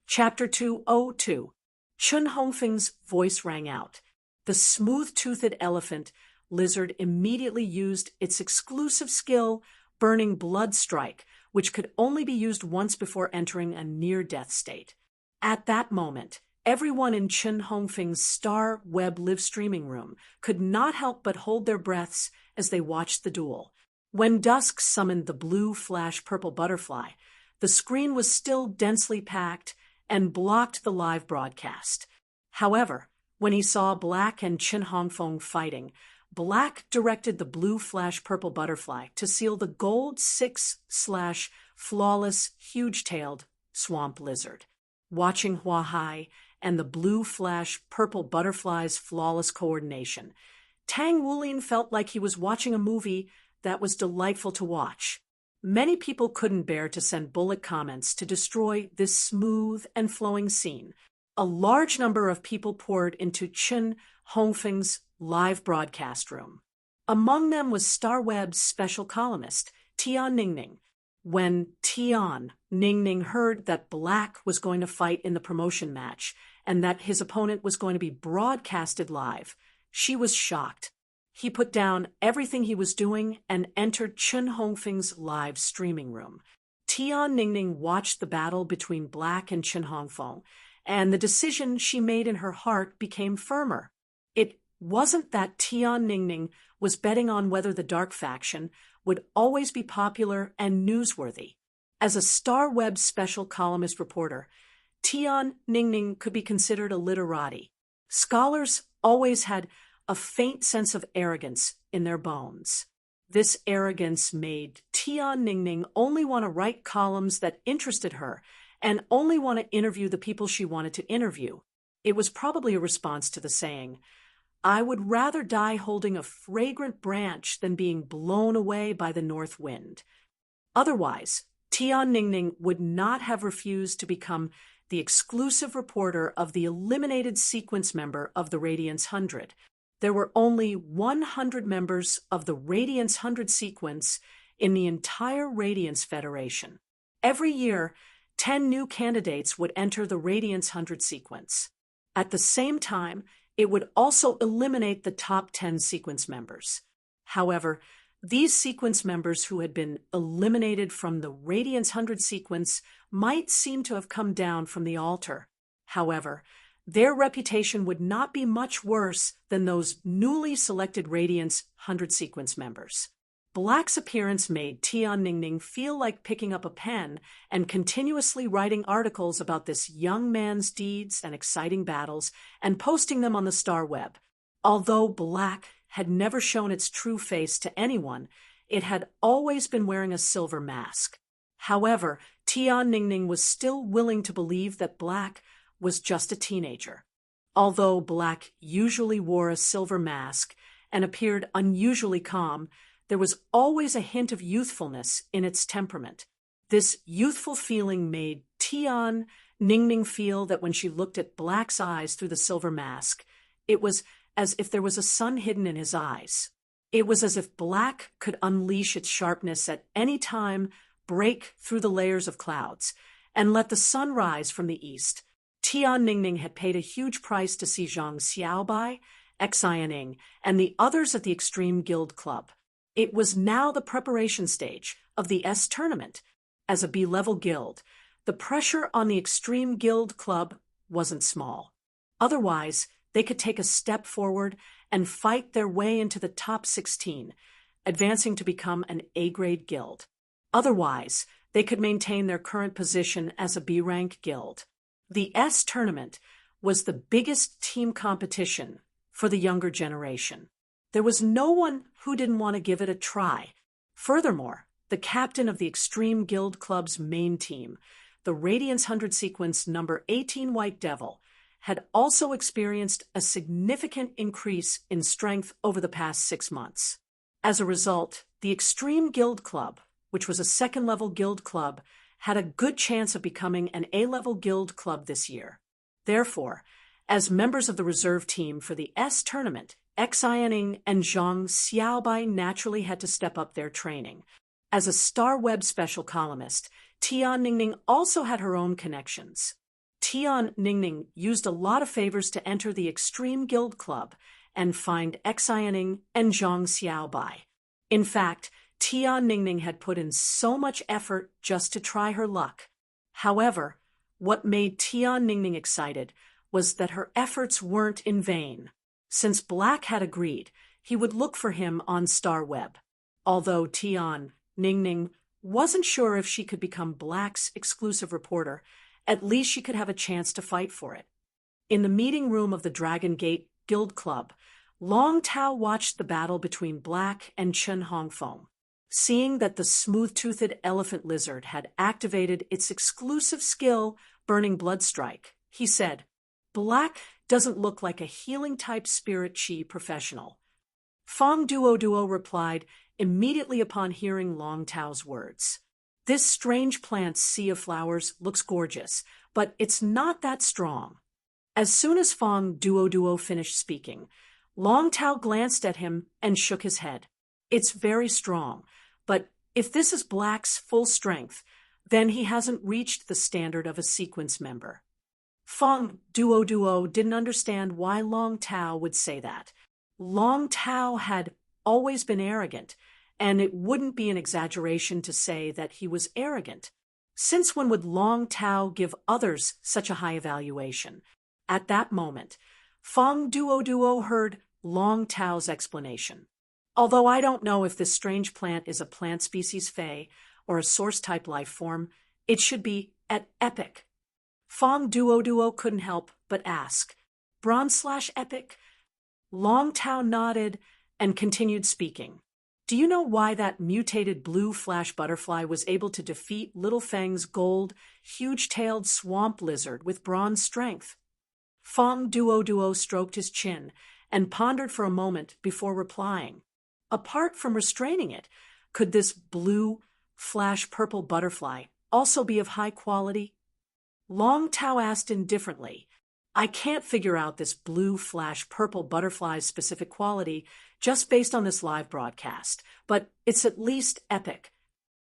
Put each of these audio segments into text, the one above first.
Chapter 202. Chun Hongfeng's voice rang out. The smooth-toothed elephant lizard immediately used its exclusive skill, Burning Blood Strike, which could only be used once before entering a near-death state. At that moment, everyone in Chun Hongfeng's Star Web live streaming room could not help but hold their breaths as they watched the duel. When Dusk summoned the blue flash purple butterfly, the screen was still densely packed and blocked the live broadcast. However, when he saw Black and Chun Hongfeng fighting, Black directed the blue flash purple butterfly to seal the gold 6/flawless huge-tailed swamp lizard. Watching Hua Hai and the blue flash purple butterfly's flawless coordination, Tang Wulin felt like he was watching a movie that was delightful to watch. Many people couldn't bear to send bullet comments to destroy this smooth and flowing scene. A large number of people poured into Chun Hongfeng's live broadcast room. Among them was StarWeb's special columnist, Tian Ningning. When Tian Ningning heard that Black was going to fight in the promotion match and that his opponent was going to be broadcasted live, she was shocked. He put down everything he was doing and entered Chun Hongfeng's live streaming room. Tian Ningning watched the battle between Black and Chun Hongfeng, and the decision she made in her heart became firmer. It wasn't that Tian Ningning was betting on whether the Dark Faction would always be popular and newsworthy. As a Star Web special columnist reporter, Tian Ningning could be considered a literati. Scholars always had a faint sense of arrogance in their bones. This arrogance made Tian Ningning only want to write columns that interested her and only want to interview the people she wanted to interview. It was probably a response to the saying, "I would rather die holding a fragrant branch than being blown away by the north wind." Otherwise, Tian Ningning would not have refused to become the exclusive reporter of the eliminated sequence member of the Radiance 100. There were only 100 members of the Radiance 100 sequence in the entire Radiance Federation. Every year, 10 new candidates would enter the Radiance 100 sequence. At the same time, it would also eliminate the top 10 sequence members. However, these sequence members who had been eliminated from the Radiance 100 sequence might seem to have come down from the altar. However, their reputation would not be much worse than those newly selected Radiance 100 sequence members. Black's appearance made Tian Ningning feel like picking up a pen and continuously writing articles about this young man's deeds and exciting battles and posting them on the Star Web. Although Black had never shown its true face to anyone, it had always been wearing a silver mask. However, Tian Ningning was still willing to believe that Black was just a teenager. Although Black usually wore a silver mask and appeared unusually calm, there was always a hint of youthfulness in its temperament. This youthful feeling made Tian Ningning feel that when she looked at Black's eyes through the silver mask, it was as if there was a sun hidden in his eyes. It was as if Black could unleash its sharpness at any time, break through the layers of clouds, and let the sun rise from the east. Tian Ningning had paid a huge price to see Zhang Xiaobai, Xianing, and the others at the Extreme Guild Club. It was now the preparation stage of the S tournament. As a B-level guild, the pressure on the Extreme Guild Club wasn't small. Otherwise, they could take a step forward and fight their way into the top 16, advancing to become an A-grade guild. Otherwise, they could maintain their current position as a B-rank guild. The S tournament was the biggest team competition for the younger generation. There was no one who didn't want to give it a try. Furthermore, the captain of the Extreme Guild Club's main team, the Radiance 100 sequence number 18 White Devil, had also experienced a significant increase in strength over the past 6 months. As a result, the Extreme Guild Club, which was a second-level guild club, had a good chance of becoming an A-level guild club this year. Therefore, as members of the reserve team for the S tournament, Xianing and Zhang Xiaobai naturally had to step up their training. As a Star Web special columnist, Tian Ningning also had her own connections. Tian Ningning used a lot of favors to enter the Extreme Guild Club and find Xianing and Zhang Xiaobai. In fact, Tian Ningning had put in so much effort just to try her luck. However, what made Tian Ningning excited was that her efforts weren't in vain. Since Black had agreed, he would look for him on StarWeb. Although Tian Ningning wasn't sure if she could become Black's exclusive reporter, at least she could have a chance to fight for it. In the meeting room of the Dragon Gate Guild Club, Long Tao watched the battle between Black and Chen Hongfeng. Seeing that the smooth-toothed elephant lizard had activated its exclusive skill, Burning Blood Strike, he said, "Black doesn't look like a healing-type spirit chi professional." Fong Duo replied immediately upon hearing Long Tao's words. "This strange plant's sea of flowers looks gorgeous, but it's not that strong." As soon as Fong Duo finished speaking, Long Tao glanced at him and shook his head. "It's very strong, but if this is Black's full strength, then he hasn't reached the standard of a sequence member." Fong Duo didn't understand why Long Tao would say that. Long Tao had always been arrogant, and it wouldn't be an exaggeration to say that he was arrogant. Since when would Long Tao give others such a high evaluation? At that moment, Fong Duo heard Long Tao's explanation. "Although I don't know if this strange plant is a plant species Fey or a source-type life form, it should be at epic." Fong Duo couldn't help but ask, "Bronze/epic?" Long Tao nodded and continued speaking. "Do you know why that mutated blue flash butterfly was able to defeat Little Feng's gold, huge-tailed swamp lizard with bronze strength?" Fong Duo stroked his chin and pondered for a moment before replying. Apart from restraining it, could this blue, flash purple butterfly also be of high quality? Long Tao asked indifferently, "I can't figure out this blue, flash purple butterfly's specific quality just based on this live broadcast, but it's at least epic."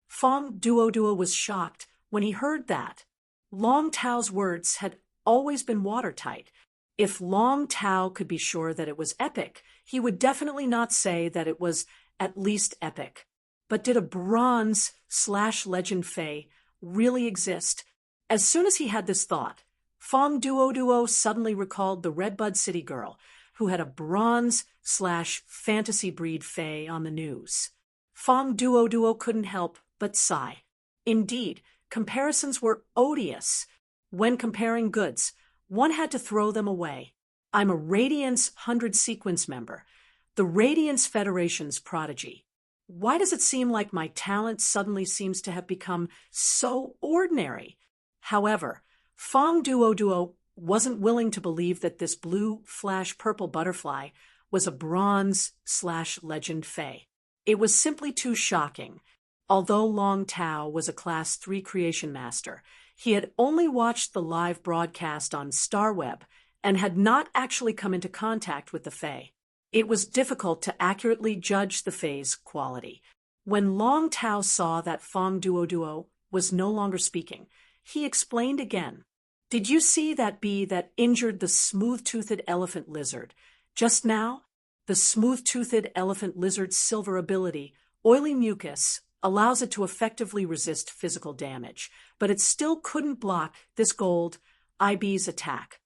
Fong Duo was shocked when he heard that. Long Tao's words had always been watertight. If Long Tao could be sure that it was epic, he would definitely not say that it was at least epic. But did a bronze/legend Fey really exist? As soon as he had this thought, Fong Duo suddenly recalled the Redbud City girl who had a bronze/fantasy breed Fey on the news. Fong Duo couldn't help but sigh. Indeed, comparisons were odious. When comparing goods, one had to throw them away. I'm a Radiance 100 sequence member, the Radiance Federation's prodigy. Why does it seem like my talent suddenly seems to have become so ordinary? However, Fong Duo wasn't willing to believe that this blue flash purple butterfly was a bronze/legend Fey. It was simply too shocking. Although Long Tao was a Class 3 creation master, he had only watched the live broadcast on StarWeb and had not actually come into contact with the Fey. It was difficult to accurately judge the Fey's quality. When Long Tao saw that Fong Duo was no longer speaking, he explained again. "Did you see that bee that injured the smooth-toothed elephant lizard? Just now, the smooth-toothed elephant lizard's silver ability, oily mucus, allows it to effectively resist physical damage, but it still couldn't block this gold IB's attack."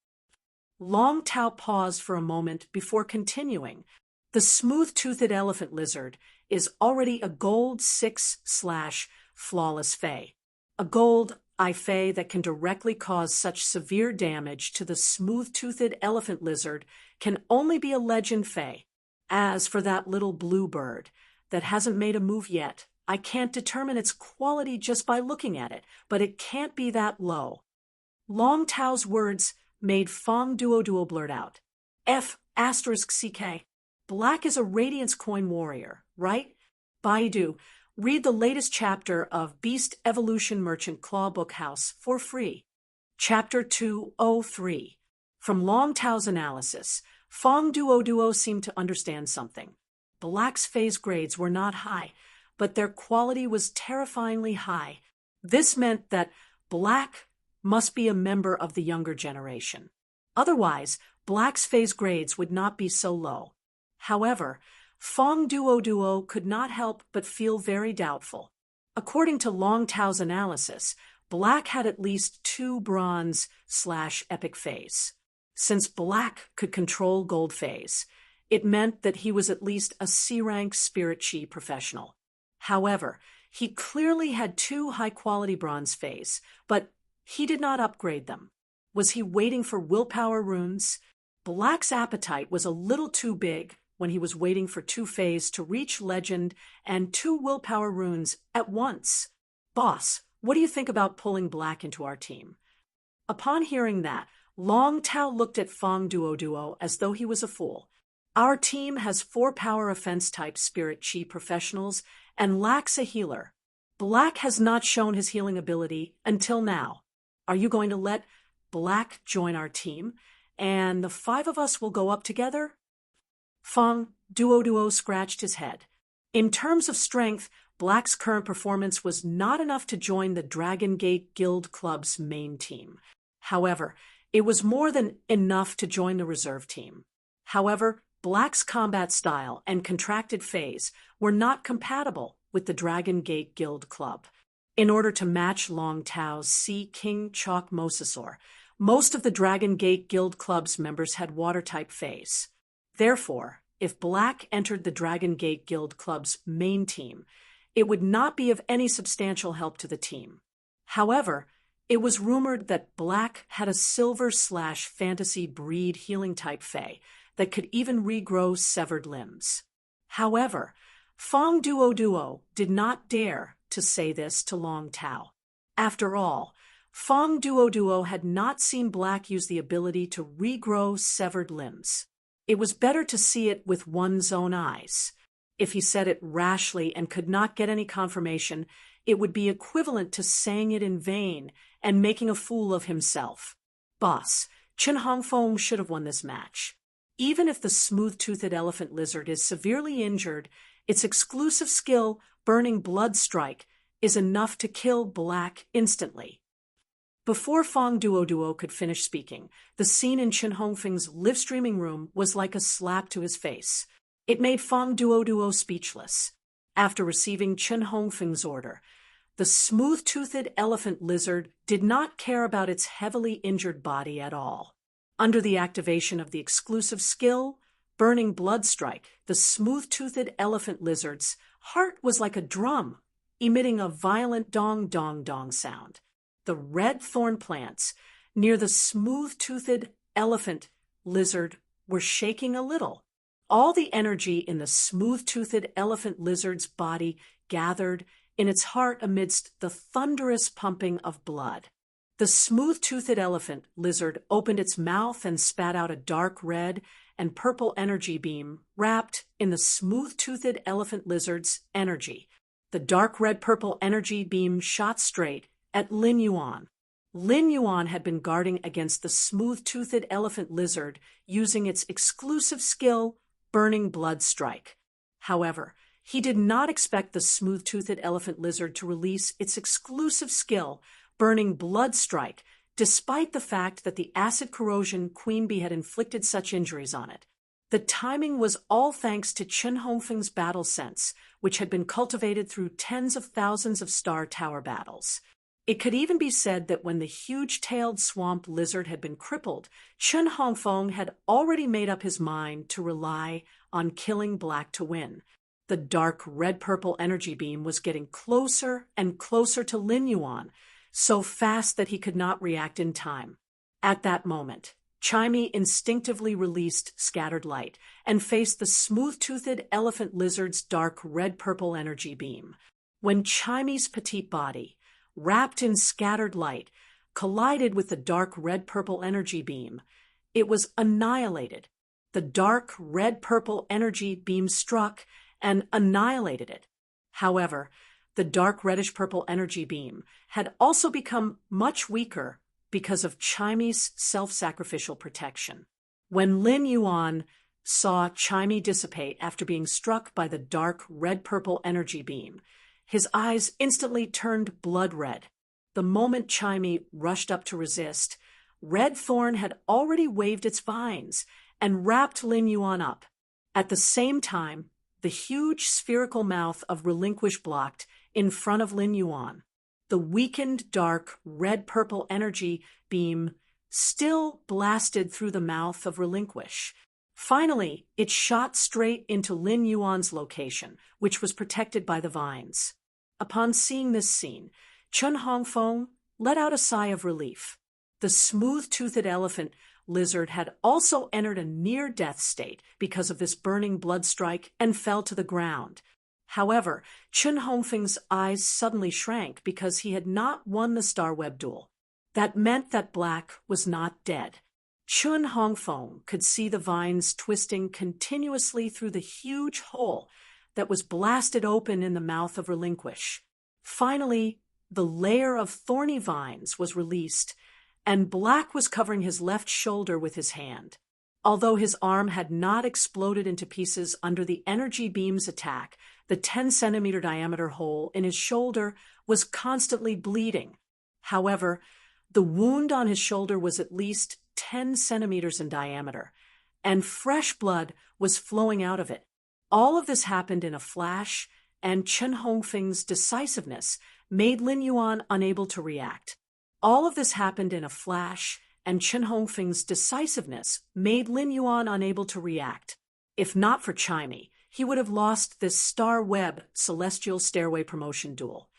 Long Tao paused for a moment before continuing. "The smooth-toothed elephant lizard is already a gold 6/flawless Fey. A gold I Fey that can directly cause such severe damage to the smooth-toothed elephant lizard can only be a legend Fey. As for that little blue bird that hasn't made a move yet, I can't determine its quality just by looking at it, but it can't be that low." Long Tao's words made Fong Duo blurt out, F***CK. Black is a Radiance coin warrior, right? Baidu, read the latest chapter of Beast Evolution Merchant Claw Book House for free. Chapter 203. From Long Tao's analysis, Fong Duo seemed to understand something. Black's phase grades were not high, but their quality was terrifyingly high. This meant that Black must be a member of the younger generation. Otherwise, Black's phase grades would not be so low. However, Fong Duo could not help but feel very doubtful. According to Long Tao's analysis, Black had at least 2 bronze/epic phase. Since Black could control gold phase, it meant that he was at least a C-rank spirit chi professional. However, he clearly had 2 high-quality bronze phase, but he did not upgrade them. Was he waiting for willpower runes? Black's appetite was a little too big when he was waiting for 2 phase to reach legend and 2 willpower runes at once. Boss, what do you think about pulling Black into our team? Upon hearing that, Long Tao looked at Fong Duo as though he was a fool. Our team has 4 power offense type spirit chi professionals and lacks a healer. Black has not shown his healing ability until now. Are you going to let Black join our team, and the 5 of us will go up together? Fong Duo scratched his head. In terms of strength, Black's current performance was not enough to join the Dragon Gate Guild Club's main team. However, it was more than enough to join the reserve team. However, Black's combat style and contracted phase were not compatible with the Dragon Gate Guild Club. In order to match Long Tao's Sea King Chalk Mosasaur, most of the Dragon Gate Guild Club's members had water-type phase. Therefore, if Black entered the Dragon Gate Guild Club's main team, it would not be of any substantial help to the team. However, it was rumored that Black had a silver/fantasy breed healing type fae that could even regrow severed limbs. However, Fong Duo did not dare to say this to Long Tao. After all, Fong Duo had not seen Black use the ability to regrow severed limbs. It was better to see it with one's own eyes. If he said it rashly and could not get any confirmation, it would be equivalent to saying it in vain and making a fool of himself. Boss, Chen Hongfeng should have won this match. Even if the smooth-toothed elephant lizard is severely injured, its exclusive skill, Burning Blood Strike, is enough to kill Black instantly. Before Fong Duo could finish speaking, the scene in Chen Hongfeng's live-streaming room was like a slap to his face. It made Fong Duo speechless. After receiving Chen Hongfeng's order, the smooth-toothed elephant lizard did not care about its heavily injured body at all. Under the activation of the exclusive skill, Burning Blood Strike, the smooth-toothed elephant lizard's heart was like a drum, emitting a violent dong-dong-dong sound. The red thorn plants near the smooth-toothed elephant lizard were shaking a little. All the energy in the smooth-toothed elephant lizard's body gathered in its heart amidst the thunderous pumping of blood. The smooth-toothed elephant lizard opened its mouth and spat out a dark red and purple energy beam wrapped in the smooth-toothed elephant lizard's energy. The dark red-purple energy beam shot straight at Lin Yuan. Lin Yuan had been guarding against the smooth-toothed elephant lizard using its exclusive skill, Burning Blood Strike. However, he did not expect the smooth-toothed elephant lizard to release its exclusive skill, Burning Blood Strike, despite the fact that the acid corrosion Queen Bee had inflicted such injuries on it. The timing was all thanks to Chen Hongfeng's battle sense, which had been cultivated through tens of thousands of Star Tower battles. It could even be said that when the huge-tailed swamp lizard had been crippled, Chen Hongfeng had already made up his mind to rely on killing Black to win. The dark red-purple energy beam was getting closer and closer to Lin Yuan, so fast that he could not react in time. At that moment, Chimey instinctively released Scattered Light and faced the smooth-toothed elephant lizard's dark red-purple energy beam. When Chimey's petite body, wrapped in Scattered Light, collided with the dark red-purple energy beam, it was annihilated. The dark red-purple energy beam struck and annihilated it. However, the dark reddish-purple energy beam had also become much weaker because of Chimey's self-sacrificial protection. When Lin Yuan saw Chimey dissipate after being struck by the dark red-purple energy beam, his eyes instantly turned blood red. The moment Chimey rushed up to resist, Red Thorn had already waved its vines and wrapped Lin Yuan up. At the same time, the huge spherical mouth of Relinquish blocked in front of Lin Yuan. The weakened, dark, red-purple energy beam still blasted through the mouth of Relinquish. Finally, it shot straight into Lin Yuan's location, which was protected by the vines. Upon seeing this scene, Chun Hongfeng let out a sigh of relief. The smooth-toothed elephant lizard had also entered a near-death state because of this burning blood strike and fell to the ground. However, Chun Hongfeng's eyes suddenly shrank because he had not won the Star Web duel. That meant that Black was not dead. Chun Hongfeng could see the vines twisting continuously through the huge hole that was blasted open in the mouth of Relinquish. Finally, the layer of thorny vines was released, and Black was covering his left shoulder with his hand. Although his arm had not exploded into pieces under the energy beam's attack, the 10-centimeter diameter hole in his shoulder was constantly bleeding. However, the wound on his shoulder was at least 10 centimeters in diameter, and fresh blood was flowing out of it. All of this happened in a flash, and Chun Hongfeng's decisiveness made Lin Yuan unable to react. All of this happened in a flash, and Chun Hongfeng's decisiveness made Lin Yuan unable to react. If not for Chimey, he would have lost this Star Web Celestial Stairway promotion duel.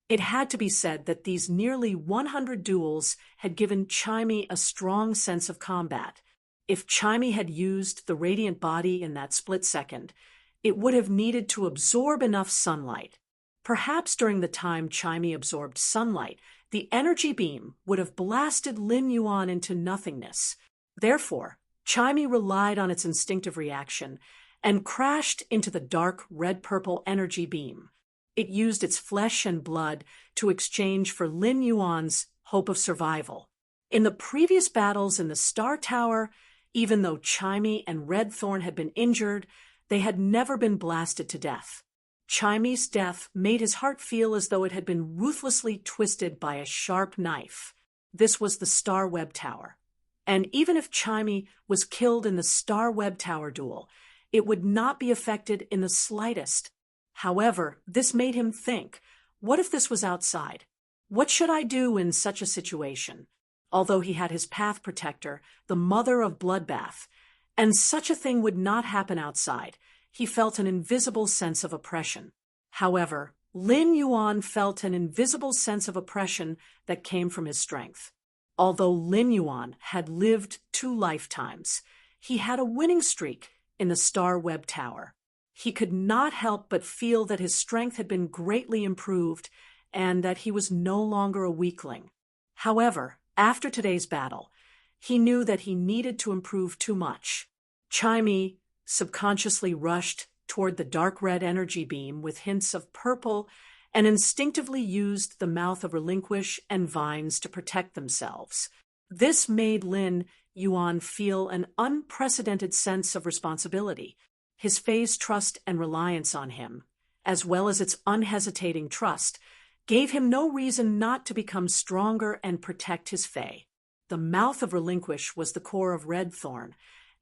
It had to be said that these nearly 100 duels had given Chimey a strong sense of combat. If Chimey had used the radiant body in that split second, it would have needed to absorb enough sunlight. Perhaps during the time Chimey absorbed sunlight, the energy beam would have blasted Lin Yuan into nothingness. Therefore, Chimey relied on its instinctive reaction and crashed into the dark red-purple energy beam. It used its flesh and blood to exchange for Lin Yuan's hope of survival. In the previous battles in the Star Tower, even though Chimey and Red Thorn had been injured, they had never been blasted to death. Chimey's death made his heart feel as though it had been ruthlessly twisted by a sharp knife. This was the Star Web Tower. And even if Chimey was killed in the Star Web Tower duel, it would not be affected in the slightest. However, this made him think, what if this was outside? What should I do in such a situation? Although he had his path protector, the mother of Bloodbath, and such a thing would not happen outside, he felt an invisible sense of oppression. However, Lin Yuan felt an invisible sense of oppression that came from his strength. Although Lin Yuan had lived 2 lifetimes, he had a winning streak in the Star Web Tower. He could not help but feel that his strength had been greatly improved and that he was no longer a weakling. However, after today's battle, he knew that he needed to improve too much. Chimey subconsciously rushed toward the dark red energy beam with hints of purple and instinctively used the mouth of Relinquish and vines to protect themselves. This made Lin Yuan feel an unprecedented sense of responsibility. His Fae's trust and reliance on him, as well as its unhesitating trust, gave him no reason not to become stronger and protect his Fae. The mouth of Relinquish was the core of Red Thorn,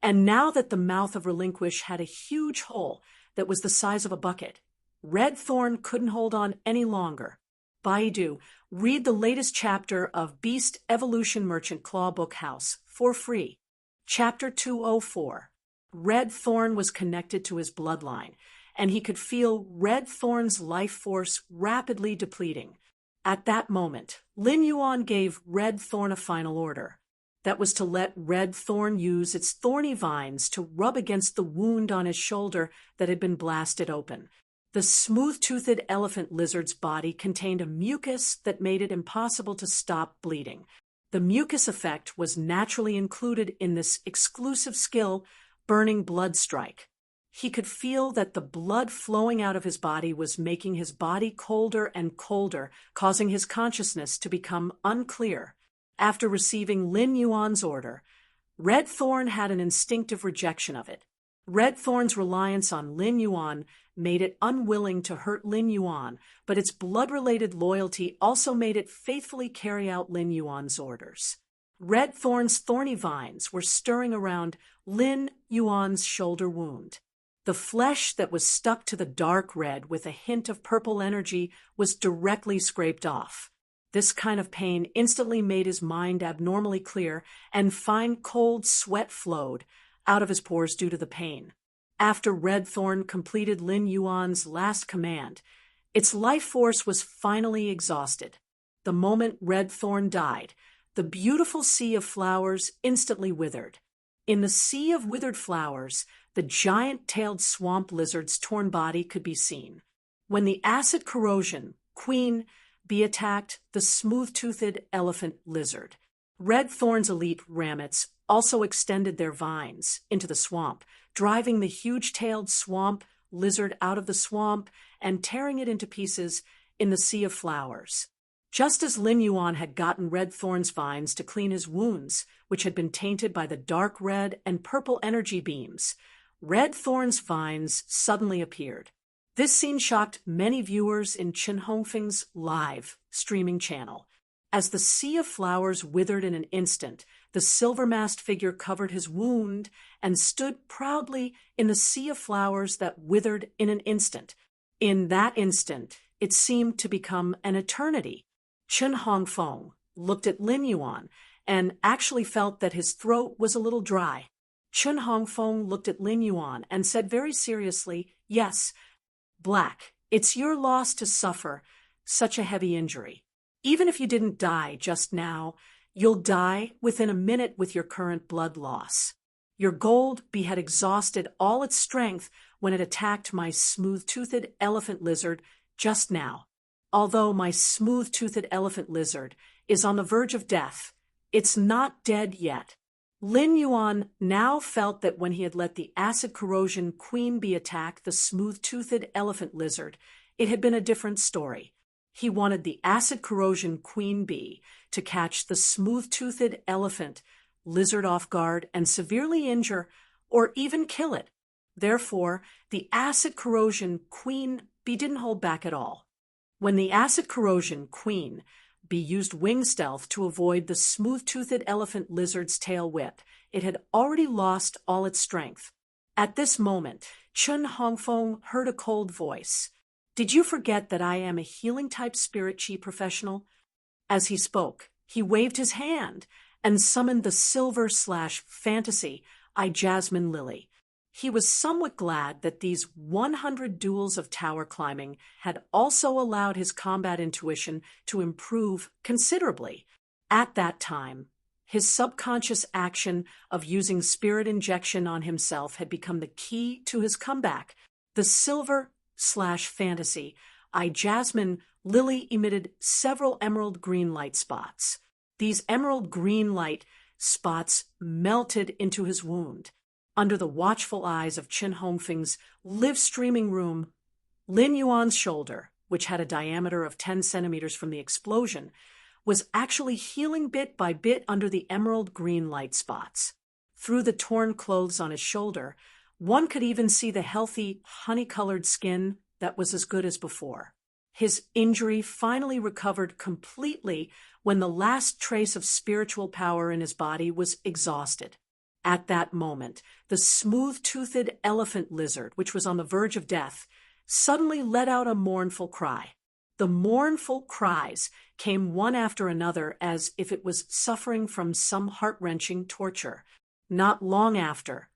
and now that the mouth of Relinquish had a huge hole that was the size of a bucket, Red Thorn couldn't hold on any longer. Baidu, read the latest chapter of Beast Evolution Merchant Claw Book House for free. Chapter 204. Red Thorn was connected to his bloodline, and he could feel Red Thorn's life force rapidly depleting. At that moment, Lin Yuan gave Red Thorn a final order. That was to let Red Thorn use its thorny vines to rub against the wound on his shoulder that had been blasted open. The smooth-toothed elephant lizard's body contained a mucus that made it impossible to stop bleeding. The mucus effect was naturally included in this exclusive skill, Burning Blood Strike. He could feel that the blood flowing out of his body was making his body colder and colder, causing his consciousness to become unclear. After receiving Lin Yuan's order, Red Thorn had an instinctive rejection of it. Red Thorn's reliance on Lin Yuan made it unwilling to hurt Lin Yuan, but its blood-related loyalty also made it faithfully carry out Lin Yuan's orders. Red thorn's thorny vines were stirring around Lin Yuan's shoulder wound. The flesh that was stuck to the dark red with a hint of purple energy was directly scraped off. This kind of pain instantly made his mind abnormally clear, and fine cold sweat flowed out of his pores due to the pain. After Red Thorn completed Lin Yuan's last command, its life force was finally exhausted. The moment Red Thorn died, the beautiful sea of flowers instantly withered. In the sea of withered flowers, the giant-tailed swamp lizard's torn body could be seen. When the acid corrosion queen bee attacked the smooth-toothed elephant lizard, Red Thorn's elite ramets also extended their vines into the swamp, driving the huge-tailed swamp lizard out of the swamp and tearing it into pieces in the sea of flowers. Just as Lin Yuan had gotten Red Thorn's vines to clean his wounds, which had been tainted by the dark red and purple energy beams, Red Thorn's vines suddenly appeared. This scene shocked many viewers in Chen Hongfeng's live streaming channel. As the sea of flowers withered in an instant, the silver-masked figure covered his wound and stood proudly in the sea of flowers that withered in an instant. In that instant, it seemed to become an eternity. Chen Hongfeng looked at Lin Yuan and actually felt that his throat was a little dry. Chen Hongfeng looked at Lin Yuan and said very seriously, "Yes, Black, it's your loss to suffer such a heavy injury. Even if you didn't die just now, you'll die within a minute with your current blood loss. Your gold bee had exhausted all its strength when it attacked my smooth-toothed elephant lizard just now. Although my smooth-toothed elephant lizard is on the verge of death, it's not dead yet." Lin Yuan now felt that when he had let the acid corrosion queen bee attack the smooth-toothed elephant lizard, it had been a different story. He wanted the acid corrosion queen bee to catch the smooth-toothed elephant lizard off guard and severely injure or even kill it. Therefore, the acid corrosion queen bee didn't hold back at all. When the acid corrosion queen bee used wing stealth to avoid the smooth-toothed elephant lizard's tail whip, it had already lost all its strength. At this moment, Chen Hongfeng heard a cold voice. "Did you forget that I am a healing-type spirit chi professional?" As he spoke, he waved his hand and summoned the silver/fantasy Jasmine Lily. He was somewhat glad that these 100 duels of tower climbing had also allowed his combat intuition to improve considerably. At that time, his subconscious action of using spirit injection on himself had become the key to his comeback. The silver/fantasy Jasmine Lily emitted several emerald green light spots. These emerald green light spots melted into his wound. Under the watchful eyes of Chen Hongfeng's live-streaming room, Lin Yuan's shoulder, which had a diameter of 10 centimeters from the explosion, was actually healing bit by bit under the emerald green light spots. Through the torn clothes on his shoulder, one could even see the healthy, honey-colored skin that was as good as before. His injury finally recovered completely when the last trace of spiritual power in his body was exhausted. At that moment, the smooth-toothed elephant lizard, which was on the verge of death, suddenly let out a mournful cry. The mournful cries came one after another as if it was suffering from some heart-wrenching torture. Not long after,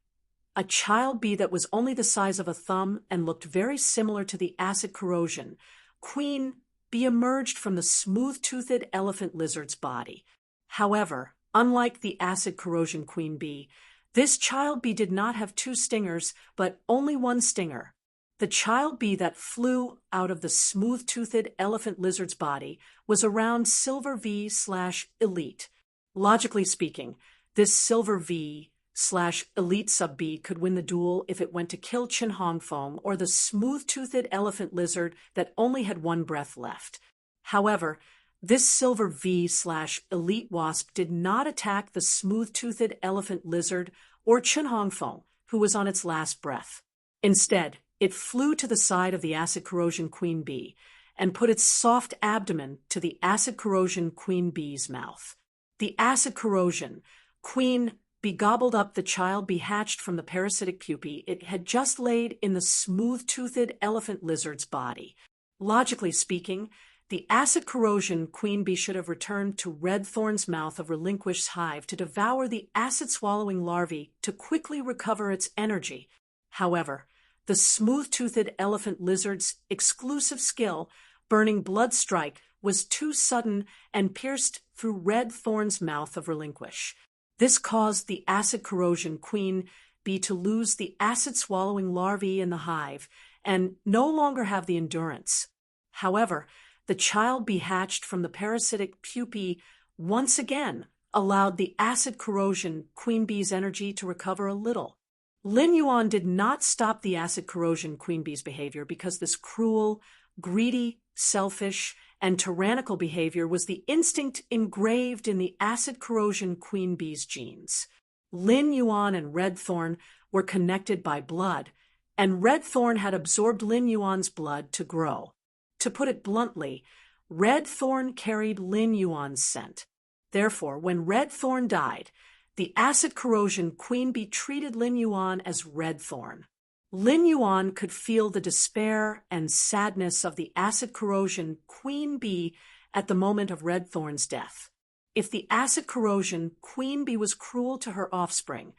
a child bee that was only the size of a thumb and looked very similar to the acid corrosion queen bee emerged from the smooth-toothed elephant lizard's body. However, unlike the acid corrosion queen bee, this child bee did not have 2 stingers, but only 1 stinger. The child bee that flew out of the smooth-toothed elephant lizard's body was around Silver V/Elite. Logically speaking, this Silver V/Elite sub-bee could win the duel if it went to kill Chen Hongfeng or the smooth-toothed elephant lizard that only had 1 breath left. However, this Silver V/Elite wasp did not attack the smooth-toothed elephant lizard or Chen Hongfeng, who was on its last breath. Instead, It flew to the side of the acid corrosion queen bee and put its soft abdomen to the acid corrosion queen bee's mouth. The acid corrosion queen bee gobbled up the child bee hatched from the parasitic pupae it had just laid in the smooth-toothed elephant lizard's body. Logically speaking, the acid corrosion queen bee should have returned to Red Thorn's mouth of Relinquish's hive to devour the acid-swallowing larvae to quickly recover its energy. However, the smooth-toothed elephant lizard's exclusive skill, Burning Blood Strike, was too sudden and pierced through Red Thorn's mouth of Relinquish. This caused the acid corrosion queen bee to lose the acid-swallowing larvae in the hive and no longer have the endurance. However, the child bee hatched from the parasitic pupae once again allowed the acid corrosion queen bee's energy to recover a little. Lin Yuan did not stop the acid corrosion queen bee's behavior because this cruel, greedy, selfish, and tyrannical behavior was the instinct engraved in the acid corrosion queen bee's genes. Lin Yuan and Red Thorn were connected by blood, and Red Thorn had absorbed Lin Yuan's blood to grow. To put it bluntly, Red Thorn carried Lin Yuan's scent. Therefore, when Red Thorn died, the acid corrosion queen bee treated Lin Yuan as Red Thorn. Lin Yuan could feel the despair and sadness of the acid corrosion queen bee at the moment of Red Thorn's death. If the acid corrosion queen bee was cruel to her offspring,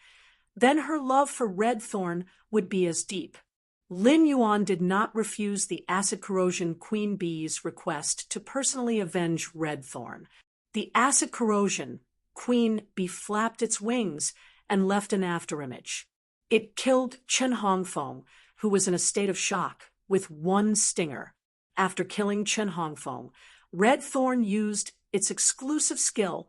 then her love for Red Thorn would be as deep. Lin Yuan did not refuse the acid corrosion queen bee's request to personally avenge Red Thorn. The acid corrosion queen bee flapped its wings and left an afterimage. It killed Chen Hongfeng, who was in a state of shock, with one stinger. After killing Chen Hongfeng, Red Thorn used its exclusive skill,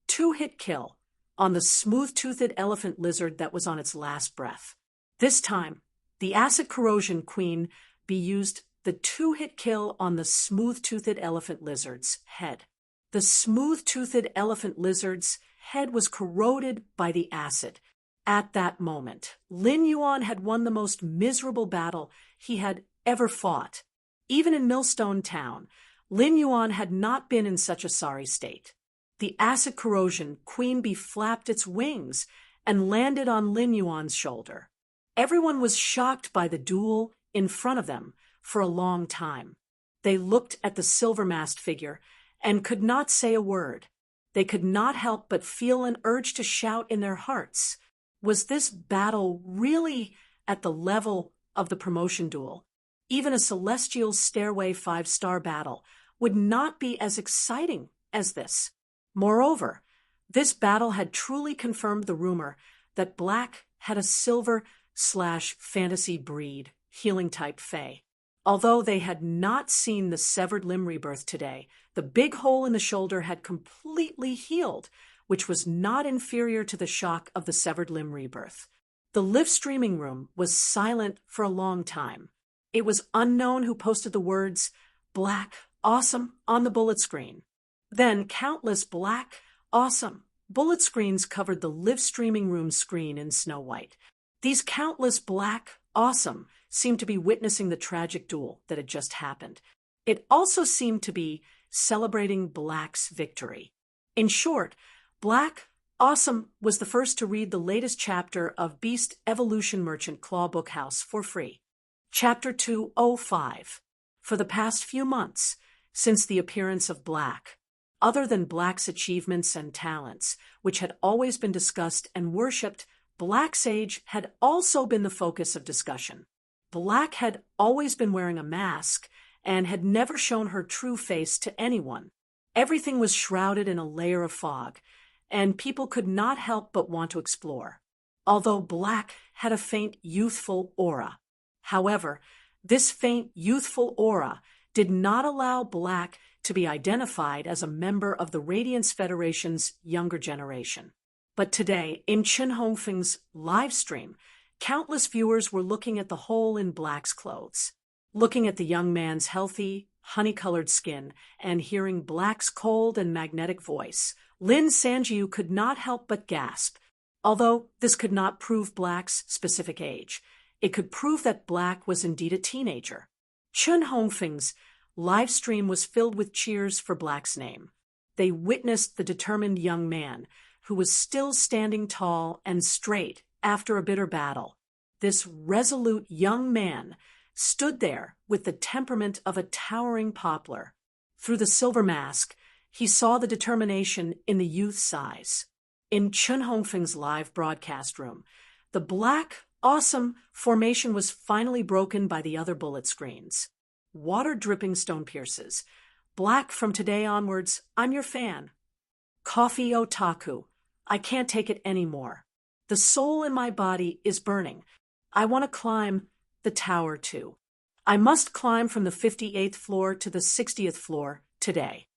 two-hit kill, on the smooth-toothed elephant lizard that was on its last breath. This time, the acid corrosion queen bee used the two-hit kill on the smooth-toothed elephant lizard's head. The smooth-toothed elephant lizard's head was corroded by the acid. At that moment, Lin Yuan had won the most miserable battle he had ever fought. Even in Millstone Town, Lin Yuan had not been in such a sorry state. The acid corrosion queen bee flapped its wings and landed on Lin Yuan's shoulder. Everyone was shocked by the duel in front of them for a long time. They looked at the silver-masked figure and could not say a word. They could not help but feel an urge to shout in their hearts. Was this battle really at the level of the promotion duel? Even a Celestial Stairway 5-star battle would not be as exciting as this. Moreover, this battle had truly confirmed the rumor that Black had a silver/fantasy breed, healing-type fae. Although they had not seen the severed limb rebirth today, the big hole in the shoulder had completely healed, which was not inferior to the shock of the severed limb rebirth. The live streaming room was silent for a long time. It was unknown who posted the words, "Black, awesome," on the bullet screen. Then countless black, awesome bullet screens covered the live streaming room screen in snow white. These countless black, awesome seemed to be witnessing the tragic duel that had just happened. It also seemed to be celebrating Black's victory. In short, Black, awesome was the first to read the latest chapter of Beast Evolution Merchant Claw Bookhouse for free. Chapter 205. For the past few months, since the appearance of Black, other than Black's achievements and talents, which had always been discussed and worshipped, Black's age had also been the focus of discussion. Black had always been wearing a mask and had never shown her true face to anyone. Everything was shrouded in a layer of fog, and people could not help but want to explore. Although Black had a faint youthful aura. However, this faint youthful aura did not allow Black to be identified as a member of the Radiance Federation's younger generation. But today, in Chen Hongfeng's live stream, countless viewers were looking at the hole in Black's clothes, looking at the young man's healthy, honey-colored skin, and hearing Black's cold and magnetic voice. Lin Sanjiu could not help but gasp. Although this could not prove Black's specific age, it could prove that Black was indeed a teenager. Chun Hongfeng's live stream was filled with cheers for Black's name. They witnessed the determined young man, who was still standing tall and straight after a bitter battle. This resolute young man stood there with the temperament of a towering poplar. Through the silver mask, he saw the determination in the youth's eyes. In Chun Hongfeng's live broadcast room, the Black, awesome formation was finally broken by the other bullet screens. Water-dripping stone pierces. Black, from today onwards, I'm your fan. Coffee otaku. I can't take it anymore. The soul in my body is burning. I want to climb the tower too. I must climb from the 58th floor to the 60th floor today.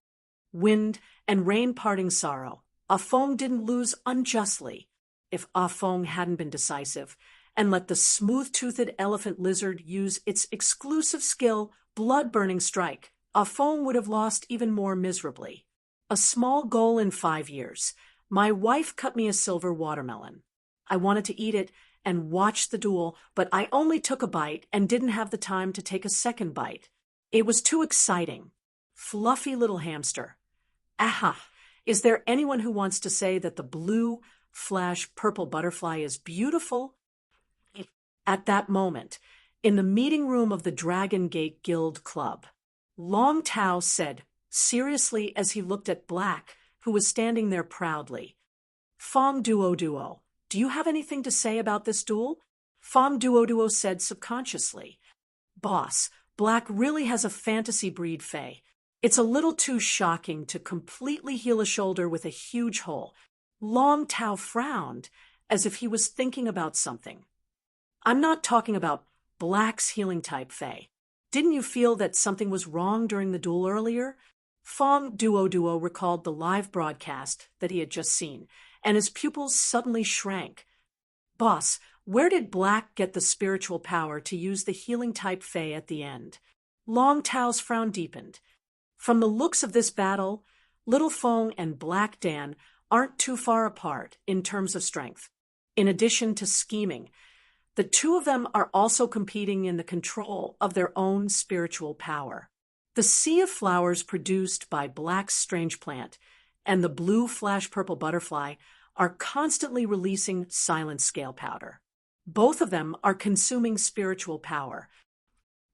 Wind and rain parting sorrow. Ah Fong didn't lose unjustly. If Ah Fong hadn't been decisive and let the smooth-toothed elephant lizard use its exclusive skill, blood-burning strike, Ah Fong would have lost even more miserably. A small goal in 5 years. My wife cut me a silver watermelon. I wanted to eat it and watch the duel, but I only took a bite and didn't have the time to take a second bite. It was too exciting. Fluffy little hamster. Aha! Is there anyone who wants to say that the blue flash purple butterfly is beautiful? At that moment, in the meeting room of the Dragon Gate Guild Club, Long Tao said seriously as he looked at Black, who was standing there proudly, Fong Duo, do you have anything to say about this duel? Fong Duo said subconsciously, Boss, Black really has a fantasy breed fey. It's a little too shocking to completely heal a shoulder with a huge hole. Long Tao frowned, as if he was thinking about something. I'm not talking about Black's healing type fey. Didn't you feel that something was wrong during the duel earlier? Fong Duo recalled the live broadcast that he had just seen, and his pupils suddenly shrank. Boss, where did Black get the spiritual power to use the healing type fey at the end? Long Tao's frown deepened. From the looks of this battle, Little Fong and Black Dan aren't too far apart in terms of strength. In addition to scheming, the two of them are also competing in the control of their own spiritual power. The sea of flowers produced by Black's strange plant and the blue flash purple butterfly are constantly releasing silent scale powder. Both of them are consuming spiritual power.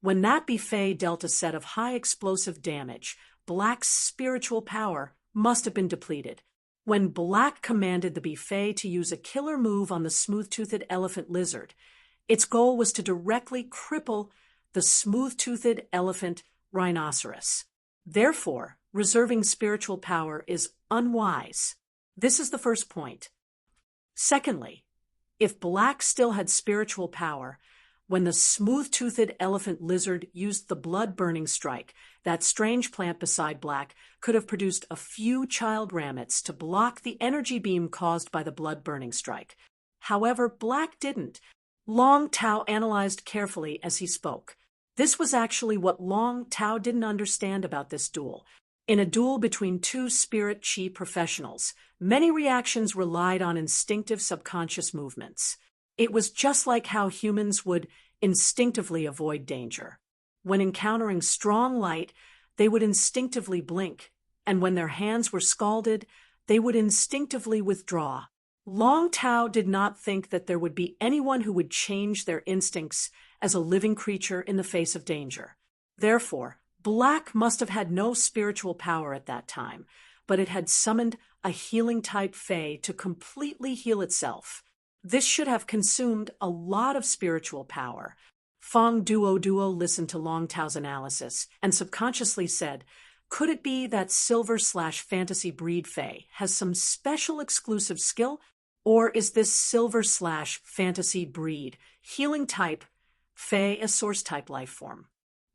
When that buffet dealt a set of high explosive damage, Black's spiritual power must have been depleted. When Black commanded the buffet to use a killer move on the smooth-toothed elephant lizard, its goal was to directly cripple the smooth-toothed elephant rhinoceros. Therefore, reserving spiritual power is unwise. This is the first point. Secondly, if Black still had spiritual power, when the smooth-toothed elephant lizard used the blood-burning strike, that strange plant beside Black could have produced a few child rabbits to block the energy beam caused by the blood-burning strike. However, Black didn't. Long Tao analyzed carefully as he spoke. This was actually what Long Tao didn't understand about this duel. In a duel between two spirit chi professionals, many reactions relied on instinctive subconscious movements. It was just like how humans would instinctively avoid danger. When encountering strong light, they would instinctively blink, and when their hands were scalded, they would instinctively withdraw. Long Tao did not think that there would be anyone who would change their instincts as a living creature in the face of danger. Therefore, Black must have had no spiritual power at that time, but it had summoned a healing-type fey to completely heal itself. This should have consumed a lot of spiritual power. Fong Duo listened to Long Tao's analysis and subconsciously said, could it be that silver/fantasy breed fey has some special exclusive skill? Or is this silver/fantasy breed healing type fey a source type life form?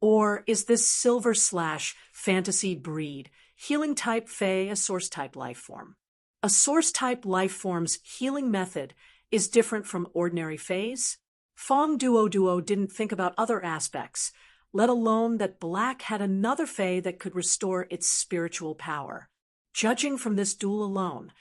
Or is this silver/fantasy breed healing type fey a source type life form? A source type life form's healing method is different from ordinary feys. Fong Duo didn't think about other aspects, let alone that Black had another fey that could restore its spiritual power. Judging from this duel alone,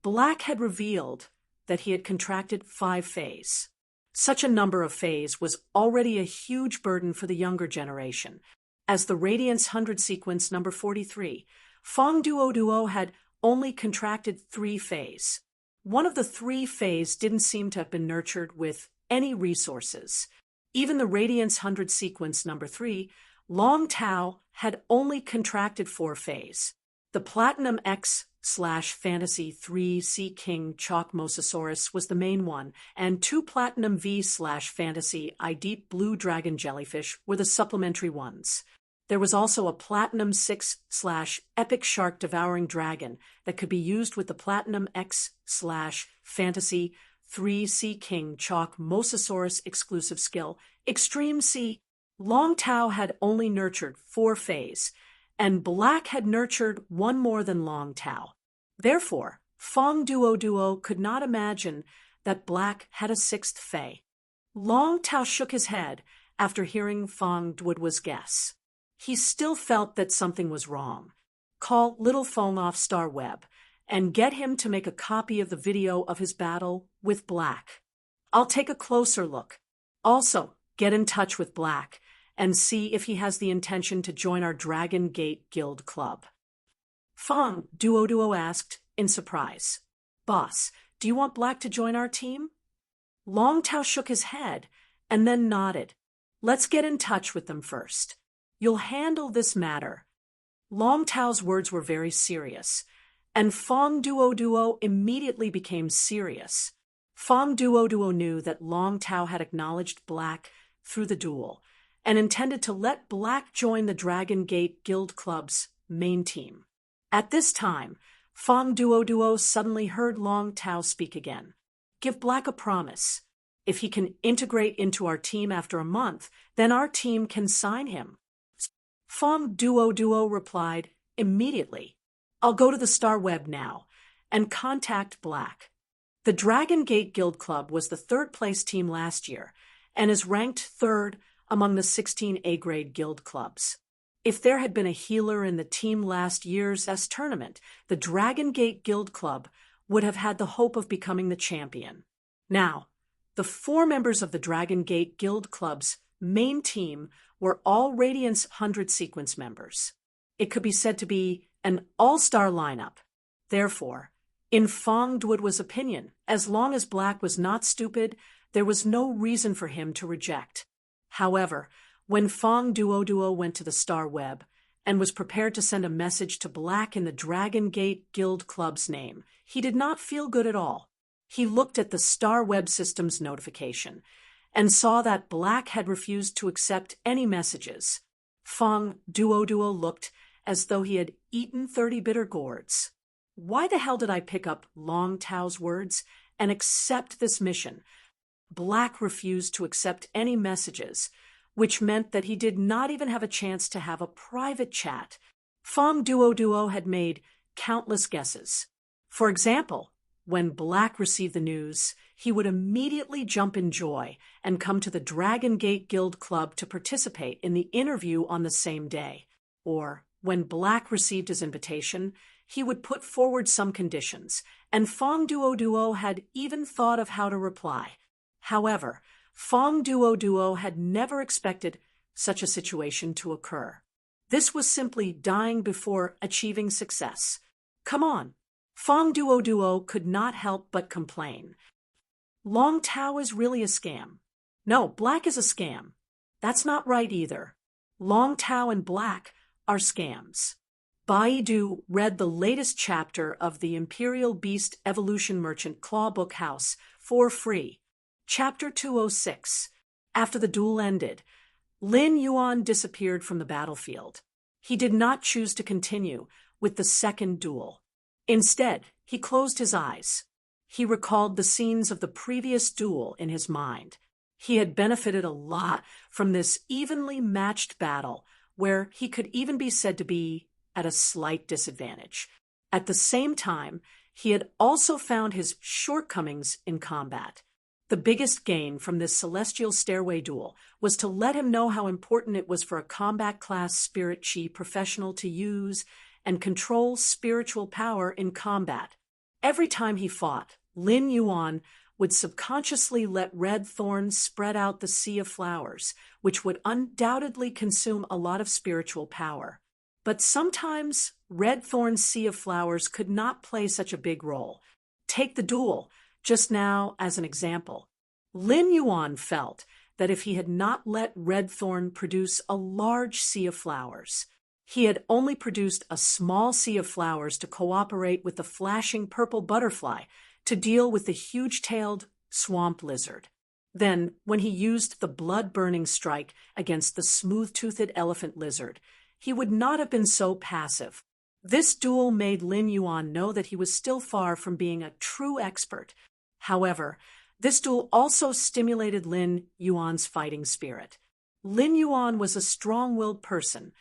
Black had revealed that he had contracted 5 feys. Such a number of fays was already a huge burden for the younger generation. As the Radiance 100 sequence number 43, Fong Duo had only contracted 3 fays. One of the 3 fays didn't seem to have been nurtured with any resources. Even the Radiance 100 sequence number 3, Long Tao had only contracted 4 fays. The Platinum X/Fantasy 3 Sea King Chalk Mosasaurus was the main one, and 2 Platinum V/Fantasy I Deep Blue Dragon Jellyfish were the supplementary ones. There was also a Platinum 6/Epic Shark Devouring Dragon that could be used with the Platinum X/Fantasy 3 Sea King Chalk Mosasaurus exclusive skill, Extreme Sea. Long Tao had only nurtured 4 fays, and Black had nurtured 1 more than Long Tao. Therefore, Fong Duo could not imagine that Black had a 6th fay. Long Tao shook his head after hearing Fong Duo's guess. He still felt that something was wrong. Call Little Fong off Star Web and get him to make a copy of the video of his battle with Black. I'll take a closer look. Also, get in touch with Black and see if he has the intention to join our Dragon Gate Guild Club. Fong Duo asked in surprise. Boss, do you want Black to join our team? Long Tao shook his head and then nodded. Let's get in touch with them first. You'll handle this matter. Long Tao's words were very serious, and Fong Duo immediately became serious. Fong Duo knew that Long Tao had acknowledged Black through the duel, and intended to let Black join the Dragon Gate Guild Club's main team. At this time, Fong Duo suddenly heard Long Tao speak again. Give Black a promise. If he can integrate into our team after a month, then our team can sign him. Fong Duo replied immediately. I'll go to the Star Web now and contact Black. The Dragon Gate Guild Club was the 3rd place team last year and is ranked 3rd among the 16 A-grade guild clubs. If there had been a healer in the team last year's tournament, the Dragon Gate Guild Club would have had the hope of becoming the champion. Now, the 4 members of the Dragon Gate Guild Club's main team were all Radiance 100 sequence members. It could be said to be an all-star lineup. Therefore, in Fong Duo's opinion, as long as Black was not stupid, there was no reason for him to reject. However, when Fong Duo went to the Star Web and was prepared to send a message to Black in the Dragon Gate Guild Club's name, he did not feel good at all. He looked at the Star Web system's notification and saw that Black had refused to accept any messages. Fong Duo looked as though he had eaten 30 bitter gourds. Why the hell did I pick up Long Tao's words and accept this mission? Black refused to accept any messages, which meant that he did not even have a chance to have a private chat. Fong Duo had made countless guesses. For example, when Black received the news, he would immediately jump in joy and come to the Dragon Gate Guild Club to participate in the interview on the same day. Or, when Black received his invitation, he would put forward some conditions, and Fong Duo had even thought of how to reply. However, Fong Duo had never expected such a situation to occur. This was simply dying before achieving success. Come on. Fong Duo could not help but complain. Long Tao is really a scam. No, Black is a scam. That's not right either. Long Tao and Black are scams. Baidu read the latest chapter of the Imperial Beast Evolution Merchant Claw Book House for free. Chapter 206. After the duel ended, Lin Yuan disappeared from the battlefield. He did not choose to continue with the second duel. Instead, he closed his eyes. He recalled the scenes of the previous duel in his mind. He had benefited a lot from this evenly matched battle, where he could even be said to be at a slight disadvantage. At the same time, he had also found his shortcomings in combat. The biggest gain from this Celestial Stairway duel was to let him know how important it was for a combat class Spirit Chi professional to use and control spiritual power in combat. Every time he fought, Lin Yuan would subconsciously let red thorns spread out the sea of flowers, which would undoubtedly consume a lot of spiritual power. But sometimes red thorn's sea of flowers could not play such a big role. Take the duel, just now as an example. Lin Yuan felt that if he had not let red thorn produce a large sea of flowers, he had only produced a small sea of flowers to cooperate with the flashing purple butterfly to deal with the huge-tailed swamp lizard. Then, when he used the blood-burning strike against the smooth-toothed elephant lizard, he would not have been so passive. This duel made Lin Yuan know that he was still far from being a true expert. However, this duel also stimulated Lin Yuan's fighting spirit. Lin Yuan was a strong-willed person.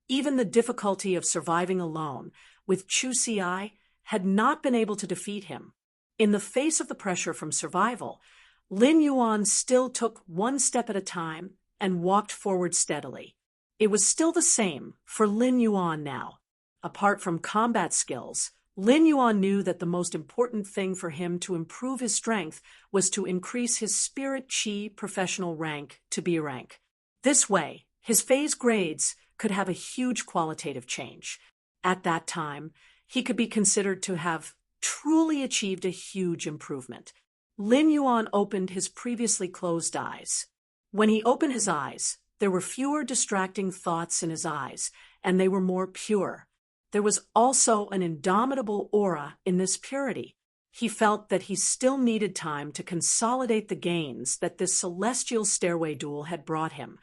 Even the difficulty of surviving alone with Chu Xiai had not been able to defeat him. In the face of the pressure from survival, Lin Yuan still took one step at a time and walked forward steadily. It was still the same for Lin Yuan now. Apart from combat skills, Lin Yuan knew that the most important thing for him to improve his strength was to increase his Spirit Qi professional rank to B rank. This way, his phase grades could have a huge qualitative change. At that time, he could be considered to have truly achieved a huge improvement. Lin Yuan opened his previously closed eyes. When he opened his eyes, there were fewer distracting thoughts in his eyes, and they were more pure. There was also an indomitable aura in this purity. He felt that he still needed time to consolidate the gains that this celestial stairway duel had brought him.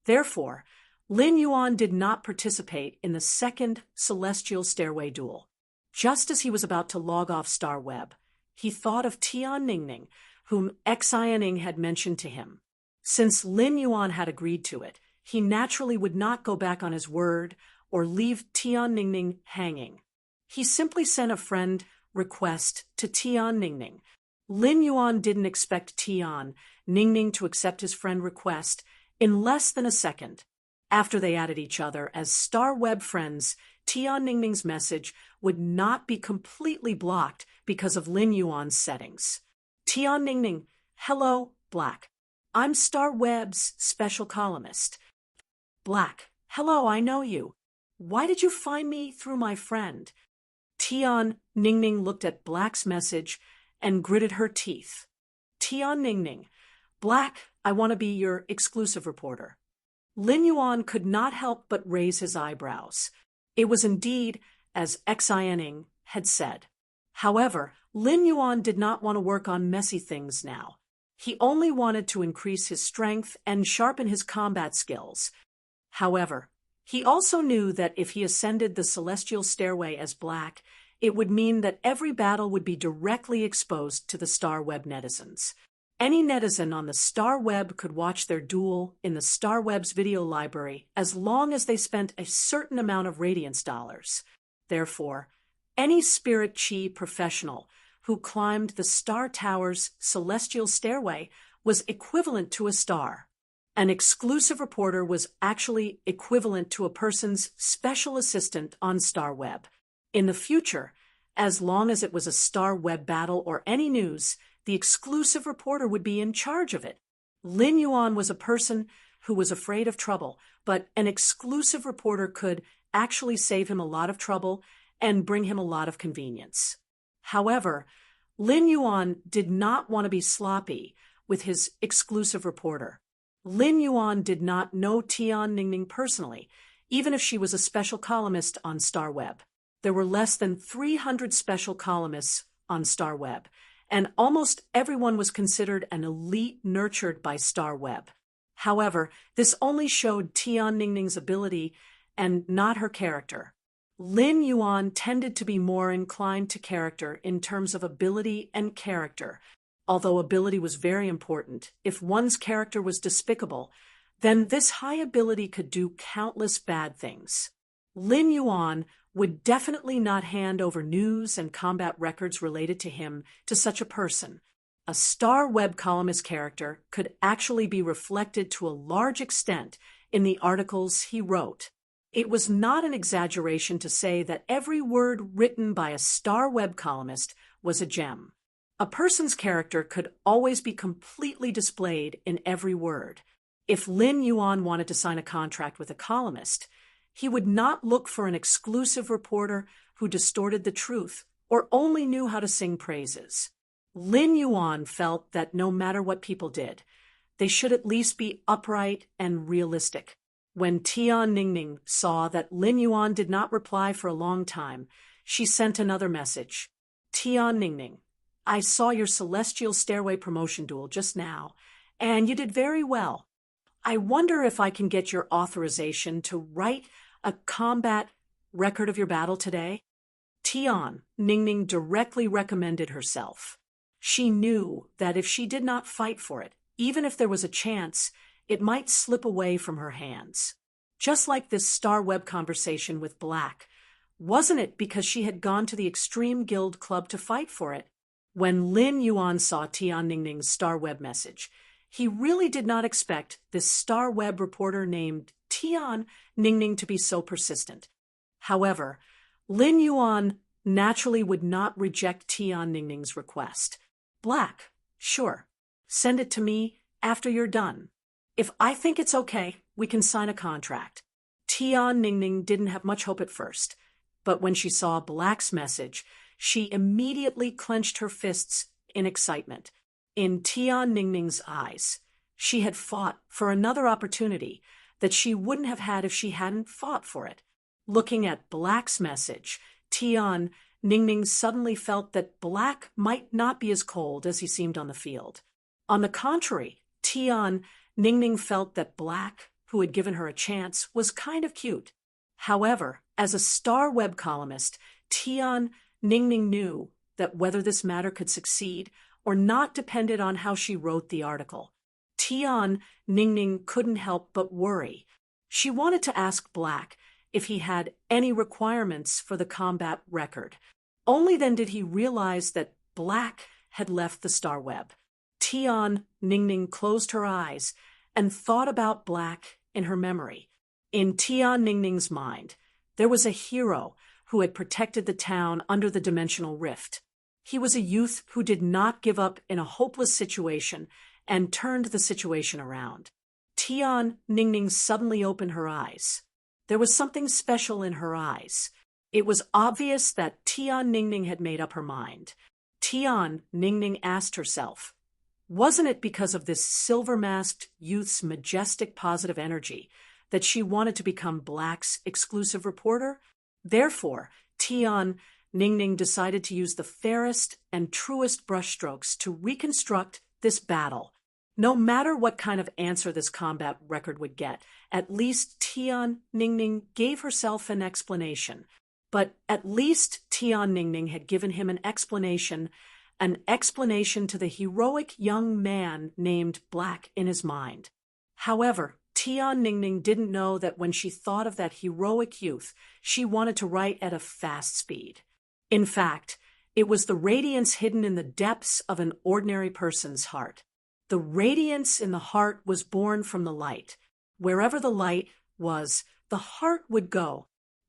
Therefore, Lin Yuan did not participate in the second celestial stairway duel. Just as he was about to log off Star Web, he thought of Tian Ningning, whom Xianing had mentioned to him. Since Lin Yuan had agreed to it, he naturally would not go back on his word or leave Tian Ningning hanging. He simply sent a friend request to Tian Ningning. Lin Yuan didn't expect Tian Ningning to accept his friend request in less than a second. After they added each other as Star Web friends, Tian Ningning's message would not be completely blocked because of Lin Yuan's settings. Tian Ningning, hello, Black. I'm Star Web's special columnist. Black, hello, I know you. Why did you find me through my friend? Tian Ningning looked at Black's message and gritted her teeth. Tian Ningning, Black, I want to be your exclusive reporter. Lin Yuan could not help but raise his eyebrows. It was indeed as Xianing had said. However, Lin Yuan did not want to work on messy things now. He only wanted to increase his strength and sharpen his combat skills. However, he also knew that if he ascended the celestial stairway as Black, it would mean that every battle would be directly exposed to the Star Web netizens. Any netizen on the Star Web could watch their duel in the Star Web's video library as long as they spent a certain amount of Radiance dollars. Therefore, any Spirit Qi professional who climbed the Star Tower's celestial stairway was equivalent to a star. An exclusive reporter was actually equivalent to a person's special assistant on Star Web. In the future, as long as it was a Star Web battle or any news, the exclusive reporter would be in charge of it. Lin Yuan was a person who was afraid of trouble, but an exclusive reporter could actually save him a lot of trouble and bring him a lot of convenience. However, Lin Yuan did not want to be sloppy with his exclusive reporter. Lin Yuan did not know Tian Ningning personally, even if she was a special columnist on Star Web. There were less than 300 special columnists on Star Web, and almost everyone was considered an elite nurtured by Star Web. However, this only showed Tian Ningning's ability and not her character. Lin Yuan tended to be more inclined to character in terms of ability and character. Although ability was very important, if one's character was despicable, then this high ability could do countless bad things. Lin Yuan would definitely not hand over news and combat records related to him to such a person. A Star Web columnist character could actually be reflected to a large extent in the articles he wrote. It was not an exaggeration to say that every word written by a Star Web columnist was a gem. A person's character could always be completely displayed in every word. If Lin Yuan wanted to sign a contract with a columnist, he would not look for an exclusive reporter who distorted the truth or only knew how to sing praises. Lin Yuan felt that no matter what people did, they should at least be upright and realistic. When Tian Ningning saw that Lin Yuan did not reply for a long time, she sent another message. Tian Ningning, I saw your celestial stairway promotion duel just now, and you did very well. I wonder if I can get your authorization to write a combat record of your battle today? Tian Ningning directly recommended herself. She knew that if she did not fight for it, even if there was a chance, it might slip away from her hands. Just like this Star Web conversation with Black, wasn't it because she had gone to the Extreme Guild Club to fight for it? When Lin Yuan saw Tian Ningning's Star Web message, he really did not expect this Star Web reporter named Tian Ningning to be so persistent. However, Lin Yuan naturally would not reject Tian Ningning's request. Black, sure, send it to me after you're done. If I think it's okay, we can sign a contract. Tian Ningning didn't have much hope at first, but when she saw Black's message, she immediately clenched her fists in excitement. In Tian Ningning's eyes, she had fought for another opportunity that she wouldn't have had if she hadn't fought for it. Looking at Black's message, Tian Ningning suddenly felt that Black might not be as cold as he seemed on the field. On the contrary, Tian Ningning felt that Black, who had given her a chance, was kind of cute. However, as a Star Web columnist, Tian Ningning knew that whether this matter could succeed or not depended on how she wrote the article. Tian Ningning couldn't help but worry. She wanted to ask Black if he had any requirements for the combat record. Only then did he realize that Black had left the Star Web. Tian Ningning closed her eyes and thought about Black in her memory. In Tian Ningning's mind, there was a hero who had protected the town under the dimensional rift. He was a youth who did not give up in a hopeless situation and turned the situation around. Tian Ningning suddenly opened her eyes. There was something special in her eyes. It was obvious that Tian Ningning had made up her mind. Tian Ningning asked herself, wasn't it because of this silver-masked youth's majestic positive energy that she wanted to become Black's exclusive reporter? Therefore, Tian Ningning decided to use the fairest and truest brushstrokes to reconstruct this battle. No matter what kind of answer this combat record would get, at least Tian Ningning gave herself an explanation. But at least Tian Ningning had given him an explanation to the heroic young man named Black in his mind. However, Tian Ningning didn't know that when she thought of that heroic youth, she wanted to write at a fast speed. In fact, it was the radiance hidden in the depths of an ordinary person's heart. The radiance in the heart was born from the light. Wherever the light was, the heart would go.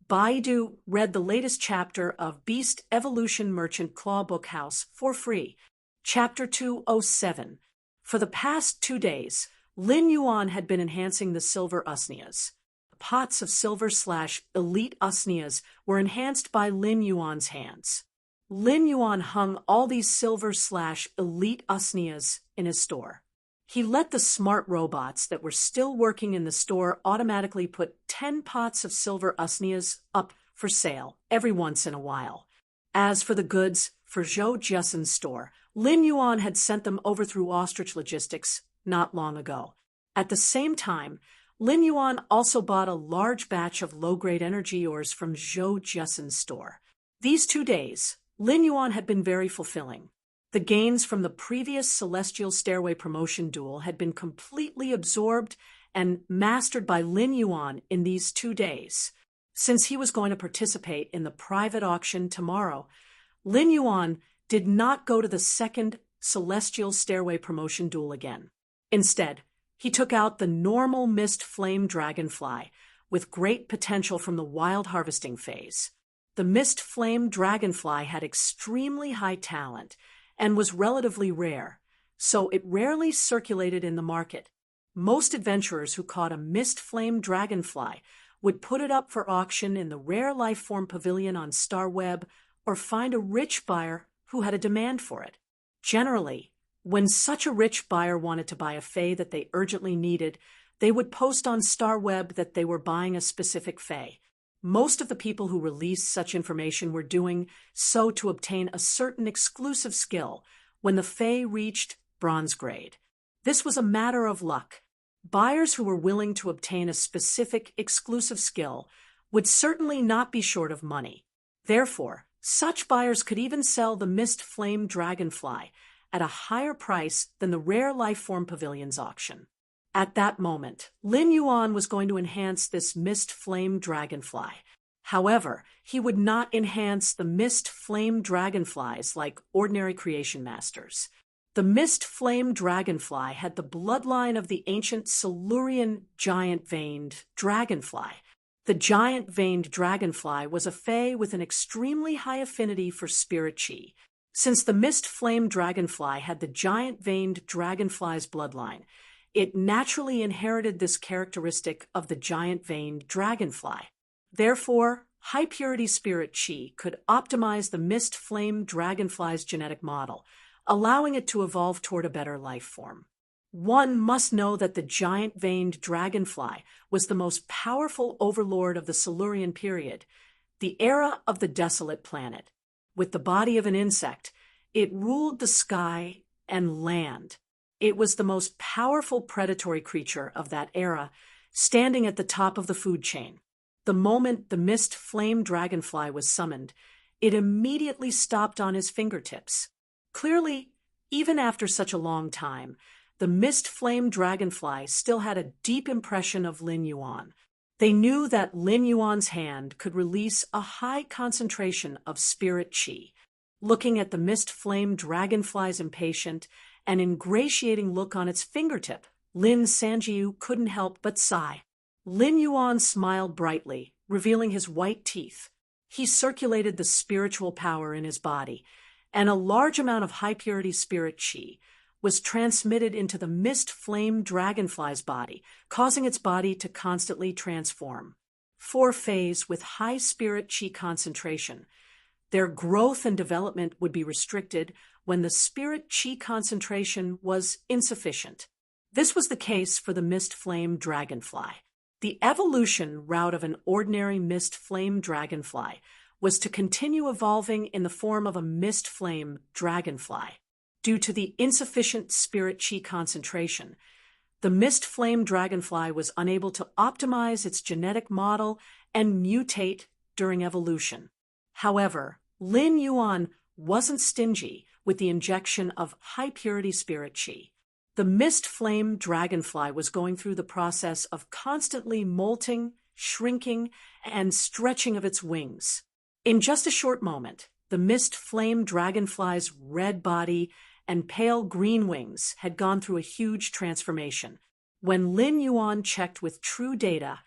Baidu read the latest chapter of Beast Evolution Merchant Claw Bookhouse for free, Chapter 207. For the past 2 days, Lin Yuan had been enhancing the silver usnias. Pots of silver/elite usnias were enhanced by Lin Yuan's hands. Lin Yuan hung all these silver/elite usnias in his store. He let the smart robots that were still working in the store automatically put 10 pots of silver usnias up for sale every once in a while. As for the goods for Zhou Jiasen's store, Lin Yuan had sent them over through Ostrich Logistics not long ago. At the same time, Lin Yuan also bought a large batch of low-grade energy ores from Zhou Jiasen's store. These 2 days, Lin Yuan had been very fulfilling. The gains from the previous Celestial Stairway promotion duel had been completely absorbed and mastered by Lin Yuan in these 2 days. Since he was going to participate in the private auction tomorrow, Lin Yuan did not go to the second Celestial Stairway promotion duel again. Instead, he took out the normal Mist Flame Dragonfly with great potential from the wild harvesting phase. The Mist Flame Dragonfly had extremely high talent, and was relatively rare, so it rarely circulated in the market. Most adventurers who caught a mist flame dragonfly would put it up for auction in the rare life form pavilion on StarWeb or find a rich buyer who had a demand for it. Generally, when such a rich buyer wanted to buy a fae that they urgently needed, they would post on StarWeb that they were buying a specific fae. Most of the people who released such information were doing so to obtain a certain exclusive skill when the fae reached bronze grade. This was a matter of luck. Buyers who were willing to obtain a specific exclusive skill would certainly not be short of money. Therefore, such buyers could even sell the Mist Flame Dragonfly at a higher price than the Rare Life Form Pavilion's auction. At that moment, Lin Yuan was going to enhance this Mist Flame Dragonfly. However, he would not enhance the Mist Flame Dragonflies like ordinary creation masters. The Mist Flame Dragonfly had the bloodline of the ancient Silurian giant-veined dragonfly. The giant-veined dragonfly was a fae with an extremely high affinity for spirit chi. Since the Mist Flame Dragonfly had the giant-veined dragonfly's bloodline, it naturally inherited this characteristic of the giant-veined dragonfly. Therefore, high-purity spirit chi could optimize the Mist Flame Dragonfly's genetic model, allowing it to evolve toward a better life form. One must know that the giant-veined dragonfly was the most powerful overlord of the Silurian period, the era of the desolate planet. With the body of an insect, it ruled the sky and land. It was the most powerful predatory creature of that era, standing at the top of the food chain. The moment the Mist Flame Dragonfly was summoned, it immediately stopped on his fingertips. Clearly, even after such a long time, the Mist Flame Dragonfly still had a deep impression of Lin Yuan. They knew that Lin Yuan's hand could release a high concentration of spirit chi. Looking at the Mist Flame Dragonfly's impatient and ingratiating look on its fingertip, Lin Sanjiu couldn't help but sigh. Lin Yuan smiled brightly, revealing his white teeth. He circulated the spiritual power in his body, and a large amount of high-purity spirit chi was transmitted into the Mist Flame Dragonfly's body, causing its body to constantly transform. For faes with high spirit chi concentration, their growth and development would be restricted when the spirit chi concentration was insufficient. This was the case for the Mist Flame Dragonfly. The evolution route of an ordinary Mist Flame Dragonfly was to continue evolving in the form of a Mist Flame Dragonfly. Due to the insufficient spirit chi concentration, the Mist Flame Dragonfly was unable to optimize its genetic model and mutate during evolution. However, Lin Yuan wasn't stingy with the injection of high-purity spirit chi. The Mist Flame Dragonfly was going through the process of constantly molting, shrinking, and stretching of its wings. In just a short moment, the Mist Flame Dragonfly's red body and pale green wings had gone through a huge transformation. When Lin Yuan checked with true data,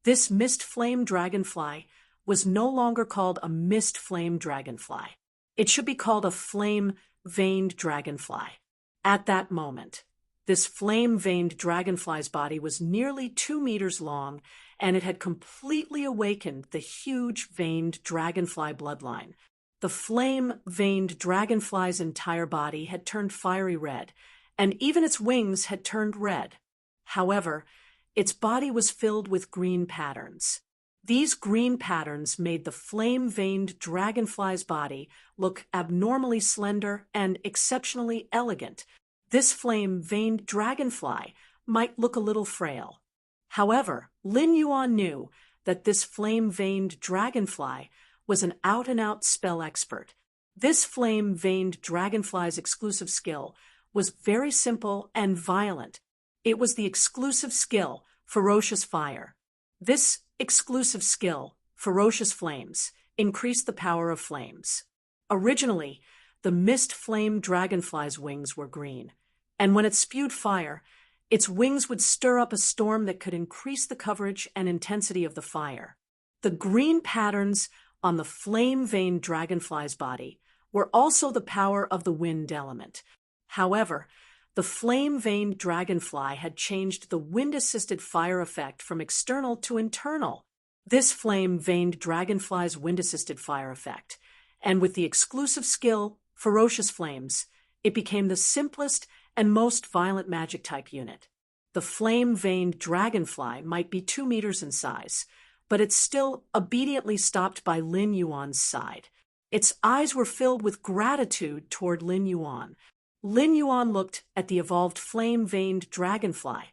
this Mist Flame Dragonfly was no longer called a Mist Flame Dragonfly. It should be called a Flame-Veined Dragonfly. At that moment, this flame-veined dragonfly's body was nearly 2 meters long, and it had completely awakened the huge veined dragonfly bloodline. The flame-veined dragonfly's entire body had turned fiery red, and even its wings had turned red. However, its body was filled with green patterns. These green patterns made the flame-veined dragonfly's body look abnormally slender and exceptionally elegant. This flame-veined dragonfly might look a little frail. However, Lin Yuan knew that this flame-veined dragonfly was an out-and-out spell expert. This flame-veined dragonfly's exclusive skill was very simple and violent. It was the exclusive skill, Ferocious Fire. This exclusive skill, Ferocious Flames, increased the power of flames. Originally, the Mist Flame Dragonfly's wings were green, and when it spewed fire, its wings would stir up a storm that could increase the coverage and intensity of the fire. The green patterns on the flame-veined dragonfly's body were also the power of the wind element. However, the flame-veined dragonfly had changed the wind-assisted fire effect from external to internal. This flame-veined dragonfly's wind-assisted fire effect, and with the exclusive skill, ferocious flames, it became the simplest and most violent magic-type unit. The flame-veined dragonfly might be 2 meters in size, but it still obediently stopped by Lin Yuan's side. Its eyes were filled with gratitude toward Lin Yuan. Lin Yuan looked at the evolved flame-veined dragonfly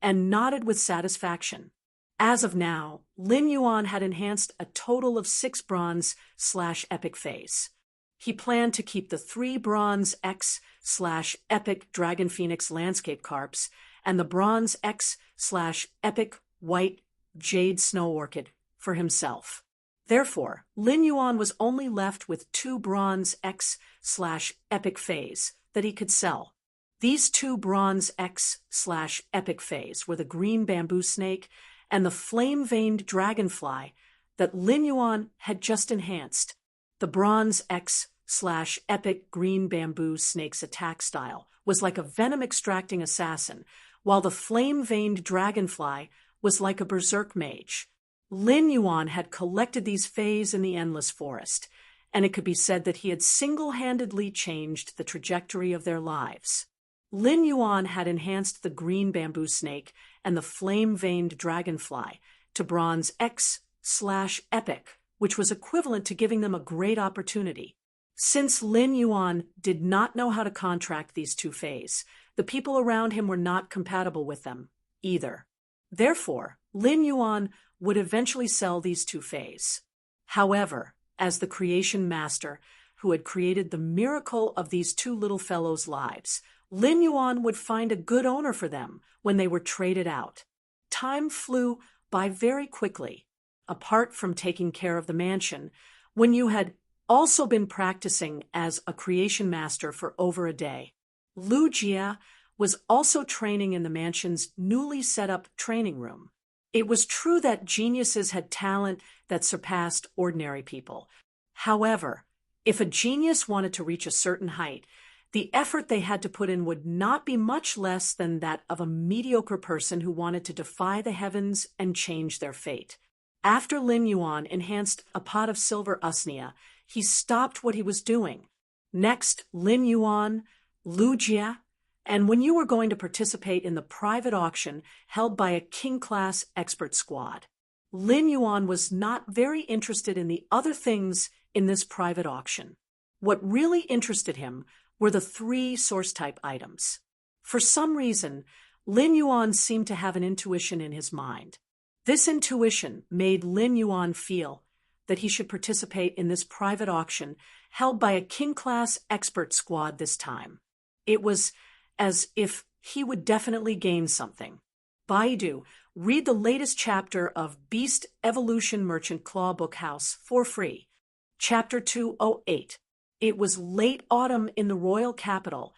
and nodded with satisfaction. As of now, Lin Yuan had enhanced a total of 6 bronze/epic phase. He planned to keep the 3 bronze X/epic Dragon Phoenix landscape carps and the bronze X/epic white jade snow orchid for himself. Therefore, Lin Yuan was only left with 2 bronze X/epic phase that he could sell. These 2 bronze X/epic phase were the green bamboo snake and the flame-veined dragonfly that Lin Yuan had just enhanced. The bronze X/epic green bamboo snake's attack style was like a venom-extracting assassin, while the flame-veined dragonfly was like a berserk mage. Lin Yuan had collected these fays in the Endless Forest, and it could be said that he had single-handedly changed the trajectory of their lives. Lin Yuan had enhanced the green bamboo snake and the flame-veined dragonfly to bronze X/epic, which was equivalent to giving them a great opportunity. Since Lin Yuan did not know how to contract these 2 fays, the people around him were not compatible with them either. Therefore, Lin Yuan would eventually sell these 2 fays. However, as the creation master who had created the miracle of these 2 little fellows' lives, Lin Yuan would find a good owner for them when they were traded out. Time flew by very quickly. Apart from taking care of the mansion, when you had also been practicing as a creation master for over a day, Lu Jia was also training in the mansion's newly set up training room. It was true that geniuses had talent that surpassed ordinary people. However, if a genius wanted to reach a certain height, the effort they had to put in would not be much less than that of a mediocre person who wanted to defy the heavens and change their fate. After Lin Yuan enhanced a pot of silver usnea, he stopped what he was doing. Next, Lin Yuan, Lu Jia, and when you were going to participate in the private auction held by a king-class expert squad. Lin Yuan was not very interested in the other things in this private auction. What really interested him were the 3 source-type items. For some reason, Lin Yuan seemed to have an intuition in his mind. This intuition made Lin Yuan feel that he should participate in this private auction held by a king-class expert squad this time. It was as if he would definitely gain something. Baidu, read the latest chapter of Beast Evolution Merchant Claw Book House for free. Chapter 208. It was late autumn in the royal capital,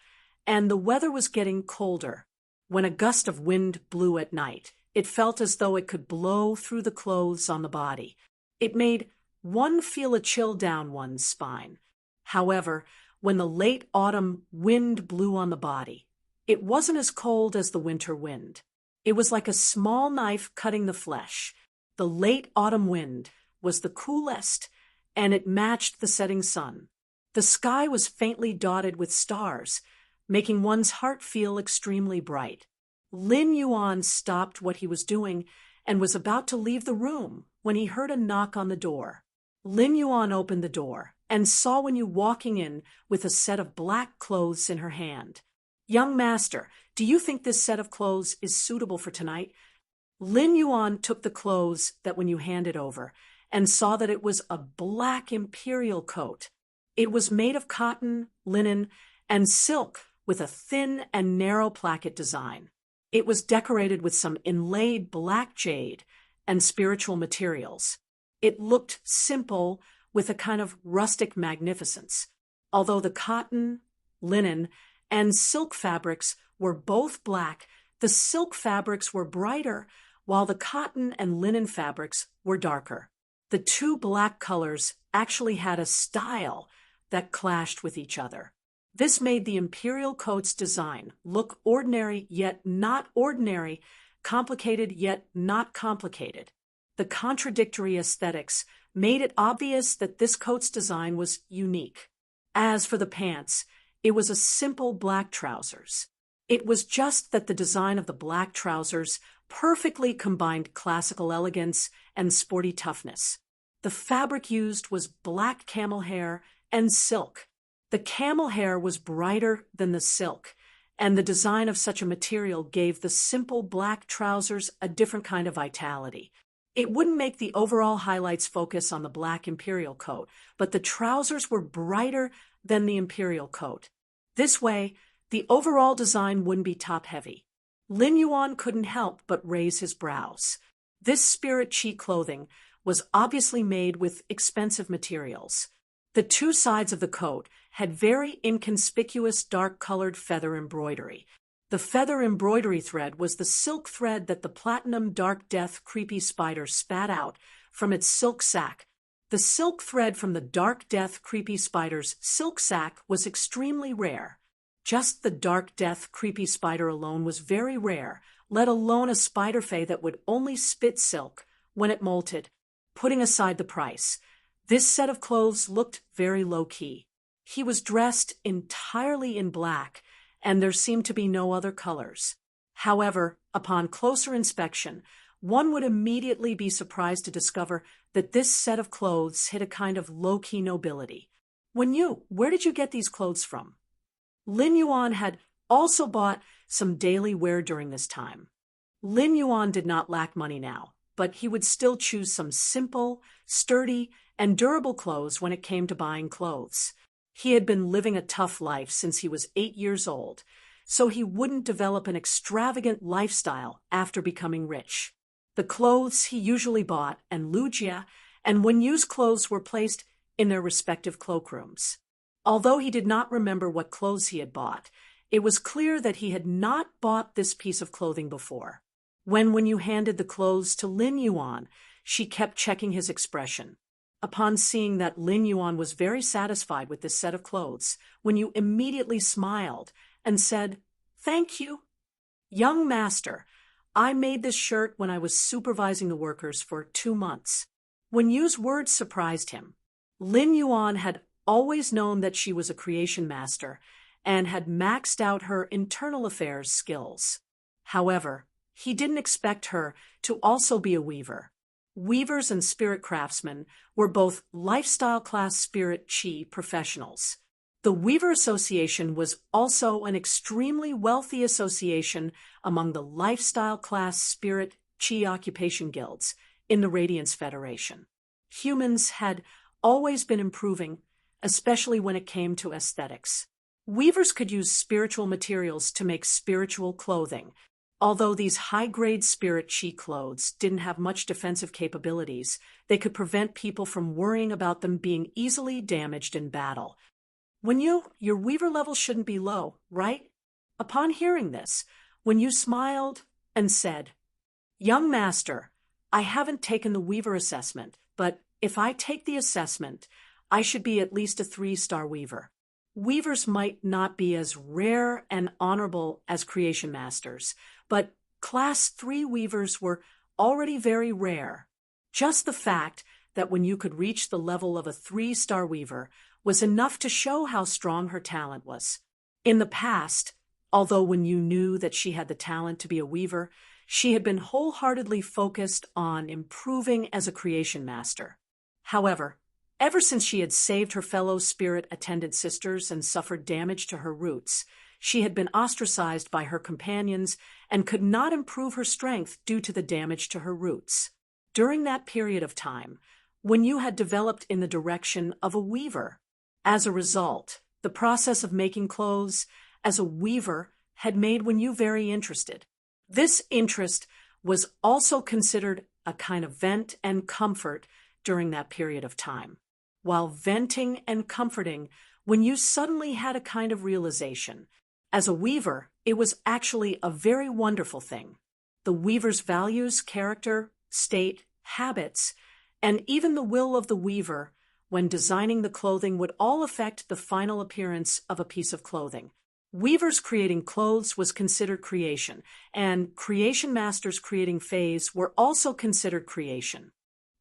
and the weather was getting colder. When a gust of wind blew at night, it felt as though it could blow through the clothes on the body. It made one feel a chill down one's spine. However, when the late autumn wind blew on the body, it wasn't as cold as the winter wind. It was like a small knife cutting the flesh. The late autumn wind was the coolest, and it matched the setting sun. The sky was faintly dotted with stars, making one's heart feel extremely bright. Lin Yuan stopped what he was doing and was about to leave the room when he heard a knock on the door. Lin Yuan opened the door and saw Wen Yu walking in with a set of black clothes in her hand. "Young master, do you think this set of clothes is suitable for tonight?" Lin Yuan took the clothes that Wen Yu handed over and saw that it was a black imperial coat. It was made of cotton, linen, and silk with a thin and narrow placket design. It was decorated with some inlaid black jade and spiritual materials. It looked simple with a kind of rustic magnificence. Although the cotton, linen, and silk fabrics were both black, the silk fabrics were brighter, while the cotton and linen fabrics were darker. The 2 black colors actually had a style, that clashed with each other. This made the imperial coat's design look ordinary yet not ordinary, complicated yet not complicated. The contradictory aesthetics made it obvious that this coat's design was unique. As for the pants, it was a simple black trousers. It was just that the design of the black trousers perfectly combined classical elegance and sporty toughness. The fabric used was black camel hair and silk. The camel hair was brighter than the silk, and the design of such a material gave the simple black trousers a different kind of vitality. It wouldn't make the overall highlights focus on the black imperial coat, but the trousers were brighter than the imperial coat. This way, the overall design wouldn't be top-heavy. Lin Yuan couldn't help but raise his brows. This spirit chi clothing was obviously made with expensive materials. The two sides of the coat had very inconspicuous dark-colored feather embroidery. The feather embroidery thread was the silk thread that the platinum dark death creepy spider spat out from its silk sac. The silk thread from the dark death creepy spider's silk sac was extremely rare. Just the dark death creepy spider alone was very rare, let alone a spider fae that would only spit silk when it molted. Putting aside the price, this set of clothes looked very low-key. He was dressed entirely in black, and there seemed to be no other colors. However, upon closer inspection, one would immediately be surprised to discover that this set of clothes hid a kind of low-key nobility. Where did you get these clothes from? Lin Yuan had also bought some daily wear during this time. Lin Yuan did not lack money now, but he would still choose some simple, sturdy, and durable clothes when it came to buying clothes. He had been living a tough life since he was 8 years old, so he wouldn't develop an extravagant lifestyle after becoming rich. The clothes he usually bought and Lujia and Wenyu's clothes were placed in their respective cloakrooms. Although he did not remember what clothes he had bought, it was clear that he had not bought this piece of clothing before. When Wenyu handed the clothes to Lin Yuan, she kept checking his expression. Upon seeing that Lin Yuan was very satisfied with this set of clothes, Wenyu immediately smiled and said, "Thank you. Young master, I made this shirt when I was supervising the workers for 2 months." Wenyu's words surprised him. Lin Yuan had always known that she was a creation master and had maxed out her internal affairs skills. However, he didn't expect her to also be a weaver. Weavers and spirit craftsmen were both lifestyle class spirit chi professionals. The Weaver Association was also an extremely wealthy association among the lifestyle class spirit chi occupation guilds in the Radiance Federation. Humans had always been improving, especially when it came to aesthetics. Weavers could use spiritual materials to make spiritual clothing. Although these high-grade spirit chi clothes didn't have much defensive capabilities, they could prevent people from worrying about them being easily damaged in battle. Your weaver level shouldn't be low, right? Upon hearing this, Wenyu smiled and said, "Young master, I haven't taken the weaver assessment, but if I take the assessment, I should be at least a 3-star weaver. Weavers might not be as rare and honorable as creation masters, but Class 3 weavers were already very rare. Just the fact that when you could reach the level of a 3-star weaver was enough to show how strong her talent was. In the past, although when you knew that she had the talent to be a weaver, she had been wholeheartedly focused on improving as a creation master. However, ever since she had saved her fellow spirit attendant sisters and suffered damage to her roots, she had been ostracized by her companions and could not improve her strength due to the damage to her roots. During that period of time, Wenyu had developed in the direction of a weaver. As a result, the process of making clothes as a weaver had made Wenyu very interested. This interest was also considered a kind of vent and comfort during that period of time. While venting and comforting, Wenyu suddenly had a kind of realization. As a weaver, it was actually a very wonderful thing. The weaver's values, character, state, habits, and even the will of the weaver when designing the clothing would all affect the final appearance of a piece of clothing. Weavers creating clothes was considered creation, and creation masters creating fays were also considered creation.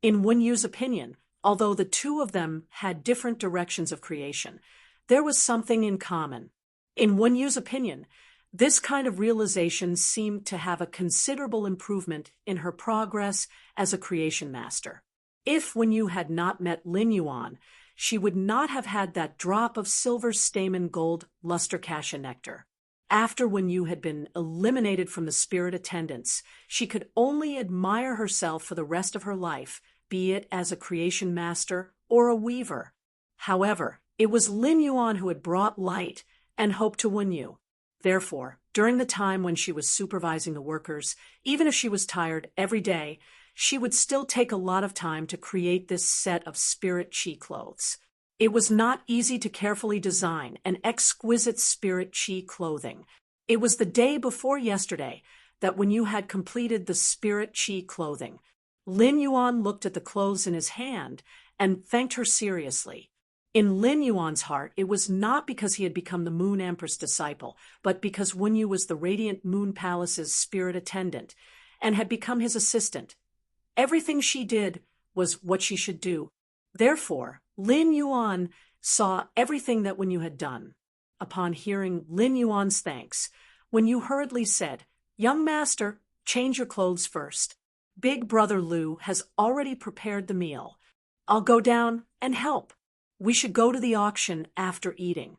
In Wen Yu's opinion, although the two of them had different directions of creation, there was something in common. In Wen Yu's opinion, this kind of realization seemed to have a considerable improvement in her progress as a creation master. If Wen Yu had not met Lin Yuan, she would not have had that drop of silver stamen gold luster cassia nectar. After Wen Yu had been eliminated from the spirit attendants, she could only admire herself for the rest of her life, be it as a creation master or a weaver. However, it was Lin Yuan who had brought light and hope to Wen Yu. Therefore, during the time when she was supervising the workers, even if she was tired every day, she would still take a lot of time to create this set of spirit chi clothes. It was not easy to carefully design an exquisite spirit chi clothing. It was the day before yesterday that Wen Yu had completed the spirit chi clothing. Lin Yuan looked at the clothes in his hand and thanked her seriously. In Lin Yuan's heart, it was not because he had become the Moon Empress disciple, but because Wen Yu was the Radiant Moon Palace's spirit attendant and had become his assistant. Everything she did was what she should do. Therefore, Lin Yuan saw everything that Wen Yu had done. Upon hearing Lin Yuan's thanks, Wen Yu hurriedly said, "Young master, change your clothes first. Big brother Lu has already prepared the meal. I'll go down and help. We should go to the auction after eating."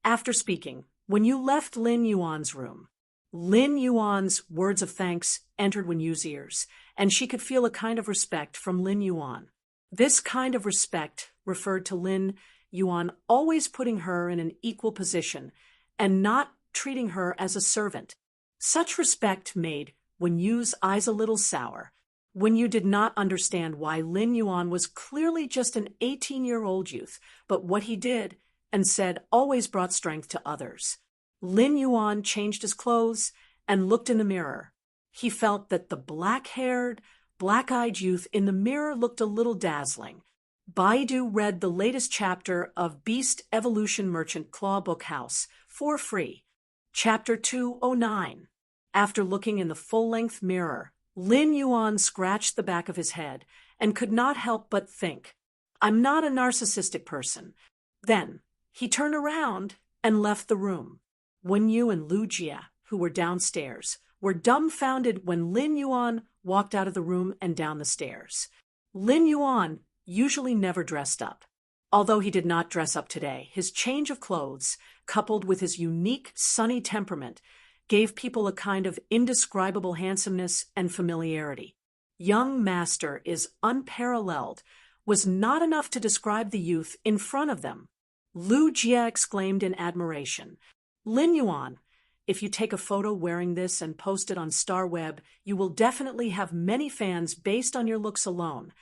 After speaking, Wen Yu left Lin Yuan's room. Lin Yuan's words of thanks entered Wen Yu's ears, and she could feel a kind of respect from Lin Yuan. This kind of respect referred to Lin Yuan always putting her in an equal position and not treating her as a servant. Such respect made Wen Yu's eyes a little sour. Wen Yu did not understand why Lin Yuan was clearly just an 18-year-old youth, but what he did and said always brought strength to others. Lin Yuan changed his clothes and looked in the mirror. He felt that the black-haired, black-eyed youth in the mirror looked a little dazzling. Baidu read the latest chapter of Beast Evolution Merchant Claw Book House for free. Chapter 209. After looking in the full-length mirror, Lin Yuan scratched the back of his head and could not help but think, "I'm not a narcissistic person." Then he turned around and left the room. Wen Yu and Lu Jia, who were downstairs, were dumbfounded when Lin Yuan walked out of the room and down the stairs. Lin Yuan usually never dressed up. Although he did not dress up today, his change of clothes, coupled with his unique, sunny temperament, gave people a kind of indescribable handsomeness and familiarity. "Young master is unparalleled," was not enough to describe the youth in front of them. Lu Jia exclaimed in admiration, "Lin Yuan, if you take a photo wearing this and post it on StarWeb, you will definitely have many fans based on your looks alone."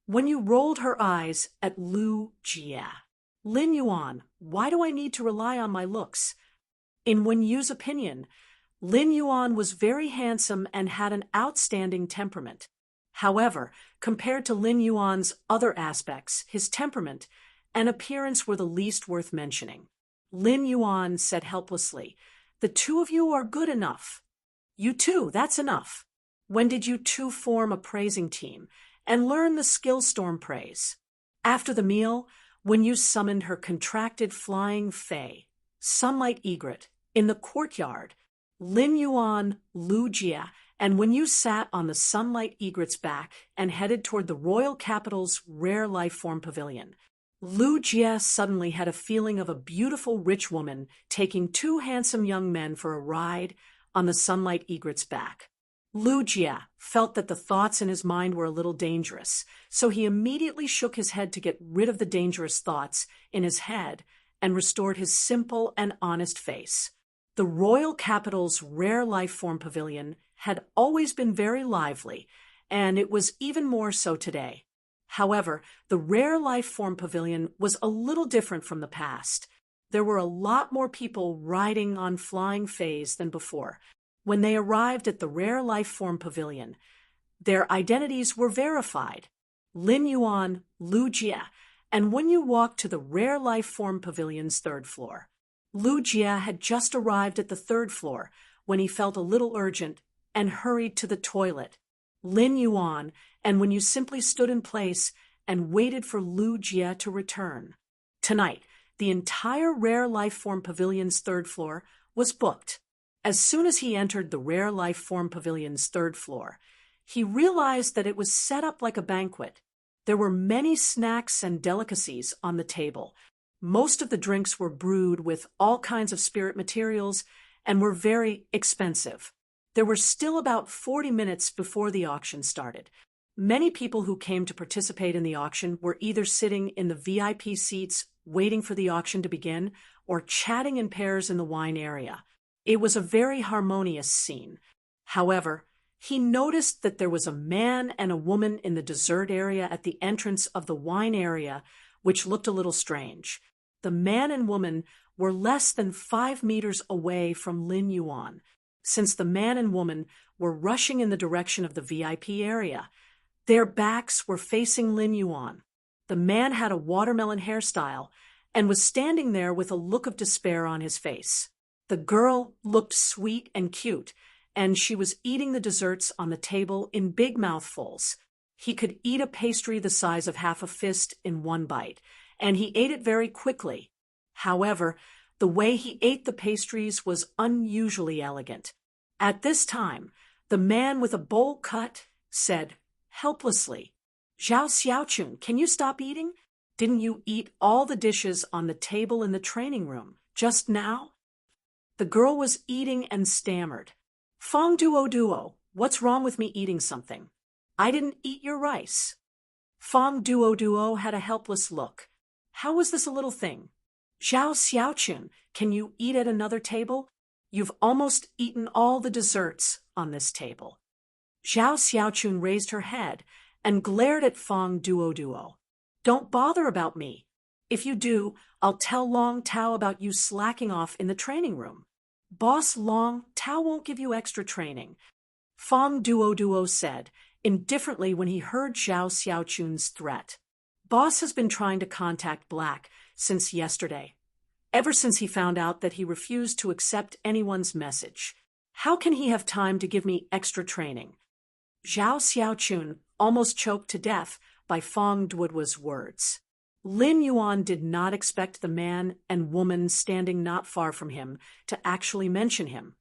When you rolled her eyes at Lu Jia, "Lin Yuan, why do I need to rely on my looks?" In Wen Yu's opinion, Lin Yuan was very handsome and had an outstanding temperament. However, compared to Lin Yuan's other aspects, his temperament and appearance were the least worth mentioning. Lin Yuan said helplessly, "The two of you are good enough. You two, that's enough. When did you two form a praising team and learn the skill storm praise?" After the meal, Wen Yu summoned her contracted flying fae, Sunlight Egret, in the courtyard. Lin Yuan, Lu Jia, and Wen Yu sat on the Sunlight Egret's back and headed toward the royal capital's rare life form pavilion. Lu Jia suddenly had a feeling of a beautiful rich woman taking two handsome young men for a ride on the Sunlight Egret's back. Lu Jia felt that the thoughts in his mind were a little dangerous, so he immediately shook his head to get rid of the dangerous thoughts in his head and restored his simple and honest face. The royal capital's rare life form pavilion had always been very lively, and it was even more so today. However, the rare life form pavilion was a little different from the past. There were a lot more people riding on flying fays than before. When they arrived at the rare life form pavilion, their identities were verified. Lin Yuan, Lu Jia, and when you walked to the Rare Life Form Pavilion's third floor. Lu Jia had just arrived at the third floor when he felt a little urgent and hurried to the toilet. Lin Yuan, and when you simply stood in place and waited for Lu Jia to return. Tonight, the entire Rare Life Form Pavilion's third floor was booked. As soon as he entered the Rare Life Form Pavilion's third floor, he realized that it was set up like a banquet. There were many snacks and delicacies on the table. Most of the drinks were brewed with all kinds of spirit materials and were very expensive. There were still about 40 minutes before the auction started. Many people who came to participate in the auction were either sitting in the VIP seats waiting for the auction to begin or chatting in pairs in the wine area. It was a very harmonious scene. However, he noticed that there was a man and a woman in the dessert area at the entrance of the wine area, which looked a little strange. The man and woman were less than 5 meters away from Lin Yuan, since the man and woman were rushing in the direction of the VIP area. Their backs were facing Lin Yuan. The man had a watermelon hairstyle and was standing there with a look of despair on his face. The girl looked sweet and cute, and she was eating the desserts on the table in big mouthfuls. He could eat a pastry the size of half a fist in one bite, and he ate it very quickly. However, the way he ate the pastries was unusually elegant. At this time, the man with a bowl cut said, helplessly, "Zhao Xiaochun, can you stop eating? Didn't you eat all the dishes on the table in the training room just now?" The girl was eating and stammered, "Fong Duo, what's wrong with me eating something? I didn't eat your rice." Fong Duo had a helpless look. "How was this a little thing? Zhao Xiaochun, can you eat at another table? You've almost eaten all the desserts on this table." Zhao Xiaochun raised her head and glared at Fong Duo. "Don't bother about me. If you do, I'll tell Long Tao about you slacking off in the training room. Boss Long Tao won't give you extra training," Fong Duo said, indifferently when he heard Zhao Xiaochun's threat. "Boss has been trying to contact Black since yesterday, ever since he found out that he refused to accept anyone's message. How can he have time to give me extra training?" Zhao Xiaochun almost choked to death by Fong Duo's words. Lin Yuan did not expect the man and woman standing not far from him to actually mention him,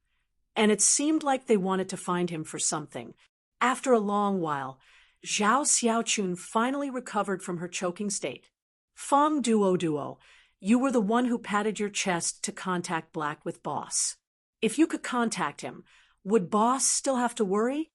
and it seemed like they wanted to find him for something. After a long while, Zhao Xiaochun finally recovered from her choking state. "Fong Duo, you were the one who patted your chest to contact Black with Boss. If you could contact him, would Boss still have to worry?"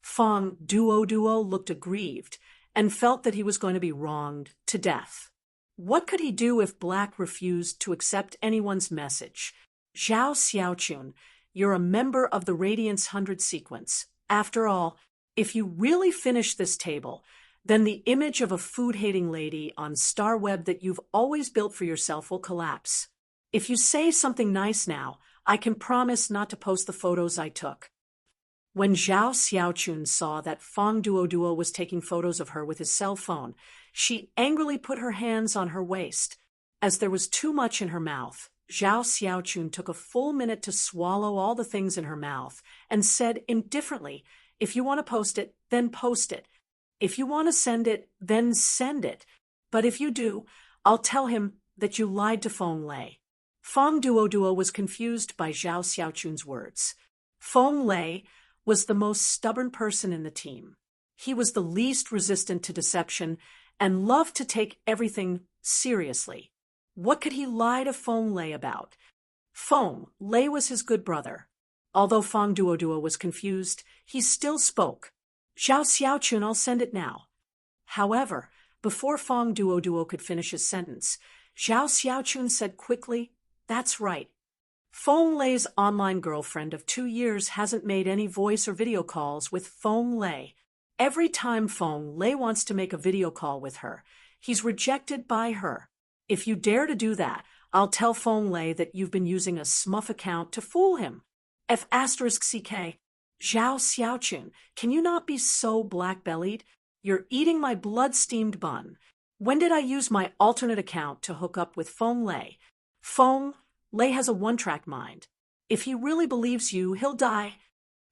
Fong Duo looked aggrieved and felt that he was going to be wronged to death. What could he do if Black refused to accept anyone's message? "Zhao Xiaochun, you're a member of the Radiance 100 sequence. After all, if you really finish this table, then the image of a food-hating lady on StarWeb that you've always built for yourself will collapse. If you say something nice now, I can promise not to post the photos I took." When Zhao Xiaochun saw that Fong Duo was taking photos of her with his cell phone, she angrily put her hands on her waist. As there was too much in her mouth, Zhao Xiaochun took a full minute to swallow all the things in her mouth and said indifferently, "If you want to post it, then post it. If you want to send it, then send it. But if you do, I'll tell him that you lied to Feng Lei." Fong Duo was confused by Zhao Xiaochun's words. Feng Lei was the most stubborn person in the team. He was the least resistant to deception and loved to take everything seriously. What could he lie to Feng Lei about? Feng Lei was his good brother. Although Fong Duo was confused, he still spoke. "Zhao Xiaochun, I'll send it now." However, before Fong Duo could finish his sentence, Zhao Xiaochun said quickly, "That's right. Feng Lei's online girlfriend of 2 years hasn't made any voice or video calls with Feng Lei. Every time Feng Lei wants to make a video call with her, he's rejected by her. If you dare to do that, I'll tell Feng Lei that you've been using a smurf account to fool him. F***CK. Zhao Xiaochun, can you not be so black-bellied? You're eating my blood-steamed bun. When did I use my alternate account to hook up with Feng Lei? Feng Lei has a one-track mind. If he really believes you, he'll die.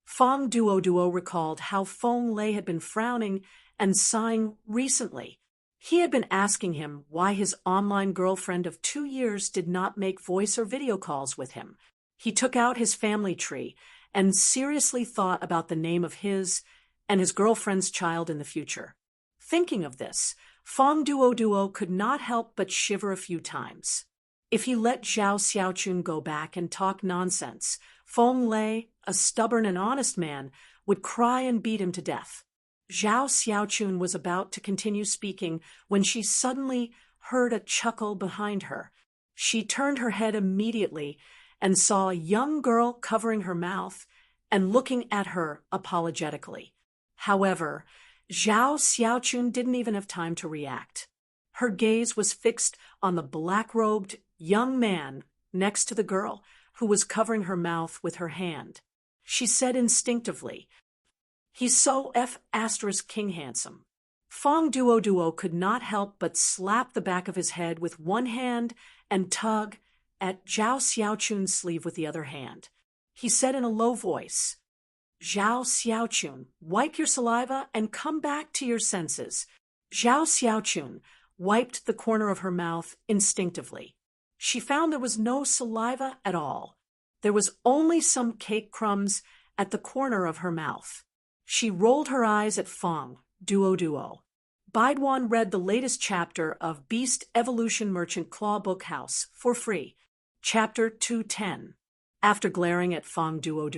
Feng Duo recalled how Feng Lei had been frowning and sighing recently. He had been asking him why his online girlfriend of 2 years did not make voice or video calls with him. He took out his family tree and seriously thought about the name of his and his girlfriend's child in the future. Thinking of this, Feng Duo could not help but shiver a few times. If he let Zhao Xiaochun go back and talk nonsense, Feng Lei, a stubborn and honest man, would cry and beat him to death. Zhao Xiaochun was about to continue speaking when she suddenly heard a chuckle behind her. She turned her head immediately and saw a young girl covering her mouth and looking at her apologetically. However, Zhao Xiaochun didn't even have time to react. Her gaze was fixed on the black-robed young man next to the girl who was covering her mouth with her hand. She said instinctively, "He's so King handsome." Feng Duo could not help but slap the back of his head with one hand and tug at Zhao Xiaochun's sleeve with the other hand. He said in a low voice, "Zhao Xiaochun, wipe your saliva and come back to your senses." Zhao Xiaochun wiped the corner of her mouth instinctively. She found there was no saliva at all. There was only some cake crumbs at the corner of her mouth. She rolled her eyes at Feng Duo. Baiduan read the latest chapter of Beast Evolution Merchant Claw Book House for free, Chapter 210. After glaring at Feng Duo,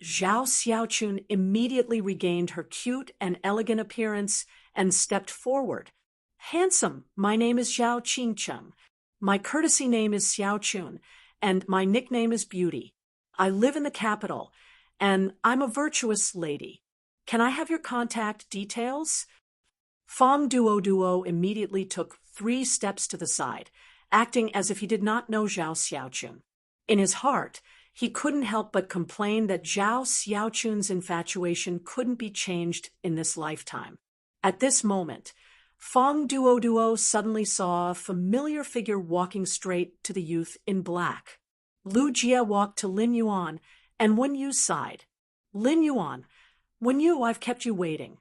Zhao Xiaochun immediately regained her cute and elegant appearance and stepped forward. "Handsome, my name is Zhao Qingcheng. My courtesy name is Xiaochun, and my nickname is Beauty. I live in the capital, and I'm a virtuous lady. Can I have your contact details?" Feng Duo immediately took 3 steps to the side, acting as if he did not know Zhao Xiaochun. In his heart, he couldn't help but complain that Zhao Xiaochun's infatuation couldn't be changed in this lifetime. At this moment, Feng Duo suddenly saw a familiar figure walking straight to the youth in black. Lu Jie walked to Lin Yuan, and Wen Yu sighed. "Lin Yuan, Wen Yu, I've kept you waiting."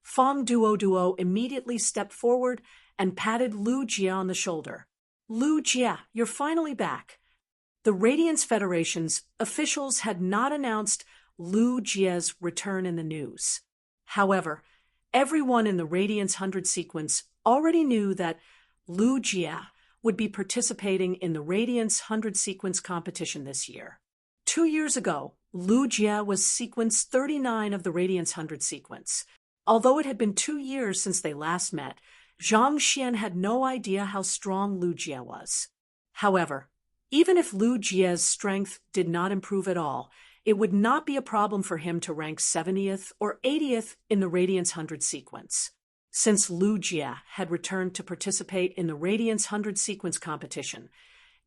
Feng Duo immediately stepped forward and patted Lu Jie on the shoulder. "Lu Jie, you're finally back." The Radiance Federation's officials had not announced Lu Jie's return in the news. However, everyone in the Radiance 100 sequence already knew that Lu Jie would be participating in the Radiance 100 sequence competition this year. 2 years ago, Lu Jie was sequence 39 of the Radiance 100 sequence. Although it had been 2 years since they last met, Zhang Xian had no idea how strong Lu Jie was. However, even if Lu Jie's strength did not improve at all, it would not be a problem for him to rank 70th or 80th in the Radiance 100 sequence. Since Lu Jie had returned to participate in the Radiance 100 sequence competition,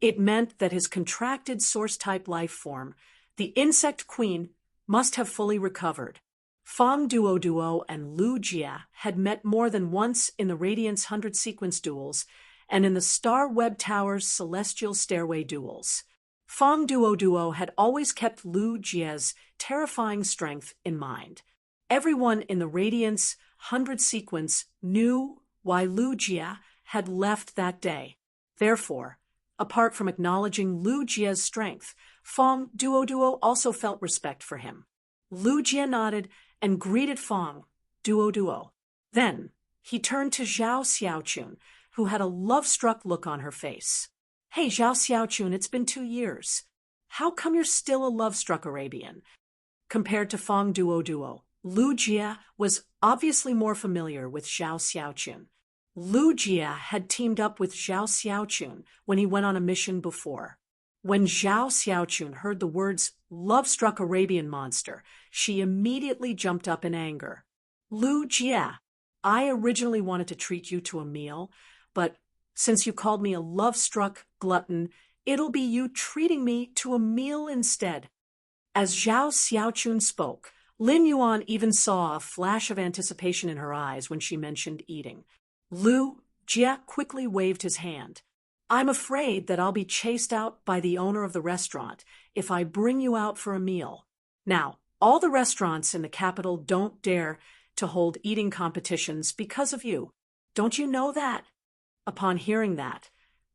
it meant that his contracted source-type life form, the Insect Queen, must have fully recovered. Feng Duo and Lu Jie had met more than once in the Radiance 100 sequence duels and in the Star Web Tower's Celestial Stairway duels. Feng Duo had always kept Lu Jie's terrifying strength in mind. Everyone in the Radiance 100 sequence knew why Lu Jie had left that day. Therefore, apart from acknowledging Lu Jie's strength, Feng Duo also felt respect for him. Lu Jie nodded and greeted Feng Duo. Then, he turned to Zhao Xiaochun, who had a love-struck look on her face. "Hey, Zhao Xiaochun, it's been 2 years. How come you're still a love-struck Arabian?" Compared to Feng Duo, Lu Jie was obviously more familiar with Zhao Xiaochun. Lu Jie had teamed up with Zhao Xiaochun when he went on a mission before. When Zhao Xiaochun heard the words love-struck Arabian monster, she immediately jumped up in anger. "Lu Jie, I originally wanted to treat you to a meal, but since you called me a love-struck glutton, it'll be you treating me to a meal instead." As Zhao Xiaochun spoke, Lin Yuan even saw a flash of anticipation in her eyes when she mentioned eating. "Lu Jia quickly waved his hand. I'm afraid that I'll be chased out by the owner of the restaurant if I bring you out for a meal. Now, all the restaurants in the capital don't dare to hold eating competitions because of you. Don't you know that? Upon hearing that,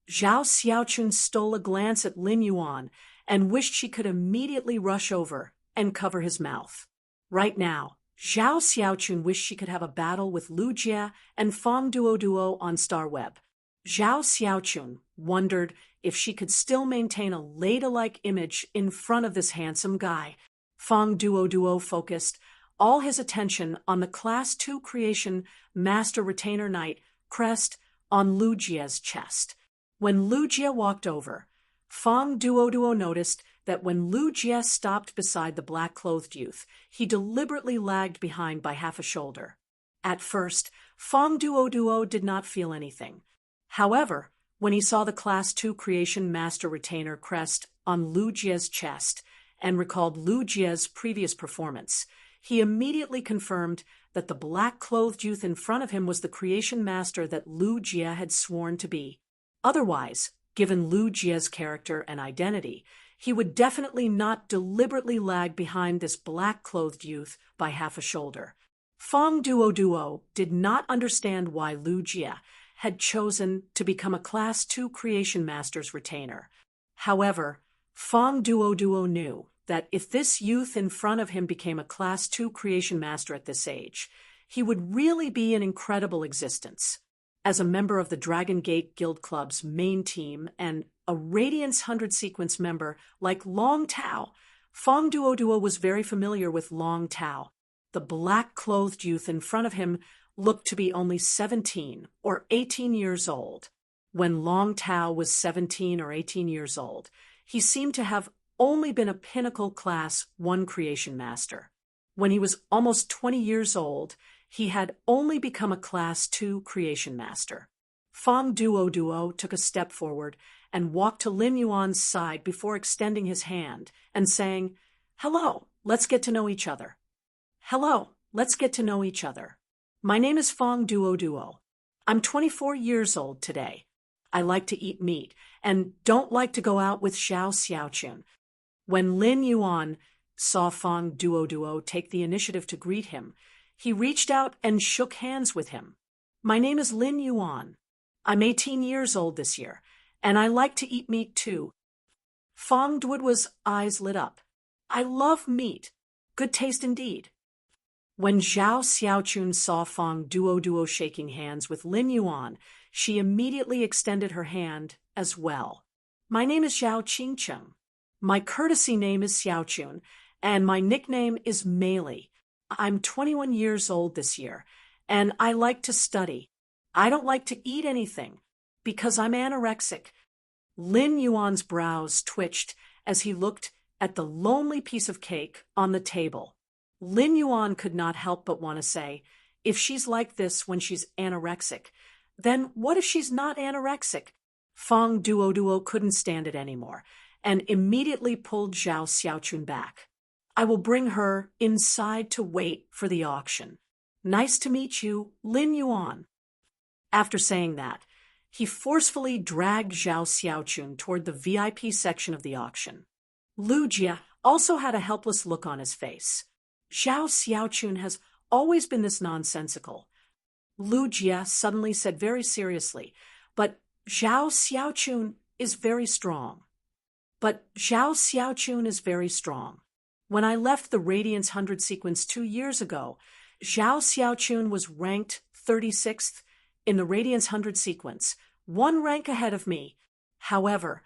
Zhao Xiaochun stole a glance at Lin Yuan and wished she could immediately rush over and cover his mouth. Right now, Zhao Xiaochun wished she could have a battle with Lu Jie and Fong Duo on StarWeb. Zhao Xiaochun wondered if she could still maintain a ladylike image in front of this handsome guy. Fong Duo focused all his attention on the Class 2 Creation Master Retainer Knight crest on Lu Jie's chest. When Lu Jie walked over, Fong Duo noticed that when Lu Jie stopped beside the black-clothed youth, he deliberately lagged behind by half a shoulder. At first, Fong Duo did not feel anything. However, when he saw the Class 2 Creation Master Retainer crest on Lu Jie's chest and recalled Lu Jie's previous performance, he immediately confirmed that the black-clothed youth in front of him was the Creation Master that Lu Jie had sworn to be. Otherwise, given Lu Jie's character and identity, he would definitely not deliberately lag behind this black-clothed youth by half a shoulder. Fong Duo did not understand why Lu Jie had chosen to become a Class 2 Creation Master's retainer. However, Fong Duo knew that if this youth in front of him became a Class 2 Creation Master at this age, he would really be an incredible existence. As a member of the Dragon Gate Guild Club's main team and a Radiance 100 Sequence member like Long Tao, Fong Duo was very familiar with Long Tao. The black-clothed youth in front of him looked to be only 17 or 18 years old. When Long Tao was 17 or 18 years old, he seemed to have only been a Pinnacle Class 1 Creation Master. When he was almost 20 years old, he had only become a Class 2 Creation Master. Fong Duo took a step forward and walked to Lin Yuan's side before extending his hand and saying, "Hello, let's get to know each other." "Hello, let's get to know each other. My name is Fong Duo. I'm 24 years old today. I like to eat meat and don't like to go out with Zhao Xiaochun." When Lin Yuan saw Fong Duo take the initiative to greet him, he reached out and shook hands with him. "My name is Lin Yuan. I'm 18 years old this year, and I like to eat meat too." Fong Duo's eyes lit up. "I love meat. Good taste indeed." When Zhao Xiaochun saw Fong Duo shaking hands with Lin Yuan, she immediately extended her hand as well. "My name is Zhao Qingcheng. My courtesy name is Xiaochun, and my nickname is Meili. I'm 21 years old this year, and I like to study. I don't like to eat anything, because I'm anorexic." Lin Yuan's brows twitched as he looked at the lonely piece of cake on the table. Lin Yuan could not help but want to say, if she's like this when she's anorexic, then what if she's not anorexic? Fong Duo couldn't stand it anymore, and immediately pulled Zhao Xiaochun back. "I will bring her inside to wait for the auction. Nice to meet you, Lin Yuan." After saying that, he forcefully dragged Zhao Xiaochun toward the VIP section of the auction. Lu Jie also had a helpless look on his face. Zhao Xiaochun has always been this nonsensical. Lu Jie suddenly said very seriously, "But Zhao Xiaochun is very strong." "But Zhao Xiaochun is very strong. When I left the Radiance 100 Sequence 2 years ago, Zhao Xiaochun was ranked 36th in the Radiance 100 Sequence, one rank ahead of me. However,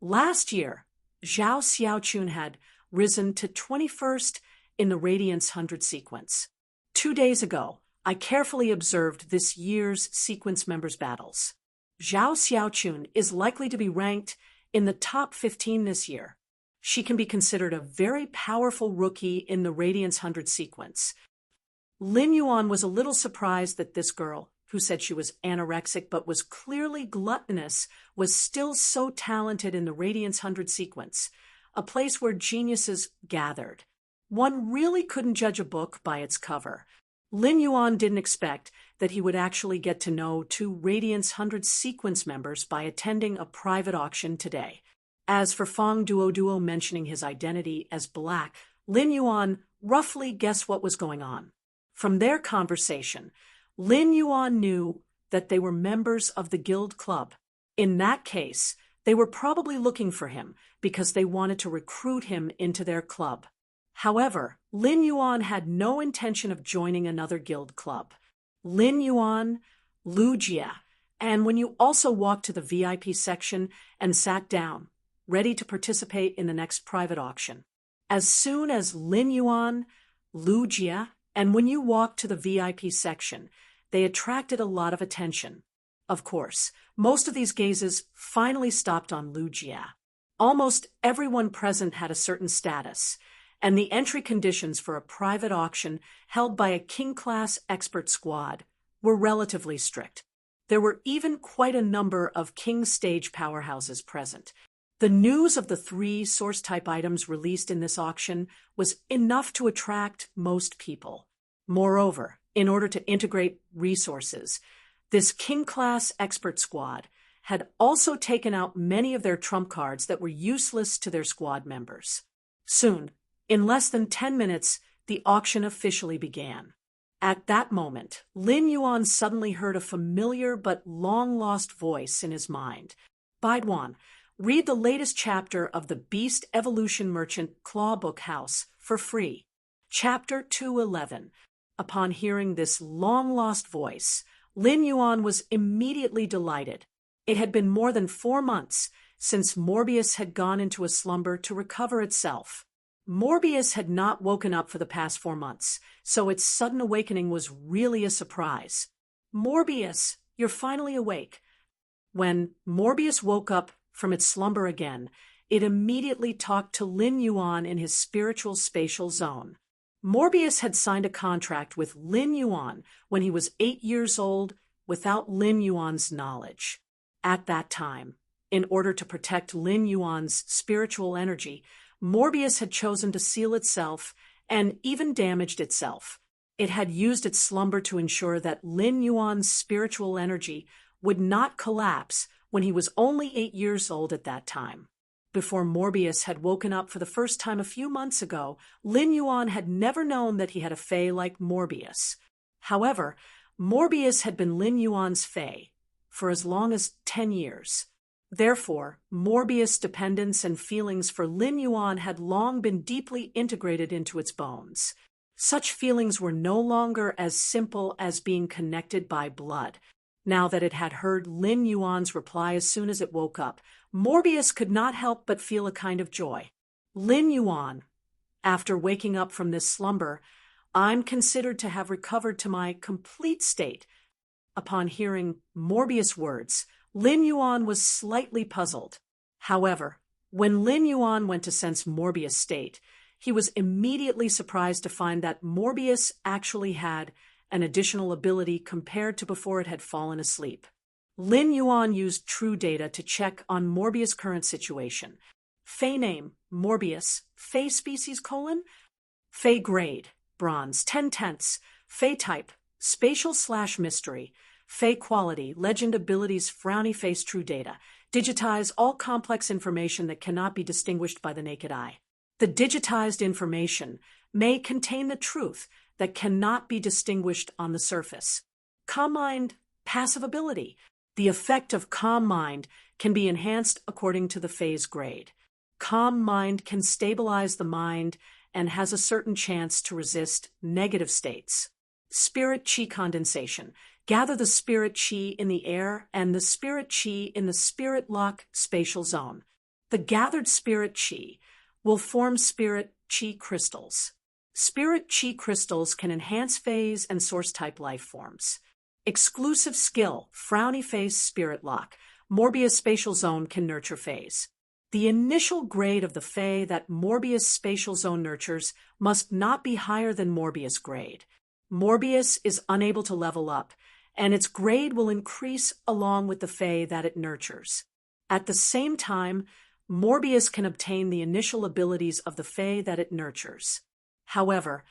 last year, Zhao Xiaochun had risen to 21st in the Radiance 100 Sequence. 2 days ago, I carefully observed this year's sequence members' battles. Zhao Xiaochun is likely to be ranked in the top 15 this year. She can be considered a very powerful rookie in the Radiance 100 Sequence." Lin Yuan was a little surprised that this girl, who said she was anorexic but was clearly gluttonous, was still so talented in the Radiance 100 Sequence, a place where geniuses gathered. One really couldn't judge a book by its cover. Lin Yuan didn't expect that he would actually get to know two Radiance 100 sequence members by attending a private auction today. As for Fong Duo mentioning his identity as black, Lin Yuan roughly guessed what was going on. From their conversation, Lin Yuan knew that they were members of the guild club. In that case, they were probably looking for him because they wanted to recruit him into their club. However, Lin Yuan had no intention of joining another guild club. Lin Yuan, Lu Jia, and when you also walked to the VIP section and sat down, ready to participate in the next private auction. As soon as Lin Yuan, Lu Jia, and when you walked to the VIP section, they attracted a lot of attention. Of course, most of these gazes finally stopped on Lu Jia. Almost everyone present had a certain status, and the entry conditions for a private auction held by a king-class expert squad were relatively strict. There were even quite a number of king stage powerhouses present. The news of the 3 source-type items released in this auction was enough to attract most people. Moreover, in order to integrate resources, this king-class expert squad had also taken out many of their trump cards that were useless to their squad members. Soon, in less than 10 minutes, the auction officially began. At that moment, Lin Yuan suddenly heard a familiar but long-lost voice in his mind. Baiduan, read the latest chapter of the Beast Evolution Merchant Claw Book House for free. Chapter 211. Upon hearing this long-lost voice, Lin Yuan was immediately delighted. It had been more than 4 months since Morbius had gone into a slumber to recover itself. Morbius had not woken up for the past 4 months, so its sudden awakening was really a surprise. Morbius, you're finally awake. When Morbius woke up from its slumber again, it immediately talked to Lin Yuan in his spiritual spatial zone. Morbius had signed a contract with Lin Yuan when he was 8 years old without Lin Yuan's knowledge. At that time, in order to protect Lin Yuan's spiritual energy, Morbius had chosen to seal itself and even damaged itself. It had used its slumber to ensure that Lin Yuan's spiritual energy would not collapse when he was only 8 years old at that time. Before Morbius had woken up for the first time a few months ago, Lin Yuan had never known that he had a fae like Morbius. However, Morbius had been Lin Yuan's fae for as long as 10 years. Therefore, Morbius' dependence and feelings for Lin Yuan had long been deeply integrated into its bones. Such feelings were no longer as simple as being connected by blood. Now that it had heard Lin Yuan's reply as soon as it woke up, Morbius could not help but feel a kind of joy. Lin Yuan, after waking up from this slumber, I'm considered to have recovered to my complete state. Upon hearing Morbius' words, Lin Yuan was slightly puzzled. However, when Lin Yuan went to sense Morbius' state, he was immediately surprised to find that Morbius actually had an additional ability compared to before it had fallen asleep. Lin Yuan used True Data to check on Morbius' current situation. Fae name, Morbius, Fae species, Fae grade, bronze, 10/10, Fae type, spatial/mystery, Fae quality, legend abilities, frowny face, True Data. Digitize all complex information that cannot be distinguished by the naked eye. The digitized information may contain the truth that cannot be distinguished on the surface. Calm mind, passive ability. The effect of calm mind can be enhanced according to the Fae's grade. Calm mind can stabilize the mind and has a certain chance to resist negative states. Spirit chi condensation. Gather the spirit chi in the air and the spirit chi in the spirit lock spatial zone. The gathered spirit chi will form spirit chi crystals. Spirit chi crystals can enhance phase and source-type life forms. Exclusive skill, frowny face, spirit lock. Morbius spatial zone can nurture phase. The initial grade of the Fae that Morbius spatial zone nurtures must not be higher than Morbius grade. Morbius is unable to level up, and its grade will increase along with the Fae that it nurtures. At the same time, Morbius can obtain the initial abilities of the Fae that it nurtures. However,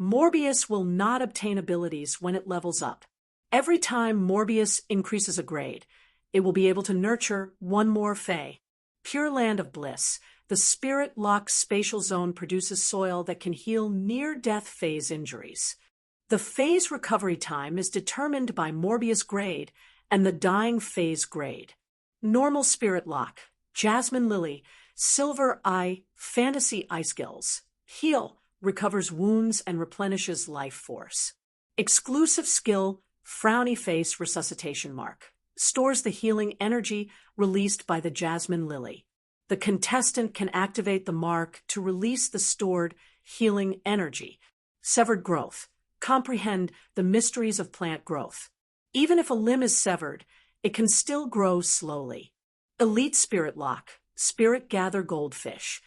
Morbius will not obtain abilities when it levels up. Every time Morbius increases a grade, it will be able to nurture one more Fae. Pure Land of Bliss. The Spirit-locked spatial zone produces soil that can heal near-death phase injuries. The phase recovery time is determined by Morbius grade and the dying phase grade. Normal Spirit Lock. Jasmine Lily. Silver Eye. Fantasy Eye Skills. Heal. Recovers wounds and replenishes life force. Exclusive skill. Frowny Face Resuscitation Mark. Stores the healing energy released by the Jasmine Lily. The contestant can activate the mark to release the stored healing energy. Severed Growth. Comprehend the mysteries of plant growth. Even if a limb is severed, it can still grow slowly. Elite Spirit Lock. Spirit Gather Goldfish.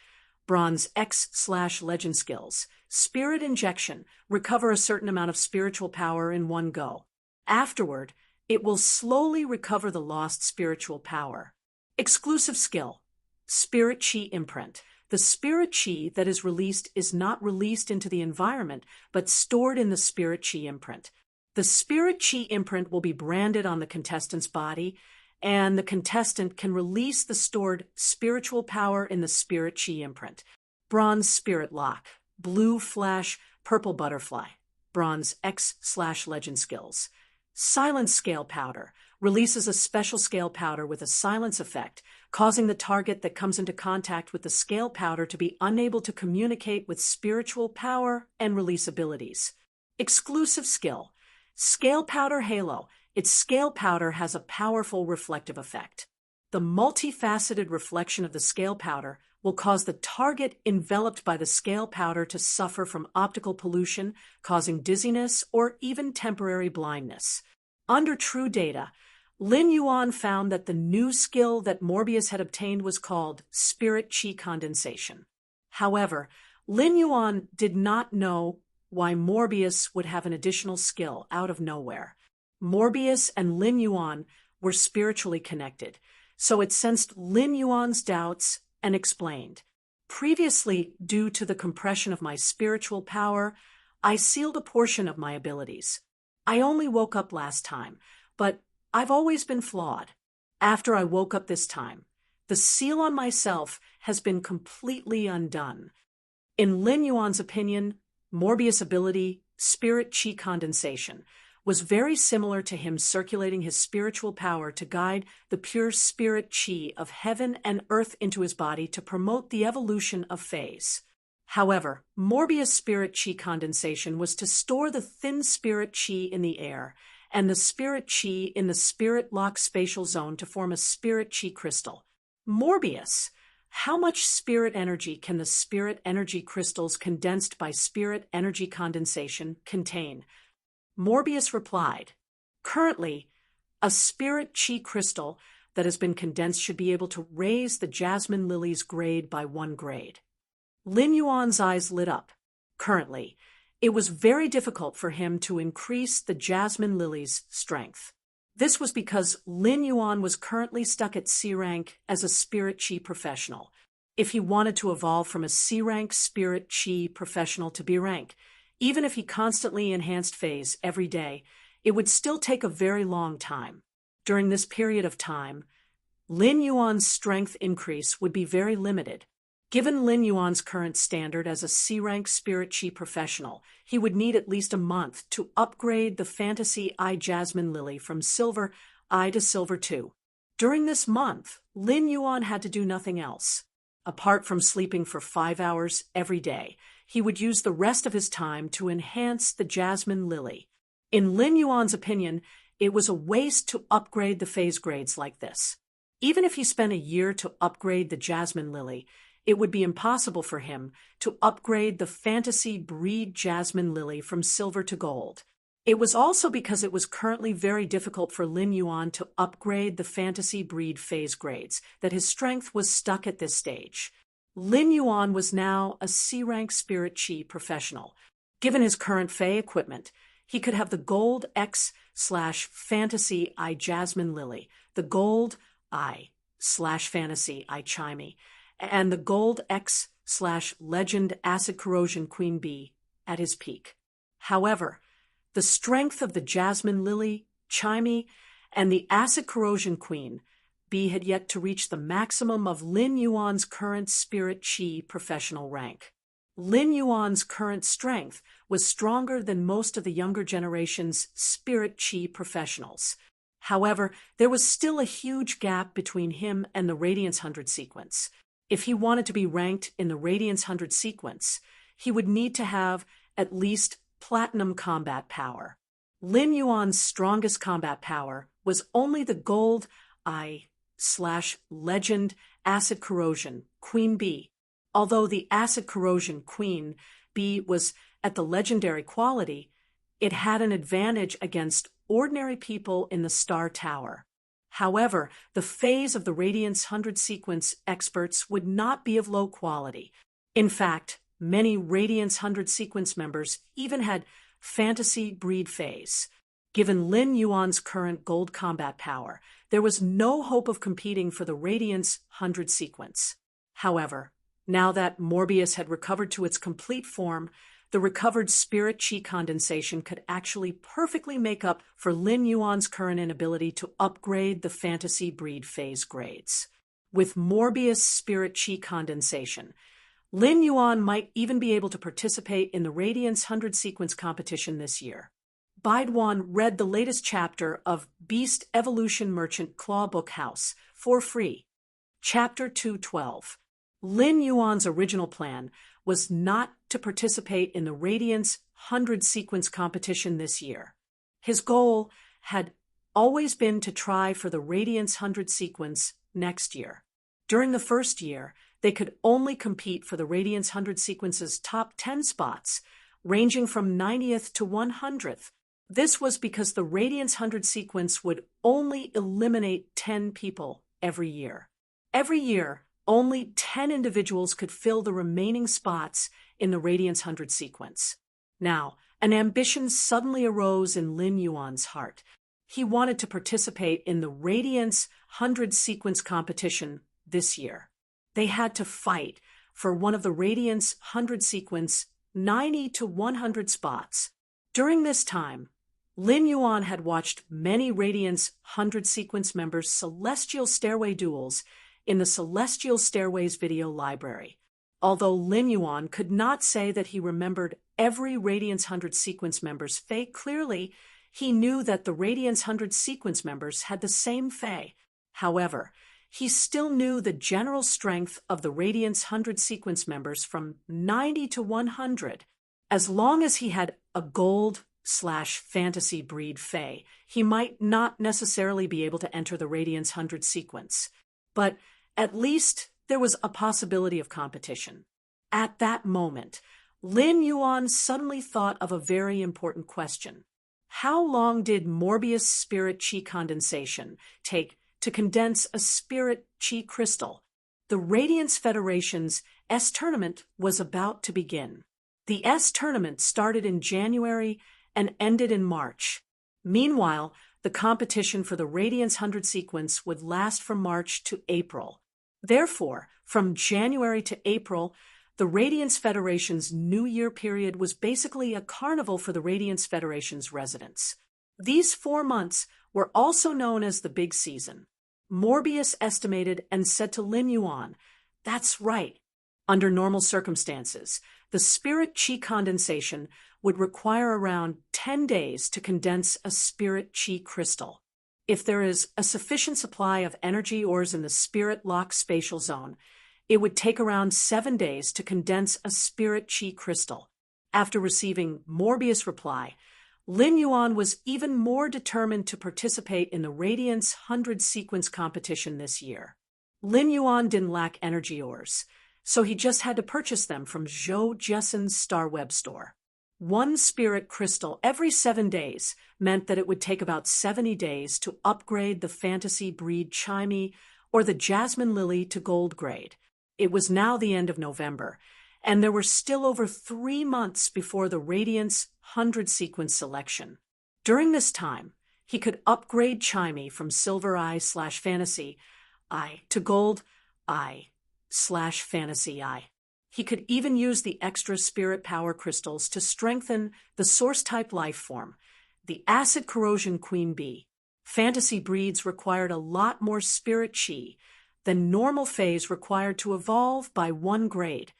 Bronze X/Legend Skills. Spirit Injection. Recover a certain amount of spiritual power in one go. Afterward, it will slowly recover the lost spiritual power. Exclusive skill. Spirit Chi Imprint. The spirit chi that is released is not released into the environment, but stored in the spirit chi imprint. The spirit chi imprint will be branded on the contestant's body, and the contestant can release the stored spiritual power in the spirit chi imprint. Bronze Spirit Lock. Blue Flash Purple Butterfly. Bronze X/Legend Skills. Silence Scale Powder. Releases a special scale powder with a silence effect, causing the target that comes into contact with the scale powder to be unable to communicate with spiritual power and release abilities. Exclusive skill. Scale Powder Halo. Its scale powder has a powerful reflective effect. The multifaceted reflection of the scale powder will cause the target enveloped by the scale powder to suffer from optical pollution, causing dizziness or even temporary blindness. Under true data, Lin Yuan found that the new skill that Morbius had obtained was called Spirit Chi Condensation. However, Lin Yuan did not know why Morbius would have an additional skill out of nowhere. Morbius and Lin Yuan were spiritually connected, so it sensed Lin Yuan's doubts and explained. Previously, due to the compression of my spiritual power, I sealed a portion of my abilities. I only woke up last time, but I've always been flawed. After I woke up this time, the seal on myself has been completely undone. In Lin Yuan's opinion, Morbius' ability, Spirit Chi Condensation, was very similar to him circulating his spiritual power to guide the pure spirit chi of heaven and earth into his body to promote the evolution of phase. However, Morbius' Spirit Chi Condensation was to store the thin spirit chi in the air and the spirit chi in the spirit-locked spatial zone to form a spirit chi crystal. Morbius, how much spirit energy can the spirit energy crystals condensed by spirit energy condensation contain? Morbius replied, currently, a spirit chi crystal that has been condensed should be able to raise the Jasmine Lily's grade by 1 grade. Lin Yuan's eyes lit up. Currently, it was very difficult for him to increase the Jasmine Lily's strength. This was because Lin Yuan was currently stuck at C rank as a Spirit Chi professional. If he wanted to evolve from a C rank Spirit Chi professional to B rank, even if he constantly enhanced phase every day, it would still take a very long time. During this period of time, Lin Yuan's strength increase would be very limited. Given Lin Yuan's current standard as a C-rank Spirit Chi professional, he would need at least a month to upgrade the Fantasy Eye Jasmine Lily from Silver Eye to Silver 2. During this month, Lin Yuan had to do nothing else. Apart from sleeping for 5 hours every day, he would use the rest of his time to enhance the Jasmine Lily. In Lin Yuan's opinion, it was a waste to upgrade the phase grades like this. Even if he spent a year to upgrade the Jasmine Lily, it would be impossible for him to upgrade the Fantasy Breed Jasmine Lily from silver to gold. It was also because it was currently very difficult for Lin Yuan to upgrade the Fantasy Breed phase grades that his strength was stuck at this stage. Lin Yuan was now a C-rank Spirit Chi professional. Given his current Fey equipment, he could have the Gold X/Fantasy Eye Jasmine Lily, the Gold Eye/Fantasy Eye Chimey, and the Gold X/Legend Acid Corrosion Queen Bee at his peak. However, the strength of the Jasmine Lily, Chimey, and the Acid Corrosion Queen Bee had yet to reach the maximum of Lin Yuan's current Spirit Chi professional rank. Lin Yuan's current strength was stronger than most of the younger generation's Spirit Chi professionals. However, there was still a huge gap between him and the Radiance 100 sequence. If he wanted to be ranked in the Radiance 100 sequence, he would need to have at least Platinum combat power. Lin Yuan's strongest combat power was only the Gold I/Legend Acid Corrosion Queen Bee. Although the Acid Corrosion Queen Bee was at the legendary quality, it had an advantage against ordinary people in the Star Tower. However, the phase of the Radiance 100 sequence experts would not be of low quality. In fact, many Radiance 100 sequence members even had fantasy breed phase. Given Lin Yuan's current gold combat power, there was no hope of competing for the Radiance 100 sequence. However, now that Morbius had recovered to its complete form, the recovered Spirit Chi condensation could actually perfectly make up for Lin Yuan's current inability to upgrade the fantasy breed phase grades. With Morbius Spirit Chi condensation, Lin Yuan might even be able to participate in the Radiance 100 sequence competition this year. Baidwan read the latest chapter of Beast Evolution Merchant Claw Book House for free. Chapter 212. Lin Yuan's original plan was not to participate in the Radiance 100 sequence competition this year. His goal had always been to try for the Radiance 100 sequence next year. During the first year, they could only compete for the Radiance 100 sequence's top 10 spots, ranging from 90th to 100th. This was because the Radiance 100 sequence would only eliminate 10 people every year. Every year, only 10 individuals could fill the remaining spots in the Radiance 100 sequence. Now, an ambition suddenly arose in Lin Yuan's heart. He wanted to participate in the Radiance 100 sequence competition this year. They had to fight for one of the Radiance 100 sequence 90 to 100 spots. During this time, Lin Yuan had watched many Radiance 100 sequence members' Celestial Stairway duels in the Celestial Stairways video library. Although Lin Yuan could not say that he remembered every Radiance 100 sequence member's fate clearly, he knew that the Radiance 100 sequence members had the same fate. However, he still knew the general strength of the Radiance 100 sequence members from 90 to 100. As long as he had a gold/fantasy breed Fae, he might not necessarily be able to enter the Radiance 100 sequence. But at least there was a possibility of competition. At that moment, Lin Yuan suddenly thought of a very important question. How long did Morbius Spirit Chi condensation take to condense a Spirit Chi crystal? The Radiance Federation's S tournament was about to begin. The S tournament started in January and ended in March. Meanwhile, the competition for the Radiance 100 sequence would last from March to April. Therefore, from January to April, the Radiance Federation's New Year period was basically a carnival for the Radiance Federation's residents. These 4 months were also known as the Big Season. Morbius estimated and said to Lin Yuan, "That's right. Under normal circumstances, the Spirit Chi condensation would require around 10 days to condense a Spirit Chi crystal. If there is a sufficient supply of energy ores in the Spirit Lock spatial zone, it would take around 7 days to condense a Spirit Chi crystal." After receiving Morbius' reply, Lin Yuan was even more determined to participate in the Radiance 100 sequence competition this year. Lin Yuan didn't lack energy ores, so he just had to purchase them from Zhou Jessen's Star Web store. 1 spirit crystal every 7 days meant that it would take about 70 days to upgrade the fantasy breed Chimey or the Jasmine Lily to gold grade. It was now the end of November, and there were still over 3 months before the Radiance 100 sequence selection. During this time, he could upgrade Chimey from Silver Eye/Fantasy Eye to Gold Eye/Fantasy Eye. He could even use the extra spirit power crystals to strengthen the source-type life form, the acid corrosion queen bee. Fantasy breeds required a lot more spirit chi than normal fays required to evolve by 1 grade.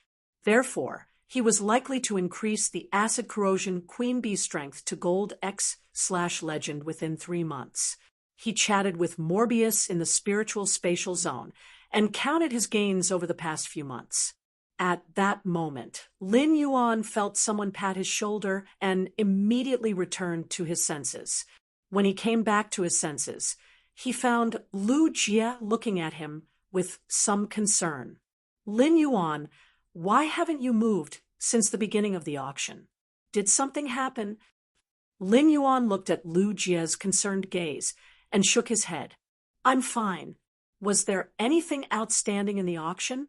Therefore, he was likely to increase the acid corrosion queen bee strength to gold X/legend within 3 months. He chatted with Morbius in the spiritual spatial zone and counted his gains over the past few months. At that moment, Lin Yuan felt someone pat his shoulder and immediately returned to his senses. When he came back to his senses, he found Lu Jie looking at him with some concern. Lin Yuan, why haven't you moved since the beginning of the auction? Did something happen? Lin Yuan looked at Lu Jie's concerned gaze and shook his head. I'm fine. Was there anything outstanding in the auction?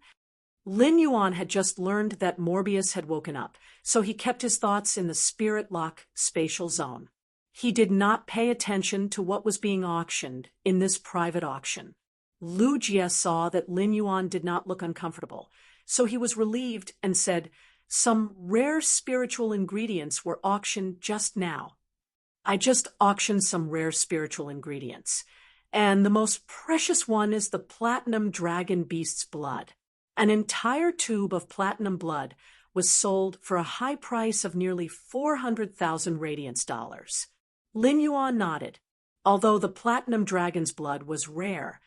Lin Yuan had just learned that Morbius had woken up, so he kept his thoughts in the spirit lock spatial zone. He did not pay attention to what was being auctioned in this private auction. Lu Jie saw that Lin Yuan did not look uncomfortable, so he was relieved and said, "Some rare spiritual ingredients were auctioned just now." I just auctioned some rare spiritual ingredients, and the most precious one is the platinum dragon beast's blood. An entire tube of platinum blood was sold for a high price of nearly 400,000 radiance dollars. Lin Yuan nodded. Although the platinum dragon's blood was rare,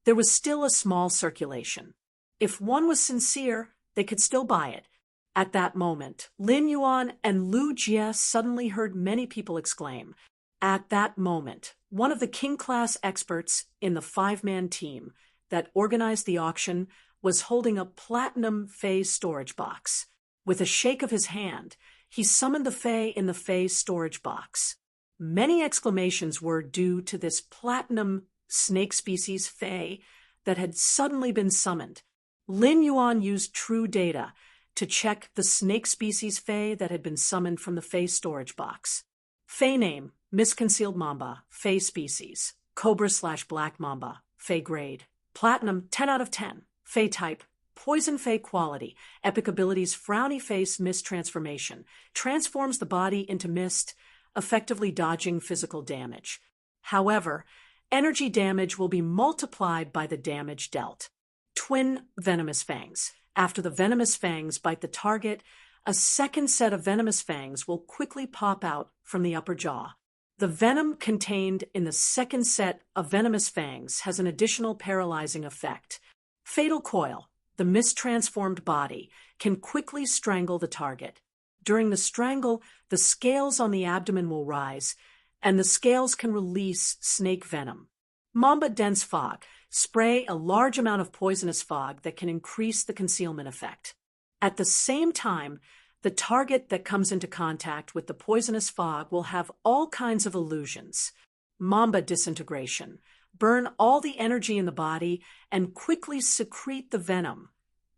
there was still a small circulation. If one was sincere, they could still buy it. At that moment, Lin Yuan and Lu Jie suddenly heard many people exclaim. At that moment, one of the king-class experts in the 5-man team that organized the auction was holding a platinum Fey storage box. With a shake of his hand, he summoned the Fey in the Fey storage box. Many exclamations were due to this platinum snake species Fey that had suddenly been summoned. Lin Yuan used true data to check the snake species Fey that had been summoned from the Fey storage box. Fey name, Misconcealed Mamba, Fey species, Cobra/Black Mamba, Fey grade, Platinum 10 out of 10. Fey type, Poison Fey quality, epic abilities Frowny Face Mist Transformation, transforms the body into mist, effectively dodging physical damage. However, energy damage will be multiplied by the damage dealt. Twin Venomous Fangs. After the venomous fangs bite the target, a second set of venomous fangs will quickly pop out from the upper jaw. The venom contained in the second set of venomous fangs has an additional paralyzing effect. Fatal Coil. The mistransformed body can quickly strangle the target. During the strangle, the scales on the abdomen will rise, and the scales can release snake venom. Mamba Dense Fog. Spray a large amount of poisonous fog that can increase the concealment effect. At the same time, the target that comes into contact with the poisonous fog will have all kinds of illusions. Mamba Disintegration. Burn all the energy in the body and quickly secrete the venom,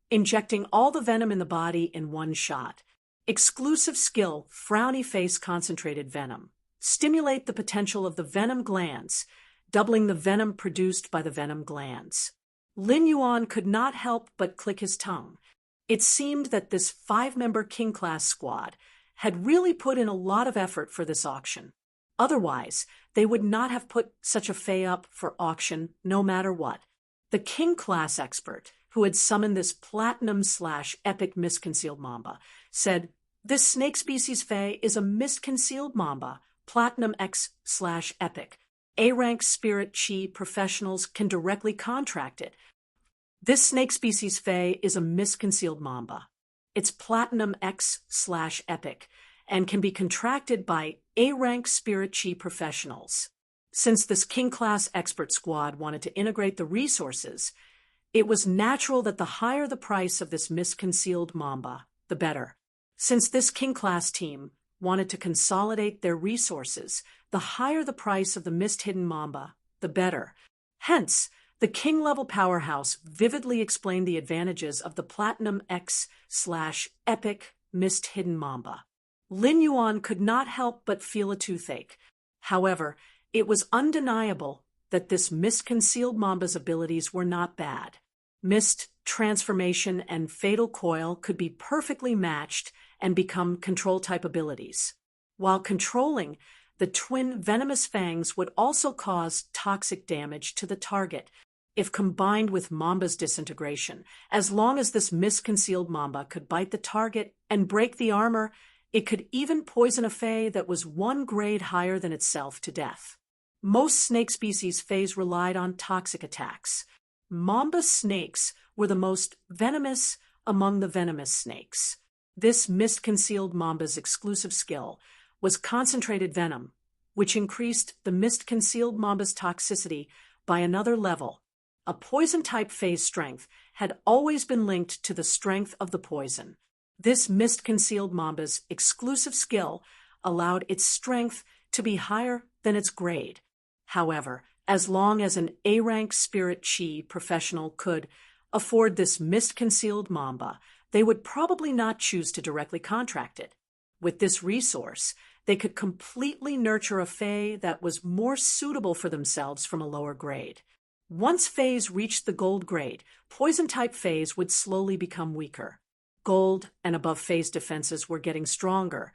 injecting all the venom in the body in one shot. Exclusive skill, Frowny Face Concentrated Venom. Stimulate the potential of the venom glands, doubling the venom produced by the venom glands. Lin Yuan could not help but click his tongue. It seemed that this 5-member king-class squad had really put in a lot of effort for this auction. Otherwise, they would not have put such a Fey up for auction no matter what. The king-class expert, who had summoned this platinum/epic Misconcealed Mamba, said, "This snake species Fey is a Misconcealed Mamba, Platinum X/epic. A-rank spirit chi professionals can directly contract it. This snake species Fey is a Misconcealed Mamba. It's Platinum X/epic and can be contracted by A-rank spirit chi professionals." Since this king-class expert squad wanted to integrate the resources, it was natural that the higher the price of this Misconcealed Mamba, the better. Since this king-class team wanted to consolidate their resources, the higher the price of the Mist-Hidden Mamba, the better. Hence, the king-level powerhouse vividly explained the advantages of the Platinum X/epic Mist-Hidden Mamba. Lin Yuan could not help but feel a toothache. However, it was undeniable that this Misconcealed Mamba's abilities were not bad. Mist transformation, and fatal coil could be perfectly matched and become control-type abilities. While controlling, the twin venomous fangs would also cause toxic damage to the target if combined with Mamba's disintegration. As long as this mist-concealed Mamba could bite the target and break the armor, it could even poison a Fae that was one grade higher than itself to death. Most snake species Faes relied on toxic attacks. Mamba snakes were the most venomous among the venomous snakes. This mist-concealed Mamba's exclusive skill was concentrated venom, which increased the mist-concealed Mamba's toxicity by another level. A poison-type Fae's strength had always been linked to the strength of the poison. This mist-concealed Mamba's exclusive skill allowed its strength to be higher than its grade. However, as long as an A-rank spirit chi professional could afford this mist-concealed Mamba, they would probably not choose to directly contract it. With this resource, they could completely nurture a Fae that was more suitable for themselves from a lower grade. Once Faes reached the gold grade, poison-type Faes would slowly become weaker. Gold and above Faes' defenses were getting stronger,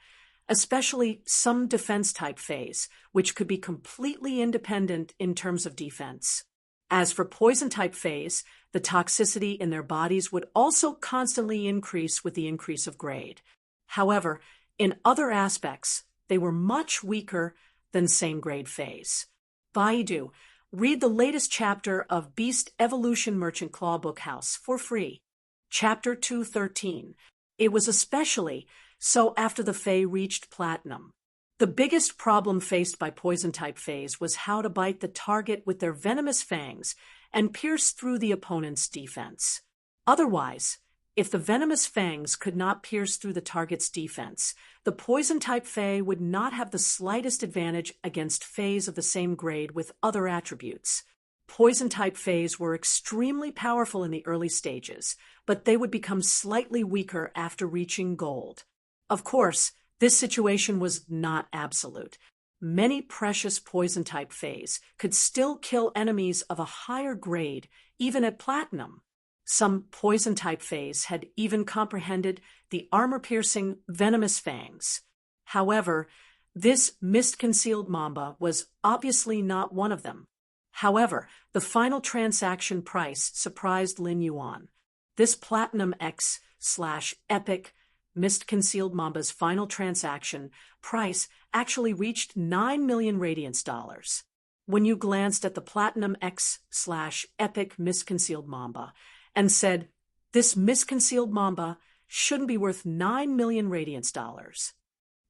especially some defense-type Faes, which could be completely independent in terms of defense. As for poison-type Faes, the toxicity in their bodies would also constantly increase with the increase of grade. However, in other aspects, they were much weaker than same-grade Faes. Baidu, read the latest chapter of Beast Evolution Merchant Claw Book House for free. Chapter 213. It was especially so after the Fae reached Platinum. The biggest problem faced by poison-type Faes was how to bite the target with their venomous fangs and pierce through the opponent's defense. Otherwise, if the venomous fangs could not pierce through the target's defense, the poison-type Fae would not have the slightest advantage against Faes of the same grade with other attributes. Poison-type Faes were extremely powerful in the early stages, but they would become slightly weaker after reaching gold. Of course, this situation was not absolute. Many precious poison-type Faes could still kill enemies of a higher grade, even at Platinum. Some poison-type Faes had even comprehended the armor-piercing venomous fangs. However, this mist-concealed Mamba was obviously not one of them. However, the final transaction price surprised Lin Yuan. This Platinum X/Epic mist-concealed Mamba's final transaction price actually reached 9 million radiance dollars. When you glanced at the Platinum X/Epic mist-concealed Mamba and said, "This mist-concealed Mamba shouldn't be worth 9 million radiance dollars.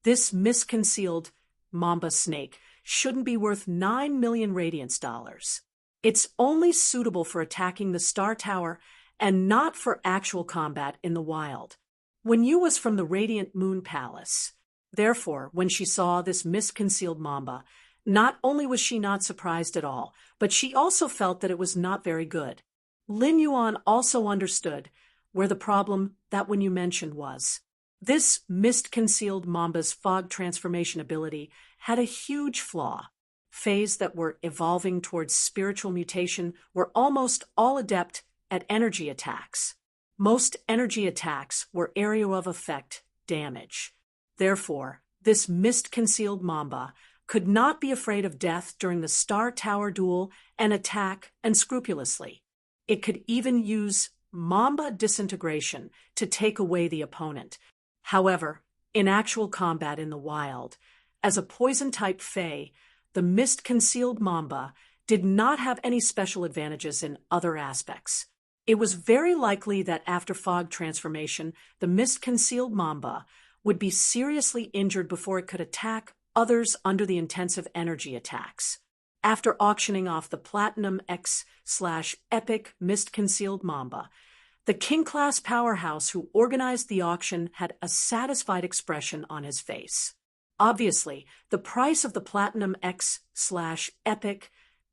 This mist-concealed Mamba snake shouldn't be worth 9 million radiance dollars. It's only suitable for attacking the Star Tower and not for actual combat in the wild." When Yu was from the Radiant Moon Palace. Therefore, when she saw this mist-concealed Mamba, not only was she not surprised at all, but she also felt that it was not very good. Lin Yuan also understood where the problem that when you mentioned was. This mist-concealed Mamba's fog transformation ability had a huge flaw. Faes that were evolving towards spiritual mutation were almost all adept at energy attacks. Most energy attacks were area of effect damage. Therefore, this mist-concealed Mamba could not be afraid of death during the Star Tower duel and attack unscrupulously. It could even use Mamba disintegration to take away the opponent. However, in actual combat in the wild, as a poison-type Fae, the mist-concealed Mamba did not have any special advantages in other aspects. It was very likely that after fog transformation, the mist-concealed Mamba would be seriously injured before it could attack others under the intensive energy attacks. After auctioning off the Platinum X/Epic mist-concealed Mamba, the king-class powerhouse who organized the auction had a satisfied expression on his face. Obviously, the price of the Platinum X/Epic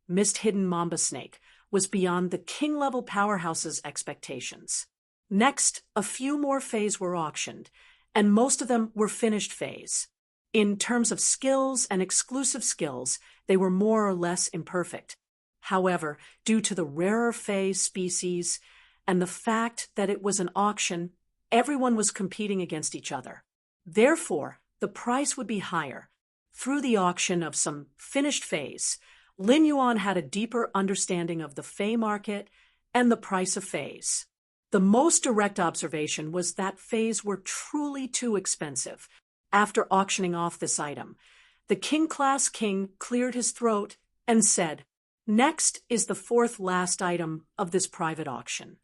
mist-hidden Mamba snake was beyond the king-level powerhouse's expectations. Next, a few more Faes were auctioned, and most of them were finished Faes. In terms of skills and exclusive skills, they were more or less imperfect. However, due to the rarer Fae species and the fact that it was an auction, everyone was competing against each other. Therefore, the price would be higher. Through the auction of some finished fays, Lin Yuan had a deeper understanding of the fay market and the price of fays. The most direct observation was that fays were truly too expensive. After auctioning off this item, the king-class king cleared his throat and said, "Next is the fourth last item of this private auction."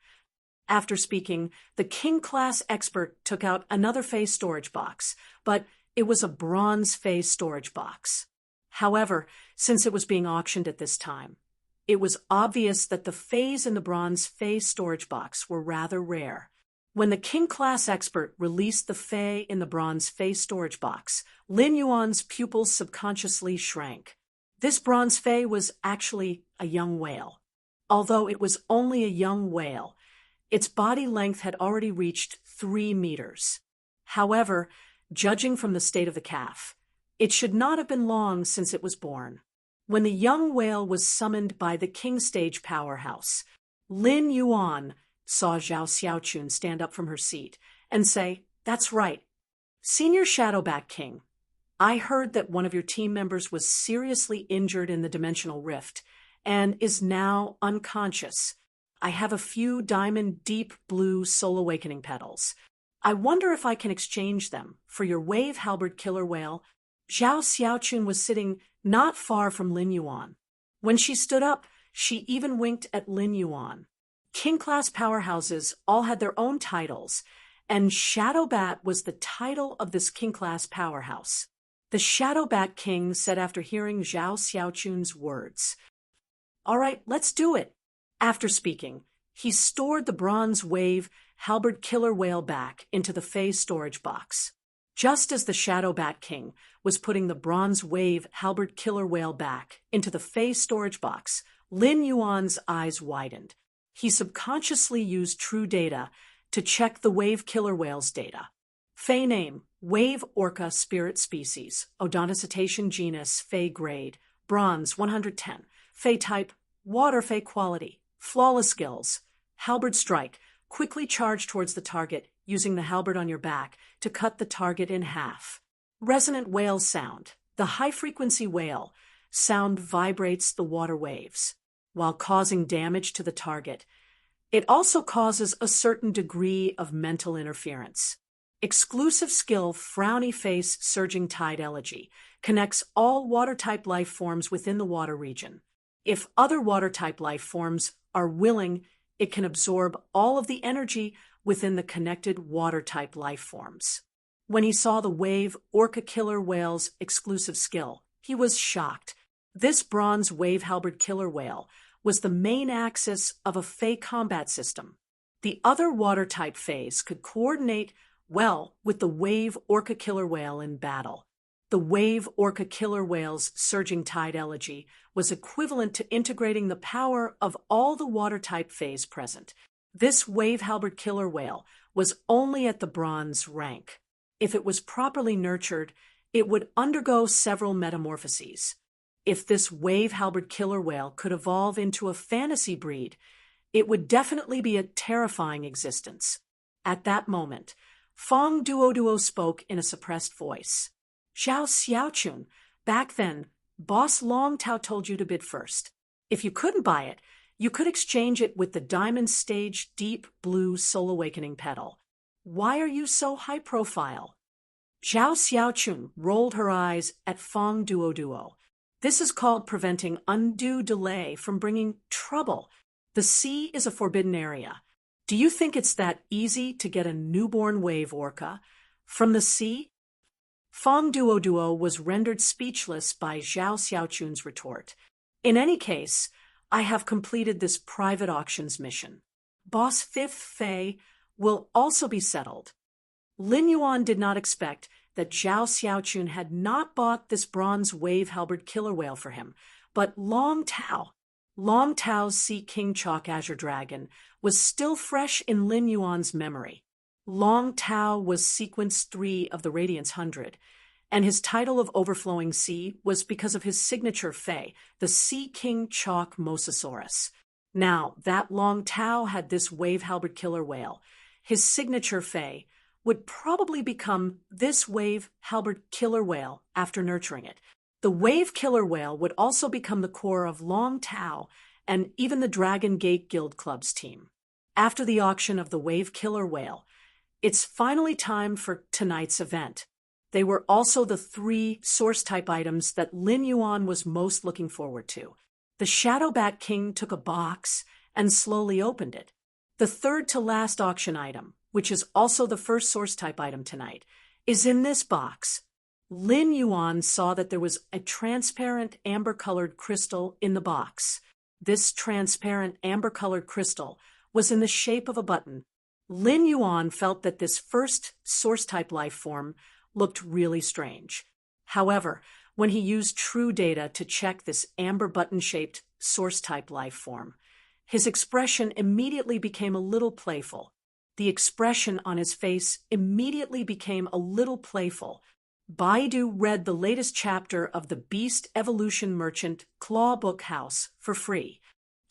After speaking, the king-class expert took out another fay storage box, but it was a bronze fay storage box. However, since it was being auctioned at this time, it was obvious that the fays in the bronze fay storage box were rather rare. When the king-class expert released the fay in the bronze fay storage box, Lin Yuan's pupils subconsciously shrank. This bronze fay was actually a young whale. Although it was only a young whale, its body length had already reached 3 meters. However, judging from the state of the calf, it should not have been long since it was born. When the young whale was summoned by the king stage powerhouse, Lin Yuan saw Zhao Xiaochun stand up from her seat and say, "That's right. Senior Shadowback King, I heard that one of your team members was seriously injured in the dimensional rift and is now unconscious. I have a few diamond deep blue soul awakening petals. I wonder if I can exchange them for your wave halberd killer whale." Zhao Xiaochun was sitting not far from Lin Yuan. When she stood up, she even winked at Lin Yuan. King-class powerhouses all had their own titles, and Shadowbat was the title of this king-class powerhouse. The Shadowbat King said after hearing Zhao Xiaochun's words, "All right, let's do it." After speaking, he stored the bronze wave halberd killer whale back into the fay storage box. Just as the Shadowbat King was putting the bronze wave halberd killer whale back into the fay storage box, Lin Yuan's eyes widened. He subconsciously used true data to check the wave killer whale's data. Fay name, wave orca spirit species, odontocetacean genus, fay grade, bronze 110, fay type, water fay quality, flawless skills, halberd strike, quickly charge towards the target using the halberd on your back to cut the target in half. Resonant whale sound, the high-frequency whale sound vibrates the water waves, while causing damage to the target. It also causes a certain degree of mental interference. Exclusive skill Frowny Face Surging Tide Elegy connects all water-type life forms within the water region. If other water-type life forms are willing, it can absorb all of the energy within the connected water-type life forms. When he saw the wave orca killer whale's exclusive skill, he was shocked. This bronze wave halberd killer whale was the main axis of a fay combat system. The other water-type fays could coordinate well with the wave orca killer whale in battle. The wave orca killer whale's surging tide elegy was equivalent to integrating the power of all the water-type fays present. This wave halberd killer whale was only at the bronze rank. If it was properly nurtured, it would undergo several metamorphoses. If this wave halberd killer whale could evolve into a fantasy breed, it would definitely be a terrifying existence. At that moment, Fong Duoduo spoke in a suppressed voice. "Zhao Xiaochun, back then, Boss Long Tao told you to bid first. If you couldn't buy it, you could exchange it with the Diamond Stage Deep Blue Soul Awakening petal. Why are you so high profile?" Zhao Xiaochun rolled her eyes at Fong Duoduo. "This is called preventing undue delay from bringing trouble. The sea is a forbidden area. Do you think it's that easy to get a newborn wave orca from the sea?" Fong Duoduo was rendered speechless by Zhao Xiaochun's retort. "In any case, I have completed this private auctions mission. Boss Fifth Fei will also be settled." Lin Yuan did not expect that Zhao Xiaochun had not bought this bronze wave halberd killer whale for him, but Long Tao. Long Tao's Sea King Chalk Azure Dragon was still fresh in Lin Yuan's memory. Long Tao was sequence 3 of the Radiance 100, and his title of Overflowing Sea was because of his signature fey, the Sea King Chalk Mosasaurus. Now, that Long Tao had this wave-halberd killer whale. His signature fei would probably become this wave-halberd killer whale after nurturing it. The wave killer whale would also become the core of Long Tao and even the Dragon Gate Guild Club's team. After the auction of the wave killer whale, it's finally time for tonight's event. They were also the 3 source-type items that Lin Yuan was most looking forward to. The Shadow Bat King took a box and slowly opened it. The third-to-last auction item, which is also the first source-type item tonight, is in this box. Lin Yuan saw that there was a transparent amber-colored crystal in the box. This transparent amber-colored crystal was in the shape of a button. Lin Yuan felt that this first source-type life form looked really strange. However, when he used true data to check this amber button-shaped source-type life form, his expression immediately became a little playful. The expression on his face immediately became a little playful. Baidu read the latest chapter of the Beast Evolution Merchant Claw Book House for free.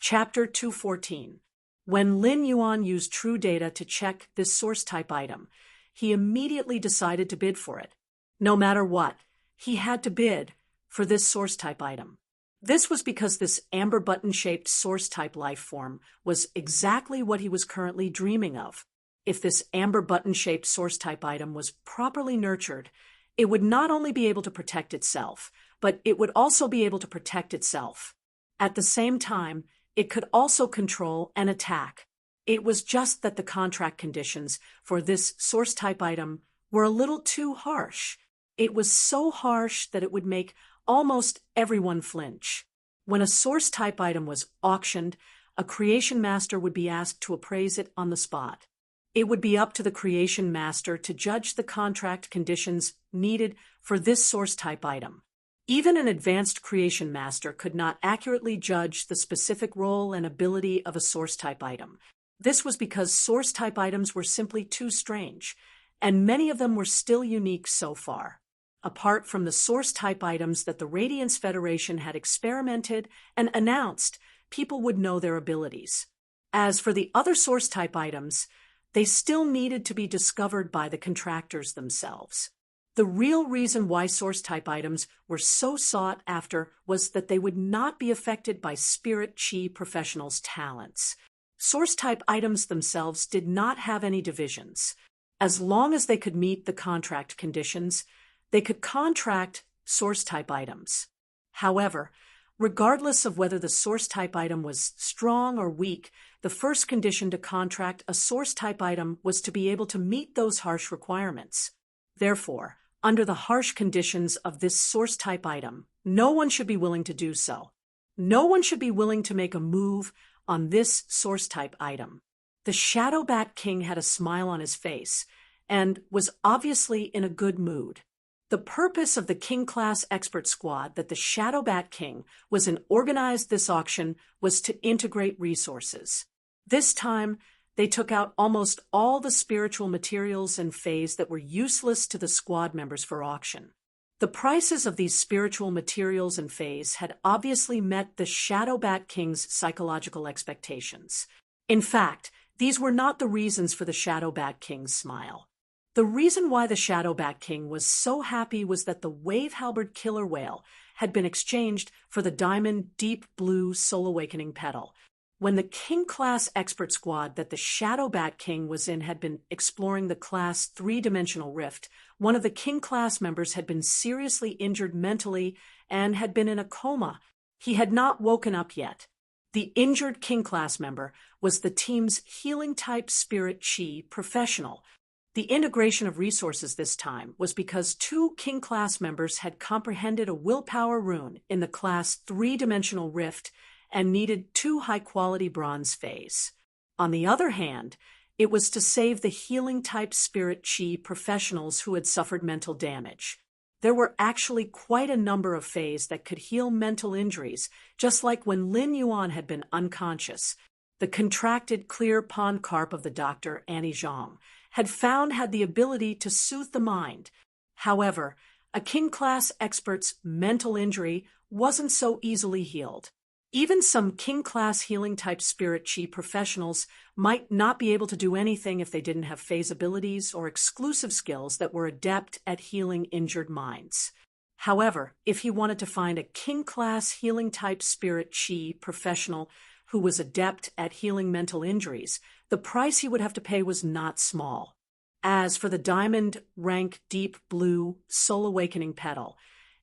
Chapter 214. When Lin Yuan used true data to check this source-type item, he immediately decided to bid for it. No matter what, he had to bid for this source-type item. This was because this amber button-shaped source-type life form was exactly what he was currently dreaming of. If this amber button-shaped source-type item was properly nurtured, it would not only be able to protect itself, but it would also be able to protect itself. At the same time, it could also control and attack. It was just that the contract conditions for this source-type item were a little too harsh. It was so harsh that it would make almost everyone flinch. When a source-type item was auctioned, a creation master would be asked to appraise it on the spot. It would be up to the creation master to judge the contract conditions needed for this source-type item. Even an advanced creation master could not accurately judge the specific role and ability of a source-type item. This was because source-type items were simply too strange, and many of them were still unique so far. Apart from the source-type items that the Radiance Federation had experimented and announced, people would know their abilities. As for the other source-type items, they still needed to be discovered by the contractors themselves. The real reason why source-type items were so sought after was that they would not be affected by spirit chi professionals' talents. Source-type items themselves did not have any divisions. As long as they could meet the contract conditions, they could contract source-type items. However, regardless of whether the source-type item was strong or weak, the first condition to contract a source-type item was to be able to meet those harsh requirements. Therefore, under the harsh conditions of this source-type item, no one should be willing to do so. No one should be willing to make a move on this source-type item. The Shadow Bat King had a smile on his face and was obviously in a good mood. The purpose of the King-class expert squad that the Shadow Bat King was in organized this auction was to integrate resources. This time, they took out almost all the spiritual materials and feis that were useless to the squad members for auction. The prices of these spiritual materials and feis had obviously met the Shadow Bat King's psychological expectations. In fact, these were not the reasons for the Shadow Bat King's smile. The reason why the Shadow Bat King was so happy was that the wave-halberd killer whale had been exchanged for the diamond deep blue Soul Awakening petal. When the King-class expert squad that the Shadow Bat King was in had been exploring the class 3-dimensional rift, one of the King-class members had been seriously injured mentally and had been in a coma. He had not woken up yet. The injured King-class member was the team's healing-type spirit chi professional. The integration of resources this time was because 2 King-class members had comprehended a willpower rune in the class 3-dimensional rift and needed 2 high-quality bronze feis. On the other hand, it was to save the healing-type spirit chi professionals who had suffered mental damage. There were actually quite a number of feis that could heal mental injuries, just like when Lin Yuan had been unconscious. The contracted clear pond carp of the doctor, Annie Zhang, had the ability to soothe the mind. However, a King-class expert's mental injury wasn't so easily healed. Even some king-class healing-type spirit chi professionals might not be able to do anything if they didn't have phase abilities or exclusive skills that were adept at healing injured minds. However, if he wanted to find a king-class healing-type spirit chi professional who was adept at healing mental injuries, the price he would have to pay was not small. As for the diamond rank deep blue soul awakening petal,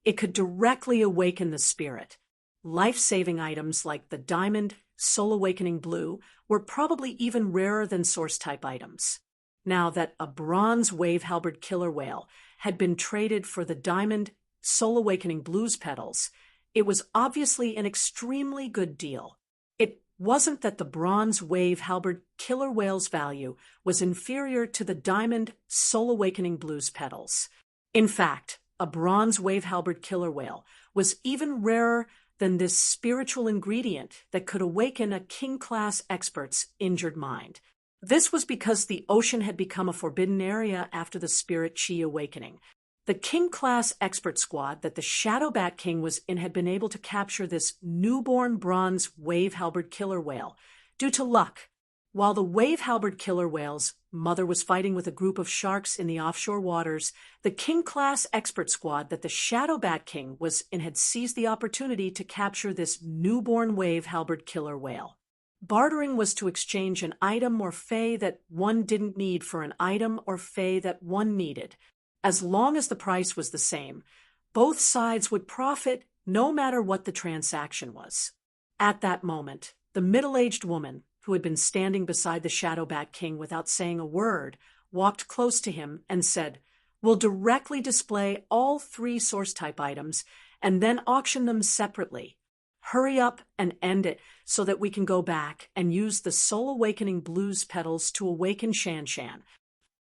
it could directly awaken the spirit. Life-saving items like the diamond soul awakening blue were probably even rarer than source-type items. Now that a bronze wave halberd killer whale had been traded for the diamond soul awakening blues petals, it was obviously an extremely good deal. It wasn't that the bronze wave halberd killer whale's value was inferior to the diamond soul awakening blues petals. In fact, a bronze wave halberd killer whale was even rarer than this spiritual ingredient that could awaken a king-class expert's injured mind. This was because the ocean had become a forbidden area after the spirit chi awakening. The king-class expert squad that the Shadow Bat King was in had been able to capture this newborn bronze wave halberd killer whale due to luck. While the wave halberd killer whale's mother was fighting with a group of sharks in the offshore waters, the king-class expert squad that the Shadow Bat King was in had seized the opportunity to capture this newborn wave halberd killer whale. Bartering was to exchange an item or fey that one didn't need for an item or fey that one needed. As long as the price was the same, both sides would profit no matter what the transaction was. At that moment, the middle-aged woman, who had been standing beside the Shadow Bat King without saying a word, walked close to him and said, "We'll directly display all 3 source-type items and then auction them separately. Hurry up and end it so that we can go back and use the Soul Awakening Blues petals to awaken Shan Shan."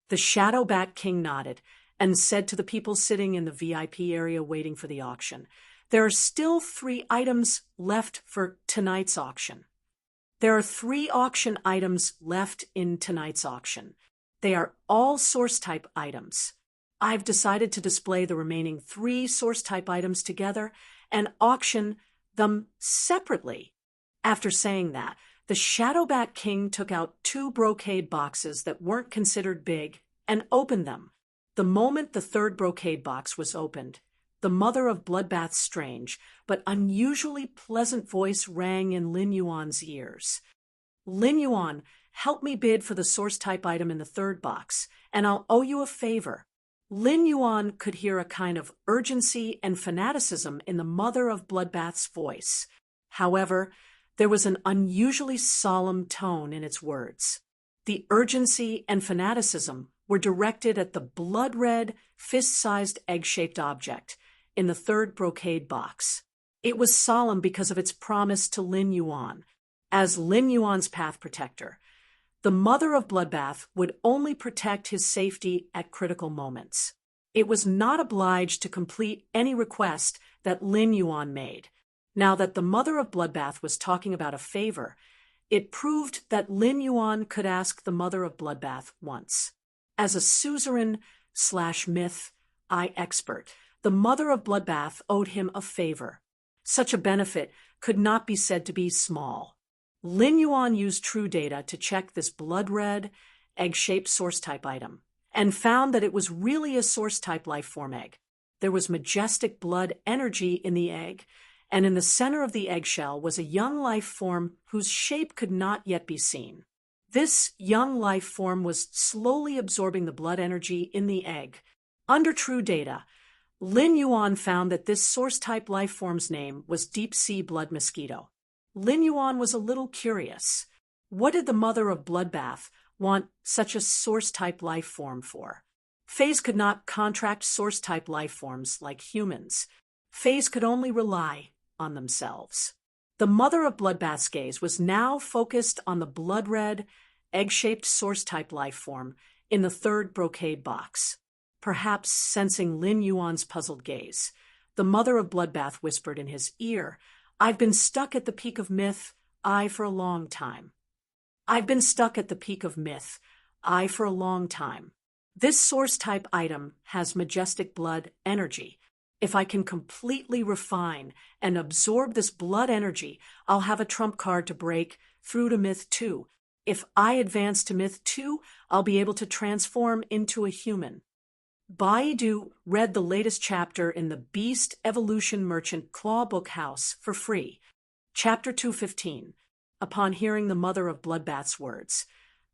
The Shadow Bat King nodded and said to the people sitting in the VIP area waiting for the auction, "There are still 3 items left for tonight's auction. There are 3 auction items left in tonight's auction. They are all source-type items. I've decided to display the remaining 3 source-type items together and auction them separately." After saying that, the Shadow Bat King took out 2 brocade boxes that weren't considered big and opened them. The moment the 3rd brocade box was opened, the mother of Bloodbath's strange but unusually pleasant voice rang in Lin Yuan's ears. "Lin Yuan, help me bid for the source-type item in the 3rd box, and I'll owe you a favor." Lin Yuan could hear a kind of urgency and fanaticism in the mother of Bloodbath's voice. However, there was an unusually solemn tone in its words. The urgency and fanaticism were directed at the blood-red, fist-sized egg-shaped object in the 3rd brocade box. It was solemn because of its promise to Lin Yuan. As Lin Yuan's path protector, the mother of Bloodbath would only protect his safety at critical moments. It was not obliged to complete any request that Lin Yuan made. Now that the mother of Bloodbath was talking about a favor, it proved that Lin Yuan could ask the mother of Bloodbath once. As a suzerain/myth expert, the mother of Bloodbath owed him a favor. Such a benefit could not be said to be small. Lin Yuan used True Data to check this blood-red, egg-shaped source-type item, and found that it was really a source-type life-form egg. There was majestic blood energy in the egg, and in the center of the eggshell was a young life form whose shape could not yet be seen. This young life form was slowly absorbing the blood energy in the egg. Under True Data, Lin Yuan found that this source-type life form's name was Deep-Sea Blood Mosquito. Lin Yuan was a little curious. What did the mother of Bloodbath want such a source-type life form for? Fays could not contract source-type life forms like humans. Fays could only rely on themselves. The mother of Bloodbath's gaze was now focused on the blood-red, egg-shaped source-type life form in the 3rd brocade box. Perhaps sensing Lin Yuan's puzzled gaze, the mother of Bloodbath whispered in his ear, "I've been stuck at the peak of myth, for a long time. I've been stuck at the peak of myth, for a long time. This source-type item has majestic blood energy. If I can completely refine and absorb this blood energy, I'll have a trump card to break through to myth 2. If I advance to myth 2, I'll be able to transform into a human. Baidu read the latest chapter in the Beast Evolution Merchant Claw Book House for free. Chapter 215. Upon hearing the mother of Bloodbath's words,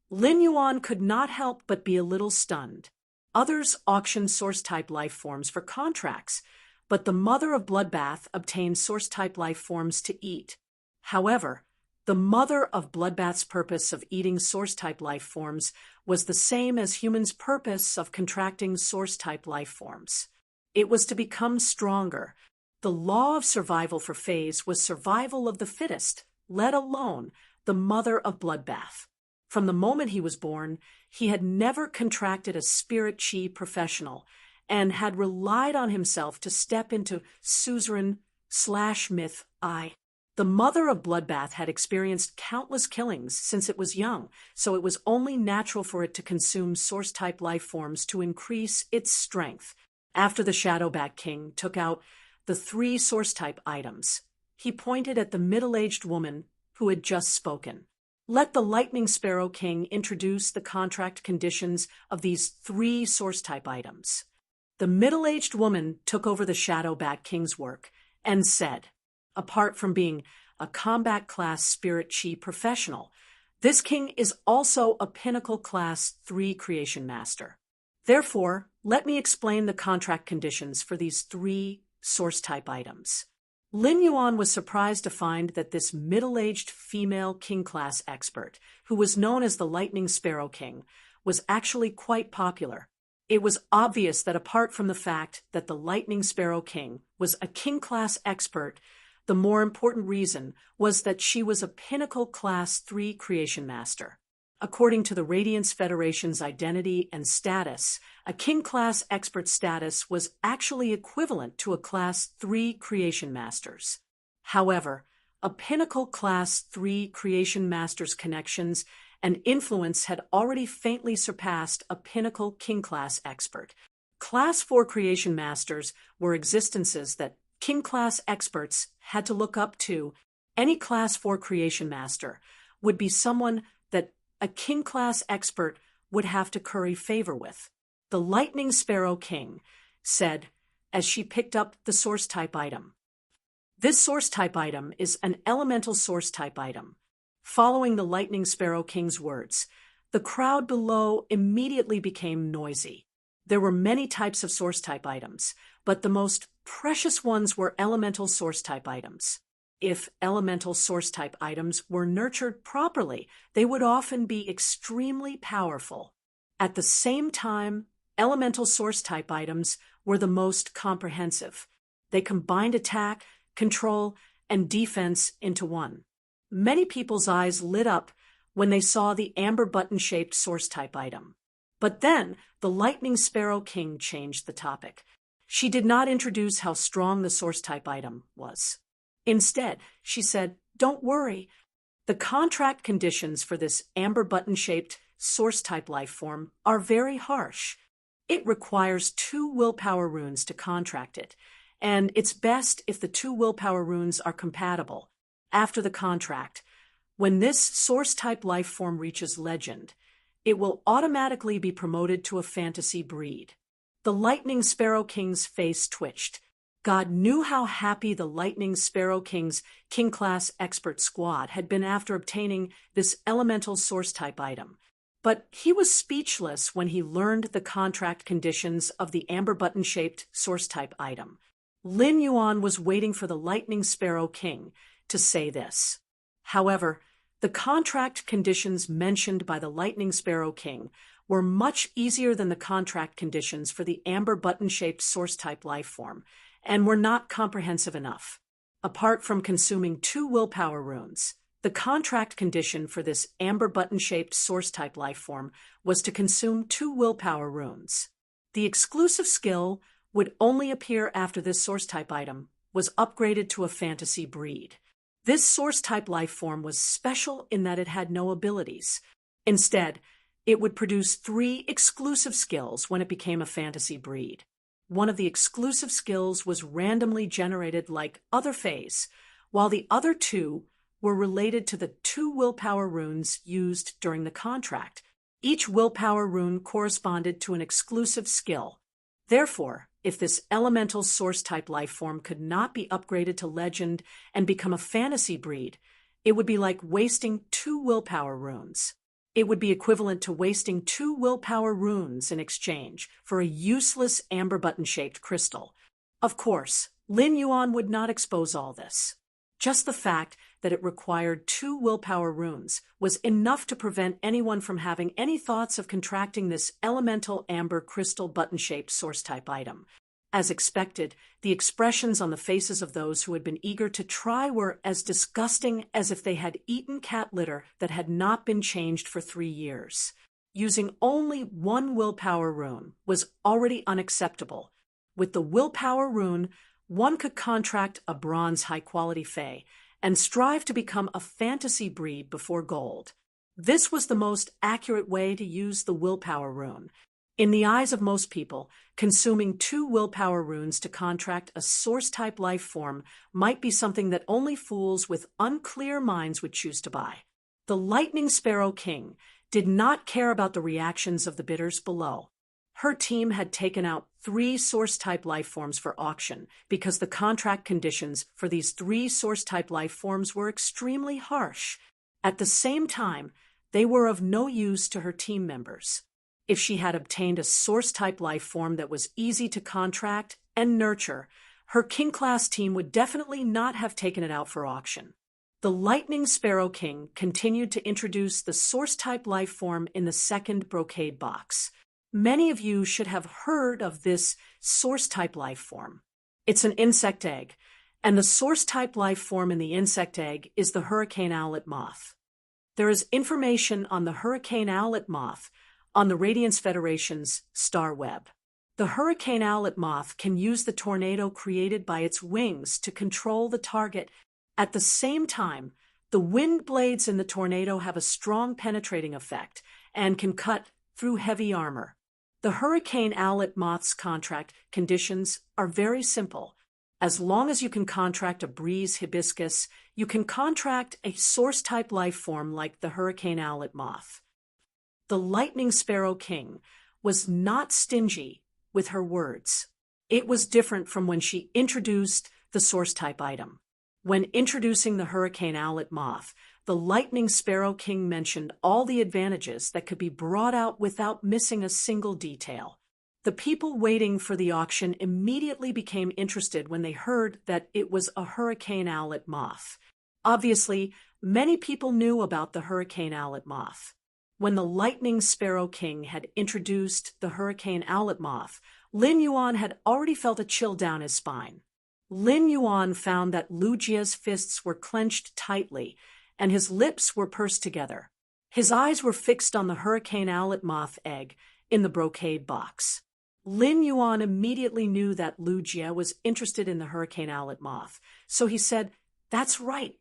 Lin Yuan could not help but be a little stunned. Others auctioned source-type life forms for contracts, but the mother of Bloodbath obtained source-type life forms to eat. However, the mother of Bloodbath's purpose of eating source-type life forms was the same as humans' purpose of contracting source-type life forms. It was to become stronger. The law of survival for Fays was survival of the fittest, let alone the mother of Bloodbath. From the moment he was born, he had never contracted a spirit chi professional and had relied on himself to step into suzerain/myth I. The mother of Bloodbath had experienced countless killings since it was young, so it was only natural for it to consume source-type life forms to increase its strength. After the Shadowback King took out the 3 source-type items, he pointed at the middle-aged woman who had just spoken. Let the Lightning Sparrow King introduce the contract conditions of these 3 source-type items. The middle-aged woman took over the Shadowback King's work and said, apart from being a combat class spirit chi professional, this king is also a pinnacle class 3 creation master. Therefore, let me explain the contract conditions for these 3 source-type items. Lin Yuan was surprised to find that this middle-aged female king-class expert, who was known as the Lightning Sparrow King, was actually quite popular. It was obvious that apart from the fact that the Lightning Sparrow King was a king-class expert, the more important reason was that she was a pinnacle class 3 creation master. According to the Radiance Federation's identity and status, a king-class expert status was actually equivalent to a class 3 creation master's. However, a pinnacle class 3 creation master's connections and influence had already faintly surpassed a pinnacle king-class expert. Class 4 creation masters were existences that king-class experts had to look up to. Any class 4 creation master would be someone that a king-class expert would have to curry favor with. The Lightning Sparrow King said as she picked up the source-type item. This source-type item is an elemental source-type item. Following the Lightning Sparrow King's words, the crowd below immediately became noisy. There were many types of source-type items, but the most precious ones were elemental source-type items. If elemental source-type items were nurtured properly, they would often be extremely powerful. At the same time, elemental source-type items were the most comprehensive. They combined attack, control, and defense into one. Many people's eyes lit up when they saw the amber button-shaped source-type item. But then, the Lightning Sparrow King changed the topic. She did not introduce how strong the source-type item was. Instead, she said, "Don't worry. The contract conditions for this amber button-shaped source-type life form are very harsh. It requires 2 willpower runes to contract it, and it's best if the 2 willpower runes are compatible. After the contract, when this source-type life form reaches legend, it will automatically be promoted to a fantasy breed." The Lightning Sparrow King's face twitched. God knew how happy the Lightning Sparrow King's king-class expert squad had been after obtaining this elemental source-type item. But he was speechless when he learned the contract conditions of the amber button-shaped source-type item. Lin Yuan was waiting for the Lightning Sparrow King to say this. However, the contract conditions mentioned by the Lightning Sparrow King were much easier than the contract conditions for the amber button-shaped source-type life form, and were not comprehensive enough. Apart from consuming 2 willpower runes, the contract condition for this amber button-shaped source-type life form was to consume 2 willpower runes. The exclusive skill would only appear after this source-type item was upgraded to a fantasy breed. This source-type life form was special in that it had no abilities. Instead, it would produce 3 exclusive skills when it became a fantasy breed. one of the exclusive skills was randomly generated like other phase, while the other two were related to the 2 willpower runes used during the contract. Each willpower rune corresponded to an exclusive skill. Therefore, if this elemental source-type life form could not be upgraded to legend and become a fantasy breed, it would be like wasting 2 willpower runes. It would be equivalent to wasting 2 willpower runes in exchange for a useless amber button-shaped crystal. Of course, Lin Yuan would not expose all this. Just the fact that it required 2 willpower runes was enough to prevent anyone from having any thoughts of contracting this elemental amber crystal button-shaped source-type item. As expected, the expressions on the faces of those who had been eager to try were as disgusting as if they had eaten cat litter that had not been changed for 3 years. Using only 1 willpower rune was already unacceptable. With the willpower rune, one could contract a bronze high-quality fae and strive to become a fantasy breed before gold. This was the most accurate way to use the willpower rune. In the eyes of most people, consuming 2 willpower runes to contract a source-type life form might be something that only fools with unclear minds would choose to buy. The Lightning Sparrow King did not care about the reactions of the bidders below. Her team had taken out 3 source-type life forms for auction because the contract conditions for these 3 source-type life forms were extremely harsh. At the same time, they were of no use to her team members. If she had obtained a source-type life form that was easy to contract and nurture, her King-class team would definitely not have taken it out for auction. The Lightning Sparrow King continued to introduce the source-type life form in the second brocade box. Many of you should have heard of this source-type life form. It's an insect egg, and the source-type life form in the insect egg is the hurricane owlet moth. There is information on the hurricane owlet moth on the Radiance Federation's star web. The hurricane owlet moth can use the tornado created by its wings to control the target. At the same time, the wind blades in the tornado have a strong penetrating effect and can cut through heavy armor. The hurricane owlet moth's contract conditions are very simple. As long as you can contract a breeze hibiscus, you can contract a source-type life form like the hurricane owlet moth. The Lightning Sparrow King was not stingy with her words. It was different from when she introduced the source-type item. When introducing the hurricane owlet moth, the Lightning Sparrow King mentioned all the advantages that could be brought out without missing a single detail. The people waiting for the auction immediately became interested when they heard that it was a hurricane owlet moth. Obviously, many people knew about the hurricane owlet moth. When the Lightning Sparrow King had introduced the hurricane owlet moth, Lin Yuan had already felt a chill down his spine. Lin Yuan found that Lu Jia's fists were clenched tightly, and his lips were pursed together. His eyes were fixed on the hurricane owlet moth egg in the brocade box. Lin Yuan immediately knew that Lu Jia was interested in the hurricane owlet moth, so he said, "That's right.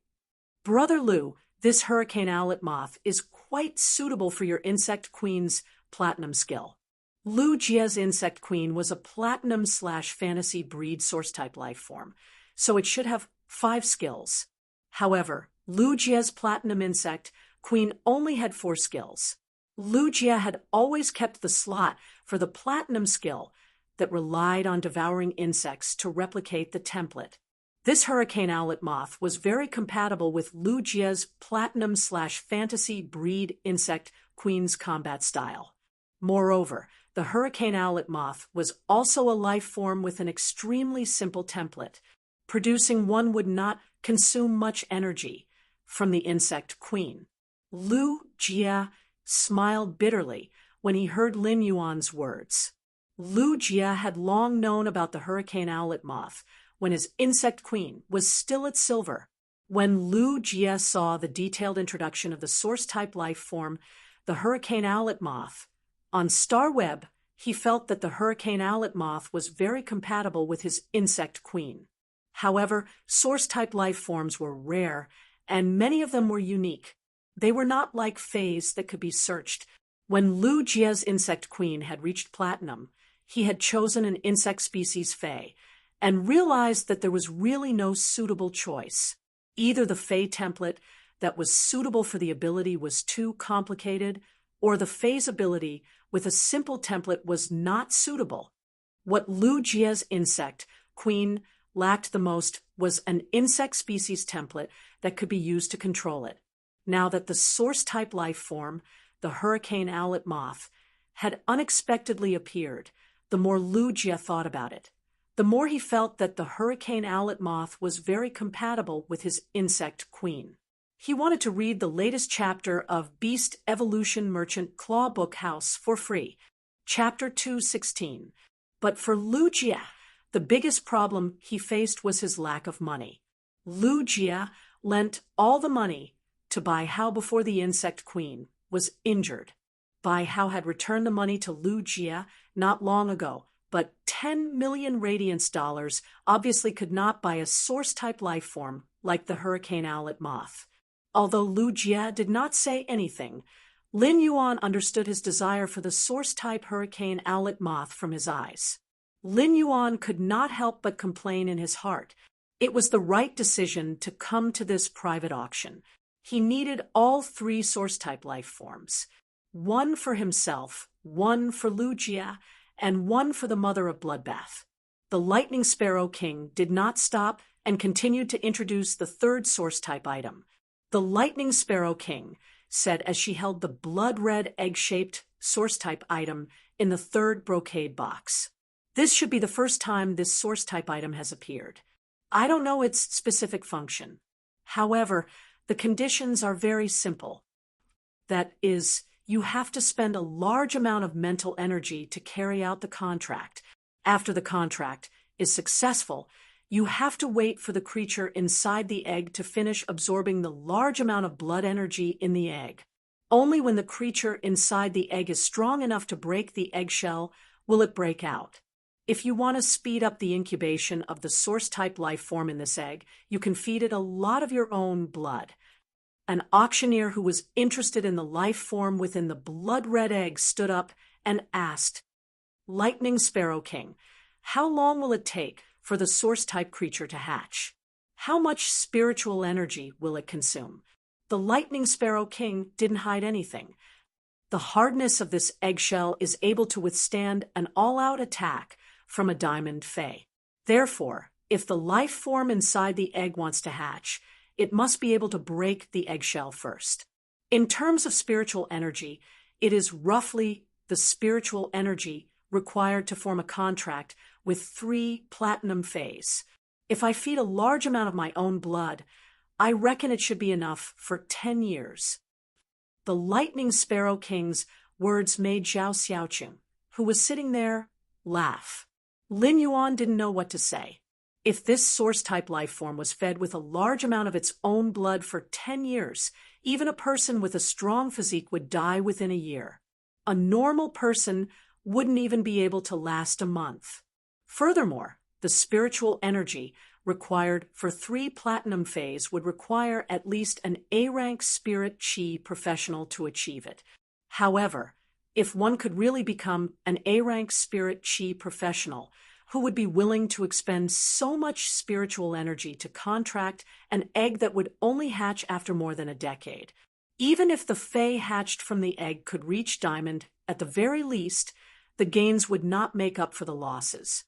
Brother Lu, this hurricane owlet moth is quite suitable for your insect queen's platinum skill." Lu Jia's insect queen was a platinum/fantasy breed source-type life form, so it should have 5 skills. However, Lu Jia's platinum insect queen only had 4 skills. Lu Jia had always kept the slot for the platinum skill that relied on devouring insects to replicate the template. This hurricane owlet moth was very compatible with Lu Jia's platinum/fantasy breed insect queen's combat style. Moreover, the hurricane owlet moth was also a life form with an extremely simple template, producing one would not consume much energy from the insect queen. Lu Jia smiled bitterly when he heard Lin Yuan's words. Lu Jia had long known about the hurricane owlet moth when his insect queen was still at silver. When Lu Jia saw the detailed introduction of the source-type life form, the hurricane owlet moth, on Star Web, he felt that the hurricane owlet moth was very compatible with his insect queen. However, source-type life forms were rare, and many of them were unique. They were not like fays that could be searched. When Lu Jia's insect queen had reached platinum, he had chosen an insect species Fae, and realized that there was really no suitable choice. Either the Fae template that was suitable for the ability was too complicated, or the Fae's ability with a simple template was not suitable. What Lu Jie's insect, Queen, lacked the most was an insect species template that could be used to control it. Now that the source-type life form, the hurricane owlet moth, had unexpectedly appeared, the more Lu Jie thought about it, the more he felt that the hurricane owlet moth was very compatible with his insect Queen. He wanted to read the latest chapter of Beast Evolution Merchant Claw Book House for free, Chapter 216. But for Lu Jie, the biggest problem he faced was his lack of money. Lu Jie lent all the money to Bai Hao before the insect queen was injured. Bai Hao had returned the money to Lu Jie not long ago, but 10 million radiance dollars obviously could not buy a source-type life form like the hurricane owlet moth. Although Lu Jie did not say anything, Lin Yuan understood his desire for the source-type hurricane owlet moth from his eyes. Lin Yuan could not help but complain in his heart. It was the right decision to come to this private auction. He needed all 3 source-type life forms. 1 for himself, 1 for Lu Jie, and 1 for the mother of Bloodbath. The Lightning Sparrow King did not stop and continued to introduce the 3rd source-type item. The Lightning Sparrow King said as she held the blood-red egg-shaped source-type item in the 3rd brocade box. This should be the first time this source-type item has appeared. I don't know its specific function. However, the conditions are very simple. That is, you have to spend a large amount of mental energy to carry out the contract. After the contract is successful, you have to wait for the creature inside the egg to finish absorbing the large amount of blood energy in the egg. Only when the creature inside the egg is strong enough to break the eggshell will it break out. If you want to speed up the incubation of the source-type life form in this egg, you can feed it a lot of your own blood. An auctioneer who was interested in the life form within the blood-red egg stood up and asked, "Lightning Sparrow King, how long will it take for the source-type creature to hatch? How much spiritual energy will it consume?" The Lightning Sparrow King didn't hide anything. The hardness of this eggshell is able to withstand an all-out attack from a diamond Fae. Therefore, if the life form inside the egg wants to hatch, it must be able to break the eggshell first. In terms of spiritual energy, it is roughly the spiritual energy required to form a contract with 3 platinum Faes. If I feed a large amount of my own blood, I reckon it should be enough for 10 years. The Lightning Sparrow King's words made Zhao Xiaoqun, who was sitting there, laugh. Lin Yuan didn't know what to say. If this source-type life form was fed with a large amount of its own blood for 10 years, even a person with a strong physique would die within a year. A normal person wouldn't even be able to last a month. Furthermore, the spiritual energy required for 3 platinum Faes would require at least an A-rank spirit chi professional to achieve it. However, if one could really become an A-rank spirit chi professional, who would be willing to expend so much spiritual energy to contract an egg that would only hatch after more than a decade? Even if the Fae hatched from the egg could reach diamond, at the very least, the gains would not make up for the losses.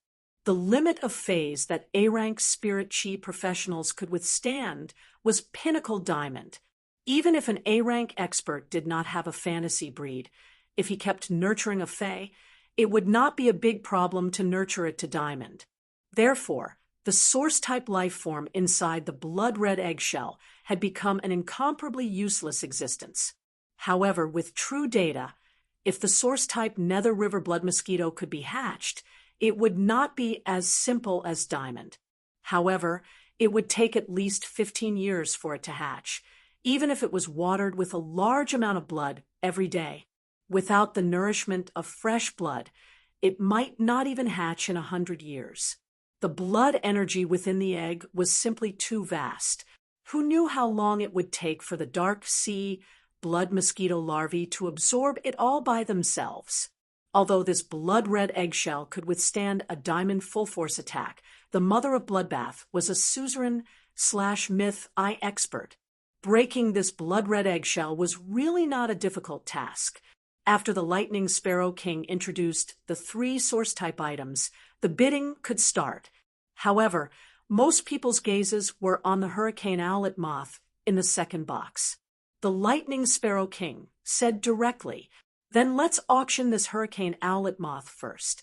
The limit of Faes that A-rank spirit chi professionals could withstand was pinnacle diamond. Even if an A-rank expert did not have a fantasy breed, if he kept nurturing a Fae, it would not be a big problem to nurture it to diamond. Therefore, the source-type life form inside the blood-red eggshell had become an incomparably useless existence. However, with true data, if the source-type Nether River blood mosquito could be hatched, it would not be as simple as diamond. However, it would take at least 15 years for it to hatch, even if it was watered with a large amount of blood every day. Without the nourishment of fresh blood, it might not even hatch in 100 years. The blood energy within the egg was simply too vast. Who knew how long it would take for the dark sea blood mosquito larvae to absorb it all by themselves? Although this blood-red eggshell could withstand a diamond full-force attack, the mother of bloodbath was a suzerain/myth eye expert. Breaking this blood-red eggshell was really not a difficult task. After the Lightning Sparrow King introduced the 3 source-type items, the bidding could start. However, most people's gazes were on the Hurricane Owlet Moth in the second box. The Lightning Sparrow King said directly, "Then let's auction this Hurricane Owlet Moth first."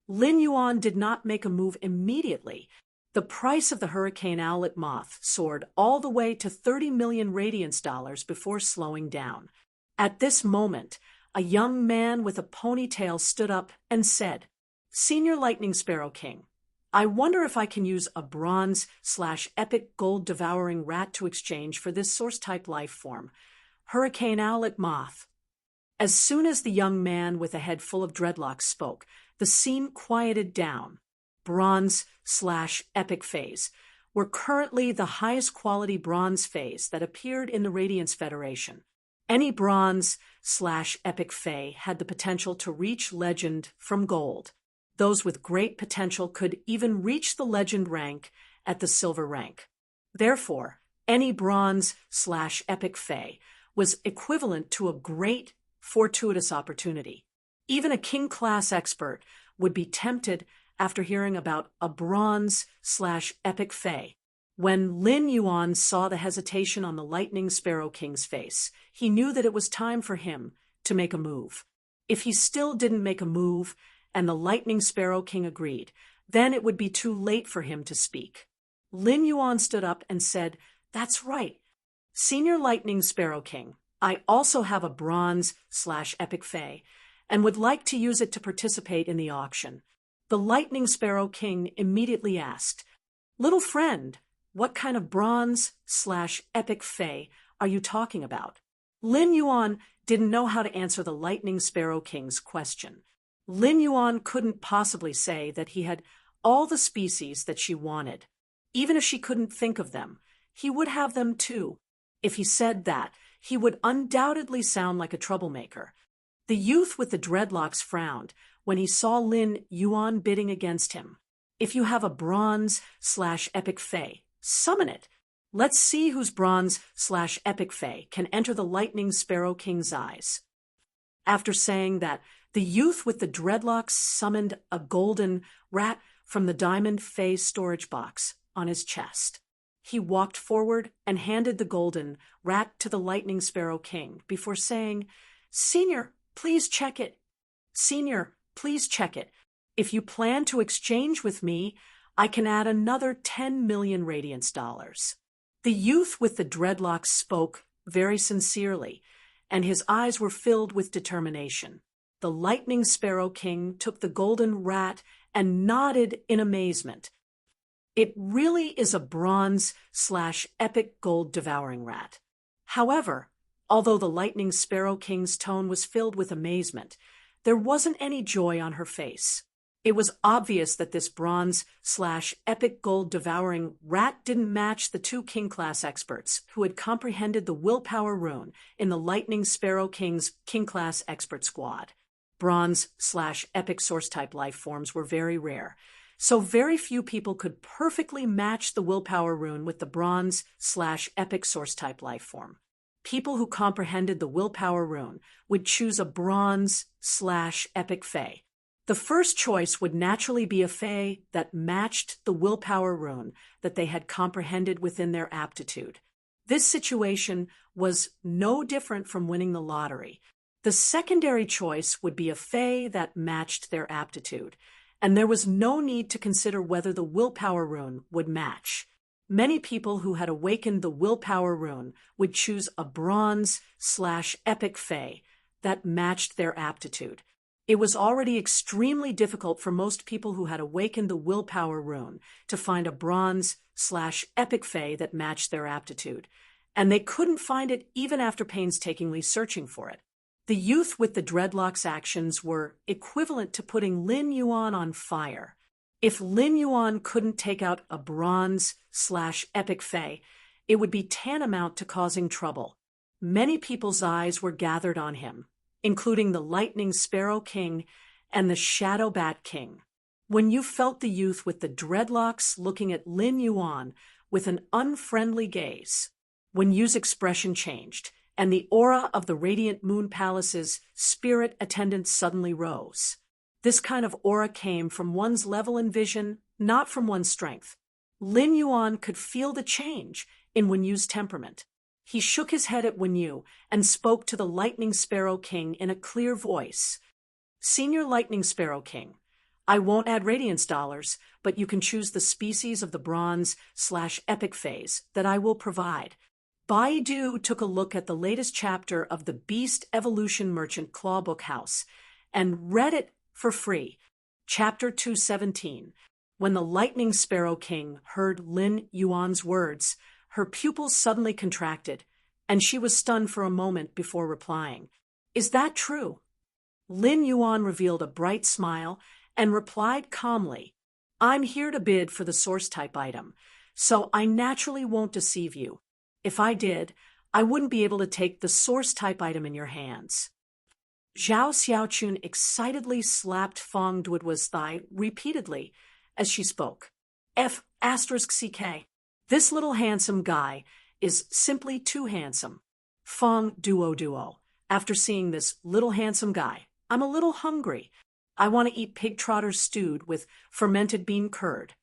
Lin Yuan did not make a move immediately. The price of the Hurricane Owlet Moth soared all the way to 30 million radiance dollars before slowing down. At this moment, a young man with a ponytail stood up and said, "Senior Lightning Sparrow King, I wonder if I can use a bronze/epic gold devouring rat to exchange for this source-type life form, Hurricane Owlet Moth." As soon as the young man with a head full of dreadlocks spoke, the scene quieted down. Bronze/epic phase were currently the highest quality bronze phase that appeared in the Radiance Federation. Any bronze/epic fae had the potential to reach legend from gold. Those with great potential could even reach the legend rank at the silver rank. Therefore, any bronze/epic fae was equivalent to a great fortuitous opportunity. Even a king-class expert would be tempted after hearing about a bronze/epic fae. When Lin Yuan saw the hesitation on the Lightning Sparrow King's face, he knew that it was time for him to make a move. If he still didn't make a move, and the Lightning Sparrow King agreed, then it would be too late for him to speak. Lin Yuan stood up and said, "That's right. Senior Lightning Sparrow King, I also have a bronze/epic fae, and would like to use it to participate in the auction." The Lightning Sparrow King immediately asked, "Little friend, what kind of bronze/epic fae are you talking about?" Lin Yuan didn't know how to answer the Lightning Sparrow King's question. Lin Yuan couldn't possibly say that he had all the species that she wanted. Even if she couldn't think of them, he would have them too. If he said that, he would undoubtedly sound like a troublemaker. The youth with the dreadlocks frowned when he saw Lin Yuan bidding against him. "If you have a bronze/epic fae, summon it. Let's see whose bronze/epic fae can enter the Lightning Sparrow King's eyes." After saying that, the youth with the dreadlocks summoned a golden rat from the diamond fae storage box on his chest. He walked forward and handed the golden rat to the Lightning Sparrow King before saying, "Senior, please check it. Senior, please check it. If you plan to exchange with me, I can add another 10 million radiance dollars." The youth with the dreadlocks spoke very sincerely, and his eyes were filled with determination. The Lightning Sparrow King took the golden rat and nodded in amazement. It really is a bronze/epic gold devouring rat. However, although the Lightning Sparrow King's tone was filled with amazement, there wasn't any joy on her face. It was obvious that this bronze/epic gold devouring rat didn't match the 2 king-class experts who had comprehended the willpower rune in the Lightning Sparrow King's king-class expert squad. Bronze/epic source-type life forms were very rare, so very few people could perfectly match the willpower rune with the bronze/epic source-type life form. People who comprehended the willpower rune would choose a bronze/epic fae. The first choice would naturally be a fae that matched the willpower rune that they had comprehended within their aptitude. This situation was no different from winning the lottery. The secondary choice would be a fae that matched their aptitude, and there was no need to consider whether the willpower rune would match. Many people who had awakened the willpower rune would choose a bronze/epic fae that matched their aptitude. It was already extremely difficult for most people who had awakened the willpower rune to find a bronze/epic fae that matched their aptitude, and they couldn't find it even after painstakingly searching for it. The youth with the dreadlocks' actions were equivalent to putting Lin Yuan on fire. If Lin Yuan couldn't take out a bronze/epic fae, it would be tantamount to causing trouble. Many people's eyes were gathered on him, including the Lightning Sparrow King and the Shadow Bat King. When you felt the youth with the dreadlocks looking at Lin Yuan with an unfriendly gaze. When Yu's expression changed, and the aura of the Radiant Moon Palace's spirit attendant suddenly rose. This kind of aura came from one's level in vision, not from one's strength. Lin Yuan could feel the change in Wen Yu's temperament. He shook his head at Wen Yu and spoke to the Lightning Sparrow King in a clear voice. Senior Lightning Sparrow King, I won't add radiance dollars, but you can choose the species of the bronze/epic phase that I will provide. Baidu took a look at the latest chapter of the Beast Evolution Merchant Clawbook House and read it for free. Chapter 217. When the Lightning Sparrow King heard Lin Yuan's words, her pupils suddenly contracted, and she was stunned for a moment before replying. Is that true? Lin Yuan revealed a bright smile and replied calmly, I'm here to bid for the source-type item, so I naturally won't deceive you. If I did, I wouldn't be able to take the source-type item in your hands. Zhao Xiaochun excitedly slapped Feng Duoduo's thigh repeatedly as she spoke. F***CK. This little handsome guy is simply too handsome. Feng Duoduo. After seeing this little handsome guy, I'm a little hungry. I want to eat pig trotter stewed with fermented bean curd.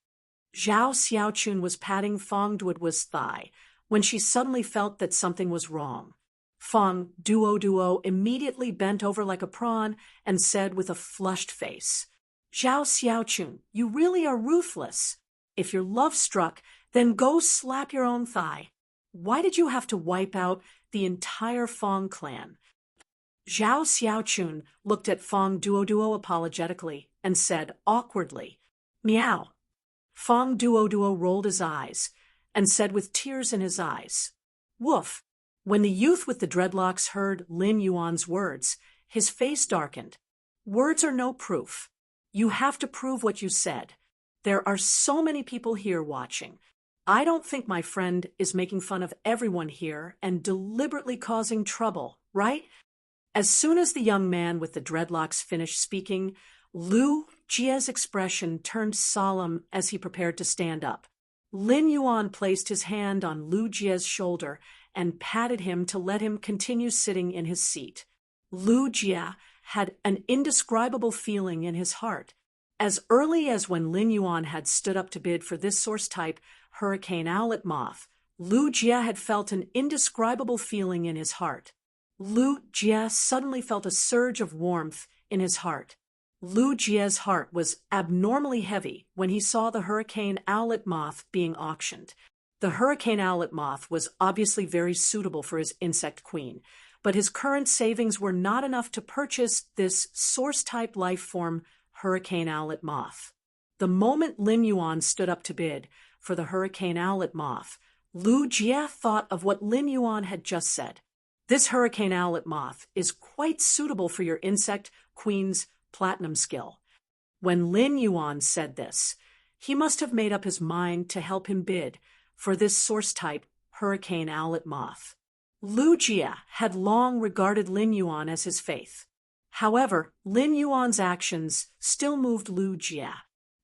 Zhao Xiaochun was patting Feng Duoduo's thigh when she suddenly felt that something was wrong. Feng Duoduo immediately bent over like a prawn and said with a flushed face, Zhao Xiaochun, you really are ruthless. If you're love-struck, then go slap your own thigh. Why did you have to wipe out the entire Feng clan? Zhao Xiaochun looked at Feng Duoduo apologetically and said awkwardly, Meow. Feng Duoduo rolled his eyes and said with tears in his eyes, Woof. When the youth with the dreadlocks heard Lin Yuan's words, his face darkened. Words are no proof. You have to prove what you said. There are so many people here watching. I don't think my friend is making fun of everyone here and deliberately causing trouble, right? As soon as the young man with the dreadlocks finished speaking, Lu Jie's expression turned solemn as he prepared to stand up. Lin Yuan placed his hand on Lu Jie's shoulder and patted him to let him continue sitting in his seat. Lu Jie had an indescribable feeling in his heart. As early as when Lin Yuan had stood up to bid for this source type, Hurricane Owlet Moth, Lu Jie had felt an indescribable feeling in his heart. Lu Jie suddenly felt a surge of warmth in his heart. Lu Jie's heart was abnormally heavy when he saw the Hurricane Owlet Moth being auctioned. The Hurricane Owlet Moth was obviously very suitable for his insect queen, but his current savings were not enough to purchase this source-type life form Hurricane Owlet Moth. The moment Lin Yuan stood up to bid for the Hurricane Owlet Moth, Lu Jie thought of what Lin Yuan had just said. This Hurricane Owlet Moth is quite suitable for your insect queen's platinum skill. When Lin Yuan said this, he must have made up his mind to help him bid for this source-type Hurricane Owlet Moth. Lu Jie had long regarded Lin Yuan as his faith. However, Lin Yuan's actions still moved Lu Jie.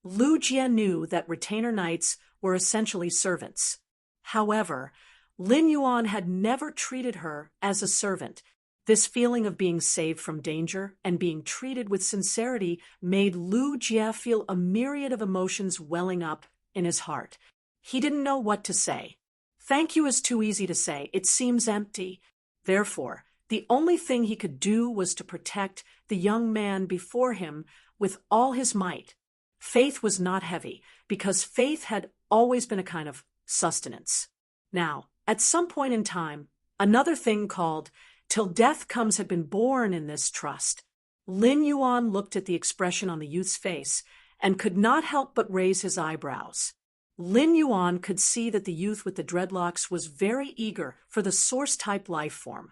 Lu Jie knew that retainer knights were essentially servants. However, Lin Yuan had never treated her as a servant. This feeling of being saved from danger and being treated with sincerity made Lu Jie feel a myriad of emotions welling up in his heart. He didn't know what to say. Thank you is too easy to say. It seems empty. Therefore, the only thing he could do was to protect the young man before him with all his might. Faith was not heavy, because faith had always been a kind of sustenance. Now, at some point in time, another thing called till death comes had been born in this trust. Lin Yuan looked at the expression on the youth's face and could not help but raise his eyebrows. Lin Yuan could see that the youth with the dreadlocks was very eager for the source-type life form,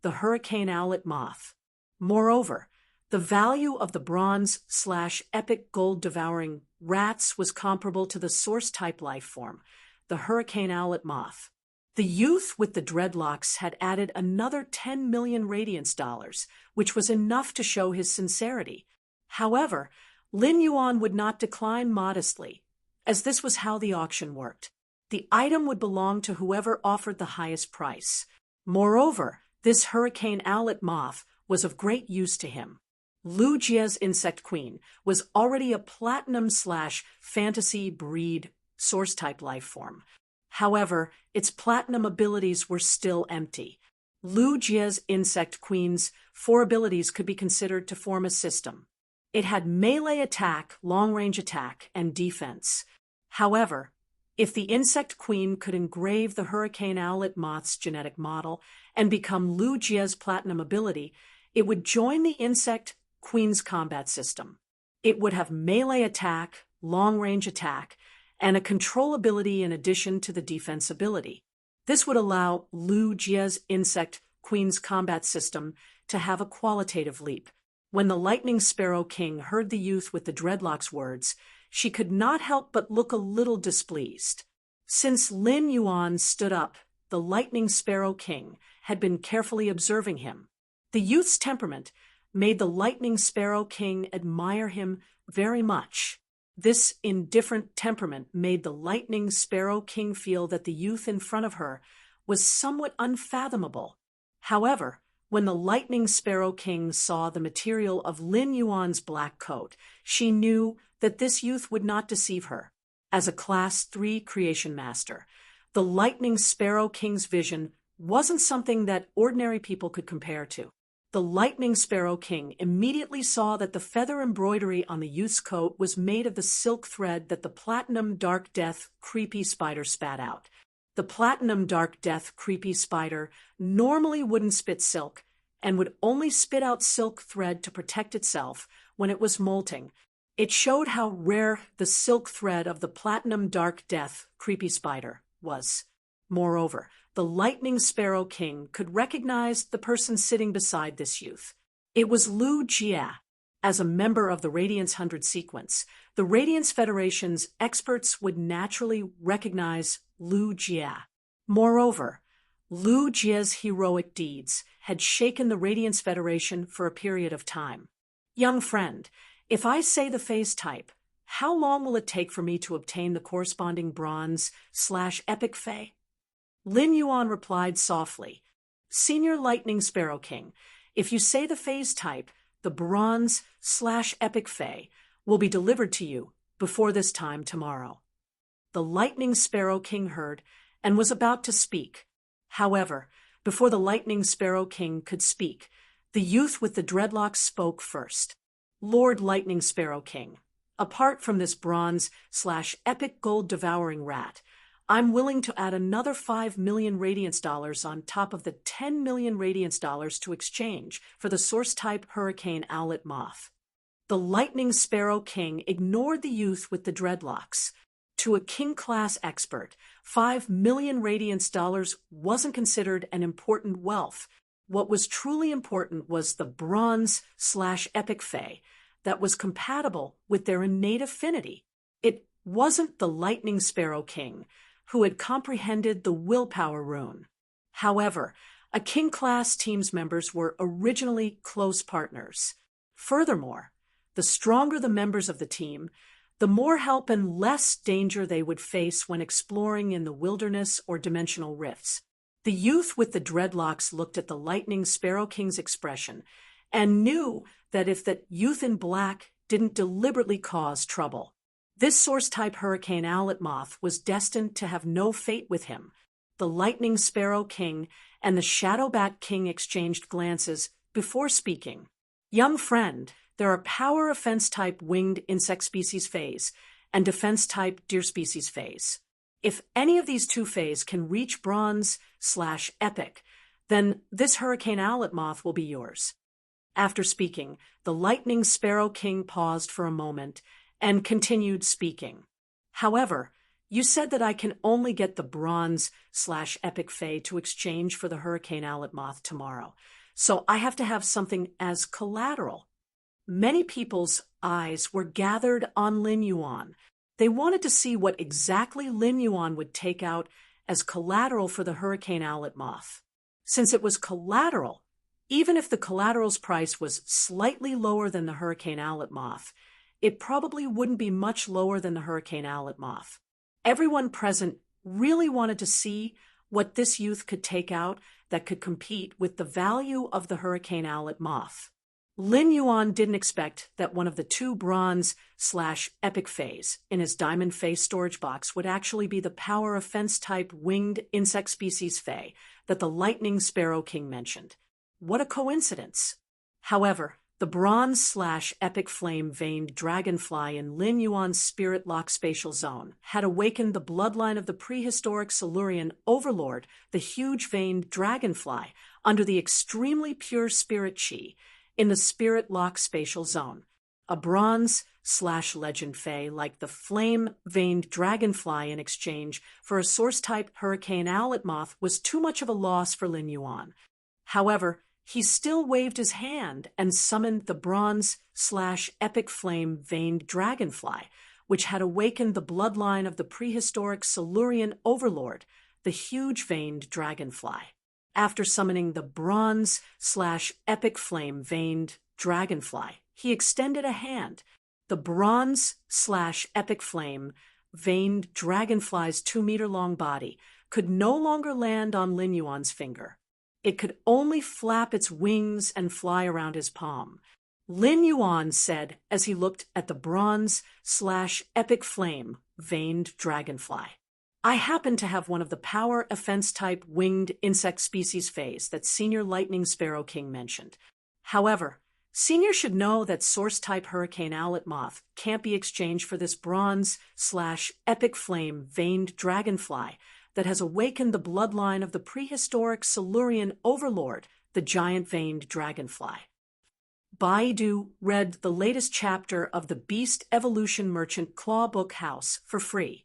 the Hurricane Owlet Moth. Moreover, the value of the bronze/epic gold-devouring rats was comparable to the source-type life form, the Hurricane Owlet Moth. The youth with the dreadlocks had added another 10 million radiance dollars, which was enough to show his sincerity. However, Lin Yuan would not decline modestly, as this was how the auction worked. The item would belong to whoever offered the highest price. Moreover, this hurricane owlet moth was of great use to him. Lu Jie's insect queen was already a platinum/fantasy breed source-type life form. However, its platinum abilities were still empty. Lu Jie's insect queen's 4 abilities could be considered to form a system. It had melee attack, long-range attack, and defense. However, if the insect queen could engrave the hurricane owlet moth's genetic model and become Lu Jie's platinum ability, it would join the insect queen's combat system. It would have melee attack, long-range attack, and a control ability in addition to the defense ability. This would allow Lu Jie's insect queen's combat system to have a qualitative leap. When the Lightning Sparrow King heard the youth with the dreadlocks' words, she could not help but look a little displeased. Since Lin Yuan stood up, the Lightning Sparrow King had been carefully observing him. The youth's temperament made the Lightning Sparrow King admire him very much. This indifferent temperament made the Lightning Sparrow King feel that the youth in front of her was somewhat unfathomable. However, when the Lightning Sparrow King saw the material of Lin Yuan's black coat, she knew that this youth would not deceive her. As a Class 3 creation master, the Lightning Sparrow King's vision wasn't something that ordinary people could compare to. The Lightning Sparrow King immediately saw that the feather embroidery on the youth's coat was made of the silk thread that the Platinum Dark Death creepy spider spat out. The Platinum Dark Death creepy spider normally wouldn't spit silk and would only spit out silk thread to protect itself when it was molting. It showed how rare the silk thread of the Platinum Dark Death creepy spider was. Moreover, the Lightning Sparrow King could recognize the person sitting beside this youth. It was Lu Jie. As a member of the Radiance 100 sequence, the Radiance Federation's experts would naturally recognize Lu Jie. Moreover, Lu Jie's heroic deeds had shaken the Radiance Federation for a period of time. Young friend, if I say the phase type, how long will it take for me to obtain the corresponding bronze/epic Fae? Lin Yuan replied softly, Senior Lightning Sparrow King, if you say the phase type, the bronze/epic Fae will be delivered to you before this time tomorrow. The Lightning Sparrow King heard and was about to speak. However, before the Lightning Sparrow King could speak, the youth with the dreadlocks spoke first. Lord Lightning Sparrow King, apart from this bronze/epic gold devouring rat, I'm willing to add another 5 million Radiance dollars on top of the 10 million Radiance dollars to exchange for the source-type Hurricane Owlet Moth. The Lightning Sparrow King ignored the youth with the dreadlocks. To a king-class expert, 5 million Radiance dollars wasn't considered an important wealth. What was truly important was the bronze/epic Fae that was compatible with their innate affinity. It wasn't the Lightning Sparrow King who had comprehended the willpower rune. However, a king-class team's members were originally close partners. Furthermore, the stronger the members of the team, the more help and less danger they would face when exploring in the wilderness or dimensional rifts. The youth with the dreadlocks looked at the Lightning Sparrow King's expression and knew that if that youth in black didn't deliberately cause trouble, this source-type Hurricane Owlet Moth was destined to have no fate with him. The Lightning Sparrow King and the Shadow Bat King exchanged glances before speaking. Young friend, there are power offense-type winged insect species phase and defense-type deer species phase. If any of these two phase can reach bronze/epic, then this Hurricane Owlet Moth will be yours. After speaking, the Lightning Sparrow King paused for a moment and continued speaking. However, you said that I can only get the bronze/epic Fae to exchange for the Hurricane Owlet Moth tomorrow, so I have to have something as collateral. Many people's eyes were gathered on Lin Yuan. They wanted to see what exactly Lin Yuan would take out as collateral for the Hurricane Owlet Moth. Since it was collateral, Even if the collateral's price was slightly lower than the hurricane owlet moth, it probably wouldn't be much lower than the hurricane owlet moth. Everyone present really wanted to see what this youth could take out that could compete with the value of the hurricane owlet moth. Lin Yuan didn't expect that one of the two bronze/epic fays in his diamond fay storage box would actually be the power offense type winged insect species fay that the lightning sparrow king mentioned. What a coincidence! However, the bronze/epic flame veined dragonfly in Lin Yuan's spirit lock spatial zone had awakened the bloodline of the prehistoric Silurian overlord, the huge veined dragonfly, under the extremely pure spirit chi in the spirit lock spatial zone. A bronze/legend fay like the flame veined dragonfly in exchange for a source type hurricane owlet moth was too much of a loss for Lin Yuan. However, he still waved his hand and summoned the bronze/epic flame veined dragonfly, which had awakened the bloodline of the prehistoric Silurian overlord, the huge veined dragonfly. After summoning the bronze/epic flame veined dragonfly, he extended a hand. The bronze/epic flame veined dragonfly's 2-meter-long body could no longer land on Lin Yuan's finger. It could only flap its wings and fly around his palm. Lin Yuan said as he looked at the bronze/epic flame veined dragonfly, "I happen to have one of the power offense type winged insect species fays that Senior Lightning Sparrow King mentioned. However, Senior should know that source type hurricane owlet moth can't be exchanged for this bronze/epic flame veined dragonfly that has awakened the bloodline of the prehistoric Silurian overlord, the giant veined dragonfly." Baidu read the latest chapter of the Beast Evolution Merchant Claw Book House for free.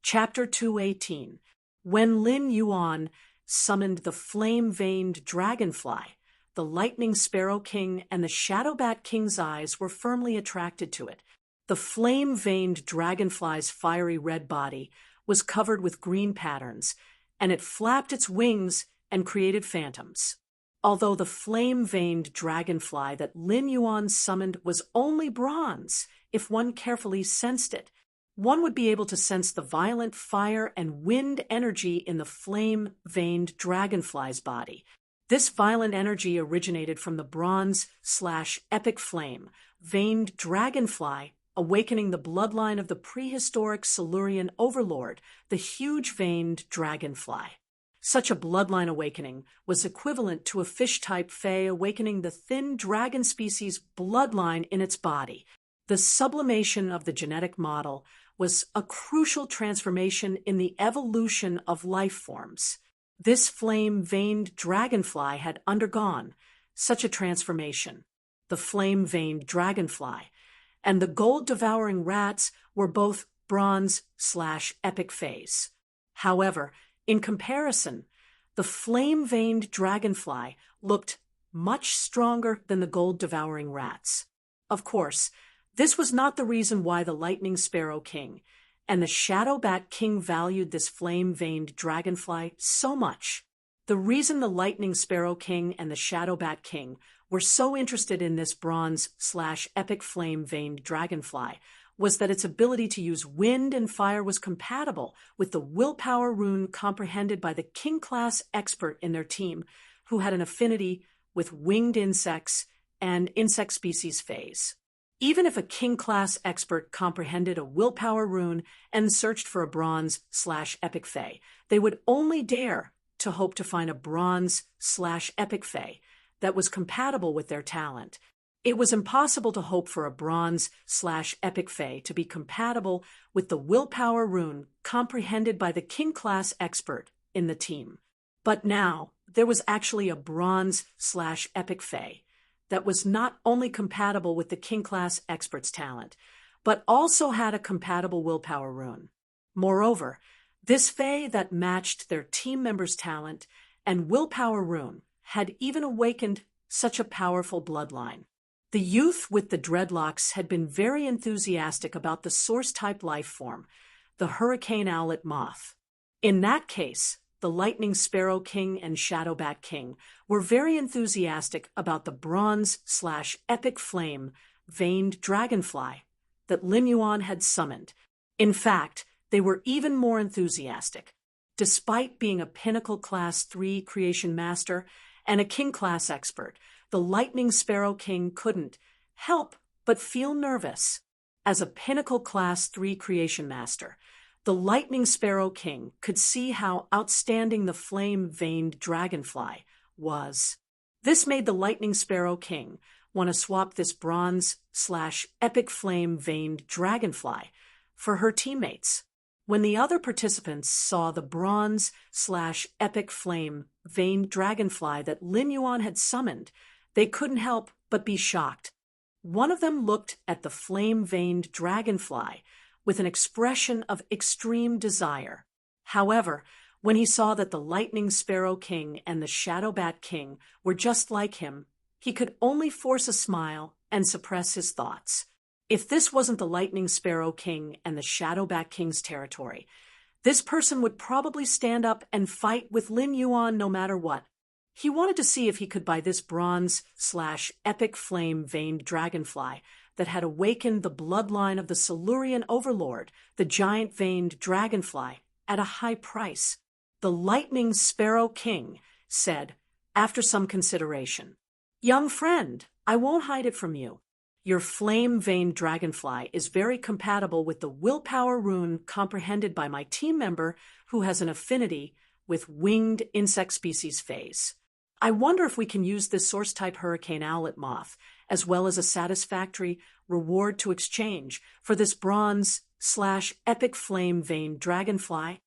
Chapter 218. When Lin Yuan summoned the flame-veined dragonfly, the lightning sparrow king and the shadowbat king's eyes were firmly attracted to it. The flame-veined dragonfly's fiery red body was covered with green patterns, and it flapped its wings and created phantoms. Although the flame-veined dragonfly that Lin Yuan summoned was only bronze, if one carefully sensed it, one would be able to sense the violent fire and wind energy in the flame-veined dragonfly's body. This violent energy originated from the bronze/epic flame veined dragonfly awakening the bloodline of the prehistoric Silurian overlord, the huge veined dragonfly. Such a bloodline awakening was equivalent to a fish-type fey awakening the thin dragon species bloodline in its body. The sublimation of the genetic model was a crucial transformation in the evolution of life forms. This flame-veined dragonfly had undergone such a transformation. The flame-veined dragonfly and the gold-devouring rats were both bronze/epic fays. However, in comparison, the flame-veined dragonfly looked much stronger than the gold-devouring rats. Of course, this was not the reason why the Lightning Sparrow King and the Shadowbat King valued this flame-veined dragonfly so much. The reason the Lightning Sparrow King and the Shadowbat King were so interested in this bronze/epic flame-veined dragonfly was that its ability to use wind and fire was compatible with the willpower rune comprehended by the King-class expert in their team, who had an affinity with winged insects and insect species fays. Even if a King-class expert comprehended a willpower rune and searched for a bronze/epic fay, they would only dare to hope to find a bronze/epic fay that was compatible with their talent. It was impossible to hope for a bronze/epic fay to be compatible with the willpower rune comprehended by the King-class expert in the team. But now, there was actually a bronze/epic fay that was not only compatible with the King-class expert's talent, but also had a compatible willpower rune. Moreover, this fay that matched their team members' talent and willpower rune had even awakened such a powerful bloodline. The youth with the dreadlocks had been very enthusiastic about the source-type life form, the hurricane owlet moth. In that case, the Lightning Sparrow King and Shadowbat King were very enthusiastic about the bronze/epic flame veined dragonfly that Lin Yuan had summoned. In fact, they were even more enthusiastic. Despite being a Pinnacle Class 3 creation master and a King Class expert, the Lightning Sparrow King couldn't help but feel nervous. As a Pinnacle Class 3 creation master, the Lightning Sparrow King could see how outstanding the flame-veined dragonfly was. This made the Lightning Sparrow King want to swap this bronze/epic flame-veined dragonfly for her teammates. When the other participants saw the bronze/epic flame-veined dragonfly that Lin Yuan had summoned, they couldn't help but be shocked. One of them looked at the flame-veined dragonfly with an expression of extreme desire. However, when he saw that the Lightning Sparrow King and the Shadowbat King were just like him, he could only force a smile and suppress his thoughts. If this wasn't the Lightning Sparrow King and the Shadowbat King's territory, this person would probably stand up and fight with Lin Yuan no matter what. He wanted to see if he could buy this bronze/epic flame-veined dragonfly that had awakened the bloodline of the Silurian overlord, the giant-veined dragonfly, at a high price. The Lightning Sparrow King said, after some consideration, "Young friend, I won't hide it from you. Your flame-veined dragonfly is very compatible with the willpower rune comprehended by my team member who has an affinity with winged insect species phase. I wonder if we can use this source-type hurricane owlet moth as well as a satisfactory reward to exchange for this bronze/epic flame-veined dragonfly."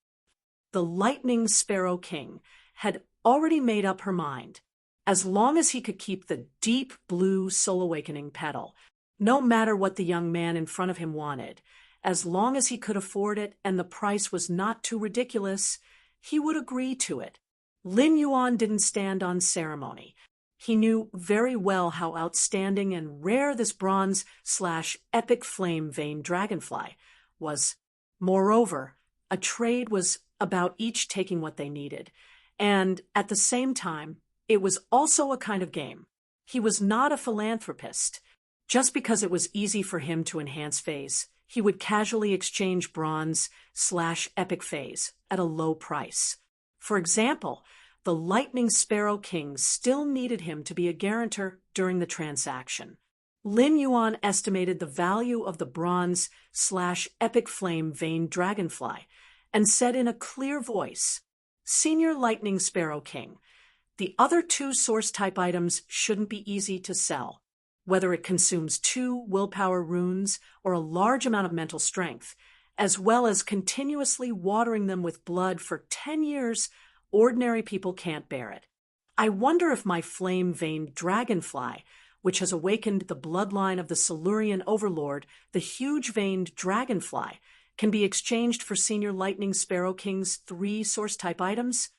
The Lightning Sparrow King had already made up her mind. As long as he could keep the deep blue Soul Awakening petal, no matter what the young man in front of him wanted, as long as he could afford it and the price was not too ridiculous, he would agree to it. Lin Yuan didn't stand on ceremony. He knew very well how outstanding and rare this bronze/epic flame-veined dragonfly was. Moreover, a trade was about each taking what they needed, and at the same time, it was also a kind of game. He was not a philanthropist. Just because it was easy for him to enhance phase, he would casually exchange bronze/epic phase at a low price. For example, the Lightning Sparrow King still needed him to be a guarantor during the transaction. Lin Yuan estimated the value of the bronze/epic flame-veined dragonfly and said in a clear voice, "Senior Lightning Sparrow King, the other two source-type items shouldn't be easy to sell. Whether it consumes 2 willpower runes or a large amount of mental strength, as well as continuously watering them with blood for 10 years, ordinary people can't bear it. I wonder if my flame-veined dragonfly, which has awakened the bloodline of the Silurian overlord, the huge-veined dragonfly, can be exchanged for Senior Lightning Sparrow King's 3 source-type items?"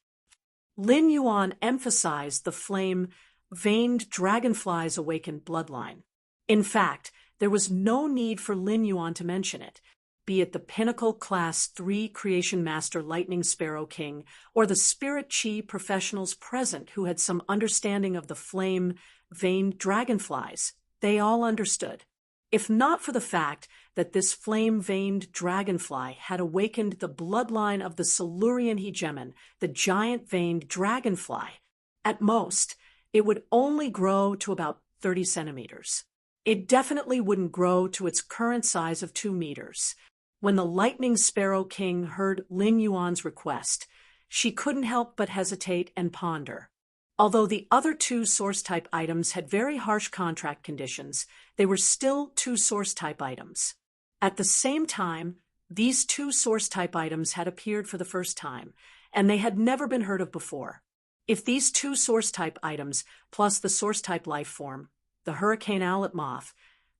Lin Yuan emphasized the flame-veined dragonfly's awakened bloodline. In fact, there was no need for Lin Yuan to mention it, be it the Pinnacle Class 3 Creation Master Lightning Sparrow King or the Spirit Chi professionals present who had some understanding of the flame-veined dragonflies. They all understood. If not for the fact that this flame-veined dragonfly had awakened the bloodline of the Silurian hegemon, the giant-veined dragonfly, at most, it would only grow to about 30 centimeters. It definitely wouldn't grow to its current size of 2 meters. When the Lightning Sparrow King heard Lin Yuan's request, she couldn't help but hesitate and ponder. Although the other 2 source-type items had very harsh contract conditions, they were still 2 source-type items. At the same time, these 2 source-type items had appeared for the first time, and they had never been heard of before. If these 2 source-type items, plus the source-type life form, the hurricane owlet moth,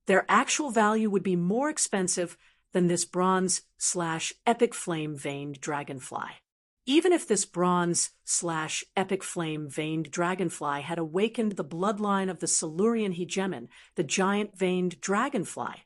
their actual value would be more expensive than this bronze/epic flame-veined dragonfly. Even if this bronze/epic flame-veined dragonfly had awakened the bloodline of the Silurian hegemon, the giant-veined dragonfly,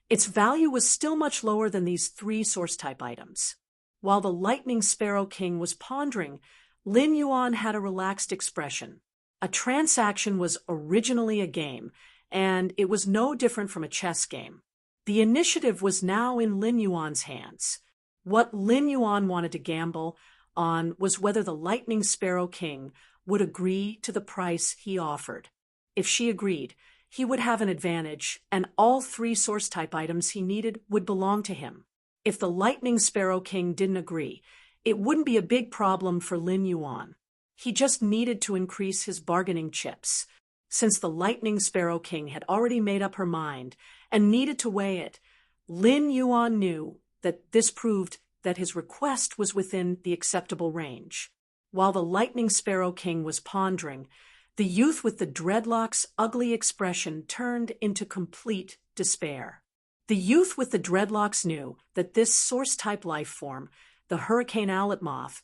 its value was still much lower than these 3 source-type items. While the Lightning Sparrow King was pondering, Lin Yuan had a relaxed expression. A transaction was originally a game, and it was no different from a chess game. The initiative was now in Lin Yuan's hands. What Lin Yuan wanted to gamble on was whether the Lightning Sparrow King would agree to the price he offered. If she agreed, he would have an advantage, and all 3 source-type items he needed would belong to him. If the Lightning Sparrow King didn't agree, it wouldn't be a big problem for Lin Yuan. He just needed to increase his bargaining chips. Since the Lightning Sparrow King had already made up her mind and needed to weigh it, Lin Yuan knew that this proved that his request was within the acceptable range. While the Lightning Sparrow King was pondering, the youth with the dreadlocks' ugly expression turned into complete despair. The youth with the dreadlocks knew that this source-type life form, the hurricane owlet moth,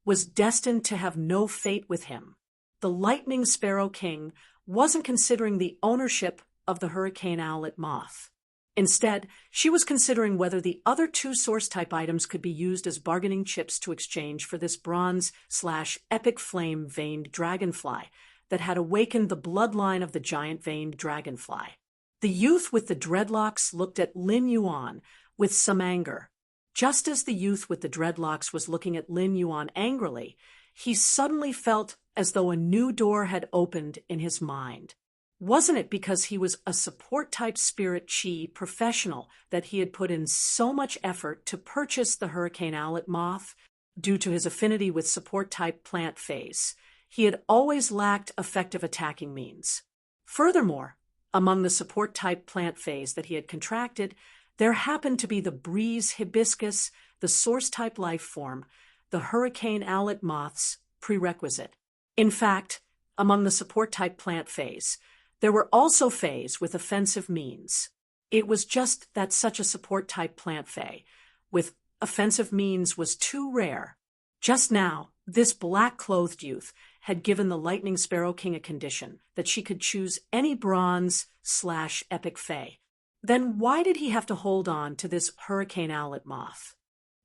was destined to have no fate with him. The Lightning Sparrow King wasn't considering the ownership of the hurricane owlet moth. Instead, she was considering whether the other 2 source-type items could be used as bargaining chips to exchange for this bronze/epic flame veined dragonfly that had awakened the bloodline of the giant veined dragonfly. The youth with the dreadlocks looked at Lin Yuan with some anger. Just as the youth with the dreadlocks was looking at Lin Yuan angrily, he suddenly felt as though a new door had opened in his mind. Wasn't it because he was a support-type spirit chi professional that he had put in so much effort to purchase the hurricane owlet moth? Due to his affinity with support-type plant phase, he had always lacked effective attacking means. Furthermore, among the support-type plant phase that he had contracted, there happened to be the breeze hibiscus, the source-type life form, the hurricane owlet moth's prerequisite. In fact, among the support-type plant phase, there were also fays with offensive means. It was just that such a support-type plant fay with offensive means was too rare. Just now, this black-clothed youth had given the Lightning Sparrow King a condition that she could choose any bronze/epic fay. Then why did he have to hold on to this hurricane owlet moth?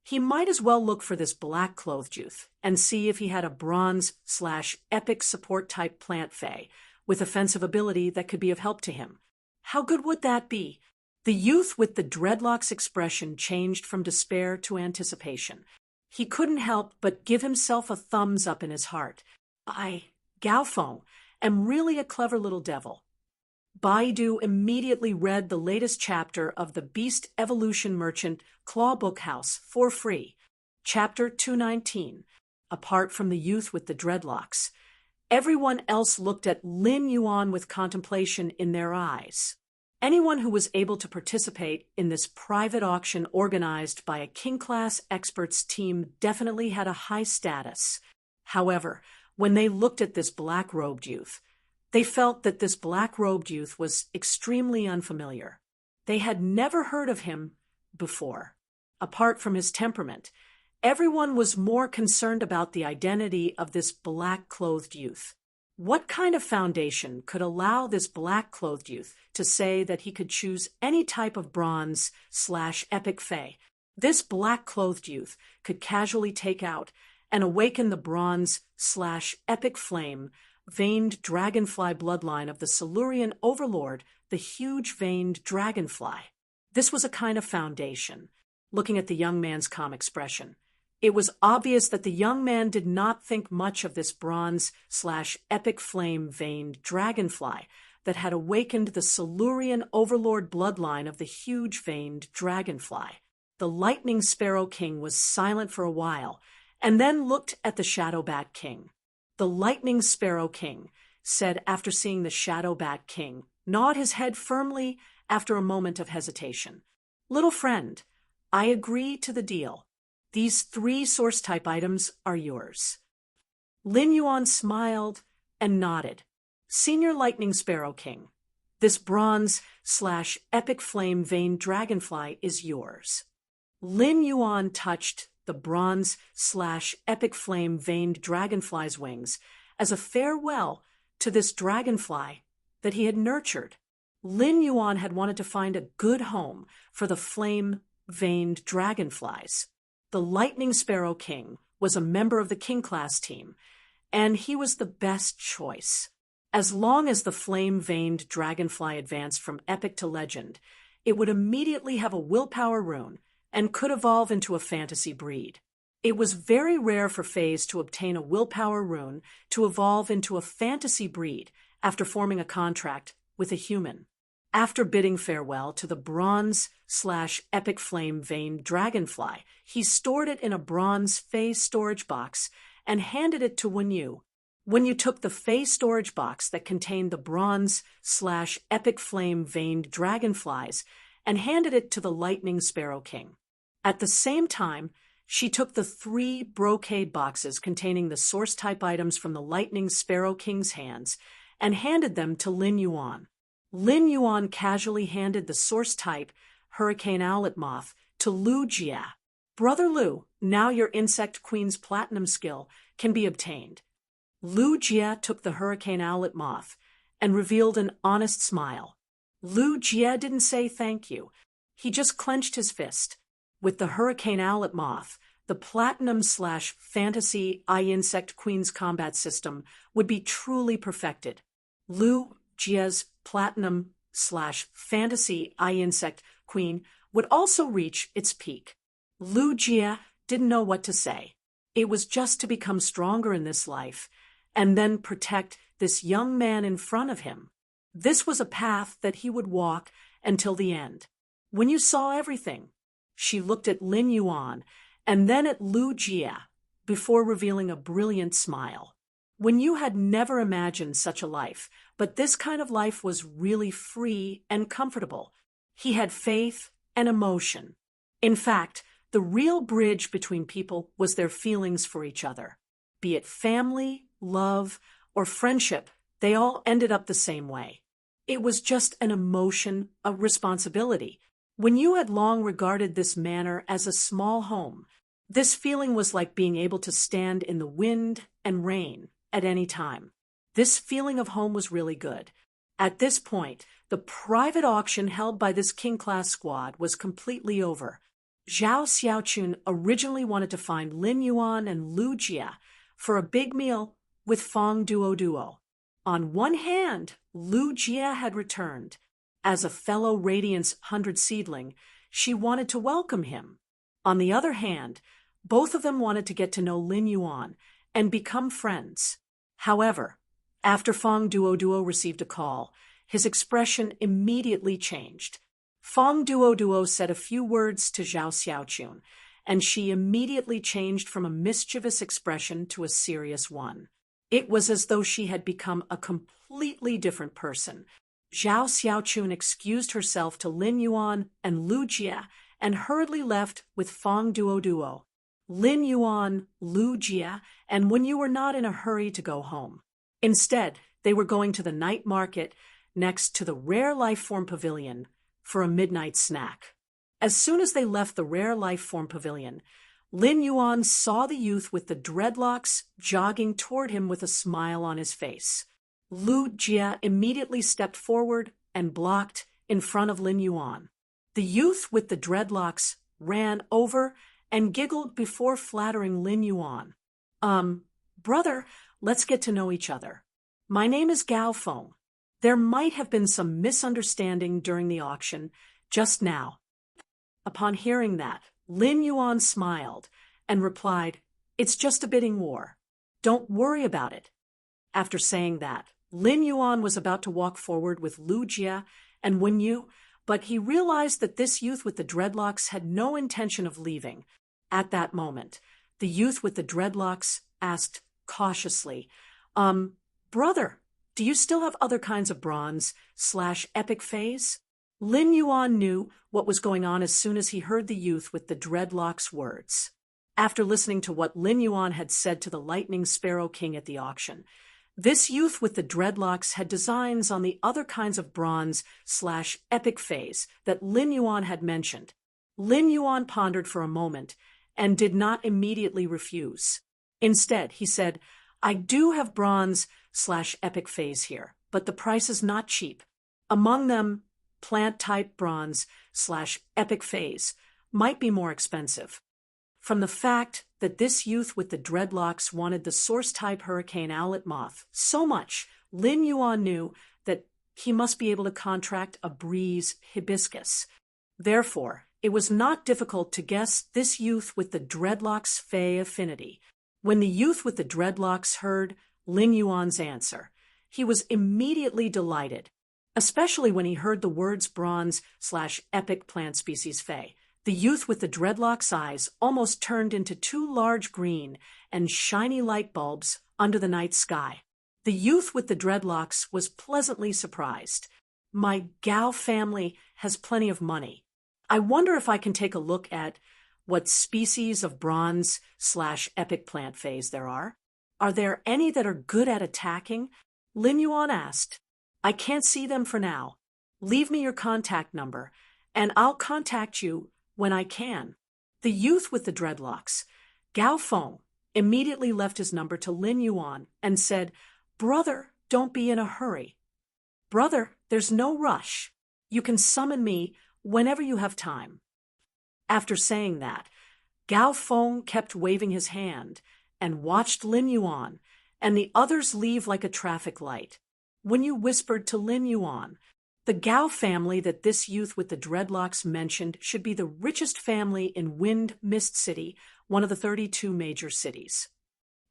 He might as well look for this black-clothed youth and see if he had a bronze/epic support-type plant fay with offensive ability that could be of help to him. How good would that be? The youth with the dreadlocks expression changed from despair to anticipation. He couldn't help but give himself a thumbs up in his heart. Gaofeng, am really a clever little devil. Baidu immediately read the latest chapter of the Beast Evolution Merchant Claw Book House for free. Chapter 219, Apart from the Youth with the Dreadlocks. Everyone else looked at Lin Yuan with contemplation in their eyes. Anyone who was able to participate in this private auction organized by a king-class experts team definitely had a high status. However, when they looked at this black-robed youth, they felt that this black-robed youth was extremely unfamiliar. They had never heard of him before. Apart from his temperament, everyone was more concerned about the identity of this black-clothed youth. What kind of foundation could allow this black-clothed youth to say that he could choose any type of bronze/epic fay? This black-clothed youth could casually take out and awaken the bronze/epic flame veined dragonfly bloodline of the Silurian overlord, the huge veined dragonfly. This was a kind of foundation. Looking at the young man's calm expression, it was obvious that the young man did not think much of this bronze/epic flame veined dragonfly that had awakened the Silurian overlord bloodline of the huge veined dragonfly. The Lightning Sparrow King was silent for a while, and then looked at the Shadow Bat King. The Lightning Sparrow King said after seeing the Shadow Bat King nod his head firmly after a moment of hesitation. "Little friend, I agree to the deal. These 3 source-type items are yours." Lin Yuan smiled and nodded. "Senior Lightning Sparrow King, this bronze/epic flame veined dragonfly is yours." Lin Yuan touched the bronze/epic flame veined dragonfly's wings as a farewell to this dragonfly that he had nurtured. Lin Yuan had wanted to find a good home for the flame veined dragonflies. The Lightning Sparrow King was a member of the King class team, and he was the best choice. As long as the flame-veined dragonfly advanced from epic to legend, it would immediately have a willpower rune and could evolve into a fantasy breed. It was very rare for Fays to obtain a willpower rune to evolve into a fantasy breed after forming a contract with a human. After bidding farewell to the bronze/epic flame-veined dragonfly, he stored it in a bronze Fey storage box and handed it to Wenyu. Wenyu took the Fey storage box that contained the bronze/epic flame-veined dragonflies and handed it to the Lightning Sparrow King. At the same time, she took the 3 brocade boxes containing the source-type items from the Lightning Sparrow King's hands and handed them to Lin Yuan. Lin Yuan casually handed the source-type Hurricane Owlet Moth to Lu Jia. "Brother Lu, now your Insect Queen's Platinum skill can be obtained." Lu Jia took the Hurricane Owlet Moth and revealed an honest smile. Lu Jia didn't say thank you. He just clenched his fist. With the Hurricane Owlet Moth, the Platinum/Fantasy Insect Queen's combat system would be truly perfected. Lu Jia's Platinum/Fantasy Insect Queen would also reach its peak. Lu Jia didn't know what to say. It was just to become stronger in this life and then protect this young man in front of him. This was a path that he would walk until the end. When you saw everything, she looked at Lin Yuan and then at Lu Jia before revealing a brilliant smile. When you had never imagined such a life, but this kind of life was really free and comfortable. He had faith and emotion. In fact, the real bridge between people was their feelings for each other. Be it family, love, or friendship, they all ended up the same way. It was just an emotion, a responsibility. When you had long regarded this manor as a small home, this feeling was like being able to stand in the wind and rain at any time. This feeling of home was really good. At this point, the private auction held by this king-class squad was completely over. Zhao Xiaochun originally wanted to find Lin Yuan and Lu Jia for a big meal with Fong Duo. On one hand, Lu Jia had returned. As a fellow Radiance 100 seedling, she wanted to welcome him. On the other hand, both of them wanted to get to know Lin Yuan and become friends. However, after Fong Duo received a call, his expression immediately changed. Fong Duo said a few words to Zhao Xiaochun, and she immediately changed from a mischievous expression to a serious one. It was as though she had become a completely different person. Zhao Xiaochun excused herself to Lin Yuan and Lu Jia and hurriedly left with Fong Duo. Lin Yuan, Lu Jia, and Wenyu were not in a hurry to go home. Instead, they were going to the night market next to the Rare Life Form Pavilion for a midnight snack. As soon as they left the Rare Life Form Pavilion, Lin Yuan saw the youth with the dreadlocks jogging toward him with a smile on his face. Lu Jia immediately stepped forward and blocked in front of Lin Yuan. The youth with the dreadlocks ran over and giggled before flattering Lin Yuan. Brother, let's get to know each other. My name is Gao Feng. There might have been some misunderstanding during the auction just now." Upon hearing that, Lin Yuan smiled and replied, "It's just a bidding war. Don't worry about it." After saying that, Lin Yuan was about to walk forward with Lu Jia and Wenyu, but he realized that this youth with the dreadlocks had no intention of leaving. At that moment, the youth with the dreadlocks asked cautiously, Brother, do you still have other kinds of bronze/epic phase?" Lin Yuan knew what was going on as soon as he heard the youth with the dreadlocks' words. After listening to what Lin Yuan had said to the Lightning Sparrow King at the auction, this youth with the dreadlocks had designs on the other kinds of bronze/epic phase that Lin Yuan had mentioned. Lin Yuan pondered for a moment and did not immediately refuse. Instead, he said, "I do have bronze/epic phase here, but the price is not cheap. Among them, plant-type bronze/epic phase might be more expensive." from the fact that this youth with the dreadlocks wanted the source-type hurricane owlet moth so much, Lin Yuan knew that he must be able to contract a breeze hibiscus. Therefore, it was not difficult to guess this youth with the dreadlocks' fey affinity. When the youth with the dreadlocks heard Lin Yuan's answer, he was immediately delighted, especially when he heard the words bronze/epic plant species fey. The youth with the dreadlocks' eyes almost turned into two large green and shiny light bulbs under the night sky. The youth with the dreadlocks was pleasantly surprised. My Gao family has plenty of money. I wonder if I can take a look at what species of bronze/epic plant fays there are. Are there any that are good at attacking? Lin Yuan asked. I can't see them for now. Leave me your contact number, and I'll contact you when I can. The youth with the dreadlocks, Gao Feng, immediately left his number to Lin Yuan and said, Brother, don't be in a hurry. Brother, there's no rush. You can summon me whenever you have time. After saying that, Gao Feng kept waving his hand and watched Lin Yuan and the others leave like a traffic light. When you whispered to Lin Yuan, the Gao family that this youth with the dreadlocks mentioned should be the richest family in Wind Mist City, one of the 32 major cities.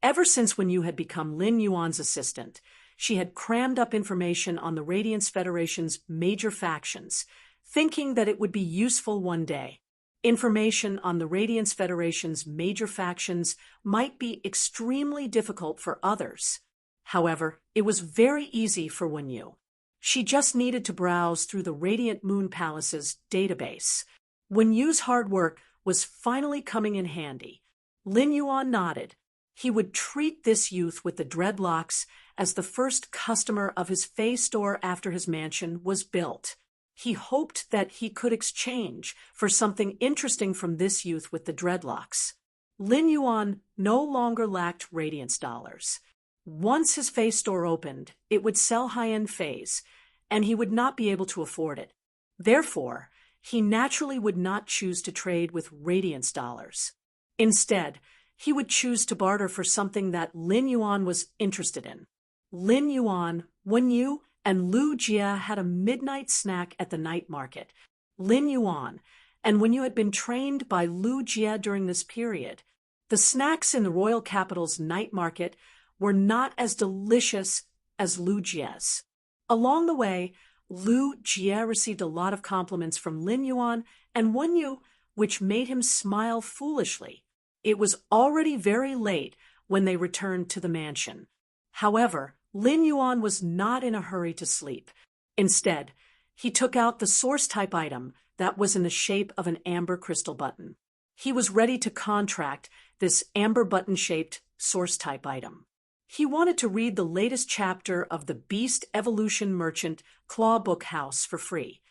Ever since when you had become Lin Yuan's assistant, she had crammed up information on the Radiance Federation's major factions, thinking that it would be useful one day. Information on the Radiance Federation's major factions might be extremely difficult for others. However, it was very easy for Wenyu. She just needed to browse through the Radiant Moon Palace's database. Wenyu's hard work was finally coming in handy. Lin Yuan nodded. He would treat this youth with the dreadlocks as the first customer of his Fey store after his mansion was built. He hoped that he could exchange for something interesting from this youth with the dreadlocks. Lin Yuan no longer lacked Radiance dollars. Once his Fey store opened, it would sell high-end Feys, and he would not be able to afford it. Therefore, he naturally would not choose to trade with Radiance dollars. Instead, he would choose to barter for something that Lin Yuan was interested in. Lin Yuan, Wenyu, and Lu Jia had a midnight snack at the night market. Lin Yuan and Wenyu had been trained by Lu Jia during this period. The snacks in the royal capital's night market were not as delicious as Lu Jia's. Along the way, Lu Jia received a lot of compliments from Lin Yuan and Wenyu, which made him smile foolishly. It was already very late when they returned to the mansion. However, Lin Yuan was not in a hurry to sleep. Instead, he took out the source-type item that was in the shape of an amber crystal button. He was ready to contract this amber button-shaped source-type item. He wanted to read the latest chapter of the Beast Evolution Merchant Claw Book House for free.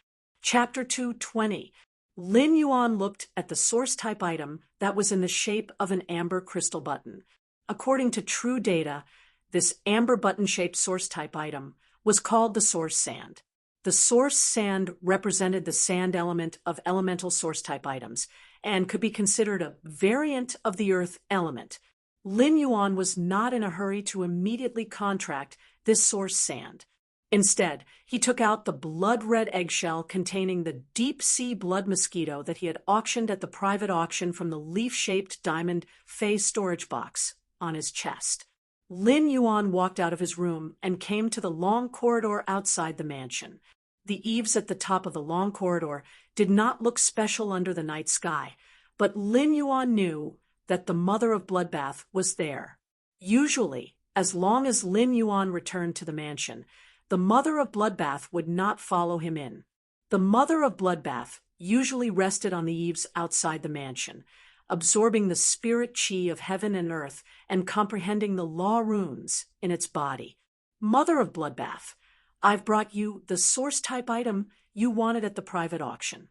Chapter 220. Lin Yuan looked at the source-type item that was in the shape of an amber crystal button. According to true data, this amber button-shaped source-type item was called the source sand. The source sand represented the sand element of elemental source-type items and could be considered a variant of the earth element. Lin Yuan was not in a hurry to immediately contract this source sand. Instead, he took out the blood-red eggshell containing the deep-sea blood mosquito that he had auctioned at the private auction from the leaf-shaped diamond Fey storage box on his chest. Lin Yuan walked out of his room and came to the long corridor outside the mansion. The eaves at the top of the long corridor did not look special under the night sky, but Lin Yuan knew that the Mother of Bloodbath was there. Usually, as long as Lin Yuan returned to the mansion, the Mother of Bloodbath would not follow him in. The Mother of Bloodbath usually rested on the eaves outside the mansion, absorbing the spirit chi of heaven and earth and comprehending the law runes in its body. Mother of Bloodbath, I've brought you the source-type item you wanted at the private auction.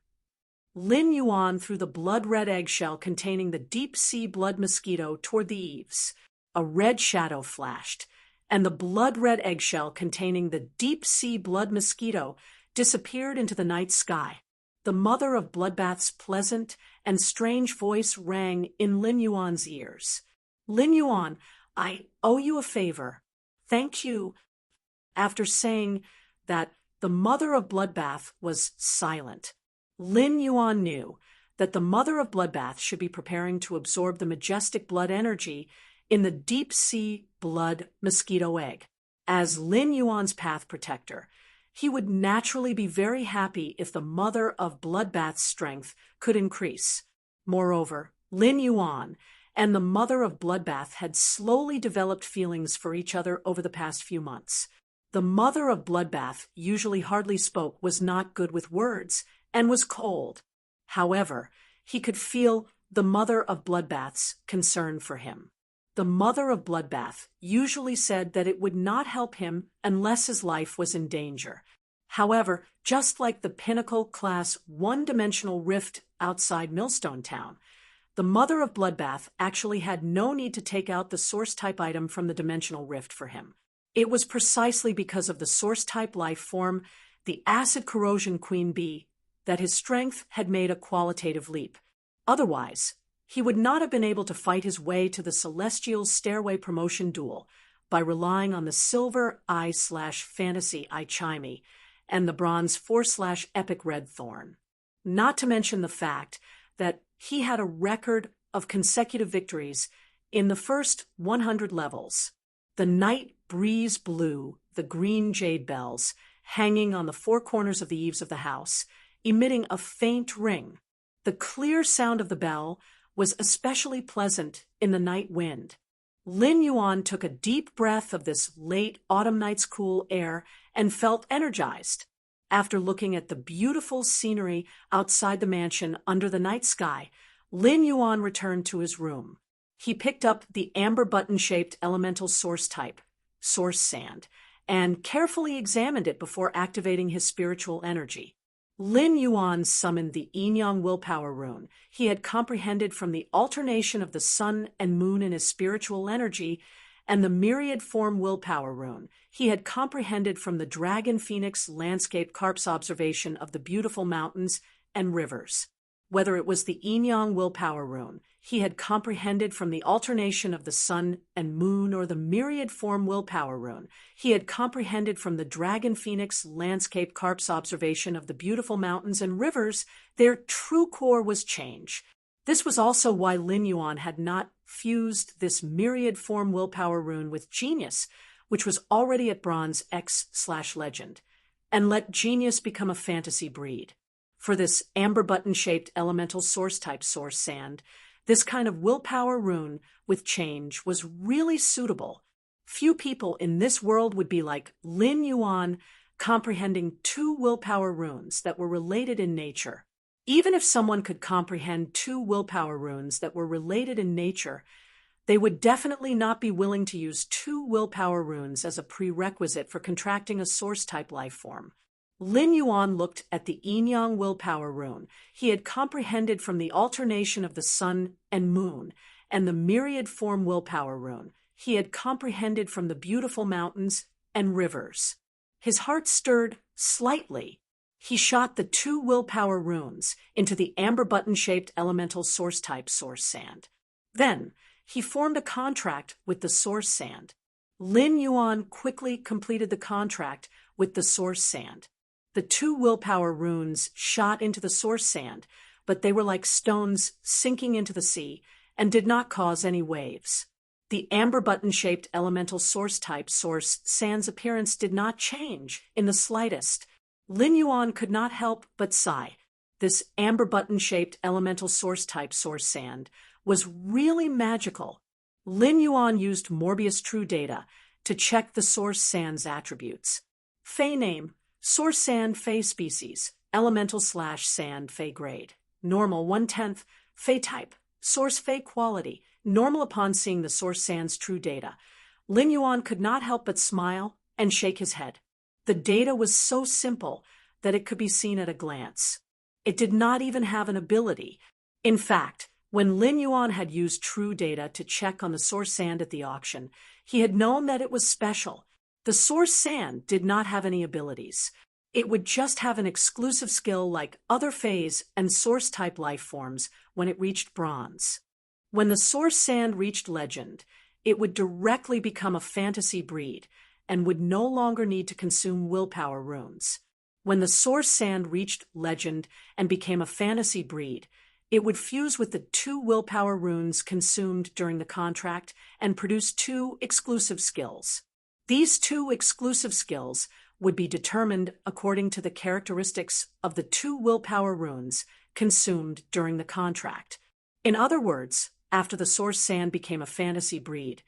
Lin Yuan threw the blood-red eggshell containing the deep-sea blood mosquito toward the eaves. A red shadow flashed, and the blood-red eggshell containing the deep-sea blood mosquito disappeared into the night sky. The mother of Bloodbath's pleasant and strange voice rang in Lin Yuan's ears. Lin Yuan, I owe you a favor. Thank you. After saying that, the mother of Bloodbath was silent. Lin Yuan knew that the mother of Bloodbath should be preparing to absorb the majestic blood energy in the deep-sea blood mosquito egg. As Lin Yuan's path protector, he would naturally be very happy if the mother of Bloodbath's strength could increase. Moreover, Lin Yuan and the mother of Bloodbath had slowly developed feelings for each other over the past few months. The mother of Bloodbath usually hardly spoke, was not good with words, and was cold. However, he could feel the mother of Bloodbath's concern for him. The mother of Bloodbath usually said that it would not help him unless his life was in danger. However, just like the pinnacle-class one-dimensional rift outside Millstone Town, the mother of Bloodbath actually had no need to take out the source-type item from the dimensional rift for him. It was precisely because of the source-type life form, the acid corrosion queen bee, that his strength had made a qualitative leap. Otherwise, he would not have been able to fight his way to the Celestial Stairway promotion duel by relying on the Silver I/Fantasy I Chimey and the Bronze 4/Epic Red Thorn. Not to mention the fact that he had a record of consecutive victories in the first 100 levels. The night breeze blew the green jade bells hanging on the four corners of the eaves of the house, emitting a faint ring. The clear sound of the bell was especially pleasant in the night wind. Lin Yuan took a deep breath of this late autumn night's cool air and felt energized. After looking at the beautiful scenery outside the mansion under the night sky, Lin Yuan returned to his room. He picked up the amber button-shaped elemental source type, source sand, and carefully examined it before activating his spiritual energy. Lin Yuan summoned the Yin-Yang Willpower Rune he had comprehended from the alternation of the sun and moon in his spiritual energy, and the Myriad Form Willpower Rune he had comprehended from the Dragon Phoenix Landscape Carp's observation of the beautiful mountains and rivers. Whether it was the Yin-Yang Willpower Rune he had comprehended from the alternation of the sun and moon, or the Myriad Form Willpower Rune he had comprehended from the Dragon Phoenix Landscape Carp's observation of the beautiful mountains and rivers, their true core was change. This was also why Lin Yuan had not fused this Myriad Form Willpower Rune with Genius, which was already at Bronze X/Legend, and let Genius become a fantasy breed. For this amber button-shaped elemental source-type source sand, this kind of willpower rune with change was really suitable. Few people in this world would be like Lin Yuan, comprehending two willpower runes that were related in nature. Even if someone could comprehend two willpower runes that were related in nature, they would definitely not be willing to use two willpower runes as a prerequisite for contracting a source-type life form. Lin Yuan looked at the Yin-Yang Willpower Rune he had comprehended from the alternation of the sun and moon, and the Myriad Form Willpower Rune he had comprehended from the beautiful mountains and rivers. His heart stirred slightly. He shot the two willpower runes into the amber button-shaped elemental source-type source sand. Then, he formed a contract with the source sand. Lin Yuan quickly completed the contract with the source sand. The two willpower runes shot into the source sand, but they were like stones sinking into the sea and did not cause any waves. The amber button-shaped elemental source-type source sand's appearance did not change in the slightest. Lin Yuan could not help but sigh. This amber button-shaped elemental source-type source sand was really magical. Lin Yuan used Morbius True Data to check the source sand's attributes. Fey name: source sand Fey species, elemental/sand Fey grade. Normal 1/10, Fey type, source Fey quality, normal. Upon seeing the source sand's true data, Lin Yuan could not help but smile and shake his head. The data was so simple that it could be seen at a glance. It did not even have an ability. In fact, when Lin Yuan had used true data to check on the source sand at the auction, he had known that it was special. The source sand did not have any abilities. It would just have an exclusive skill like other phase and source-type life forms when it reached bronze. When the source sand reached legend, it would directly become a fantasy breed and would no longer need to consume willpower runes. When the source sand reached legend and became a fantasy breed, it would fuse with the 2 willpower runes consumed during the contract and produce 2 exclusive skills. These 2 exclusive skills would be determined according to the characteristics of the 2 willpower runes consumed during the contract. In other words, after the source sand became a fantasy breed,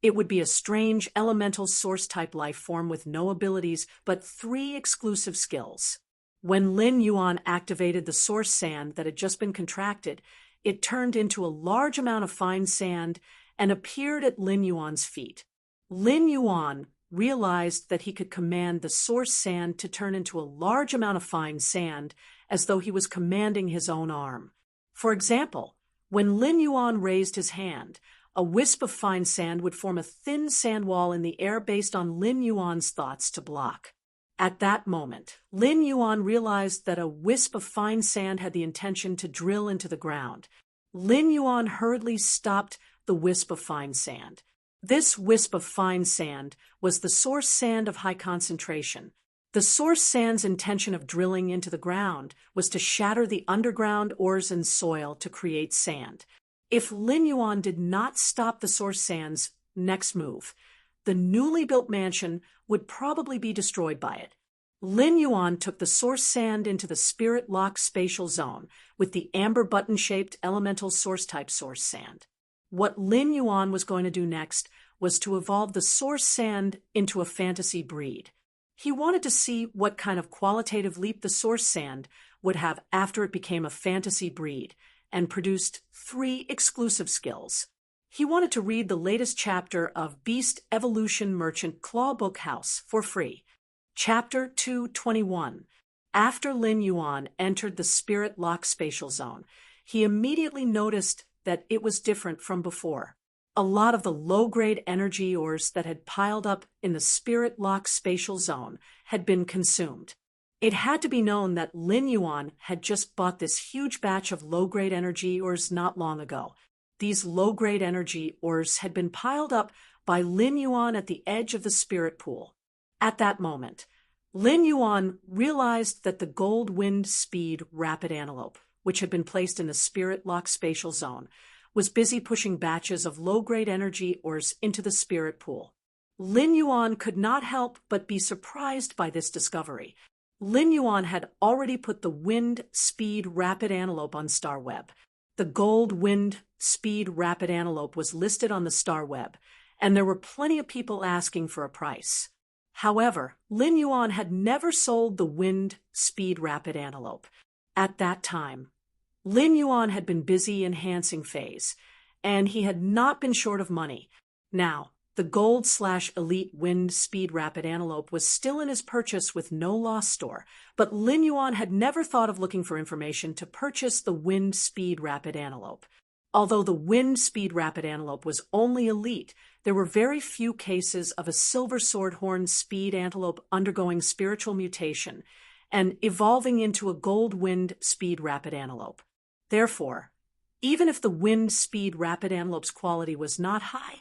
it would be a strange elemental source-type life form with no abilities but 3 exclusive skills. When Lin Yuan activated the source sand that had just been contracted, it turned into a large amount of fine sand and appeared at Lin Yuan's feet. Lin Yuan realized that he could command the source sand to turn into a large amount of fine sand as though he was commanding his own arm. For example, when Lin Yuan raised his hand, a wisp of fine sand would form a thin sand wall in the air based on Lin Yuan's thoughts to block. At that moment, Lin Yuan realized that a wisp of fine sand had the intention to drill into the ground. Lin Yuan hurriedly stopped the wisp of fine sand. This wisp of fine sand was the source sand of high concentration. The source sand's intention of drilling into the ground was to shatter the underground ores and soil to create sand. If Lin Yuan did not stop the source sand's next move, the newly built mansion would probably be destroyed by it. Lin Yuan took the source sand into the spirit lock spatial zone with the amber button-shaped elemental source-type source sand. What Lin Yuan was going to do next was to evolve the source sand into a fantasy breed. He wanted to see what kind of qualitative leap the source sand would have after it became a fantasy breed and produced 3 exclusive skills. He wanted to read the latest chapter of Beast Evolution Merchant Clawbook House for free. Chapter 221. After Lin Yuan entered the Spirit Lock Spatial Zone, he immediately noticed that it was different from before. A lot of the low-grade energy ores that had piled up in the Spirit Lock Spatial Zone had been consumed. It had to be known that Lin Yuan had just bought this huge batch of low-grade energy ores not long ago. These low-grade energy ores had been piled up by Lin Yuan at the edge of the spirit pool. At that moment, Lin Yuan realized that the Gold Wind Speed Rapid Antelope, which had been placed in the Spirit Lock Spatial Zone, was busy pushing batches of low-grade energy ores into the spirit pool. Lin Yuan could not help but be surprised by this discovery. Lin Yuan had already put the Wind Speed Rapid Antelope on StarWeb. The Gold Wind Speed Rapid Antelope was listed on the StarWeb, and there were plenty of people asking for a price. However, Lin Yuan had never sold the Wind Speed Rapid Antelope. At that time, Lin Yuan had been busy enhancing phase, and he had not been short of money. Now, the Gold/Elite Wind Speed Rapid Antelope was still in his purchase with no loss store, but Lin Yuan had never thought of looking for information to purchase the Wind Speed Rapid Antelope. Although the Wind Speed Rapid Antelope was only elite, there were very few cases of a Silver Swordhorn Speed Antelope undergoing spiritual mutation and evolving into a Gold Wind Speed Rapid Antelope. Therefore, even if the Wind Speed Rapid Antelope's quality was not high,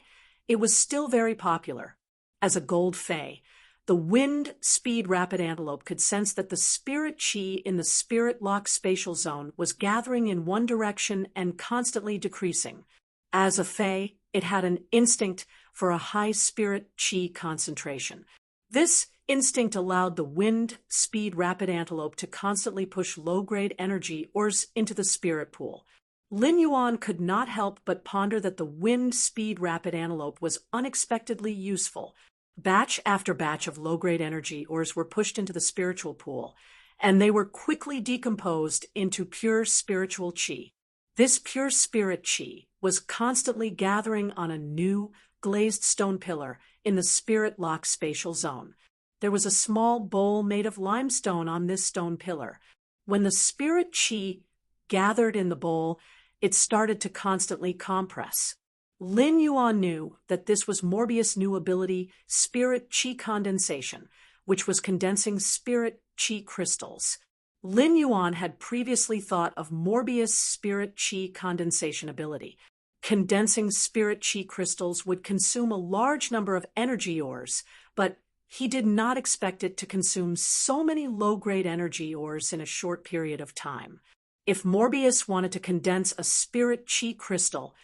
it was still very popular. As a Gold Fae, the Wind Speed Rapid Antelope could sense that the spirit chi in the Spirit Lock Spatial Zone was gathering in one direction and constantly decreasing. As a Fae, it had an instinct for a high spirit chi concentration. This instinct allowed the Wind Speed Rapid Antelope to constantly push low-grade energy ores into the spirit pool. Lin Yuan could not help but ponder that the Wind Speed Rapid Antelope was unexpectedly useful. Batch after batch of low-grade energy ores were pushed into the spiritual pool, and they were quickly decomposed into pure spiritual chi. This pure spirit chi was constantly gathering on a new, glazed stone pillar in the Spirit Lock Spatial Zone. There was a small bowl made of limestone on this stone pillar. When the spirit chi gathered in the bowl, it started to constantly compress. Lin Yuan knew that this was Morbius' new ability, Spirit Chi Condensation, which was condensing spirit chi crystals. Lin Yuan had previously thought of Morbius' spirit chi condensation ability. Condensing spirit chi crystals would consume a large number of energy ores, but he did not expect it to consume so many low-grade energy ores in a short period of time. If Morbius wanted to condense a spirit chi crystal,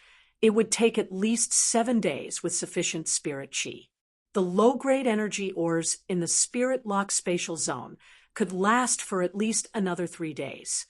it would take at least 7 days with sufficient spirit chi. The low-grade energy ores in the spirit lock spatial zone could last for at least another 3 days.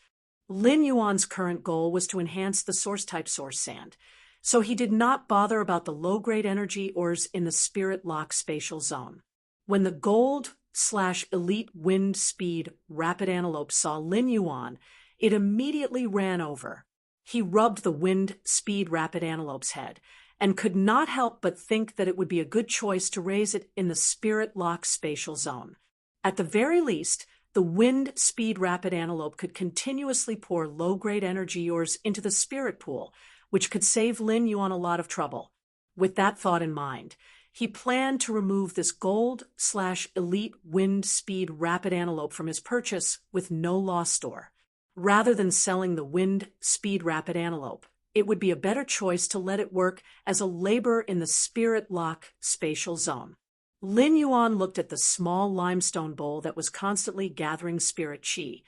Lin Yuan's current goal was to enhance the source-type source sand, so he did not bother about the low-grade energy ores in the spirit lock spatial zone. When the gold/elite wind speed rapid antelope saw Lin Yuan, it immediately ran over. He rubbed the wind speed rapid antelope's head and could not help but think that it would be a good choice to raise it in the spirit lock spatial zone. At the very least, the wind speed rapid antelope could continuously pour low-grade energy ores into the spirit pool, which could save Lin Yuan a lot of trouble. With that thought in mind, he planned to remove this gold/elite wind speed rapid antelope from his purchase with no loss store. Rather than selling the wind speed rapid antelope, it would be a better choice to let it work as a labor in the spirit lock spatial zone. Lin Yuan looked at the small limestone bowl that was constantly gathering spirit chi,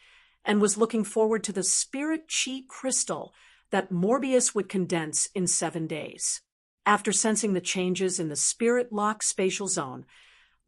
and was looking forward to the spirit chi crystal that Morbius would condense in 7 days. After sensing the changes in the spirit lock spatial zone,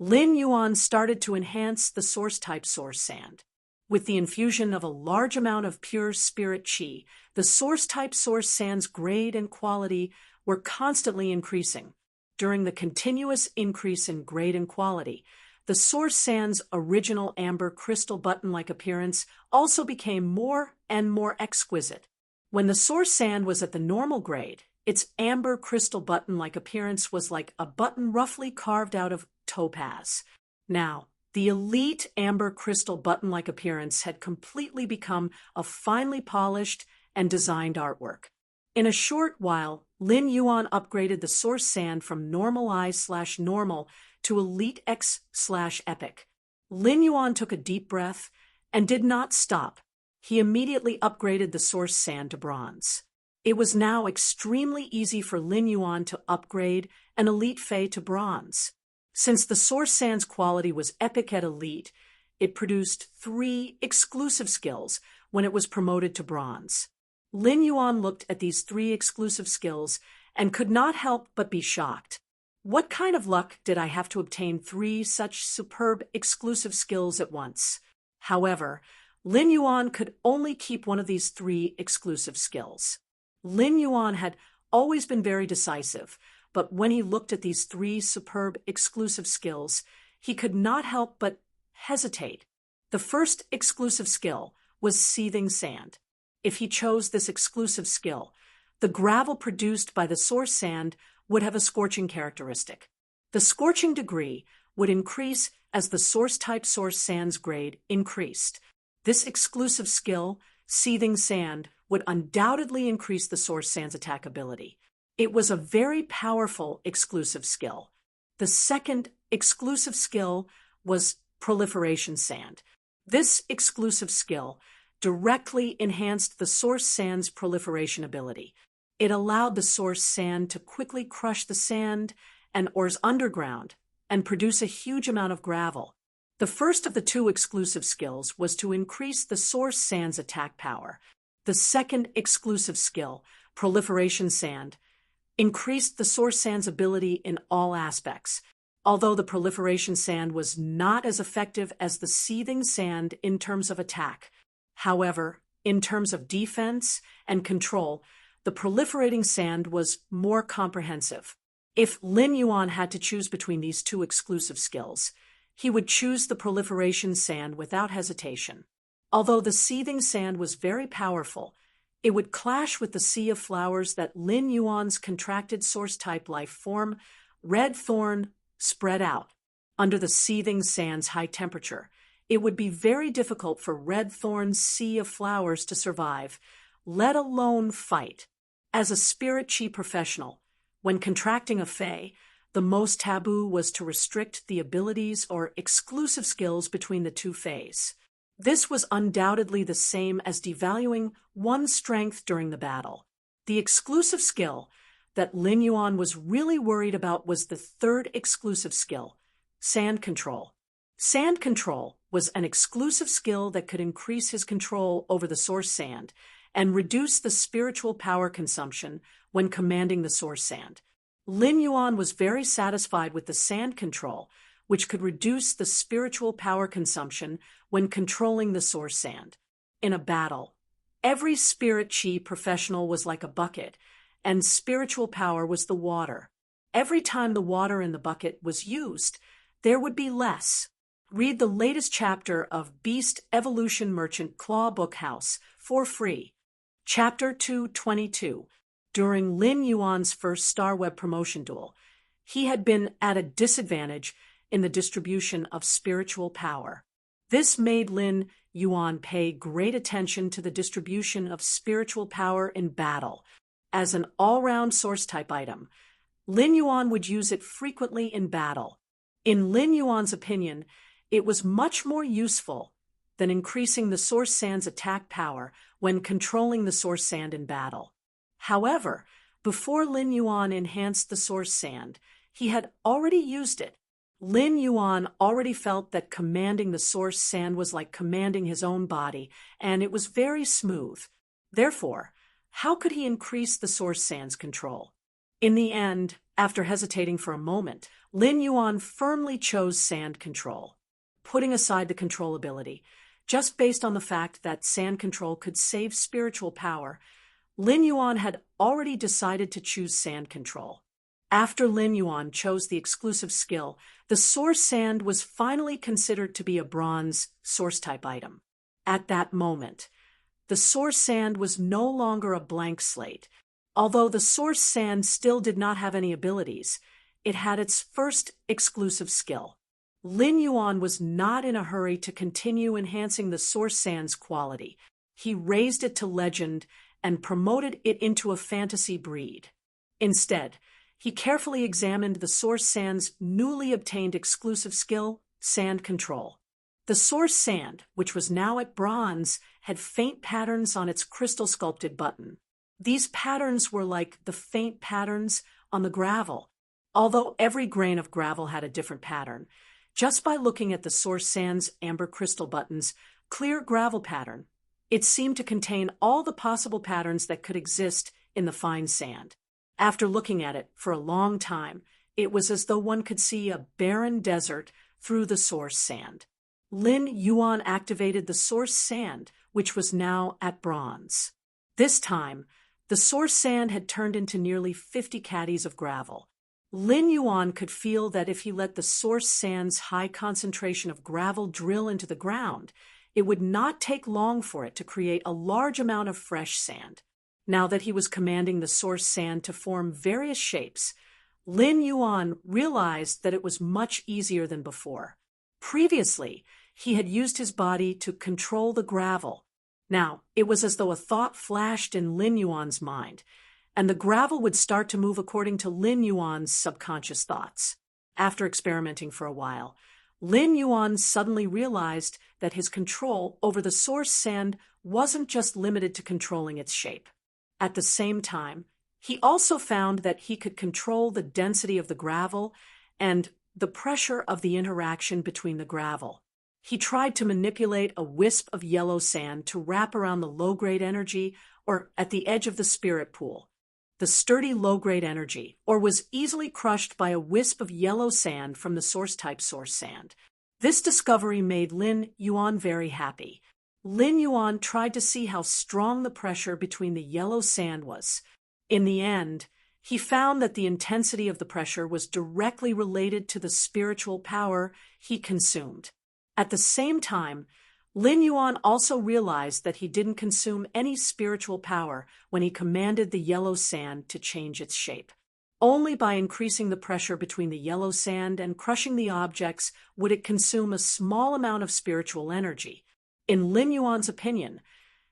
Lin Yuan started to enhance the source-type source sand. With the infusion of a large amount of pure spirit chi, the source-type source sand's grade and quality were constantly increasing. During the continuous increase in grade and quality, the source sand's original amber crystal button-like appearance also became more and more exquisite. When the source sand was at the normal grade, its amber crystal button-like appearance was like a button roughly carved out of topaz. Now, the elite amber crystal button-like appearance had completely become a finely polished and designed artwork. In a short while, Lin Yuan upgraded the source sand from normal I/normal to elite X/epic. Lin Yuan took a deep breath and did not stop. He immediately upgraded the source sand to bronze. It was now extremely easy for Lin Yuan to upgrade an elite Fey to bronze. Since the source sand's quality was epic at elite, it produced 3 exclusive skills when it was promoted to bronze. Lin Yuan looked at these 3 exclusive skills and could not help but be shocked. What kind of luck did I have to obtain 3 such superb exclusive skills at once? However, Lin Yuan could only keep one of these 3 exclusive skills. Lin Yuan had always been very decisive, but when he looked at these 3 superb exclusive skills, he could not help but hesitate. The first exclusive skill was seething sand. If he chose this exclusive skill, the gravel produced by the source sand would have a scorching characteristic. The scorching degree would increase as the source-type source sand's grade increased. This exclusive skill, seething sand, would undoubtedly increase the source sand's attack ability. It was a very powerful exclusive skill. The second exclusive skill was proliferation sand. This exclusive skill directly enhanced the source sand's proliferation ability. It allowed the source sand to quickly crush the sand and ores underground and produce a huge amount of gravel. The first of the 2 exclusive skills was to increase the source sand's attack power. The second exclusive skill, proliferation sand, increased the source sand's ability in all aspects. Although the proliferation sand was not as effective as the seething sand in terms of attack. However, in terms of defense and control, the proliferating sand was more comprehensive. If Lin Yuan had to choose between these 2 exclusive skills, he would choose the proliferation sand without hesitation. Although the seething sand was very powerful, it would clash with the sea of flowers that Lin Yuan's contracted source-type life form, red thorn, spread out. Under the seething sand's high temperature, it would be very difficult for red thorn's sea of flowers to survive, let alone fight. As a spirit chi professional, when contracting a Fey, The most taboo was to restrict the abilities or exclusive skills between the two fays. This was undoubtedly the same as devaluing one's strength during the battle. The exclusive skill that Lin Yuan was really worried about was the third exclusive skill, sand control. Sand control was an exclusive skill that could increase his control over the source sand and reduce the spiritual power consumption when commanding the source sand. Lin Yuan was very satisfied with the sand control, which could reduce the spiritual power consumption when controlling the source sand. In a battle, every spirit chi professional was like a bucket, and spiritual power was the water. Every time the water in the bucket was used, there would be less. Read the latest chapter of Beast Evolution Merchant Claw Bookhouse for free. Chapter 222. During Lin Yuan's first Star Web promotion duel, he had been at a disadvantage in the distribution of spiritual power. This made Lin Yuan pay great attention to the distribution of spiritual power in battle. As an all-round source-type item, Lin Yuan would use it frequently in battle. In Lin Yuan's opinion, it was much more useful than increasing the source sand's attack power when controlling the source sand in battle. However, before Lin Yuan enhanced the source sand, he had already used it. Lin Yuan already felt that commanding the source sand was like commanding his own body, and it was very smooth. Therefore, how could he increase the source sand's control? In the end, after hesitating for a moment, Lin Yuan firmly chose sand control, putting aside the control ability. Just based on the fact that sand control could save spiritual power, Lin Yuan had already decided to choose sand control. After Lin Yuan chose the exclusive skill, the source sand was finally considered to be a bronze source-type item. At that moment, the source sand was no longer a blank slate. Although the source sand still did not have any abilities, it had its first exclusive skill. Lin Yuan was not in a hurry to continue enhancing the source sand's quality. He raised it to legend and promoted it into a fantasy breed. Instead, he carefully examined the source sand's newly obtained exclusive skill, sand control. The source sand, which was now at bronze, had faint patterns on its crystal-sculpted button. These patterns were like the faint patterns on the gravel. Although every grain of gravel had a different pattern, just by looking at the source sand's amber crystal button's clear gravel pattern, it seemed to contain all the possible patterns that could exist in the fine sand. After looking at it for a long time, it was as though one could see a barren desert through the source sand. Lin Yuan activated the source sand, which was now at bronze. This time, the source sand had turned into nearly 50 caddies of gravel. Lin Yuan could feel that if he let the source sand's high concentration of gravel drill into the ground, it would not take long for it to create a large amount of fresh sand. Now that he was commanding the source sand to form various shapes, Lin Yuan realized that it was much easier than before. Previously, he had used his body to control the gravel. Now, it was as though a thought flashed in Lin Yuan's mind, and the gravel would start to move according to Lin Yuan's subconscious thoughts. After experimenting for a while, Lin Yuan suddenly realized that his control over the source sand wasn't just limited to controlling its shape. At the same time, he also found that he could control the density of the gravel and the pressure of the interaction between the gravel. He tried to manipulate a wisp of yellow sand to wrap around the low-grade energy or at the edge of the spirit pool. The sturdy low-grade energy, or was easily crushed by a wisp of yellow sand from the source-type source sand. This discovery made Lin Yuan very happy. Lin Yuan tried to see how strong the pressure between the yellow sand was. In the end, he found that the intensity of the pressure was directly related to the spiritual power he consumed. At the same time, Lin Yuan also realized that he didn't consume any spiritual power when he commanded the yellow sand to change its shape. Only by increasing the pressure between the yellow sand and crushing the objects would it consume a small amount of spiritual energy. In Lin Yuan's opinion,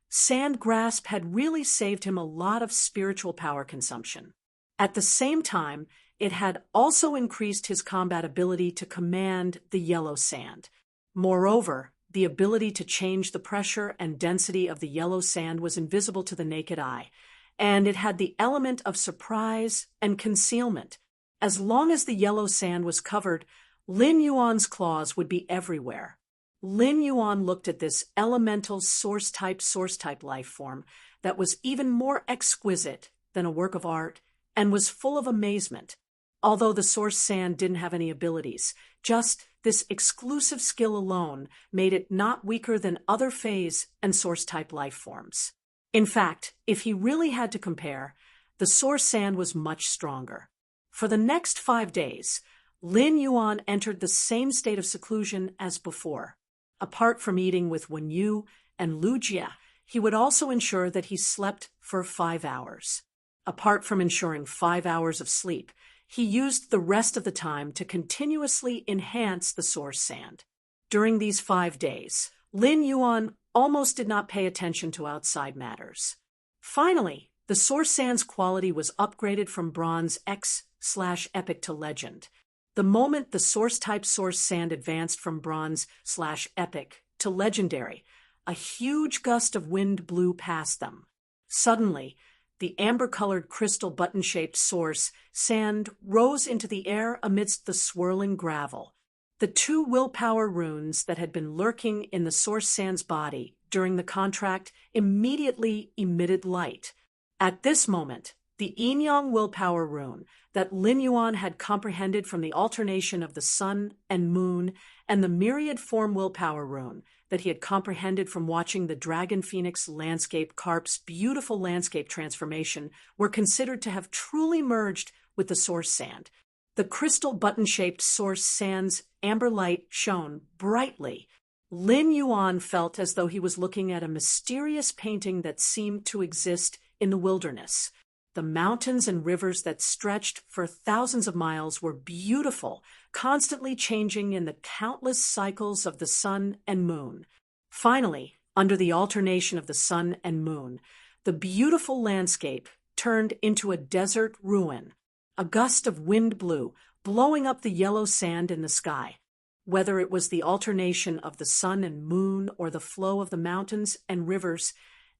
sand grasp had really saved him a lot of spiritual power consumption. At the same time, it had also increased his combat ability to command the yellow sand. Moreover, the ability to change the pressure and density of the yellow sand was invisible to the naked eye, and it had the element of surprise and concealment. As long as the yellow sand was covered, Lin Yuan's claws would be everywhere. Lin Yuan looked at this elemental source-type life form that was even more exquisite than a work of art and was full of amazement. Although the source sand didn't have any abilities, just this exclusive skill alone made it not weaker than other phase and source-type life forms. In fact, if he really had to compare, the source sand was much stronger. For the next 5 days, Lin Yuan entered the same state of seclusion as before. Apart from eating with Wen Yu and Lu Jia, he would also ensure that he slept for 5 hours. Apart from ensuring 5 hours of sleep, he used the rest of the time to continuously enhance the source sand. During these 5 days, Lin Yuan almost did not pay attention to outside matters. Finally, the source sand's quality was upgraded from bronze X/epic to legend. The moment the source-type source sand advanced from bronze/epic to legendary, a huge gust of wind blew past them. Suddenly, the amber-colored crystal button-shaped source sand rose into the air amidst the swirling gravel. The 2 willpower runes that had been lurking in the source sand's body during the contract immediately emitted light. At this moment, the Yin-Yang willpower rune that Lin Yuan had comprehended from the alternation of the sun and moon, and the myriad form willpower rune that he had comprehended from watching the Dragon Phoenix Landscape Carp's beautiful landscape transformation, were considered to have truly merged with the source sand. The crystal button-shaped source sand's amber light shone brightly. Lin Yuan felt as though he was looking at a mysterious painting that seemed to exist in the wilderness. The mountains and rivers that stretched for thousands of miles were beautiful, constantly changing in the countless cycles of the sun and moon. Finally, under the alternation of the sun and moon, the beautiful landscape turned into a desert ruin. A gust of wind blew, blowing up the yellow sand in the sky. Whether it was the alternation of the sun and moon or the flow of the mountains and rivers,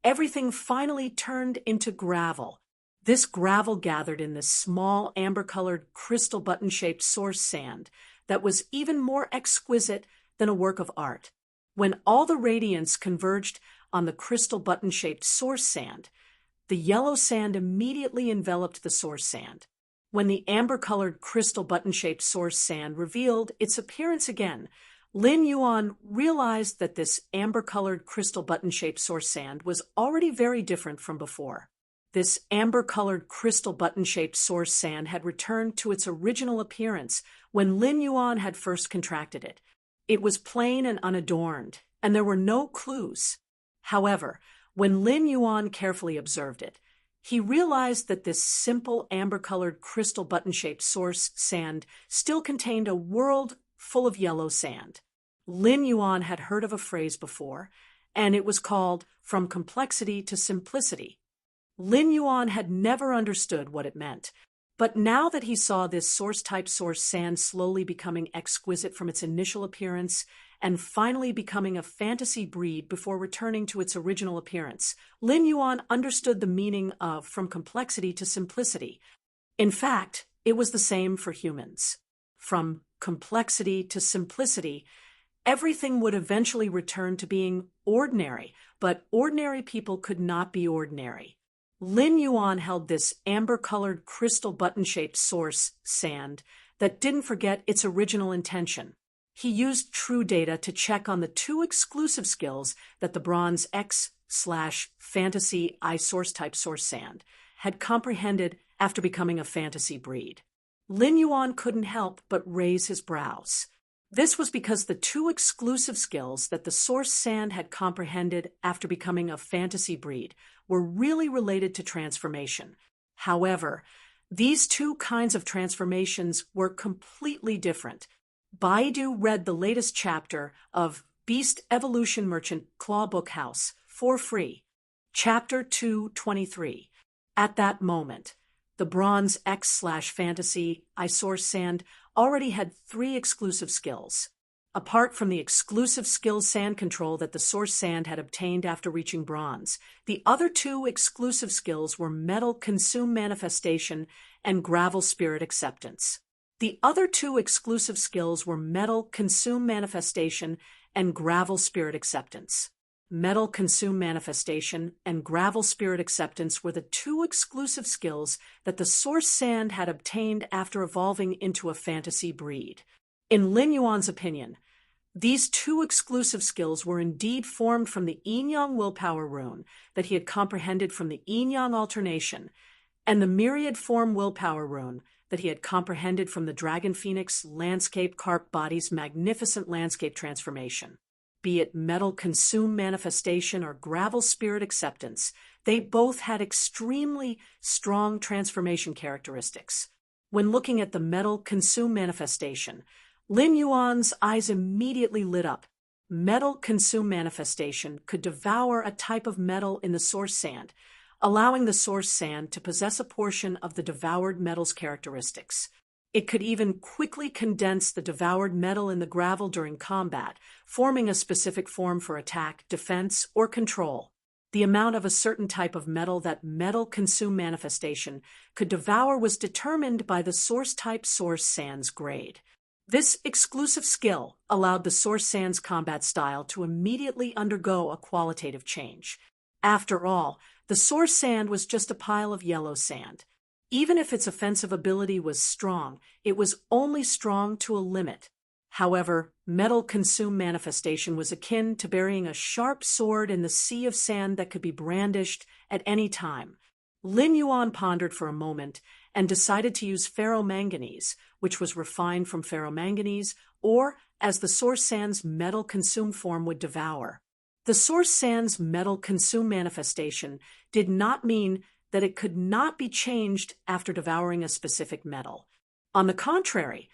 everything finally turned into gravel. This gravel gathered in this small amber-colored crystal button-shaped source sand that was even more exquisite than a work of art. When all the radiance converged on the crystal button-shaped source sand, the yellow sand immediately enveloped the source sand. When the amber-colored crystal button-shaped source sand revealed its appearance again, Lin Yuan realized that this amber-colored crystal button-shaped source sand was already very different from before. This amber-colored crystal button-shaped source sand had returned to its original appearance when Lin Yuan had first contracted it. It was plain and unadorned, and there were no clues. However, when Lin Yuan carefully observed it, he realized that this simple amber-colored crystal button-shaped source sand still contained a world full of yellow sand. Lin Yuan had heard of a phrase before, and it was called "from complexity to simplicity." Lin Yuan had never understood what it meant, but now that he saw this source-type source sand slowly becoming exquisite from its initial appearance and finally becoming a fantasy breed before returning to its original appearance, Lin Yuan understood the meaning of "from complexity to simplicity." In fact, it was the same for humans. From complexity to simplicity, everything would eventually return to being ordinary, but ordinary people could not be ordinary. Lin Yuan held this amber-colored crystal button-shaped source sand that didn't forget its original intention. He used true data to check on the 2 exclusive skills that the bronze X/fantasy I source-type source sand had comprehended after becoming a fantasy breed. Lin Yuan couldn't help but raise his brows. This was because the 2 exclusive skills that the source sand had comprehended after becoming a fantasy breed were really related to transformation. However, these 2 kinds of transformations were completely different. Baidu read the latest chapter of Beast Evolution Merchant Claw Book House for free. Chapter 223. At that moment, the Bronze X/Fantasy iSource sand already had 3 exclusive skills. Apart from the exclusive skills sand control that the source sand had obtained after reaching bronze, the other 2 exclusive skills were Metal Consume Manifestation and Gravel Spirit Acceptance. The other 2 exclusive skills were Metal Consume Manifestation and Gravel Spirit Acceptance. Metal Consume Manifestation and Gravel Spirit Acceptance were the 2 exclusive skills that the source sand had obtained after evolving into a fantasy breed. In Lin Yuan's opinion, these 2 exclusive skills were indeed formed from the Yin-Yang Willpower Rune that he had comprehended from the Yin-Yang Alternation, and the Myriad Form Willpower Rune that he had comprehended from the Dragon Phoenix Landscape Carp Body's magnificent landscape transformation. Be it Metal Consume Manifestation or Gravel Spirit Acceptance, they both had extremely strong transformation characteristics. When looking at the Metal Consume Manifestation, Lin Yuan's eyes immediately lit up. Metal Consume Manifestation could devour a type of metal in the source sand, allowing the source sand to possess a portion of the devoured metal's characteristics. It could even quickly condense the devoured metal in the gravel during combat, forming a specific form for attack, defense, or control. The amount of a certain type of metal that Metal Consume Manifestation could devour was determined by the source type source sand's grade. This exclusive skill allowed the source sand's combat style to immediately undergo a qualitative change. After all, the source sand was just a pile of yellow sand. Even if its offensive ability was strong, it was only strong to a limit. However, Metal Consume Manifestation was akin to burying a sharp sword in the sea of sand that could be brandished at any time. Lin Yuan pondered for a moment and decided to use ferromanganese, which was refined from ferromanganese, or as the source sand's Metal Consume form would devour. The source sand's Metal Consume Manifestation did not mean that it could not be changed after devouring a specific metal. On the contrary,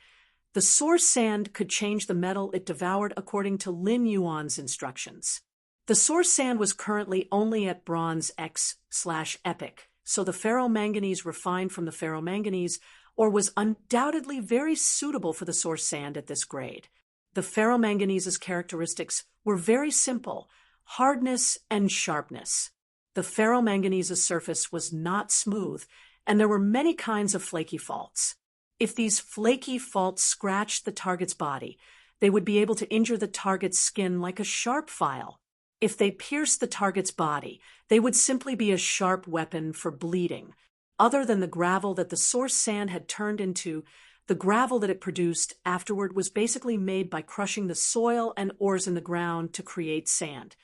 the source sand could change the metal it devoured according to Lin Yuan's instructions. The source sand was currently only at Bronze X/Epic, so the ferromanganese refined from the ferromanganese ore was undoubtedly very suitable for the source sand at this grade. The ferromanganese's characteristics were very simple: hardness and sharpness. The ferromanganese's surface was not smooth, and there were many kinds of flaky faults. If these flaky faults scratched the target's body, they would be able to injure the target's skin like a sharp file. If they pierced the target's body, they would simply be a sharp weapon for bleeding. Other than the gravel that the source sand had turned into, the gravel that it produced afterward was basically made by crushing the soil and ores in the ground to create sand.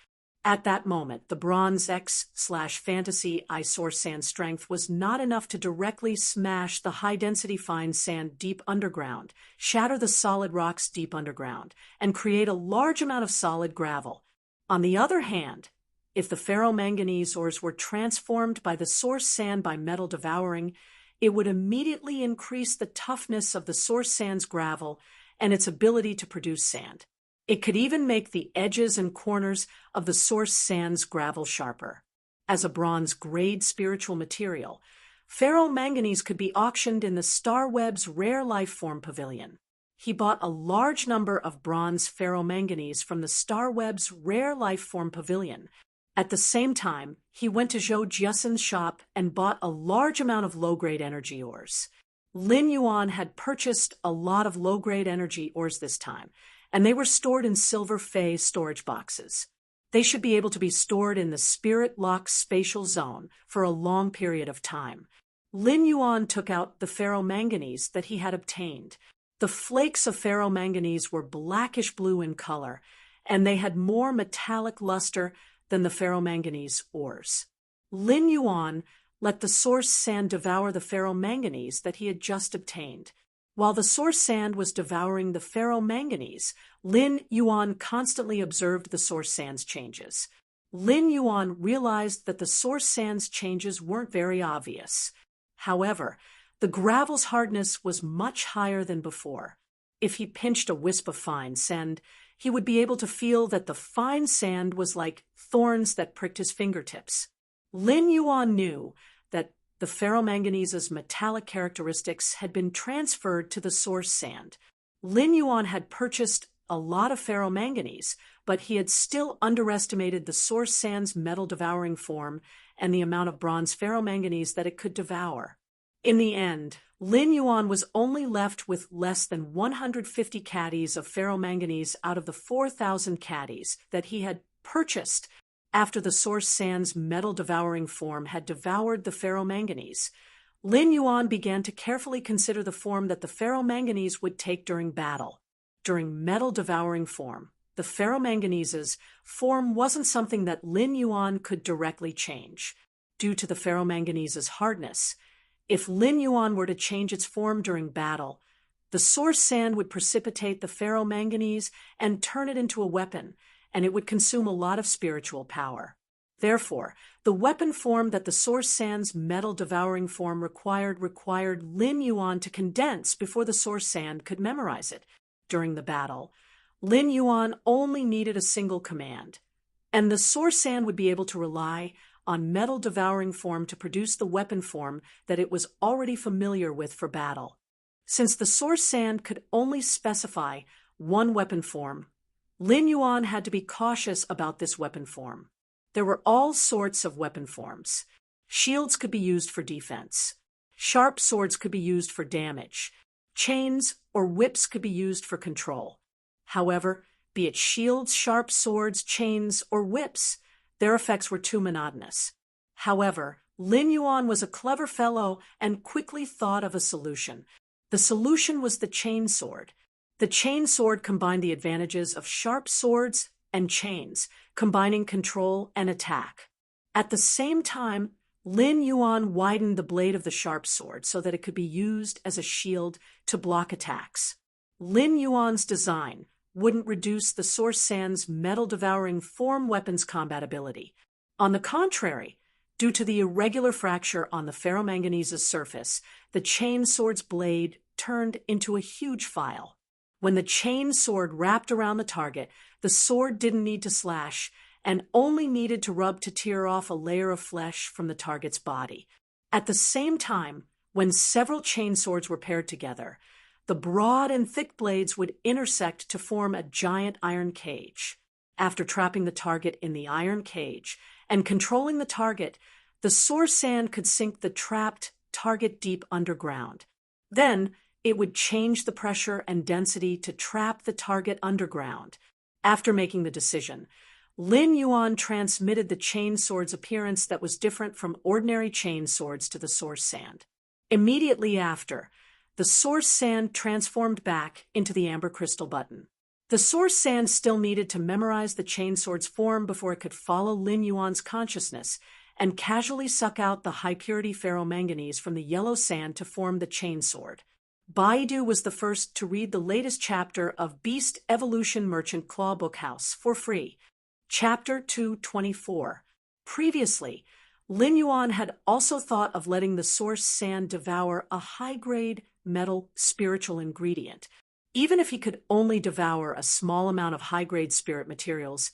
At that moment, the Bronze X/Fantasy iSource sand strength was not enough to directly smash the high-density fine sand deep underground, shatter the solid rocks deep underground, and create a large amount of solid gravel. On the other hand, if the ferromanganese ores were transformed by the source sand by metal devouring, it would immediately increase the toughness of the source sand's gravel and its ability to produce sand. It could even make the edges and corners of the source sand's gravel sharper. As a bronze grade spiritual material, ferromanganese could be auctioned in the Starweb's Rare Life Form Pavilion. He bought a large number of bronze ferromanganese from the Starweb's Rare Life Form Pavilion. At the same time, he went to Zhou Jiasen's shop and bought a large amount of low-grade energy ores. Lin Yuan had purchased a lot of low-grade energy ores this time, and they were stored in silver fey storage boxes. They should be able to be stored in the Spirit Lock spatial zone for a long period of time. Lin Yuan took out the ferromanganese that he had obtained. The flakes of ferromanganese were blackish blue in color, and they had more metallic luster than the ferromanganese ores. Lin Yuan let the source sand devour the ferromanganese that he had just obtained. While the source sand was devouring the ferromanganese, Lin Yuan constantly observed the source sand's changes. Lin Yuan realized that the source sand's changes weren't very obvious. However, the gravel's hardness was much higher than before. If he pinched a wisp of fine sand, he would be able to feel that the fine sand was like thorns that pricked his fingertips. Lin Yuan knew that the ferromanganese's metallic characteristics had been transferred to the source sand. Lin Yuan had purchased a lot of ferromanganese, but he had still underestimated the source sand's metal-devouring form and the amount of bronze ferromanganese that it could devour. In the end, Lin Yuan was only left with less than 150 caddies of ferromanganese out of the 4,000 caddies that he had purchased after the source sand's metal-devouring form had devoured the ferromanganese. Lin Yuan began to carefully consider the form that the ferromanganese would take during battle. During metal-devouring form, the ferromanganese's form wasn't something that Lin Yuan could directly change. Due to the ferromanganese's hardness, if Lin Yuan were to change its form during battle, the source sand would precipitate the ferromanganese and turn it into a weapon, and it would consume a lot of spiritual power. Therefore, the weapon form that the source sand's metal-devouring form required Lin Yuan to condense before the source sand could memorize it. During the battle, Lin Yuan only needed a single command, and the source sand would be able to rely on metal-devouring form to produce the weapon form that it was already familiar with for battle. Since the source sand could only specify one weapon form, Lin Yuan had to be cautious about this weapon form. There were all sorts of weapon forms. Shields could be used for defense. Sharp swords could be used for damage. Chains or whips could be used for control. However, be it shields, sharp swords, chains, or whips, their effects were too monotonous. However, Lin Yuan was a clever fellow and quickly thought of a solution. The solution was the chain sword. The chain sword combined the advantages of sharp swords and chains, combining control and attack. At the same time, Lin Yuan widened the blade of the sharp sword so that it could be used as a shield to block attacks. Lin Yuan's design wouldn't reduce the source sand's metal-devouring form weapon's combatability. On the contrary, due to the irregular fracture on the ferromanganese's surface, the chain sword's blade turned into a huge file. When the chain sword wrapped around the target, the sword didn't need to slash and only needed to rub to tear off a layer of flesh from the target's body. At the same time, when several chain swords were paired together, the broad and thick blades would intersect to form a giant iron cage. After trapping the target in the iron cage and controlling the target, the source sand could sink the trapped target deep underground. Then, it would change the pressure and density to trap the target underground. After making the decision, Lin Yuan transmitted the chain sword's appearance that was different from ordinary chain swords to the source sand. Immediately after, the source sand transformed back into the amber crystal button. The source sand still needed to memorize the chain sword's form before it could follow Lin Yuan's consciousness and casually suck out the high-purity ferromanganese from the yellow sand to form the chain sword. Baidu was the first to read the latest chapter of Beast Evolution Merchant Claw Bookhouse for free. Chapter 224. Previously, Lin Yuan had also thought of letting the source sand devour a high-grade metal spiritual ingredient. Even if he could only devour a small amount of high-grade spirit materials,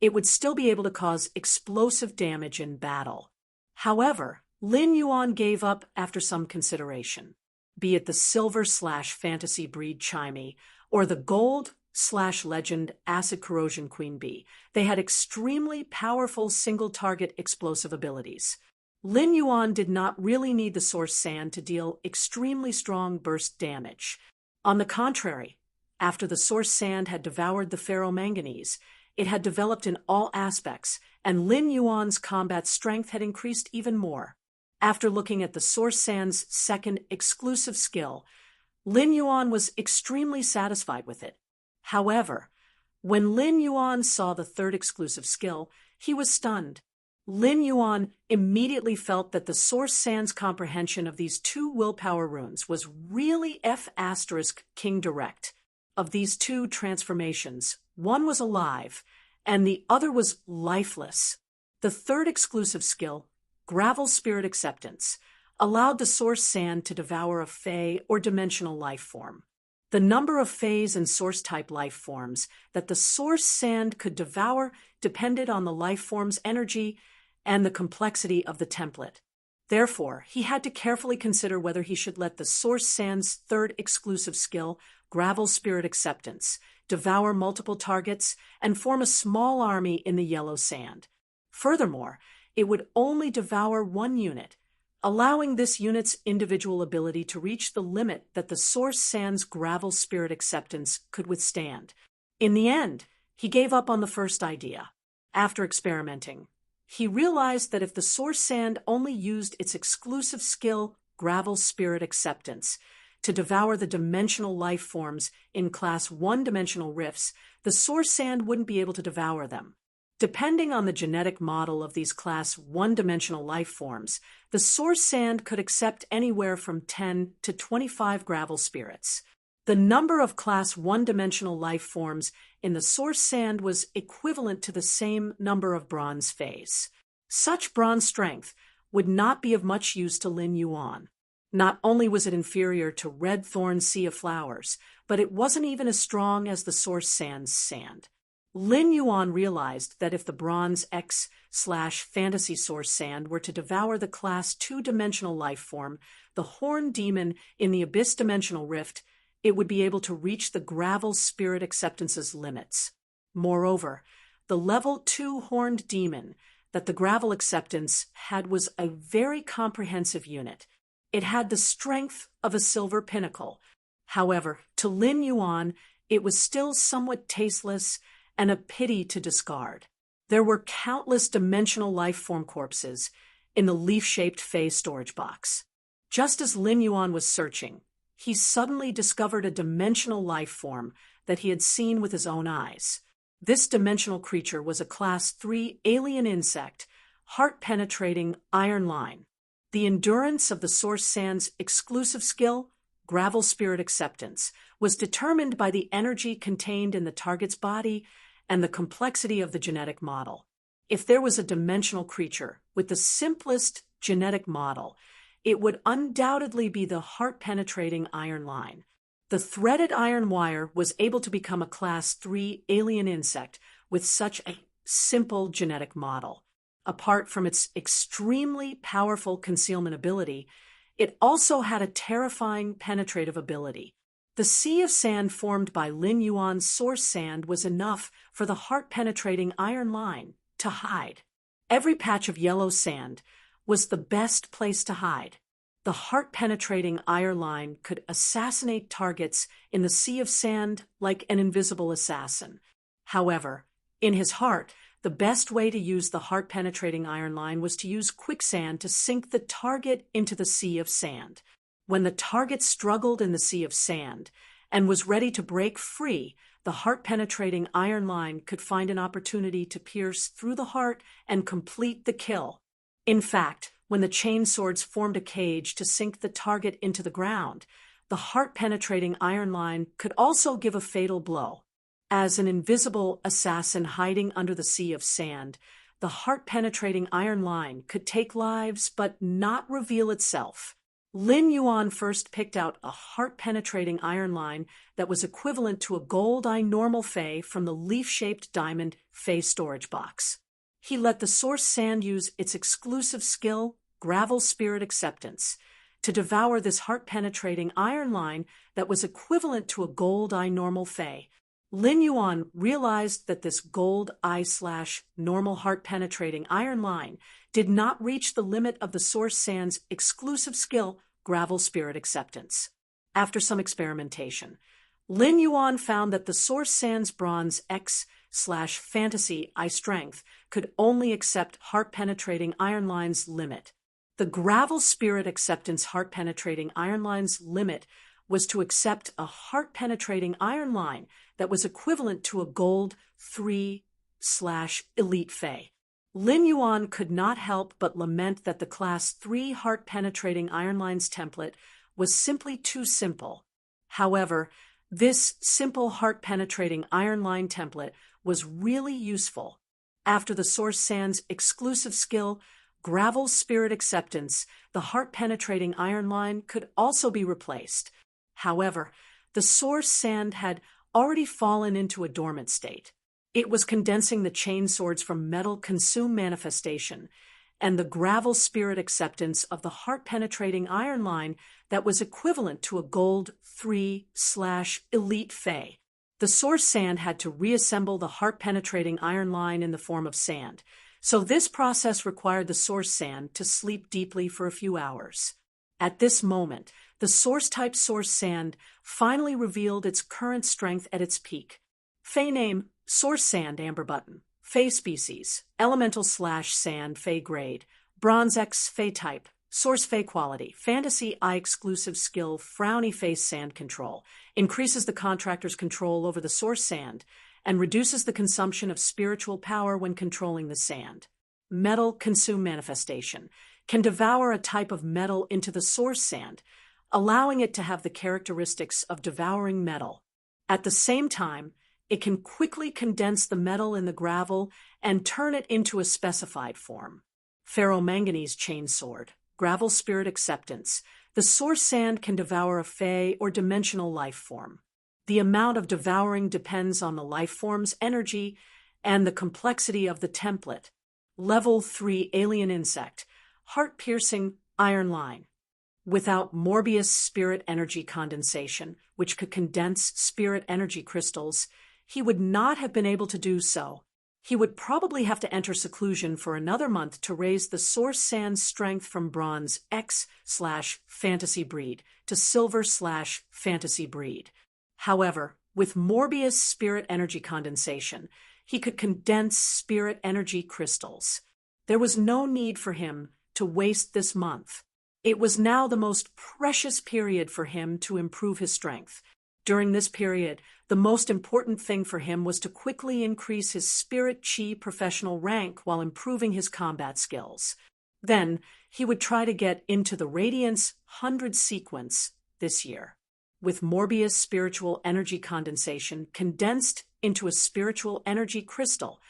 it would still be able to cause explosive damage in battle. However, Lin Yuan gave up after some consideration. Be it the silver/fantasy breed chimey or the gold/legend acid corrosion queen bee, they had extremely powerful single-target explosive abilities. Lin Yuan did not really need the source sand to deal extremely strong burst damage. On the contrary, after the source sand had devoured the ferromanganese, it had developed in all aspects, and Lin Yuan's combat strength had increased even more. After looking at the source sand's second exclusive skill, Lin Yuan was extremely satisfied with it. However, when Lin Yuan saw the third exclusive skill, he was stunned. Lin Yuan immediately felt that the source sand's comprehension of these two willpower runes was really F*King direct. Of these two transformations, one was alive, and the other was lifeless. The third exclusive skill, Gravel Spirit Acceptance, allowed the source sand to devour a Fey or dimensional life form. The number of Feys and source-type life forms that the source sand could devour depended on the life form's energy and the complexity of the template. Therefore, he had to carefully consider whether he should let the Source Sand's third exclusive skill, Gravel Spirit Acceptance, devour multiple targets and form a small army in the yellow sand. Furthermore, it would only devour one unit, allowing this unit's individual ability to reach the limit that the Source Sand's Gravel Spirit Acceptance could withstand. In the end, he gave up on the first idea. After experimenting, he realized that if the Source Sand only used its exclusive skill, Gravel Spirit Acceptance, to devour the dimensional life forms in Class 1-dimensional rifts, the Source Sand wouldn't be able to devour them. Depending on the genetic model of these Class 1-dimensional life forms, the Source Sand could accept anywhere from 10 to 25 gravel spirits. The number of Class 1-dimensional life forms in the Source Sand was equivalent to the same number of bronze phase. Such bronze strength would not be of much use to Lin Yuan. Not only was it inferior to Red Thorn's Sea of Flowers, but it wasn't even as strong as the Source Sand's sand. Lin Yuan realized that if the Bronze X/Fantasy Source Sand were to devour the Class 2-dimensional life form, the Horned Demon in the Abyss Dimensional Rift, it would be able to reach the Gravel Spirit Acceptance's limits. Moreover, the Level 2 Horned Demon that the Gravel Acceptance had was a very comprehensive unit. It had the strength of a silver pinnacle. However, to Lin Yuan, it was still somewhat tasteless and a pity to discard. There were countless dimensional life form corpses in the leaf-shaped Fey storage box. Just as Lin Yuan was searching, he suddenly discovered a dimensional life form that he had seen with his own eyes. This dimensional creature was a Class 3 alien insect, heart-penetrating iron line. The endurance of the Source Sand's exclusive skill, Gravel Spirit Acceptance, was determined by the energy contained in the target's body and the complexity of the genetic model. If there was a dimensional creature with the simplest genetic model, it would undoubtedly be the heart-penetrating iron line. The threaded iron wire was able to become a Class 3 alien insect with such a simple genetic model. Apart from its extremely powerful concealment ability, it also had a terrifying penetrative ability. The sea of sand formed by Lin Yuan's Source Sand was enough for the heart-penetrating iron line to hide. Every patch of yellow sand was the best place to hide. The heart-penetrating iron line could assassinate targets in the sea of sand like an invisible assassin. However, in his heart, the best way to use the heart-penetrating iron line was to use quicksand to sink the target into the sea of sand. When the target struggled in the sea of sand and was ready to break free, the heart-penetrating iron line could find an opportunity to pierce through the heart and complete the kill. In fact, when the chain swords formed a cage to sink the target into the ground, the heart-penetrating iron line could also give a fatal blow. As an invisible assassin hiding under the sea of sand, the heart-penetrating iron line could take lives but not reveal itself. Lin Yuan first picked out a heart-penetrating iron line that was equivalent to a gold eye normal Fey from the leaf-shaped diamond Fey storage box. He let the Source Sand use its exclusive skill, Gravel Spirit Acceptance, to devour this heart-penetrating iron line that was equivalent to a gold eye normal Fey. Lin Yuan realized that this gold eye/normal heart-penetrating iron line did not reach the limit of the Source Sand's exclusive skill, Gravel Spirit Acceptance. After some experimentation, Lin Yuan found that the Source Sand's Bronze X/Fantasy eye strength could only accept heart-penetrating iron line's limit. The Gravel Spirit Acceptance heart-penetrating iron line's limit was to accept a heart-penetrating iron line that was equivalent to a gold 3/Elite Fey. Lin Yuan could not help but lament that the Class 3 heart-penetrating iron line's template was simply too simple. However, this simple heart-penetrating iron line template was really useful. After the Source Sand's exclusive skill, Gravel Spirit Acceptance, the heart-penetrating iron line could also be replaced. However, the Source Sand had already fallen into a dormant state. It was condensing the chain swords from metal consume manifestation, and the gravel spirit acceptance of the heart-penetrating iron line that was equivalent to a gold 3/elite Fae. The source sand had to reassemble the heart-penetrating iron line in the form of sand, so this process required the source sand to sleep deeply for a few hours. At this moment, the source-type source sand finally revealed its current strength at its peak. Fae name, source sand amber button. Fae species, elemental/sand Fae grade, bronze X Fae type, source Fae quality, fantasy eye exclusive skill frowny face sand control, increases the contractor's control over the source sand, and reduces the consumption of spiritual power when controlling the sand. Metal consume manifestation, can devour a type of metal into the source sand, allowing it to have the characteristics of devouring metal. At the same time, it can quickly condense the metal in the gravel and turn it into a specified form. Ferromanganese chainsword, gravel spirit acceptance. The source sand can devour a Fae or dimensional life form. The amount of devouring depends on the life form's energy and the complexity of the template. Level 3 alien insect, heart-piercing iron line. Without Morbius spirit energy condensation, which could condense spirit energy crystals, he would not have been able to do so. He would probably have to enter seclusion for another month to raise the source sand's strength from bronze X/fantasy breed to silver/fantasy breed. However, with Morbius spirit energy condensation, he could condense spirit energy crystals. There was no need for him to waste this month. It was now the most precious period for him to improve his strength. During this period, the most important thing for him was to quickly increase his spirit chi professional rank while improving his combat skills. Then, he would try to get into the Radiance 100 sequence this year. With Morbius spiritual energy condensation condensed into a spiritual energy crystal,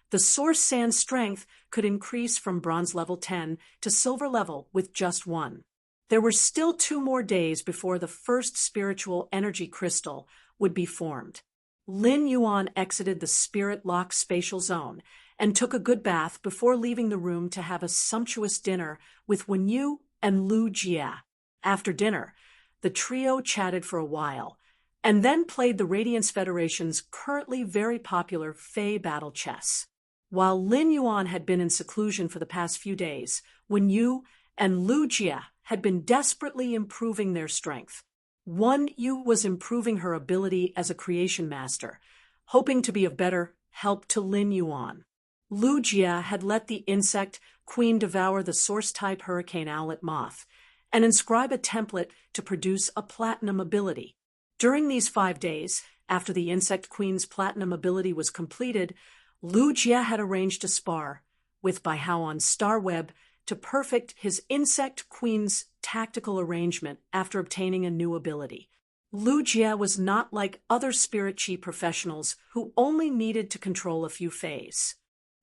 the source sand strength could increase from bronze level 10 to silver level with just one. There were still 2 more days before the first spiritual energy crystal would be formed. Lin Yuan exited the spirit lock spatial zone and took a good bath before leaving the room to have a sumptuous dinner with Wenyu and Lu Jia. After dinner, the trio chatted for a while, and then played the Radiance Federation's currently very popular Fae Battle Chess. While Lin Yuan had been in seclusion for the past few days, Wenyu and Lu Jia had been desperately improving their strength. Wenyu was improving her ability as a creation master, hoping to be of better help to Lin Yuan. Lu Jia had let the insect queen devour the source-type hurricane owlet moth, and inscribe a template to produce a platinum ability. During these 5 days, after the insect queen's platinum ability was completed, Lu Jia had arranged to spar with Baihao on Starweb to perfect his insect queen's tactical arrangement after obtaining a new ability. Lu Jia was not like other spirit chi professionals who only needed to control a few Faes.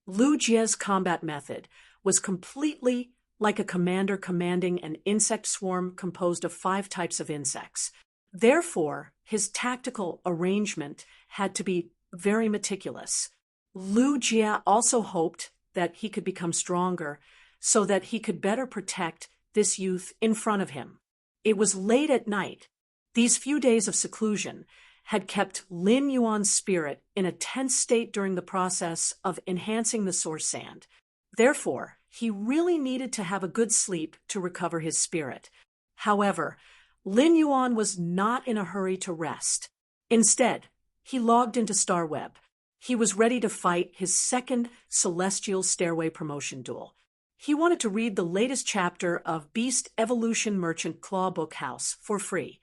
Lu Jia's combat method was completely like a commander commanding an insect swarm composed of 5 types of insects. Therefore, his tactical arrangement had to be very meticulous. Lu Jia also hoped that he could become stronger so that he could better protect this youth in front of him. It was late at night. These few days of seclusion had kept Lin Yuan's spirit in a tense state during the process of enhancing the source sand. Therefore, he really needed to have a good sleep to recover his spirit. However, Lin Yuan was not in a hurry to rest. Instead, he logged into Starweb. He was ready to fight his second Celestial Stairway promotion duel. He wanted to read the latest chapter of Beast Evolution Merchant Claw Book House for free.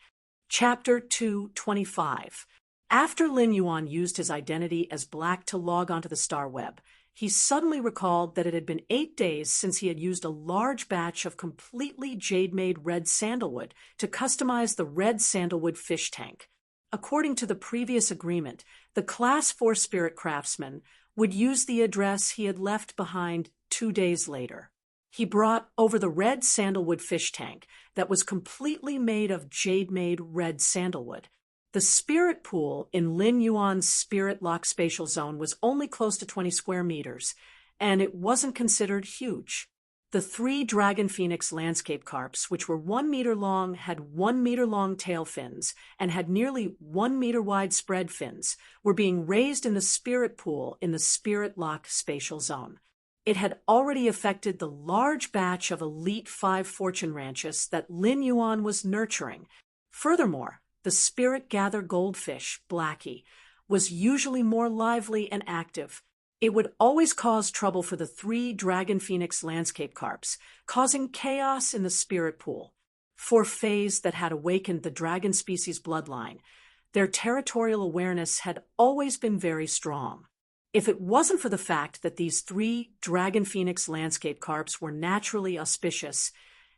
Chapter 225. After Lin Yuan used his identity as Black to log onto the Starweb, he suddenly recalled that it had been 8 days since he had used a large batch of completely jade-made red sandalwood to customize the red sandalwood fish tank. According to the previous agreement, the Class 4 Spirit Craftsman would use the address he had left behind 2 days later. He brought over the red sandalwood fish tank that was completely made of jade-made red sandalwood. The spirit pool in Lin Yuan's spirit lock spatial zone was only close to 20 square meters, and it wasn't considered huge. The 3 dragon phoenix landscape carps, which were 1 meter long, had 1 meter long tail fins, and had nearly 1 meter wide spread fins, were being raised in the spirit pool in the Spirit Lock spatial zone. It had already affected the large batch of elite 5 fortune ranches that Lin Yuan was nurturing. Furthermore, the spirit gather goldfish, Blackie, was usually more lively and active. It would always cause trouble for the 3 dragon phoenix landscape carps, causing chaos in the spirit pool. For fays that had awakened the dragon species bloodline, their territorial awareness had always been very strong. If it wasn't for the fact that these 3 dragon phoenix landscape carps were naturally auspicious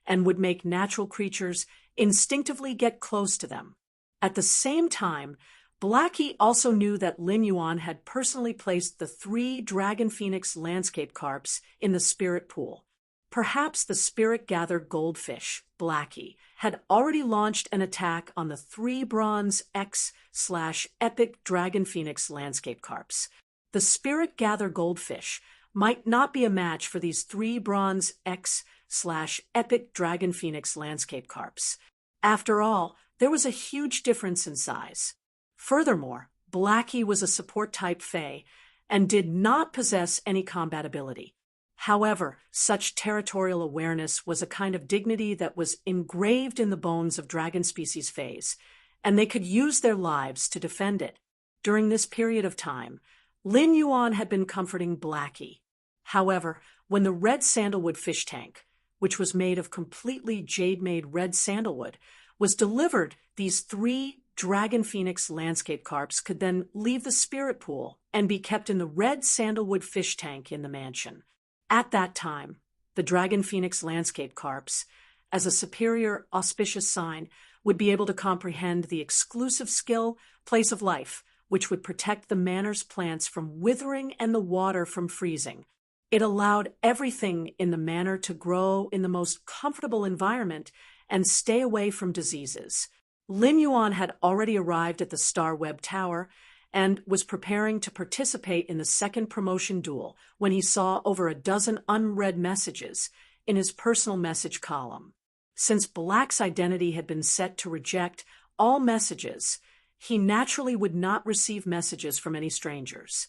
and would make natural creatures instinctively get close to them. At the same time, Blackie also knew that Lin Yuan had personally placed the 3 dragon phoenix landscape carps in the spirit pool. Perhaps the spirit gathered goldfish, Blackie, had already launched an attack on the 3 bronze X/epic dragon phoenix landscape carps. The spirit gather goldfish might not be a match for these 3 bronze X/epic dragon phoenix landscape carps. After all, there was a huge difference in size. Furthermore, Blackie was a support-type fae and did not possess any combat ability. However, such territorial awareness was a kind of dignity that was engraved in the bones of dragon species fays, and they could use their lives to defend it. During this period of time, Lin Yuan had been comforting Blackie. However, when the red sandalwood fish tank, which was made of completely jade-made red sandalwood, was delivered, these 3 dragon phoenix landscape carps could then leave the spirit pool and be kept in the red sandalwood fish tank in the mansion. At that time, the dragon phoenix landscape carps, as a superior auspicious sign, would be able to comprehend the exclusive skill, place of life, which would protect the manor's plants from withering and the water from freezing. It allowed everything in the manor to grow in the most comfortable environment and stay away from diseases. Lin Yuan had already arrived at the Star Web Tower and was preparing to participate in the second promotion duel when he saw over a dozen unread messages in his personal message column. Since Black's identity had been set to reject all messages, he naturally would not receive messages from any strangers.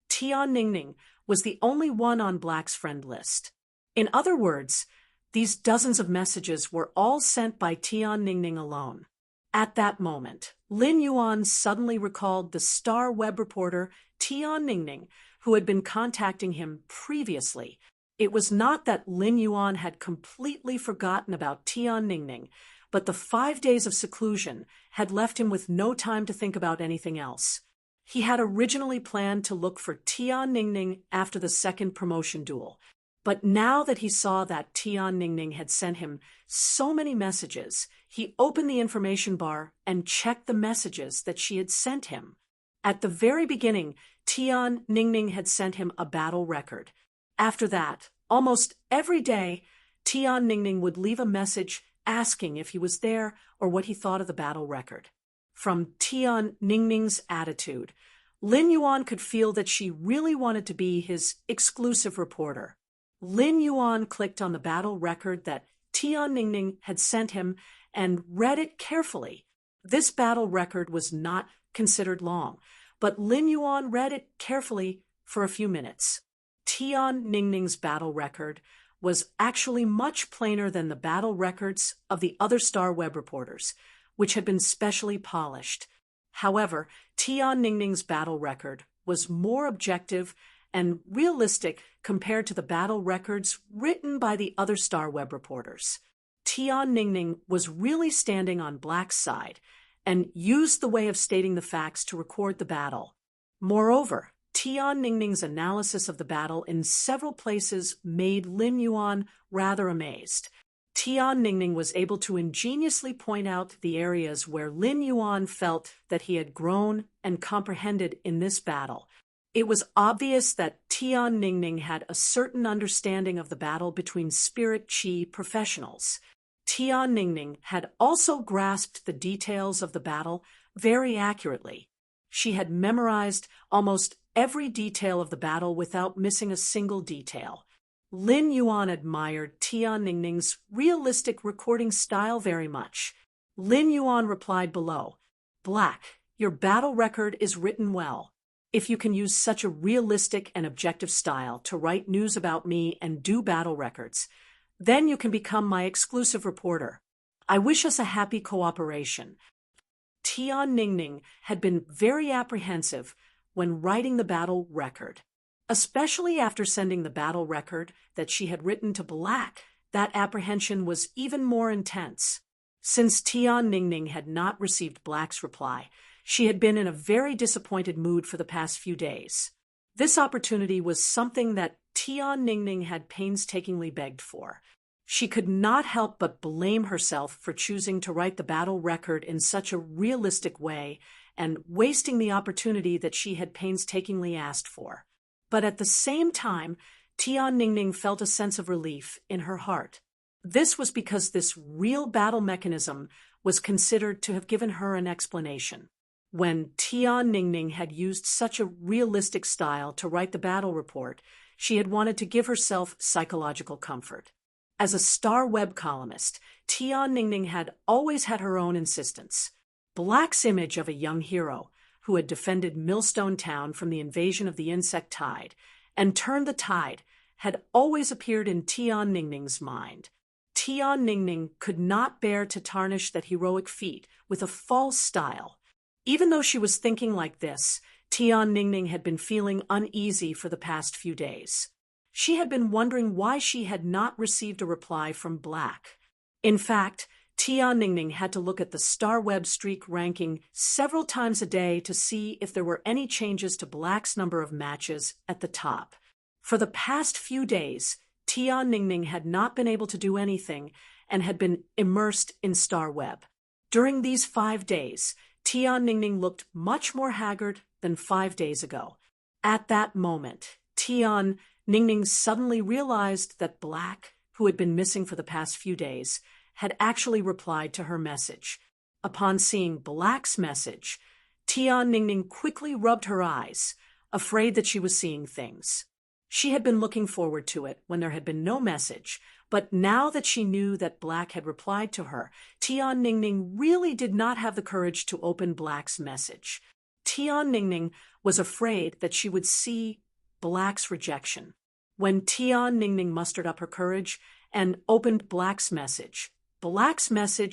Tian Ningning was the only one on Black's friend list. In other words, these dozens of messages were all sent by Tian Ningning alone. At that moment, Lin Yuan suddenly recalled the Star Web reporter Tian Ningning, who had been contacting him previously. It was not that Lin Yuan had completely forgotten about Tian Ningning, but the 5 days of seclusion had left him with no time to think about anything else. He had originally planned to look for Tian Ningning after the second promotion duel, but now that he saw that Tian Ningning had sent him so many messages, he opened the information bar and checked the messages that she had sent him. At the very beginning, Tian Ningning had sent him a battle record. After that, almost every day, Tian Ningning would leave a message asking if he was there or what he thought of the battle record. From Tian Ningning's attitude, Lin Yuan could feel that she really wanted to be his exclusive reporter. Lin Yuan clicked on the battle record that Tian Ningning had sent him and read it carefully. This battle record was not considered long, but Lin Yuan read it carefully for a few minutes. Tian Ningning's battle record was actually much plainer than the battle records of the other Star Web reporters, which had been specially polished. However, Tian Ningning's battle record was more objective and realistic compared to the battle records written by the other Star Web reporters. Tian Ningning was really standing on Black's side and used the way of stating the facts to record the battle. Moreover, Tian Ningning's analysis of the battle in several places made Lin Yuan rather amazed. Tian Ningning was able to ingeniously point out the areas where Lin Yuan felt that he had grown and comprehended in this battle. It was obvious that Tian Ningning had a certain understanding of the battle between spirit chi professionals. Tian Ningning had also grasped the details of the battle very accurately. She had memorized almost every detail of the battle without missing a single detail. Lin Yuan admired Tian Ningning's realistic recording style very much. Lin Yuan replied below, "Black, your battle record is written well. If you can use such a realistic and objective style to write news about me and do battle records, then you can become my exclusive reporter. I wish us a happy cooperation." Tian Ningning had been very apprehensive when writing the battle record. Especially after sending the battle record that she had written to Black, that apprehension was even more intense. Since Tian Ningning had not received Black's reply, she had been in a very disappointed mood for the past few days. This opportunity was something that Tian Ningning had painstakingly begged for. She could not help but blame herself for choosing to write the battle record in such a realistic way and wasting the opportunity that she had painstakingly asked for. But at the same time, Tian Ningning felt a sense of relief in her heart. This was because this real battle mechanism was considered to have given her an explanation. When Tian Ningning had used such a realistic style to write the battle report, she had wanted to give herself psychological comfort. As a star web columnist, Tian Ningning had always had her own insistence. Black's image of a young hero who had defended Millstone Town from the invasion of the insect tide and turned the tide had always appeared in Tian Ningning's mind. Tian Ningning could not bear to tarnish that heroic feat with a false style. Even though she was thinking like this, Tian Ningning had been feeling uneasy for the past few days. She had been wondering why she had not received a reply from Black. In fact, Tian Ningning had to look at the Star Web streak ranking several times a day to see if there were any changes to Black's number of matches at the top. For the past few days, Tian Ningning had not been able to do anything and had been immersed in Star Web. During these 5 days, Tian Ningning looked much more haggard than 5 days ago. At that moment, Tian Ningning suddenly realized that Black, who had been missing for the past few days, had actually replied to her message. Upon seeing Black's message, Tian Ningning quickly rubbed her eyes, afraid that she was seeing things. She had been looking forward to it when there had been no message, but now that she knew that Black had replied to her, Tian Ningning really did not have the courage to open Black's message. Tian Ningning was afraid that she would see Black's rejection. When Tian Ningning mustered up her courage and opened Black's message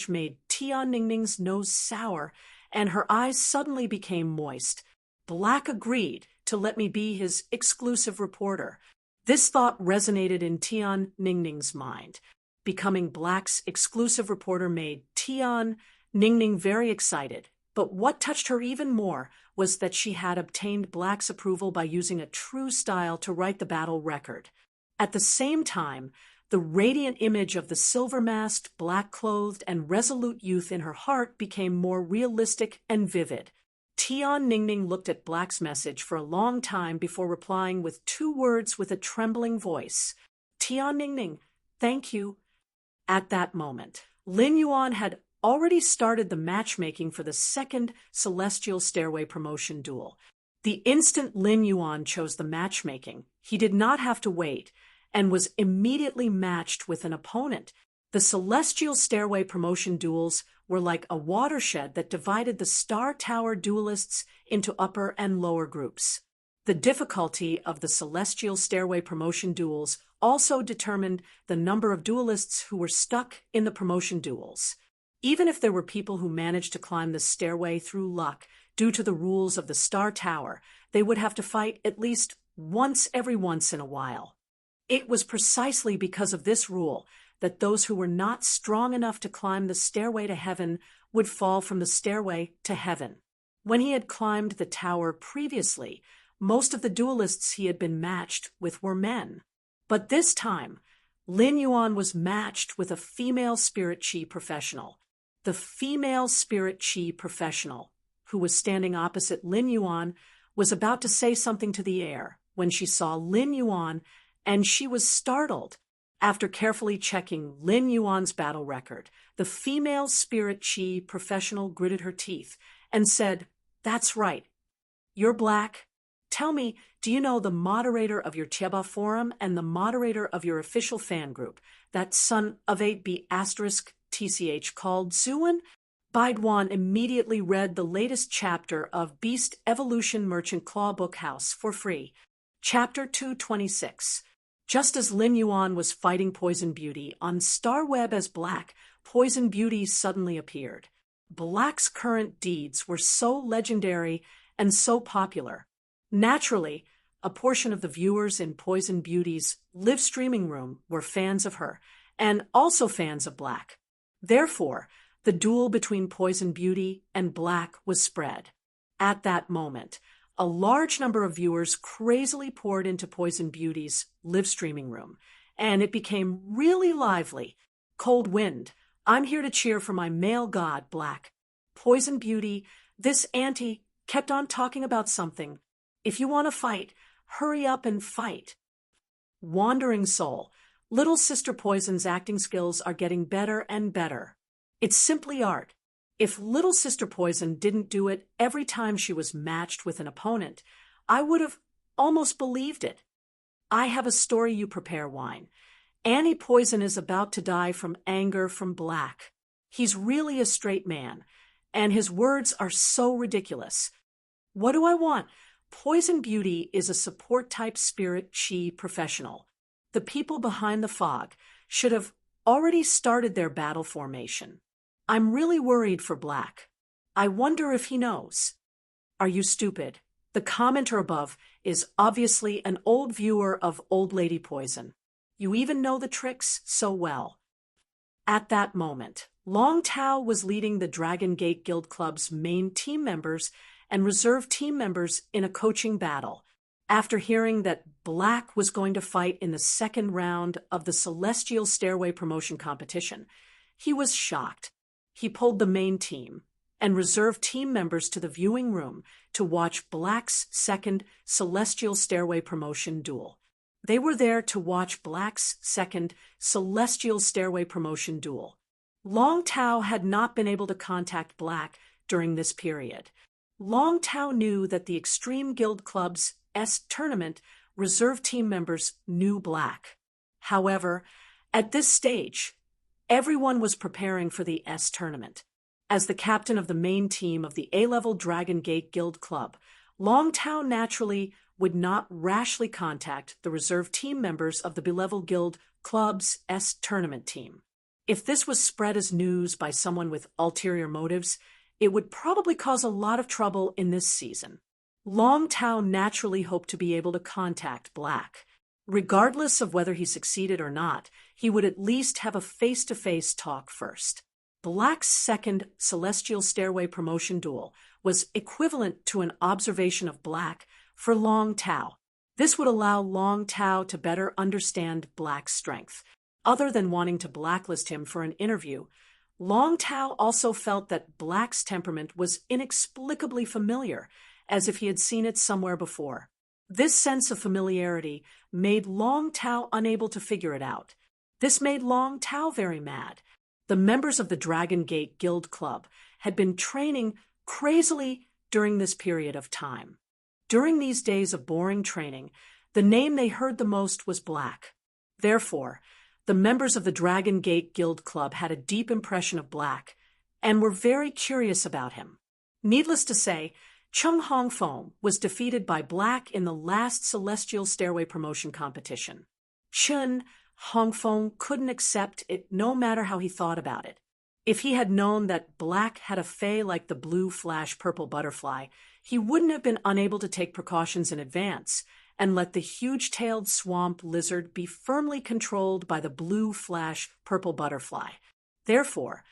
made Tian Ningning's nose sour, and her eyes suddenly became moist. Black agreed to let me be his exclusive reporter. This thought resonated in Tian Ningning's mind. Becoming Black's exclusive reporter made Tian Ningning very excited. But what touched her even more was that she had obtained Black's approval by using a true style to write the battle record. At the same time, the radiant image of the silver-masked, black-clothed, and resolute youth in her heart became more realistic and vivid. Tian Ningning looked at Black's message for a long time before replying with 2 words with a trembling voice. "Tian Ningning, thank you." At that moment, Lin Yuan had already started the matchmaking for the second Celestial Stairway promotion duel. The instant Lin Yuan chose the matchmaking, he did not have to wait, and was immediately matched with an opponent. The Celestial Stairway promotion duels were like a watershed that divided the Star Tower duelists into upper and lower groups. The difficulty of the Celestial Stairway promotion duels also determined the number of duelists who were stuck in the promotion duels. Even if there were people who managed to climb the stairway through luck due to the rules of the Star Tower, they would have to fight at least once in a while. It was precisely because of this rule that those who were not strong enough to climb the stairway to heaven would fall from the stairway to heaven. When he had climbed the tower previously, most of the duelists he had been matched with were men. But this time, Lin Yuan was matched with a female spirit chi professional. The female spirit chi professional, who was standing opposite Lin Yuan, was about to say something to the air when she saw Lin Yuan, and she was startled. After carefully checking Lin Yuan's battle record, the female spirit chi professional gritted her teeth and said, "That's right. You're Black, Tell me, do you know the moderator of your Tieba forum and the moderator of your official fan group, that son of 8B asterisk TCH called Zuan? Baidwan immediately read the latest chapter of Beast Evolution Merchant Claw Book House for free. Chapter 226. Just as Lim Yuan was fighting Poison Beauty on Starweb as Black, Poison Beauty suddenly appeared. Black's current deeds were so legendary and so popular. Naturally, a portion of the viewers in Poison Beauty's live streaming room were fans of her, and also fans of Black. Therefore, the duel between Poison Beauty and Black was spread. At that moment, a large number of viewers crazily poured into Poison Beauty's live streaming room, and it became really lively. Cold Wind, I'm here to cheer for my male god, Black. Poison Beauty, this auntie kept on talking about something. If you want to fight, hurry up and fight. Wandering Soul, Little Sister Poison's acting skills are getting better and better. It's simply art. If Little Sister Poison didn't do it every time she was matched with an opponent, I would have almost believed it. I have a story you prepare, Wine. Annie Poison is about to die from anger from Black. He's really a straight man, and his words are so ridiculous. What do I want? Poison Beauty is a support-type spirit chi professional. The people behind the fog should have already started their battle formation. I'm really worried for Black. I wonder if he knows. Are you stupid? The commenter above is obviously an old viewer of Old Lady Poison. You even know the tricks so well. At that moment, Long Tao was leading the Dragon Gate Guild Club's main team members and reserve team members in a coaching battle. After hearing that Black was going to fight in the second round of the Celestial Stairway promotion competition, he was shocked. He pulled the main team and reserve team members to the viewing room to watch Black's second Celestial Stairway promotion duel. They were there to watch Black's second Celestial Stairway promotion duel. Long Tao had not been able to contact Black during this period. Long Tao knew that the Extreme Guild Club's S tournament reserve team members knew Black. However, at this stage, everyone was preparing for the S tournament. As the captain of the main team of the A-level Dragon Gate Guild Club, Long Tao naturally would not rashly contact the reserve team members of the B-level Guild Club's S tournament team. If this was spread as news by someone with ulterior motives, it would probably cause a lot of trouble in this season. Long Tao naturally hoped to be able to contact Black. Regardless of whether he succeeded or not, he would at least have a face-to-face talk first. Black's second Celestial Stairway promotion duel was equivalent to an observation of Black for Long Tao. This would allow Long Tao to better understand Black's strength. Other than wanting to blacklist him for an interview, Long Tao also felt that Black's temperament was inexplicably familiar, as if he had seen it somewhere before. This sense of familiarity made Long Tao unable to figure it out. This made Long Tao very mad. The members of the Dragon Gate Guild Club had been training crazily during this period of time. During these days of boring training, the name they heard the most was Black. Therefore, the members of the Dragon Gate Guild Club had a deep impression of Black and were very curious about him. Needless to say, Chung Hongfeng was defeated by Black in the last Celestial Stairway promotion competition. Chun Hongfeng couldn't accept it no matter how he thought about it. If he had known that Black had a fae like the blue flash purple butterfly, he wouldn't have been unable to take precautions in advance and let the huge-tailed swamp lizard be firmly controlled by the blue flash purple butterfly. Therefore,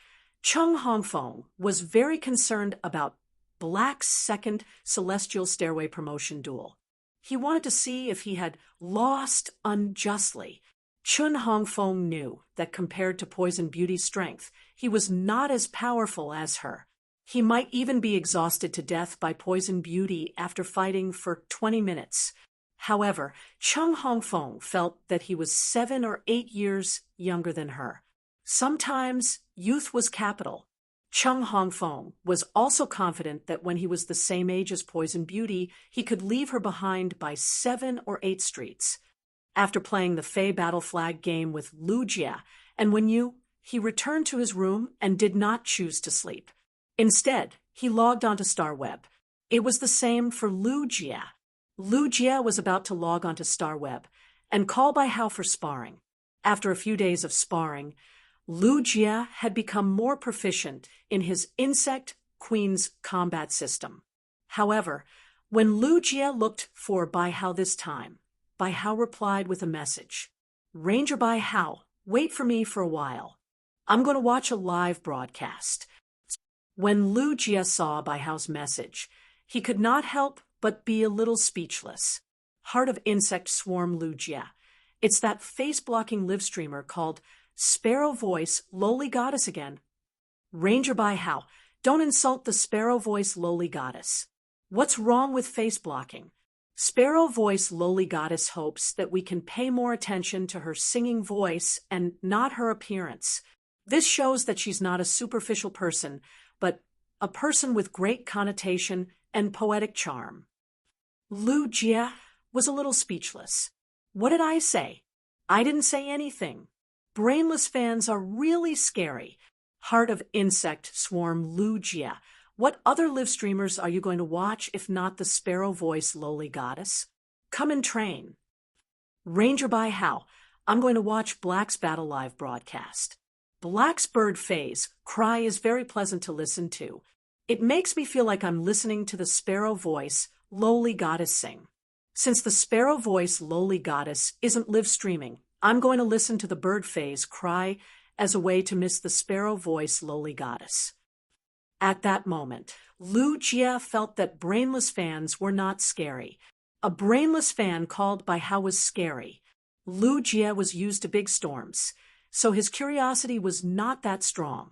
Chung Hongfeng was very concerned about Black's second Celestial Stairway promotion duel. He wanted to see if he had lost unjustly. Chun Hongfeng knew that compared to Poison Beauty's strength, he was not as powerful as her. He might even be exhausted to death by Poison Beauty after fighting for 20 minutes. However, Chung Hongfeng felt that he was 7 or 8 years younger than her. Sometimes youth was capital. Chung Hongfeng was also confident that when he was the same age as Poison Beauty, he could leave her behind by 7 or 8 streets. After playing the Fey Battle Flag game with Lu Jia and Wenyu, he returned to his room and did not choose to sleep. Instead, he logged onto StarWeb. It was the same for Lu Jia. Lu Jia was about to log onto StarWeb and call Bai Hao for sparring. After a few days of sparring, Lu Jia had become more proficient in his Insect Queen's combat system. However, when Lu Jia looked for Bai Hao this time, Bai Hao replied with a message. Ranger Bai Hao, wait for me for a while. I'm going to watch a live broadcast. When Lu Jia saw Bai Hao's message, he could not help but be a little speechless. Heart of Insect Swarm Lu Jia. It's that face-blocking live streamer called Sparrow Voice Lowly Goddess again. Ranger Bai Hao, don't insult the Sparrow Voice Lowly Goddess. What's wrong with face blocking? Sparrow Voice Lowly Goddess hopes that we can pay more attention to her singing voice and not her appearance. This shows that she's not a superficial person, but a person with great connotation and poetic charm. Lu Jia was a little speechless. What did I say? I didn't say anything. Brainless fans are really scary. Heart of Insect Swarm Lu Jia. What other live streamers are you going to watch if not the Sparrow Voice Lowly Goddess? Come and train. Ranger Bai Hao, I'm going to watch Black's Battle Live broadcast. Black's bird phase, cry is very pleasant to listen to. It makes me feel like I'm listening to the Sparrow Voice Lowly Goddess sing. Since the Sparrow Voice Lowly Goddess isn't live streaming, I'm going to listen to the bird phase cry as a way to miss the Sparrow Voice Lowly Goddess. At that moment, Lu Jia felt that brainless fans were not scary. A brainless fan called Bai Hao was scary. Lu Jia was used to big storms, so his curiosity was not that strong.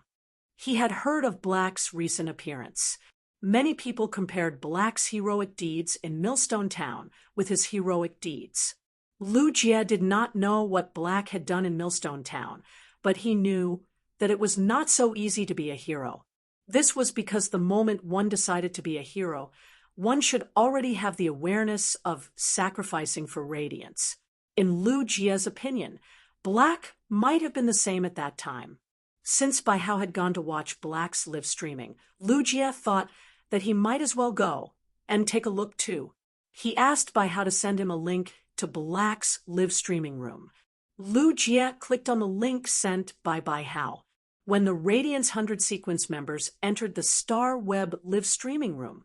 He had heard of Black's recent appearance. Many people compared Black's heroic deeds in Millstone Town with his heroic deeds. Lu Jia did not know what Black had done in Millstone Town, but he knew that it was not so easy to be a hero. This was because the moment one decided to be a hero, one should already have the awareness of sacrificing for radiance. In Lu Jia's opinion, Black might have been the same at that time. Since Bai Hao had gone to watch Black's live streaming, Lu Jia thought that he might as well go and take a look too. He asked Bai Hao to send him a link to Black's live streaming room. Lu Jia clicked on the link sent by Bai Hao. When the Radiance 100 sequence members entered the Star Web live streaming room,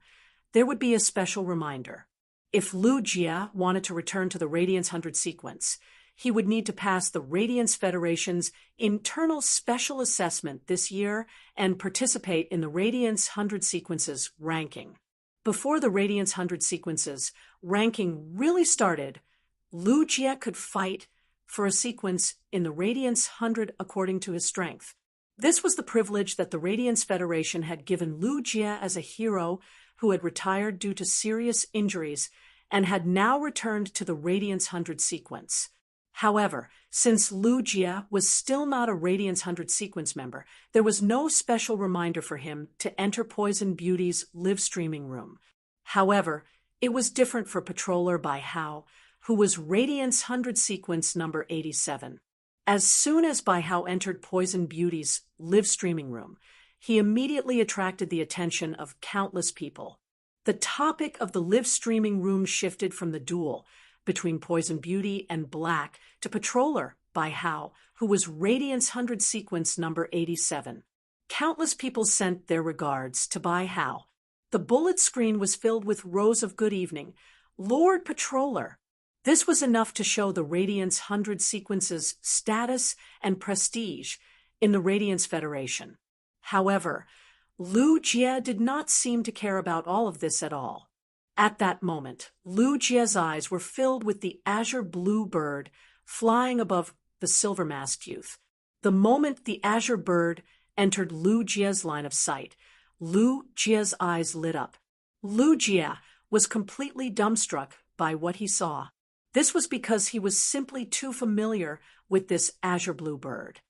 there would be a special reminder. If Lu Jia wanted to return to the Radiance 100 sequence, he would need to pass the Radiance Federation's internal special assessment this year and participate in the Radiance 100 sequences ranking. Before the Radiance 100 sequences ranking really started, Lu Jia could fight for a sequence in the Radiance 100 according to his strength. This was the privilege that the Radiance Federation had given Lu Jia as a hero who had retired due to serious injuries and had now returned to the Radiance 100 sequence. However, since Lu Jia was still not a Radiance 100 sequence member, there was no special reminder for him to enter Poison Beauty's live streaming room. However, it was different for Patroller Bai Hao, who was Radiance 100 sequence number 87. As soon as Bai Hao entered Poison Beauty's live streaming room, he immediately attracted the attention of countless people. The topic of the live streaming room shifted from the duel between Poison Beauty and Black to Patroller Bai Hao, who was Radiance 100 sequence number 87. Countless people sent their regards to Bai Hao. The bullet screen was filled with rows of good evening, Lord Patroller. This was enough to show the Radiance 100 sequence's status and prestige in the Radiance Federation. However, Lu Jia did not seem to care about all of this at all. At that moment, Lu Jia's eyes were filled with the azure blue bird flying above the silver-masked youth. The moment the azure bird entered Lu Jia's line of sight, Lu Jia's eyes lit up. Lu Jia was completely dumbstruck by what he saw. This was because he was simply too familiar with this azure blue bird.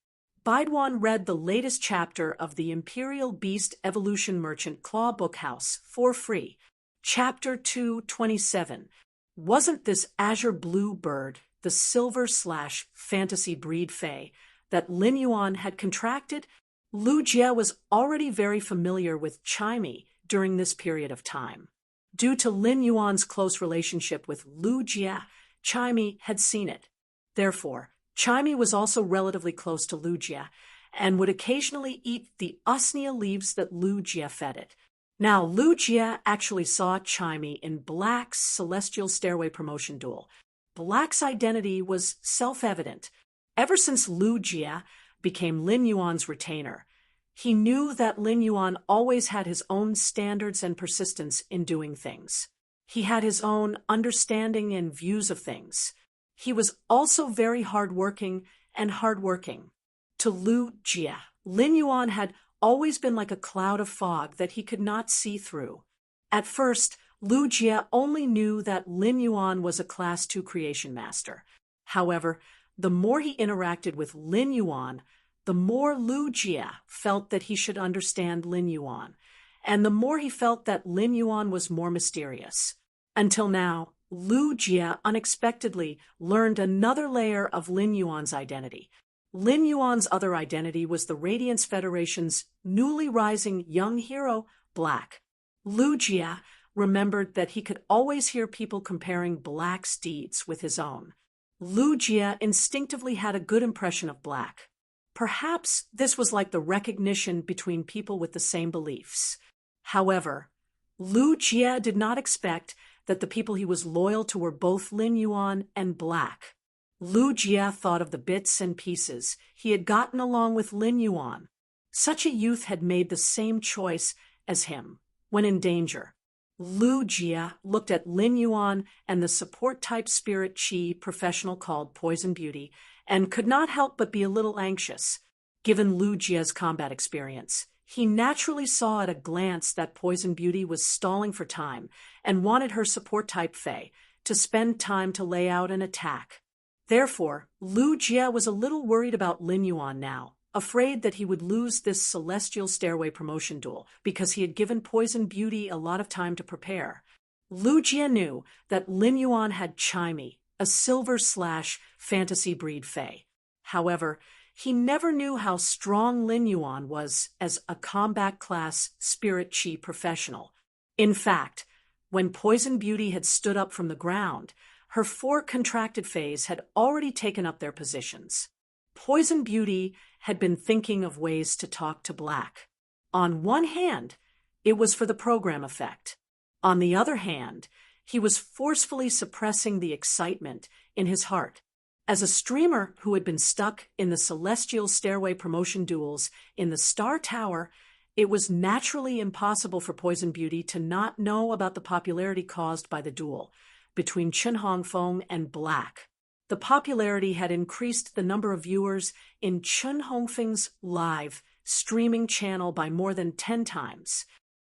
Baiduan read the latest chapter of the Imperial Beast Evolution Merchant Claw Bookhouse for free. Chapter 227. Wasn't this azure blue bird the silver/fantasy breed fae that Lin Yuan had contracted? Lu Jie was already very familiar with Chimey during this period of time. Due to Lin Yuan's close relationship with Lu Jie, Chimey had seen it. Therefore, Chimey was also relatively close to Lu Jie and would occasionally eat the usnea leaves that Lu Jie fed it. Now, Lu Jie actually saw Chimey in Black's Celestial Stairway promotion duel. Black's identity was self-evident. Ever since Lu Jie became Lin Yuan's retainer, he knew that Lin Yuan always had his own standards and persistence in doing things. He had his own understanding and views of things. He was also very hardworking. To Lu Jie, Lin Yuan had always been like a cloud of fog that he could not see through. At first, Lu Jie only knew that Lin Yuan was a Class 2 creation master. However, the more he interacted with Lin Yuan, the more Lu Jie felt that he should understand Lin Yuan, and the more he felt that Lin Yuan was more mysterious. Until now, Lu Jie unexpectedly learned another layer of Lin Yuan's identity. Lin Yuan's other identity was the Radiance Federation's newly rising young hero, Black. Lu Jie remembered that he could always hear people comparing Black's deeds with his own. Lu Jie instinctively had a good impression of Black. Perhaps this was like the recognition between people with the same beliefs. However, Lu Jie did not expect that the people he was loyal to were both Lin Yuan and Black. Lu Jie thought of the bits and pieces he had gotten along with Lin Yuan. Such a youth had made the same choice as him when in danger. Lu Jie looked at Lin Yuan and the support-type spirit chi professional called Poison Beauty and could not help but be a little anxious. Given Lu Jie's combat experience, he naturally saw at a glance that Poison Beauty was stalling for time and wanted her support-type fae to spend time to lay out an attack. Therefore, Lu Jie was a little worried about Lin Yuan now, afraid that he would lose this Celestial Stairway promotion duel because he had given Poison Beauty a lot of time to prepare. Lu Jie knew that Lin Yuan had Chimey, a silver/fantasy breed fae. However, he never knew how strong Lin Yuan was as a combat class spirit chi professional. In fact, when Poison Beauty had stood up from the ground, her 4 contracted fays had already taken up their positions. Poison Beauty had been thinking of ways to talk to Black. On one hand, it was for the program effect. On the other hand, he was forcefully suppressing the excitement in his heart. As a streamer who had been stuck in the Celestial Stairway promotion duels in the Star Tower, it was naturally impossible for Poison Beauty to not know about the popularity caused by the duel between Chen Hongfeng and Black. The popularity had increased the number of viewers in Chen Hongfeng's live streaming channel by more than 10 times.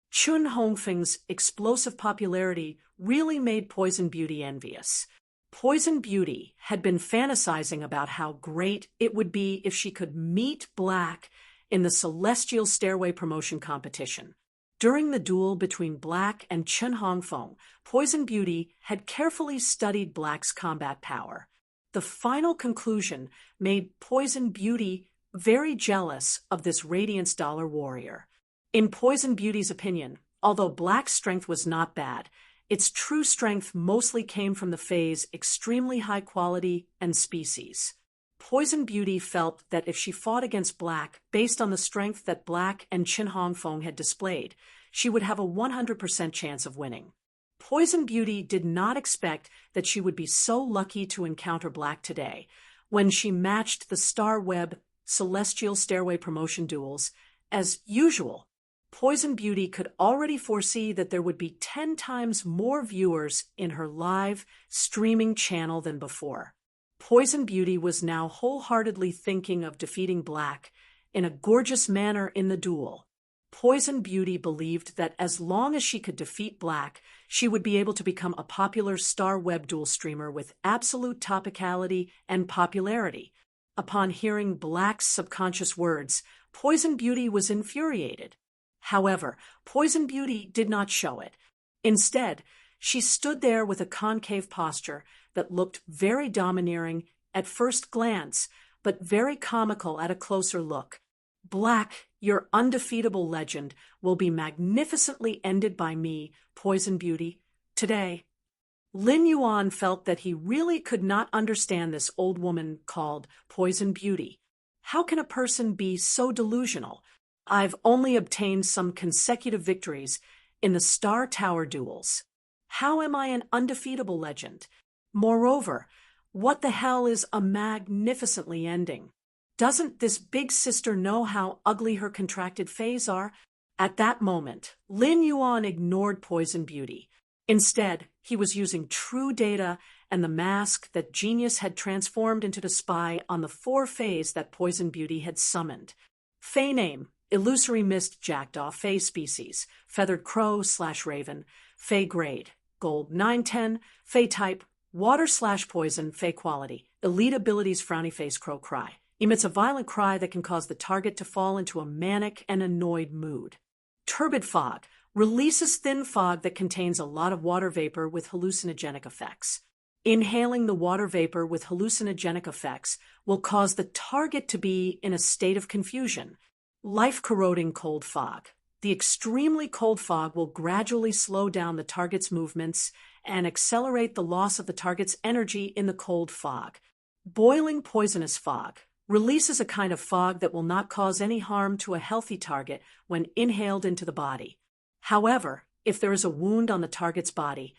Chen Hongfeng's explosive popularity really made Poison Beauty envious. Poison Beauty had been fantasizing about how great it would be if she could meet Black in the Celestial Stairway promotion competition. During the duel between Black and Chen Hongfeng, Poison Beauty had carefully studied Black's combat power. The final conclusion made Poison Beauty very jealous of this Radiance Dollar warrior. In Poison Beauty's opinion, although Black's strength was not bad, its true strength mostly came from the fae's extremely high quality and species. Poison Beauty felt that if she fought against Black based on the strength that Black and Chen Hongfeng had displayed, she would have a 100% chance of winning. Poison Beauty did not expect that she would be so lucky to encounter Black today, when she matched the Star Web Celestial Stairway promotion duels. As usual, Poison Beauty could already foresee that there would be 10 times more viewers in her live streaming channel than before. Poison Beauty was now wholeheartedly thinking of defeating Black in a gorgeous manner in the duel. Poison Beauty believed that as long as she could defeat Black, she would be able to become a popular Star Web duel streamer with absolute topicality and popularity. Upon hearing Black's subconscious words, Poison Beauty was infuriated. However, Poison Beauty did not show it. Instead, she stood there with a concave posture that looked very domineering at first glance, but very comical at a closer look. Black, your undefeatable legend, will be magnificently ended by me, Poison Beauty, today. Lin Yuan felt that he really could not understand this old woman called Poison Beauty. How can a person be so delusional? I've only obtained some consecutive victories in the Star Tower duels. How am I an undefeatable legend? Moreover, what the hell is a magnificently ending? Doesn't this big sister know how ugly her contracted fays are? At that moment, Lin Yuan ignored Poison Beauty. Instead, he was using true data and the mask that Genius had transformed into to spy on the 4 fays that Poison Beauty had summoned. Fey name: Illusory Mist Jackdaw Fey Species, Feathered Crow/Raven, Fey Grade, Gold 910, Fey Type, Water/Poison, Fey Quality, Elite Abilities Frowny Face Crow Cry. Emits a violent cry that can cause the target to fall into a manic and annoyed mood. Turbid Fog. Releases thin fog that contains a lot of water vapor with hallucinogenic effects. Inhaling the water vapor with hallucinogenic effects will cause the target to be in a state of confusion. Life-corroding cold fog. The extremely cold fog will gradually slow down the target's movements and accelerate the loss of the target's energy in the cold fog. Boiling poisonous fog. Releases a kind of fog that will not cause any harm to a healthy target when inhaled into the body. However, if there is a wound on the target's body,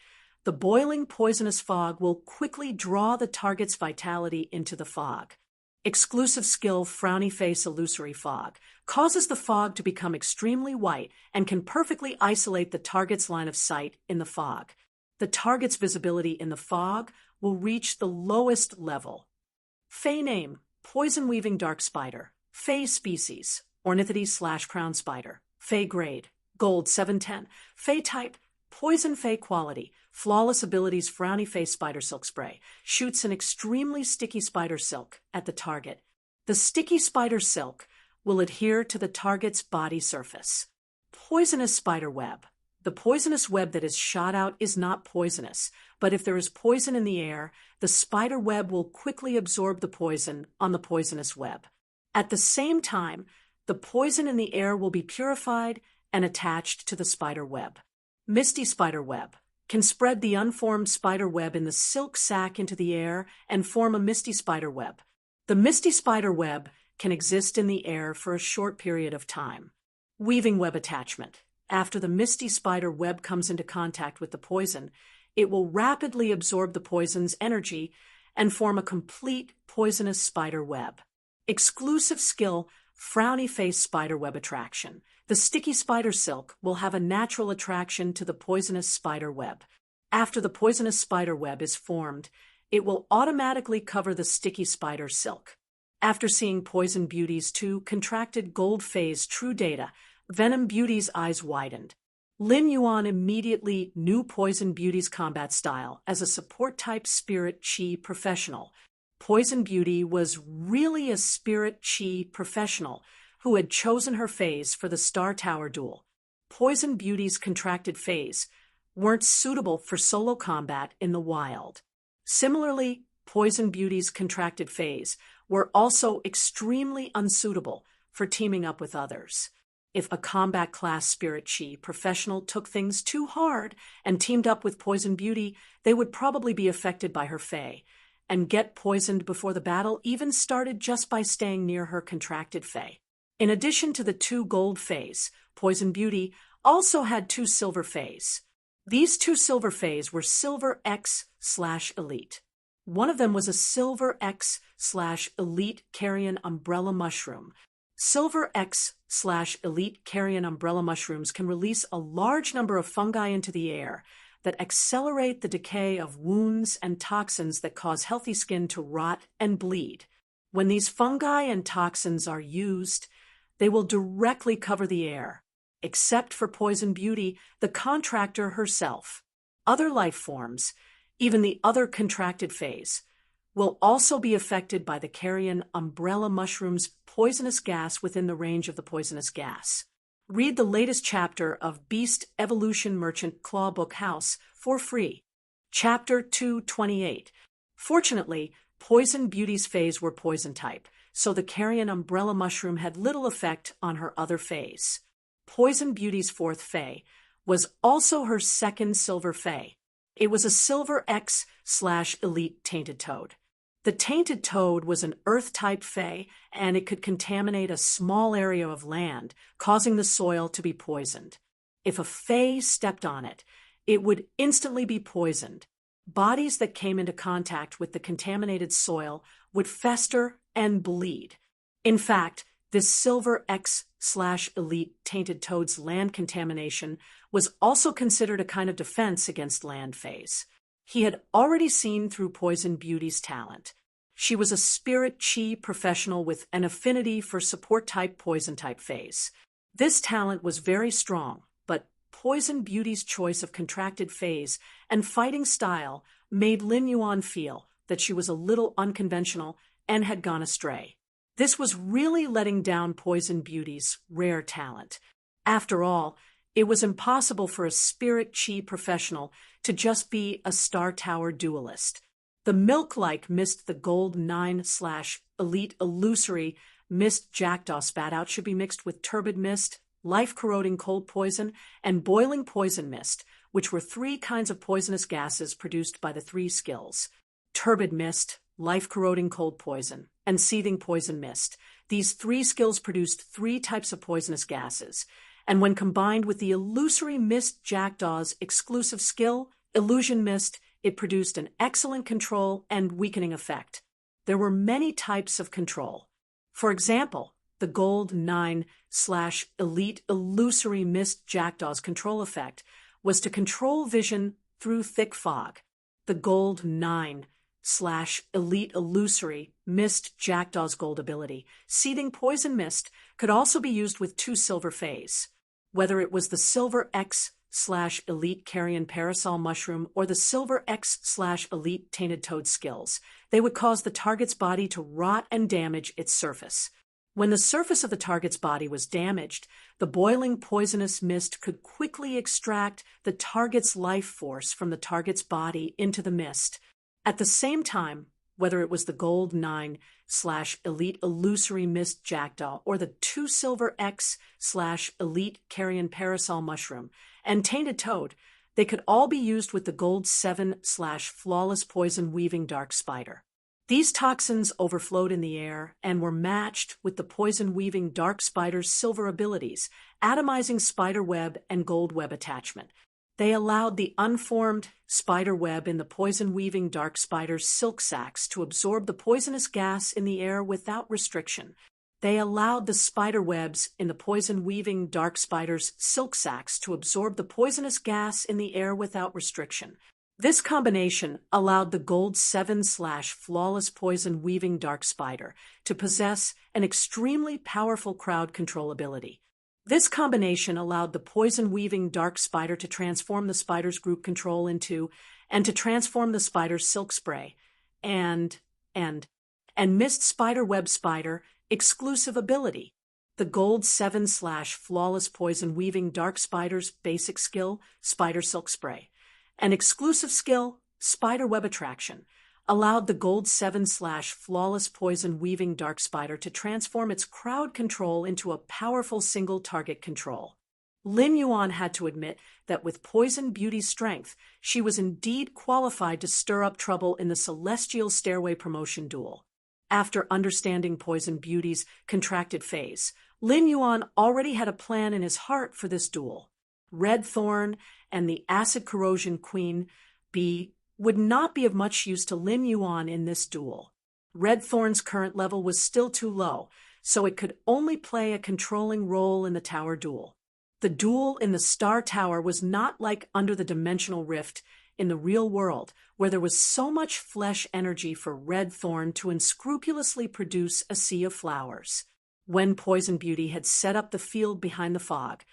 the boiling poisonous fog will quickly draw the target's vitality into the fog. Exclusive skill Frowny Face Illusory Fog causes the fog to become extremely white and can perfectly isolate the target's line of sight in the fog. The target's visibility in the fog will reach the lowest level. Fey name: Poison Weaving Dark Spider, Fey Species, Ornithety/Crown Spider, Fey Grade, Gold 710, Fey Type, Poison Fey Quality, Flawless Abilities Frowny Face Spider Silk Spray, shoots an extremely sticky spider silk at the target. The sticky spider silk will adhere to the target's body surface. Poisonous Spider Web. The poisonous web that is shot out is not poisonous, but if there is poison in the air, the spider web will quickly absorb the poison on the poisonous web. At the same time, the poison in the air will be purified and attached to the spider web. Misty Spider Web can spread the unformed spider web in the silk sac into the air and form a misty spider web. The misty spider web can exist in the air for a short period of time. Weaving web attachment. After the misty spider web comes into contact with the poison, it will rapidly absorb the poison's energy and form a complete poisonous spider web. Exclusive skill Frowny Face Spider Web Attraction. The sticky spider silk will have a natural attraction to the poisonous spider web. After the poisonous spider web is formed, it will automatically cover the sticky spider silk. After seeing Poison Beauty's 2 contracted gold phase true data, Venom Beauty's eyes widened. Lin Yuan immediately knew Poison Beauty's combat style as a support-type spirit chi professional. Poison Beauty was really a spirit chi professional who had chosen her phase for the Star Tower duel. Poison Beauty's contracted phase weren't suitable for solo combat in the wild. Similarly, Poison Beauty's contracted phase were also extremely unsuitable for teaming up with others. If a combat class spirit chi professional took things too hard and teamed up with Poison Beauty, they would probably be affected by her fey and get poisoned before the battle even started just by staying near her contracted fey. In addition to the 2 gold fays, Poison Beauty also had 2 silver fays. These 2 silver fays were Silver X/Elite. One of them was a Silver X/Elite Carrion Umbrella Mushroom. Silver X/Elite Carrion Umbrella Mushrooms can release a large number of fungi into the air that accelerate the decay of wounds and toxins that cause healthy skin to rot and bleed. When these fungi and toxins are used, they will directly cover the air, except for Poison Beauty, the contractor herself. Other life forms, even the other contracted phase, will also be affected by the carrion umbrella mushroom's poisonous gas within the range of the poisonous gas. Read the latest chapter of Beast Evolution Merchant Clawbook House for free. Chapter 228. Fortunately, Poison Beauty's phase were poison type, so the carrion umbrella mushroom had little effect on her other phase. Poison Beauty's fourth fae was also her second silver fae. It was a silver X/elite tainted toad. The tainted toad was an earth-type fae, and it could contaminate a small area of land, causing the soil to be poisoned. If a fae stepped on it, it would instantly be poisoned. Bodies that came into contact with the contaminated soil would fester and bleed. In fact, this silver X/elite tainted toad's land contamination was also considered a kind of defense against land faes. He had already seen through Poison Beauty's talent. She was a spirit chi professional with an affinity for support-type poison-type faes. This talent was very strong, but Poison Beauty's choice of contracted faes and fighting style made Lin Yuan feel that she was a little unconventional and had gone astray. This was really letting down Poison Beauty's rare talent. After all, it was impossible for a spirit chi professional to just be a Star Tower duelist. The milk-like mist the gold 9/elite illusory mist jackdaw spat out should be mixed with turbid mist, life-corroding cold poison, and boiling poison mist, which were three kinds of poisonous gases produced by the three skills. Turbid mist, life-corroding cold poison, and seething poison mist. These three skills produced three types of poisonous gases, and when combined with the illusory mist jackdaw's exclusive skill, illusion mist, it produced an excellent control and weakening effect. There were many types of control. For example, the gold 9/elite illusory mist jackdaw's control effect was to control vision through thick fog. The gold 9/elite illusory mist jackdaw's gold ability, seething poison mist, could also be used with two silver faes. Whether it was the silver X/elite carrion parasol mushroom or the silver X/elite tainted toad skills, they would cause the target's body to rot and damage its surface. When the surface of the target's body was damaged, the boiling poisonous mist could quickly extract the target's life force from the target's body into the mist. At the same time, whether it was the gold 9/elite illusory mist jackdaw or the two silver X/elite carrion parasol mushroom and tainted toad, they could all be used with the gold 7/flawless poison weaving dark spider. These toxins overflowed in the air and were matched with the poison-weaving dark spider's silver abilities, atomizing spider web and gold web attachment. They allowed the unformed spider web in the poison-weaving dark spider's silk sacs to absorb the poisonous gas in the air without restriction. They allowed the spider webs in the poison-weaving dark spider's silk sacs to absorb the poisonous gas in the air without restriction. This combination allowed the gold 7/flawless poison weaving dark spider to possess an extremely powerful crowd control ability. This combination allowed the poison weaving dark spider to transform the spider's group control into, and to transform the spider's silk spray, and mist spider web spider exclusive ability. The gold 7/flawless poison weaving dark spider's basic skill, spider silk spray, an exclusive skill, spider web attraction, allowed the gold 7/flawless poison weaving dark spider to transform its crowd control into a powerful single target control. Lin Yuan had to admit that with Poison Beauty's strength, she was indeed qualified to stir up trouble in the Celestial Stairway promotion duel. After understanding Poison Beauty's contracted phase, Lin Yuan already had a plan in his heart for this duel. Red Thorn and the Acid Corrosion Queen Bee would not be of much use to Lin Yuan in this duel. Red Thorn's current level was still too low, so it could only play a controlling role in the tower duel. The duel in the Star Tower was not like Under the Dimensional Rift in the real world, where there was so much flesh energy for Red Thorn to unscrupulously produce a sea of flowers. When Poison Beauty had set up the field behind the fog,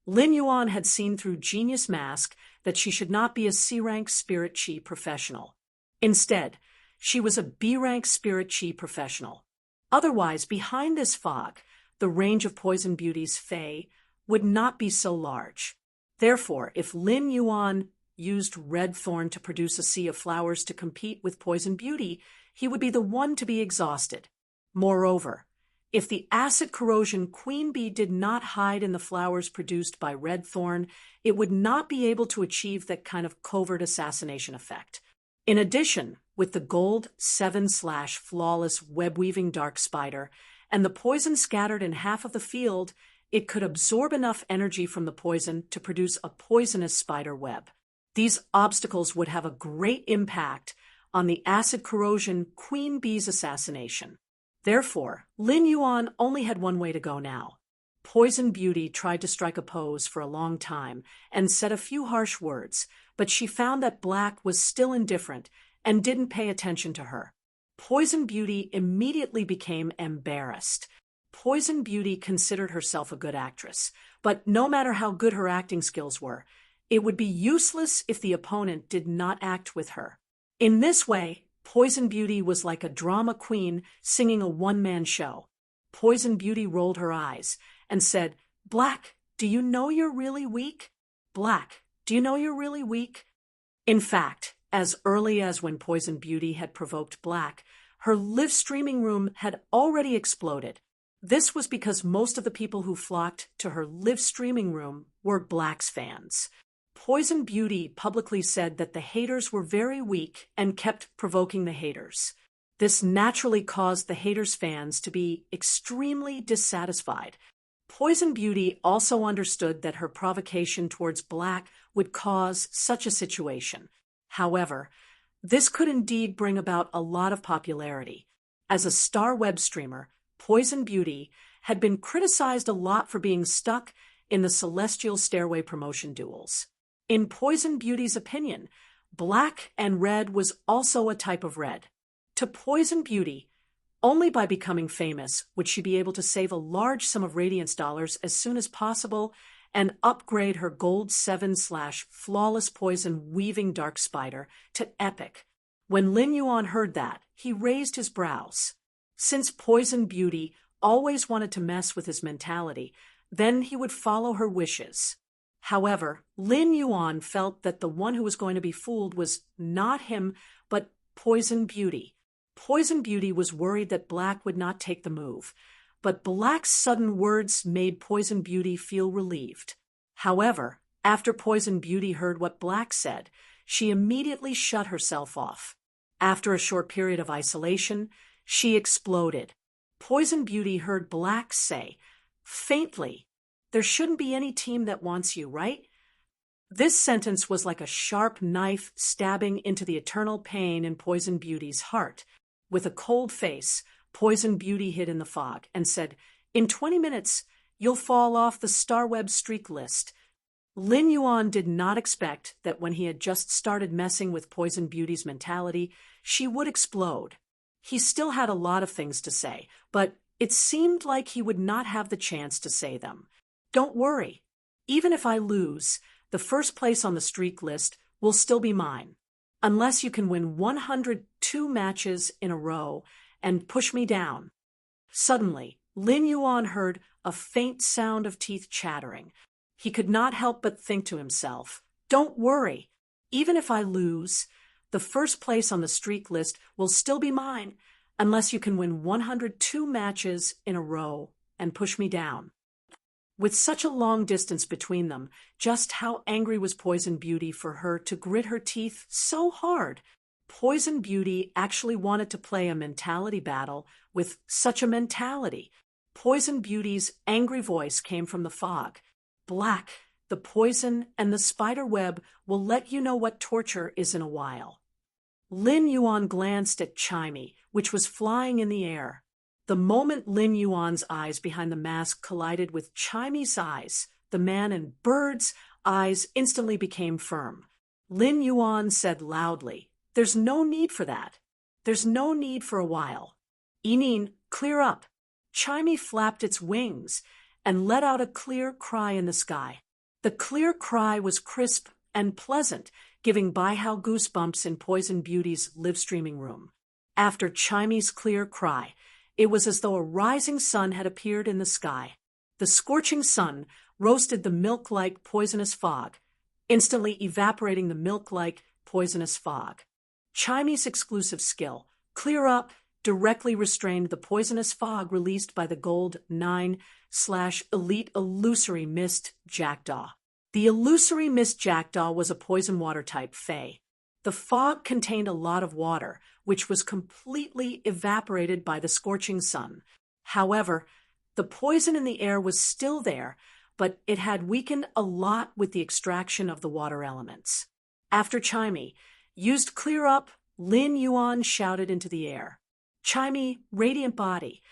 Lin Yuan had seen through Genius Mask that she should not be a C-rank spirit chi professional. Instead, She was a B-rank spirit chi professional. Otherwise, behind this fog, the range of Poison Beauty's fae would not be so large. Therefore, if Lin Yuan used red thorn to produce a sea of flowers to compete with Poison Beauty, he would be the one to be exhausted. Moreover, if the acid corrosion queen bee did not hide in the flowers produced by red thorn, it would not be able to achieve that kind of covert assassination effect. In addition, with the gold 7/flawless web-weaving dark spider and the poison scattered in half of the field, it could absorb enough energy from the poison to produce a poisonous spider web. These obstacles would have a great impact on the acid corrosion queen bee's assassination. Therefore, Lin Yuan only had one way to go now. Poison Beauty tried to strike a pose for a long time and said a few harsh words, but she found that Black was still indifferent and didn't pay attention to her. Poison Beauty immediately became embarrassed. Poison Beauty considered herself a good actress, but no matter how good her acting skills were, it would be useless if the opponent did not act with her. In this way, Poison Beauty was like a drama queen singing a one-man show. Poison Beauty rolled her eyes and said, "Black, do you know you're really weak? Black, do you know you're really weak?" In fact, as early as when Poison Beauty had provoked Black, her live streaming room had already exploded. This was because most of the people who flocked to her live streaming room were Black's fans. Poison Beauty publicly said that the haters were very weak and kept provoking the haters. This naturally caused the haters' fans to be extremely dissatisfied. Poison Beauty also understood that her provocation towards Black would cause such a situation. However, this could indeed bring about a lot of popularity. As a star web streamer, Poison Beauty had been criticized a lot for being stuck in the Celestial Stairway promotion duels. In Poison Beauty's opinion, black and red was also a type of red. To Poison Beauty, only by becoming famous would she be able to save a large sum of Radiance dollars as soon as possible and upgrade her gold 7/flawless poison weaving dark spider to epic. When Lin Yuan heard that, he raised his brows. Since Poison Beauty always wanted to mess with his mentality, then he would follow her wishes. However, Lin Yuan felt that the one who was going to be fooled was not him, but Poison Beauty. Poison Beauty was worried that Black would not take the move, but Black's sudden words made Poison Beauty feel relieved. However, after Poison Beauty heard what Black said, she immediately shut herself off. After a short period of isolation, she exploded. Poison Beauty heard Black say, faintly, "There shouldn't be any team that wants you, right?" This sentence was like a sharp knife stabbing into the eternal pain in Poison Beauty's heart. With a cold face, Poison Beauty hid in the fog and said, "In 20 minutes, you'll fall off the Starweb streak list." Lin Yuan did not expect that when he had just started messing with Poison Beauty's mentality, she would explode. He still had a lot of things to say, but it seemed like he would not have the chance to say them. "Don't worry. Even if I lose, the first place on the streak list will still be mine. Unless you can win 102 matches in a row and push me down." Suddenly, Lin Yuan heard a faint sound of teeth chattering. He could not help but think to himself, "Don't worry. Even if I lose, the first place on the streak list will still be mine, unless you can win 102 matches in a row and push me down." With such a long distance between them, just how angry was Poison Beauty for her to grit her teeth so hard? Poison Beauty actually wanted to play a mentality battle with such a mentality. Poison Beauty's angry voice came from the fog. "Black, the poison and the spider web will let you know what torture is in a while." Lin Yuan glanced at Chimey, which was flying in the air. The moment Lin Yuan's eyes behind the mask collided with Chimey's eyes, the man in Bird's eyes instantly became firm. Lin Yuan said loudly, "There's no need for that. There's no need for a while. Enin, clear up." Chimey flapped its wings and let out a clear cry in the sky. The clear cry was crisp and pleasant, giving Baihao goosebumps in Poison Beauty's live streaming room. After Chimy's clear cry, it was as though a rising sun had appeared in the sky. The scorching sun roasted the milk-like poisonous fog, instantly evaporating the milk-like poisonous fog. Chimy's exclusive skill, Clear Up, directly restrained the poisonous fog released by the Gold 9/Elite Illusory Mist Jackdaw. The Illusory Mist Jackdaw was a poison water type Fae. The fog contained a lot of water, which was completely evaporated by the scorching sun. However, the poison in the air was still there, but it had weakened a lot with the extraction of the water elements. After Chimy used Clear Up, Lin Yuan shouted into the air, "Chimy, radiant body."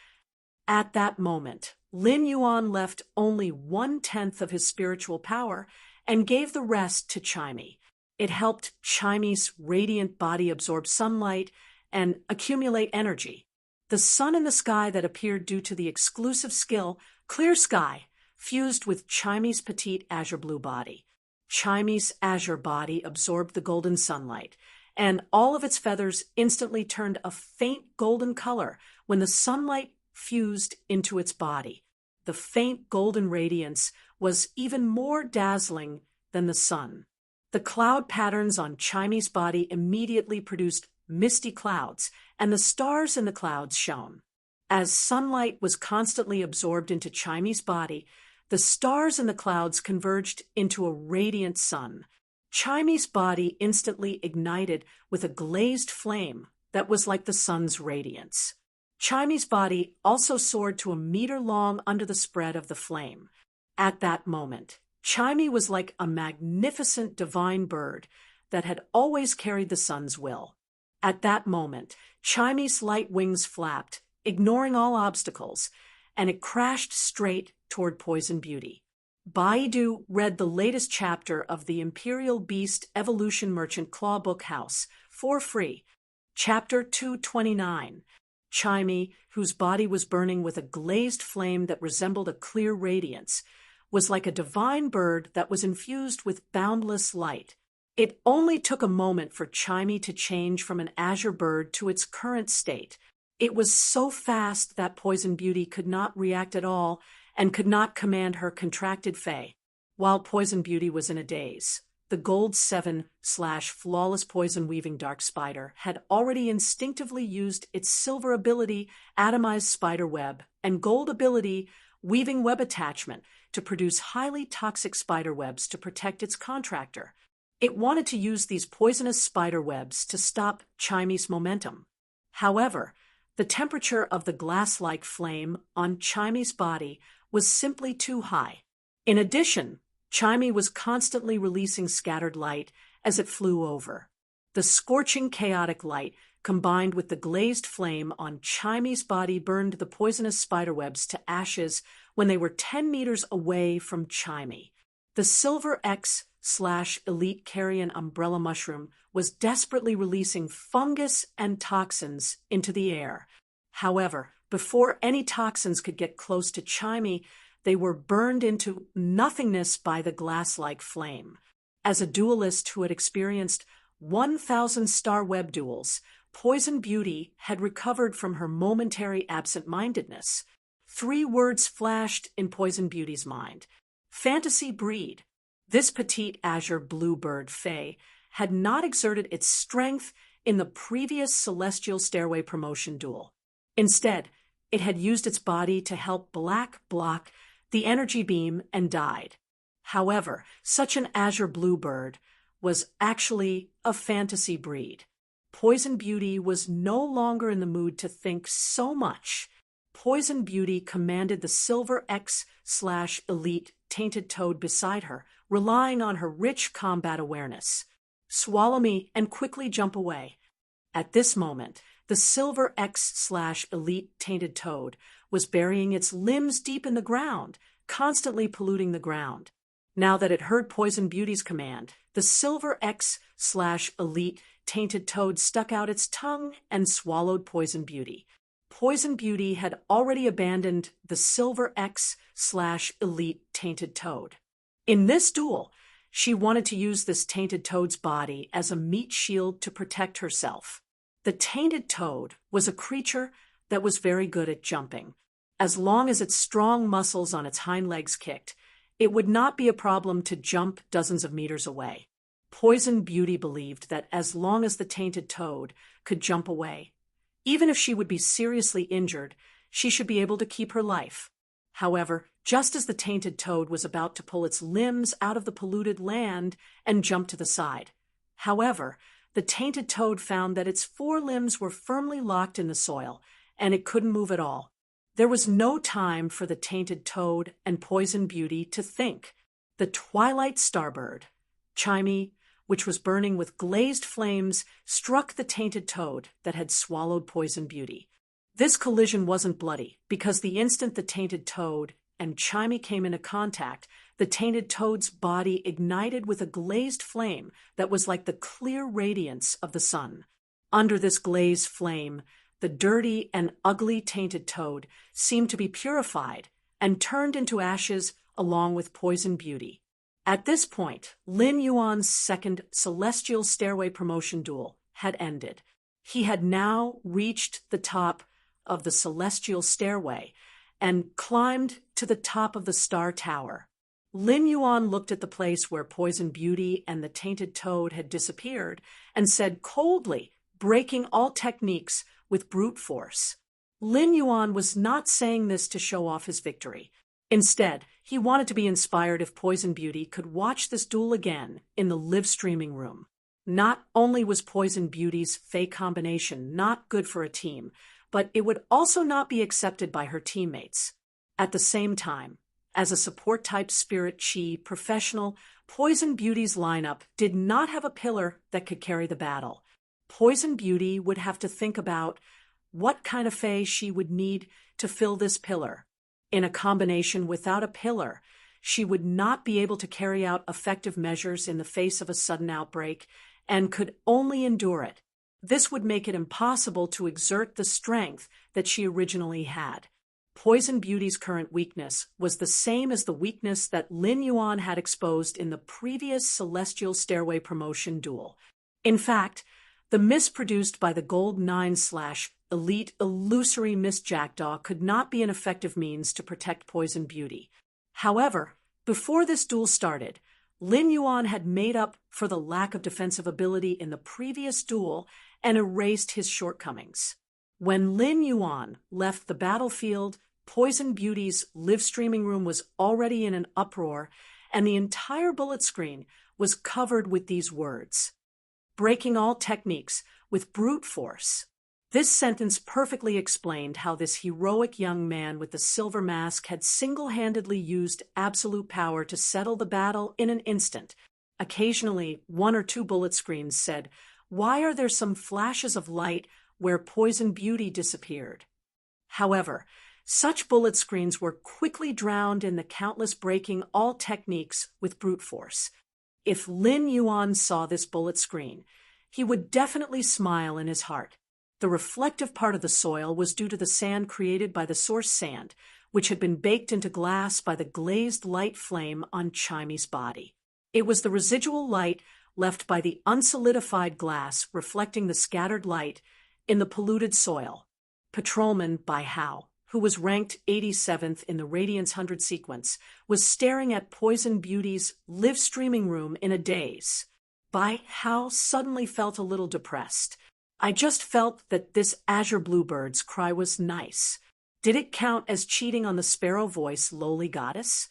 At that moment, Lin Yuan left only 1/10 of his spiritual power and gave the rest to Chimy. It helped Chimy's radiant body absorb sunlight and accumulate energy. The sun in the sky that appeared due to the exclusive skill, Clear Sky, fused with Chimy's petite azure blue body. Chimy's azure body absorbed the golden sunlight, and all of its feathers instantly turned a faint golden color when the sunlight fused into its body. The faint golden radiance was even more dazzling than the sun. The cloud patterns on Chimy's body immediately produced misty clouds, and the stars in the clouds shone. As sunlight was constantly absorbed into Chimy's body, the stars in the clouds converged into a radiant sun. Chimy's body instantly ignited with a glazed flame that was like the sun's radiance. Chimy's body also soared to a meter long under the spread of the flame. At that moment, Chimy was like a magnificent divine bird that had always carried the sun's will. At that moment, Chimy's light wings flapped, ignoring all obstacles, and it crashed straight toward Poison Beauty. Baidu read the latest chapter of the Imperial Beast Evolution Merchant Claw Book House for free. Chapter 229. Chimy, whose body was burning with a glazed flame that resembled a clear radiance, was like a divine bird that was infused with boundless light. It only took a moment for Chimy to change from an azure bird to its current state. It was so fast that Poison Beauty could not react at all and could not command her contracted Fae. While Poison Beauty was in a daze, the Gold 7/Flawless Poison Weaving Dark Spider had already instinctively used its silver ability Atomized Spider Web and gold ability Weaving Web Attachment to produce highly toxic spider webs to protect its contractor. It wanted to use these poisonous spider webs to stop Chimy's momentum. However, the temperature of the glass-like flame on Chimy's body was simply too high. In addition, Chimy was constantly releasing scattered light as it flew over. The scorching chaotic light combined with the glazed flame on Chimy's body burned the poisonous spiderwebs to ashes when they were 10 meters away from Chimy. The Silver X/Elite Carrion Umbrella Mushroom was desperately releasing fungus and toxins into the air. However, before any toxins could get close to Chimy, they were burned into nothingness by the glass-like flame. As a duelist who had experienced 1,000 star web duels, Poison Beauty had recovered from her momentary absent-mindedness. 3 words flashed in Poison Beauty's mind. Fantasy breed. This petite azure bluebird Fae had not exerted its strength in the previous Celestial Stairway promotion duel. Instead, it had used its body to help Black block the energy beam and died. However, such an azure bluebird was actually a fantasy breed. Poison Beauty was no longer in the mood to think so much. Poison Beauty commanded the Silver X/Elite Tainted Toad beside her, relying on her rich combat awareness. Swallow me and quickly jump away. At this moment, the Silver X/Elite Tainted Toad was burying its limbs deep in the ground, constantly polluting the ground. Now that it heard Poison Beauty's command, the Silver X/Elite Tainted Toad stuck out its tongue and swallowed Poison Beauty. Poison Beauty had already abandoned the Silver X/Elite Tainted Toad. In this duel, she wanted to use this Tainted Toad's body as a meat shield to protect herself. The tainted toad was a creature that was very good at jumping. As long as its strong muscles on its hind legs kicked, it would not be a problem to jump dozens of meters away. Poison Beauty believed that as long as the tainted toad could jump away, even if she would be seriously injured, she should be able to keep her life. However, just as the tainted toad was about to pull its limbs out of the polluted land and jump to the side, the tainted toad found that its forelimbs were firmly locked in the soil, and it couldn't move at all. There was no time for the tainted toad and Poison Beauty to think. The twilight starbird, Chimey, which was burning with glazed flames, struck the tainted toad that had swallowed Poison Beauty. This collision wasn't bloody, because the instant the tainted toad and Chimey came into contact, the tainted toad's body ignited with a glazed flame that was like the clear radiance of the sun. Under this glazed flame, the dirty and ugly tainted toad seemed to be purified and turned into ashes along with Poison Beauty. At this point, Lin Yuan's second Celestial Stairway promotion duel had ended. He had now reached the top of the Celestial Stairway and climbed to the top of the Star Tower. Lin Yuan looked at the place where Poison Beauty and the tainted toad had disappeared and said coldly, breaking all techniques with brute force. Lin Yuan was not saying this to show off his victory. Instead, he wanted to be inspired if Poison Beauty could watch this duel again in the live streaming room. Not only was Poison Beauty's fey combination not good for a team, but it would also not be accepted by her teammates. At the same time, as a support-type spirit chi professional, Poison Beauty's lineup did not have a pillar that could carry the battle. Poison Beauty would have to think about what kind of fey she would need to fill this pillar. In a combination without a pillar, she would not be able to carry out effective measures in the face of a sudden outbreak and could only endure it. This would make it impossible to exert the strength that she originally had. Poison Beauty's current weakness was the same as the weakness that Lin Yuan had exposed in the previous Celestial Stairway promotion duel. In fact, the miss produced by the Gold 9/Elite Illusory Miss Jackdaw could not be an effective means to protect Poison Beauty. However, before this duel started, Lin Yuan had made up for the lack of defensive ability in the previous duel and erased his shortcomings. When Lin Yuan left the battlefield, Poison Beauty's live streaming room was already in an uproar, and the entire bullet screen was covered with these words: breaking all techniques with brute force. This sentence perfectly explained how this heroic young man with the silver mask had single-handedly used absolute power to settle the battle in an instant. Occasionally, one or two bullet screens said, "Why are there some flashes of light where Poison Beauty disappeared?" However, such bullet screens were quickly drowned in the countless breaking all techniques with brute force. If Lin Yuan saw this bullet screen, he would definitely smile in his heart. The reflective part of the soil was due to the sand created by the source sand, which had been baked into glass by the glazed light flame on Chimey's body. It was the residual light left by the unsolidified glass reflecting the scattered light in the polluted soil. Patrolman Bai Hao, who was ranked 87th in the Radiance 100 sequence, was staring at Poison Beauty's live streaming room in a daze. Bai Hao suddenly felt a little depressed. I just felt that this Azure Bluebird's cry was nice. Did it count as cheating on the Sparrow Voice Lowly Goddess?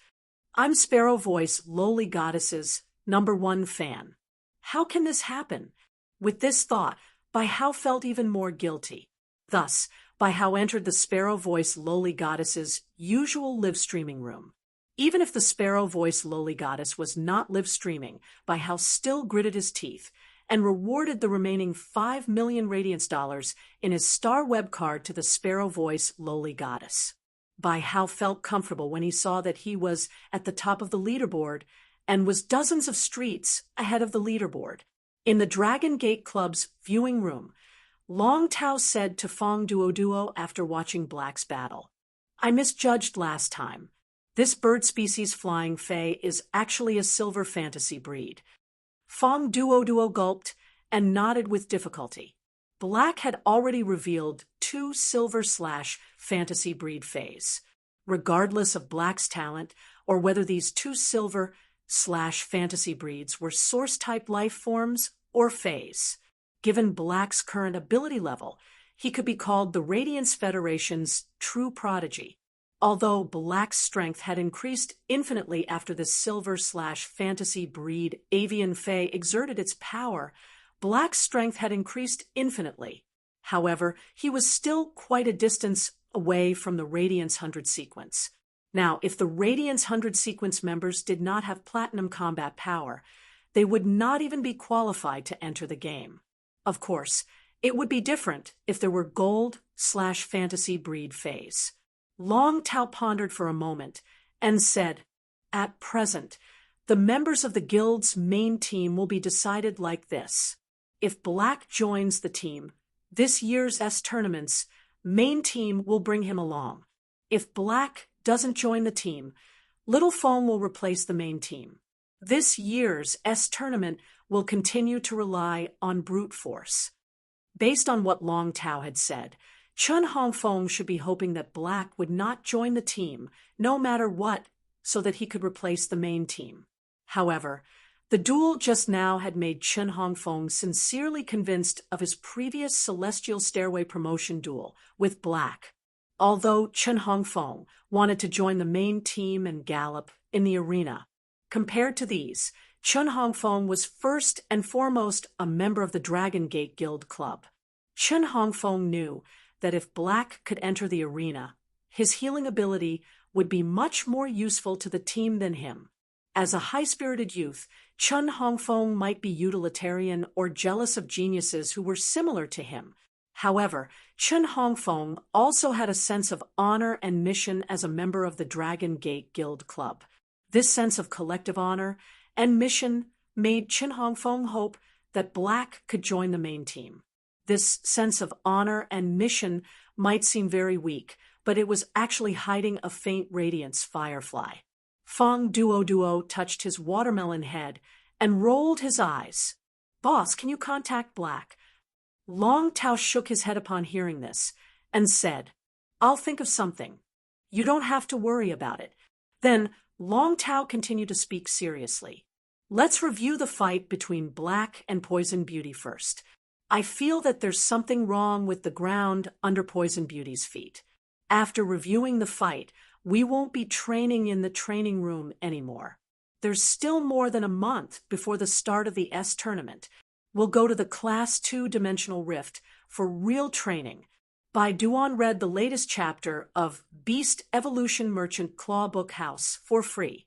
I'm Sparrow Voice Lowly Goddess's #1 fan. How can this happen? With this thought, Bai Hao felt even more guilty. Thus, Bai Hao entered the Sparrow Voice Lowly Goddess's usual live streaming room. Even if the Sparrow Voice Lowly Goddess was not live streaming, Bai Hao still gritted his teeth and rewarded the remaining 5 million Radiance dollars in his star web card to the Sparrow Voice Lowly Goddess. Bai Hao felt comfortable when he saw that he was at the top of the leaderboard and was dozens of streets ahead of the leaderboard. In the Dragon Gate Club's viewing room, Long Tao said to Fong Duo after watching Black's battle, "I misjudged last time. This bird species flying fae is actually a silver fantasy breed." Fong Duo gulped and nodded with difficulty. Black had already revealed 2 silver/fantasy breed phase. Regardless of Black's talent, or whether these 2 silver/fantasy breeds were source-type life forms or phase. Given Black's current ability level, he could be called the Radiance Federation's true prodigy. Although Black's strength had increased infinitely after the silver/fantasy breed avian fae exerted its power, Black's strength had increased infinitely. However, he was still quite a distance away from the Radiance 100 sequence. Now, if the Radiance 100 sequence members did not have platinum combat power, they would not even be qualified to enter the game. Of course, it would be different if there were gold/fantasy breed phase. Long Tao pondered for a moment and said, "At present, the members of the guild's main team will be decided like this. If Black joins the team, this year's tournament's main team will bring him along. If Black doesn't join the team, Little Foam will replace the main team. This year's tournament will continue to rely on brute force." Based on what Long Tao had said, Chun Hongfeng should be hoping that Black would not join the team, no matter what, so that he could replace the main team. However, the duel just now had made Chun Hongfeng sincerely convinced of his previous Celestial Stairway promotion duel with Black. Although Chun Hongfeng wanted to join the main team and gallop in the arena, compared to these, Chun Hongfeng was first and foremost a member of the Dragon Gate Guild Club. Chun Hongfeng knew that if Black could enter the arena, his healing ability would be much more useful to the team than him. As a high-spirited youth, Chun Hongfeng might be utilitarian or jealous of geniuses who were similar to him. However, Chun Hongfeng also had a sense of honor and mission as a member of the Dragon Gate Guild Club. This sense of collective honor and mission made Chun Hongfeng hope that Black could join the main team. This sense of honor and mission might seem very weak, but it was actually hiding a faint radiance firefly. Feng Duo touched his watermelon head and rolled his eyes. "Boss, can you contact Black?" Long Tao shook his head upon hearing this and said, "I'll think of something. You don't have to worry about it." Then Long Tao continued to speak seriously. "Let's review the fight between Black and Poison Beauty first. I feel that there's something wrong with the ground under Poison Beauty's feet. After reviewing the fight, we won't be training in the training room anymore. There's still more than a month before the start of the tournament. We'll go to the Class 2 Dimensional Rift for real training." Bai Duan read the latest chapter of Beast Evolution Merchant Clawbook House for free.